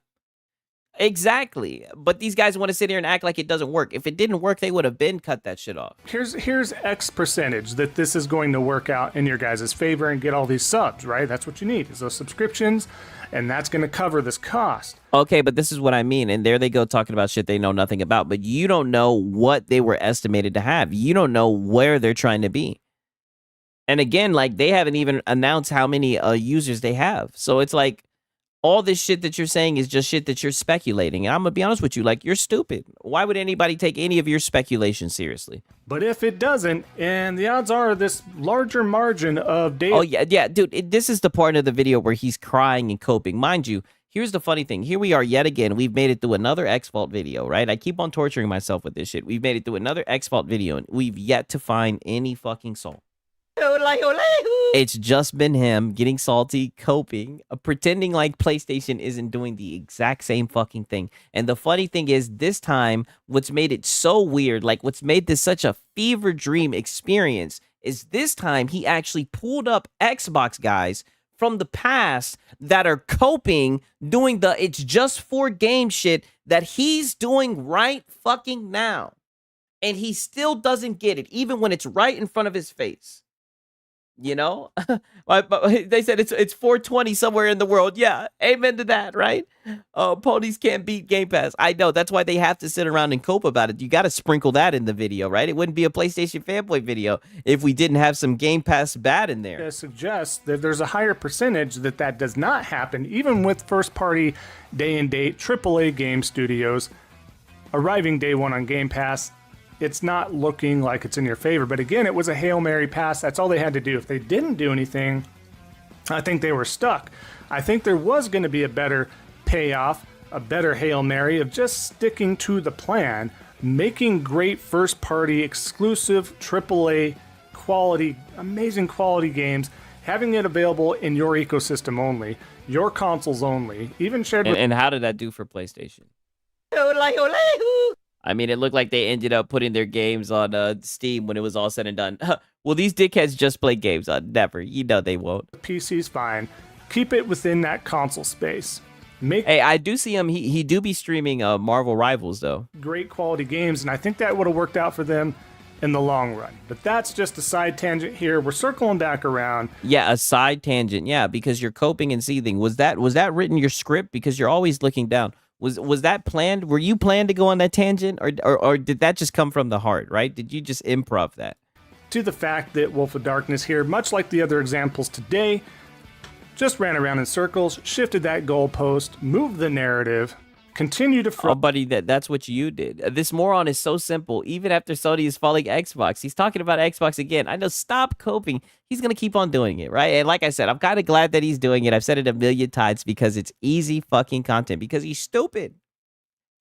Exactly. But these guys want to sit here and act like it doesn't work. If it didn't work, they would have been cut that shit off. Here's X percentage that this is going to work out in your guys' favor and get all these subs, right? That's what you need, is those subscriptions, and that's going to cover this cost. Okay, but this is what I mean. And there they go talking about shit they know nothing about. But you don't know what they were estimated to have. You don't know where they're trying to be. And again, like, they haven't even announced how many users they have. So it's like, all this shit that you're saying is just shit that you're speculating. And I'm going to be honest with you, like, you're stupid. Why would anybody take any of your speculation seriously? But if it doesn't, and the odds are this larger margin of data... Oh, yeah, dude, this is the part of the video where he's crying and coping. Mind you, here's the funny thing. Here we are yet again. We've made it through another X-Fault video, right? I keep on torturing myself with this shit. We've made it through another X-Fault video, and we've yet to find any fucking soul. It's just been him getting salty, coping, pretending like PlayStation isn't doing the exact same fucking thing. And the funny thing is, this time, what's made it so weird, like what's made this such a fever dream experience, is this time he actually pulled up Xbox guys from the past that are coping, doing the it's just for game shit that he's doing right fucking now. And he still doesn't get it, even when it's right in front of his face. You know, but they said it's 420 somewhere in the world. Yeah, amen to that, right? Ponies can't beat Game Pass. I know, that's why they have to sit around and cope about it. You got to sprinkle that in the video, right? It wouldn't be a PlayStation fanboy video if we didn't have some Game Pass bad in there. It suggests that there's a higher percentage that does not happen, even with first-party day and date AAA game studios arriving day one on Game Pass. It's not looking like it's in your favor. But again, it was a Hail Mary pass. That's all they had to do. If they didn't do anything, I think they were stuck. I think there was going to be a better payoff, a better Hail Mary of just sticking to the plan, making great first-party, exclusive, AAA quality, amazing quality games, having it available in your ecosystem only, your consoles only, even shared with... And how did that do for PlayStation? I mean, it looked like they ended up putting their games on Steam when it was all said and done. Well, these dickheads just play games on never. You know they won't. PC's fine. Keep it within that console space. Hey, I do see him. He do be streaming Marvel Rivals, though. Great quality games, and I think that would have worked out for them in the long run. But that's just a side tangent here. We're circling back around. Yeah, a side tangent. Yeah, because you're coping and seething. Was that written in your script? Because you're always looking down. Was that planned? Were you planned to go on that tangent, or did that just come from the heart, right? Did you just improv that? To the fact that Wolf of Darkness here, much like the other examples today, just ran around in circles, shifted that goalpost, moved the narrative, continued to... Oh, buddy, that's what you did. This moron is so simple. Even after Sony is falling Xbox, he's talking about Xbox again. I know, stop coping. He's going to keep on doing it, right? And like I said, I'm kind of glad that he's doing it. I've said it a million times because it's easy fucking content, because he's stupid.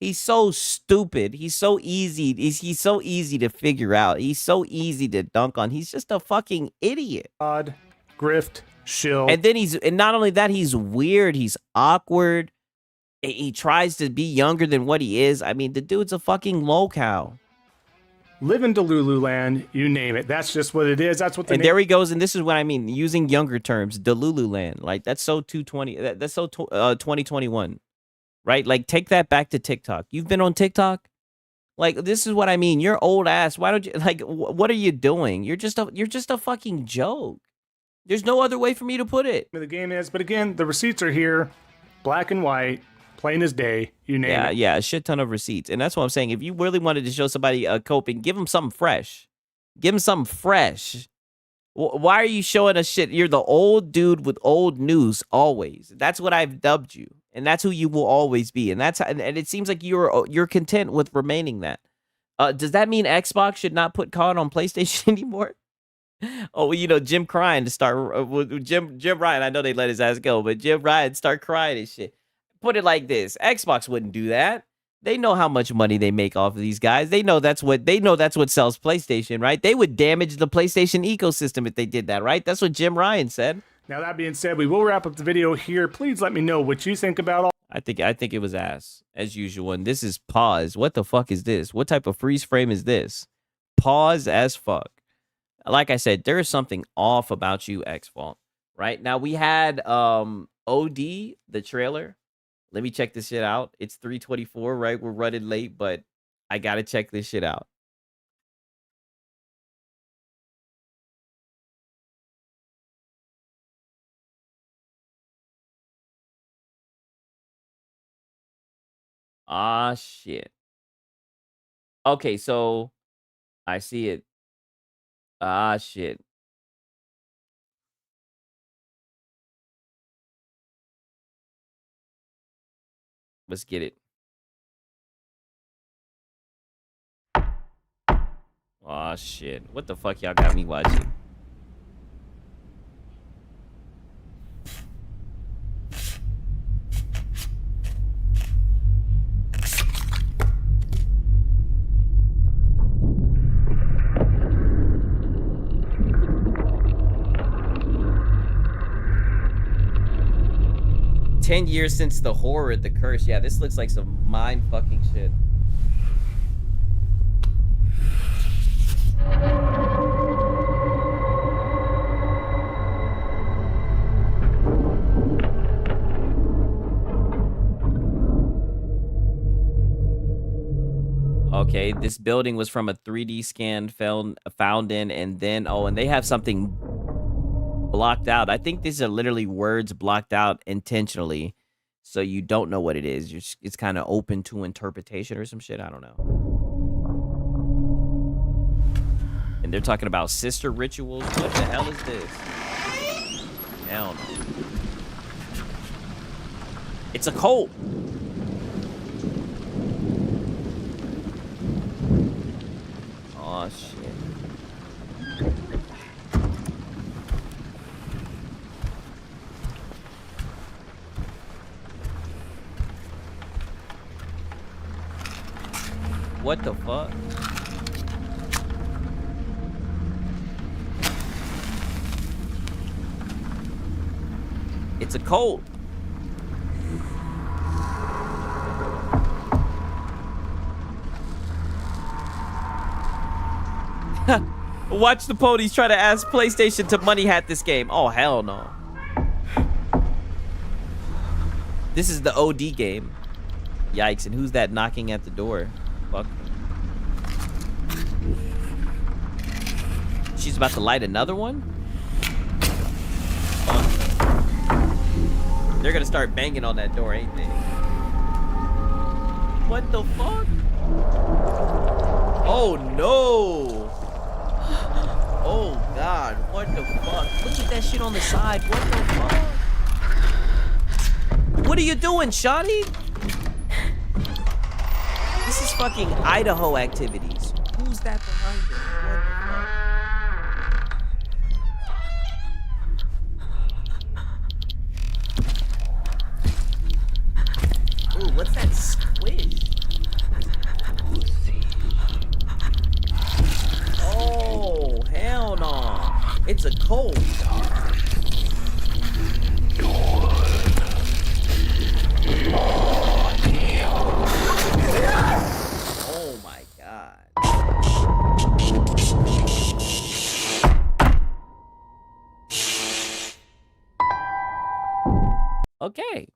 He's so stupid. He's so easy. He's so easy to figure out. He's so easy to dunk on. He's just a fucking idiot. Odd, grift, shill. And then and not only that, he's weird. He's awkward. He tries to be younger than what he is. I mean, the dude's a fucking low-cow. Live in Delulu land, you name it. That's just what it is. That's what. And there he goes. And this is what I mean, using younger terms, Delulu land. Like, that's so 220. That's so 2021, right? Like, take that back to TikTok. You've been on TikTok. Like, this is what I mean. You're old ass. Why don't you, like, what are you doing? You're just a fucking joke. There's no other way for me to put it. The game is, but again, the receipts are here, black and white. Plain as day, you name it. Yeah, a shit ton of receipts. And that's what I'm saying. If you really wanted to show somebody coping, give them something fresh. Give them something fresh. Why are you showing us shit? You're the old dude with old news always. That's what I've dubbed you. And that's who you will always be. And and it seems like you're content with remaining that. Does that mean Xbox should not put COD on PlayStation anymore? Oh, well, you know, Jim crying to start. Jim Ryan, I know they let his ass go, but Jim Ryan start crying and shit. Put it like this: Xbox wouldn't do that. They know how much money they make off of these guys. They know that's what sells PlayStation, right? They would damage the PlayStation ecosystem if they did that, right? That's what Jim Ryan said. Now, that being said, we will wrap up the video here. Please let me know what you think about all. I think it was ass as usual. And this is pause. What the fuck is this? What type of freeze frame is this? Pause as fuck. Like I said, there is something off about you, X-Fault. Right now we had OD the trailer. Let me check this shit out. It's 3:24, right? We're running late, but I gotta check this shit out. Ah, shit. Okay, so I see it. Ah, shit. Let's get it. Ah, shit. What the fuck y'all got me watching? "10 years since the horror, the curse." Yeah, this looks like some mind fucking shit. Okay, this building was from a 3D scan found in, and then and they have something blocked out. I think these are literally words blocked out intentionally, so you don't know what it is. It's kind of open to interpretation or some shit. I don't know. And they're talking about sister rituals. What the hell is this? Hell no. It's a cult. Oh shit. What the fuck? It's a cult. Watch the ponies try to ask PlayStation to money hat this game. Oh, hell no. This is the OD game. Yikes. And who's that knocking at the door? Fuck. She's about to light another one? Fuck. They're gonna start banging on that door, ain't they? What the fuck? Oh no! Oh god, what the fuck? Look at that shit on the side. What the fuck? What are you doing, Shawty? This is fucking Idaho activities. Who's that behind it? What the fuck? Ooh, what's that squish? Oh, hell no. It's a cold. Oh my god. Okay.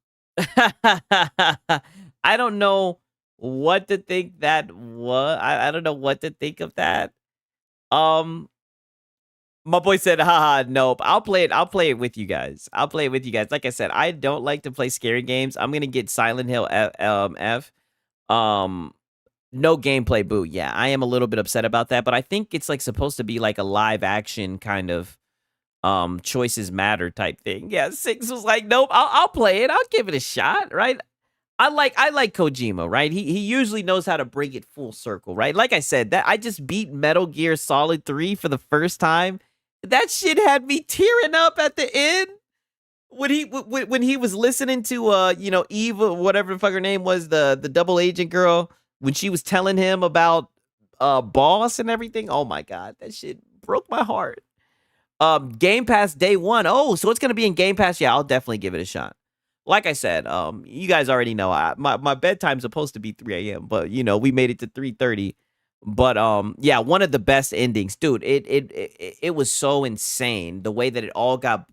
I don't know what to think that was. I don't know what to think of that. My boy said, haha, nope. I'll play it with you guys. Like I said, I don't like to play scary games. I'm gonna get Silent Hill F. No gameplay boot. Yeah, I am a little bit upset about that, but I think it's like supposed to be like a live action kind of choices matter type thing. Yeah, Six was like, nope, I'll play it. I'll give it a shot, right? I like Kojima, right? He usually knows how to bring it full circle, right? Like I said, that I just beat Metal Gear Solid 3 for the first time. That shit had me tearing up at the end when he was listening to Eva, whatever the fuck her name was, the double agent girl, when she was telling him about Boss and everything. Oh my god, that shit broke my heart. Game Pass day one. Oh, so it's gonna be in Game Pass. Yeah, I'll definitely give it a shot. like I said, you guys already know my bedtime's supposed to be 3 a.m., but you know, we made it to 3:30. But yeah, one of the best endings, dude. It was so insane the way that it all got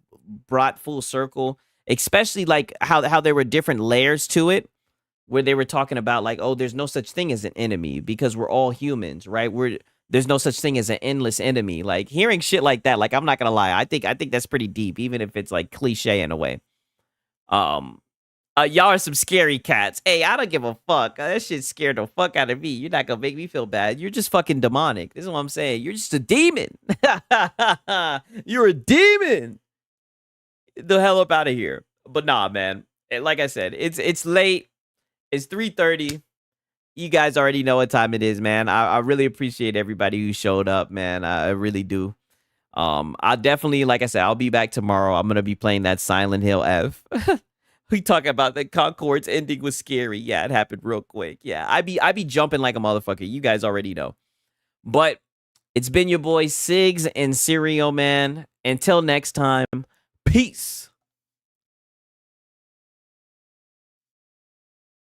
brought full circle, especially like how there were different layers to it, where they were talking about like, oh, there's no such thing as an enemy because we're all humans, right? There's no such thing as an endless enemy. Like hearing shit like that, like I'm not gonna lie, I think that's pretty deep, even if it's like cliche in a way. Y'all are some scary cats. Hey, I don't give a fuck. That shit scared the fuck out of me. You're not gonna make me feel bad. You're just fucking demonic. This is what I'm saying. You're just a demon. You're a demon. The hell up out of here. But nah, man. Like I said, it's late. It's 3:30. You guys already know what time it is, man. I really appreciate everybody who showed up, man. I really do. I'll definitely, like I said, I'll be back tomorrow. I'm gonna be playing that Silent Hill F. We talk about the Concord's ending was scary. Yeah, it happened real quick. Yeah, I be jumping like a motherfucker. You guys already know. But it's been your boy Sigs and Serial Man. Until next time, peace.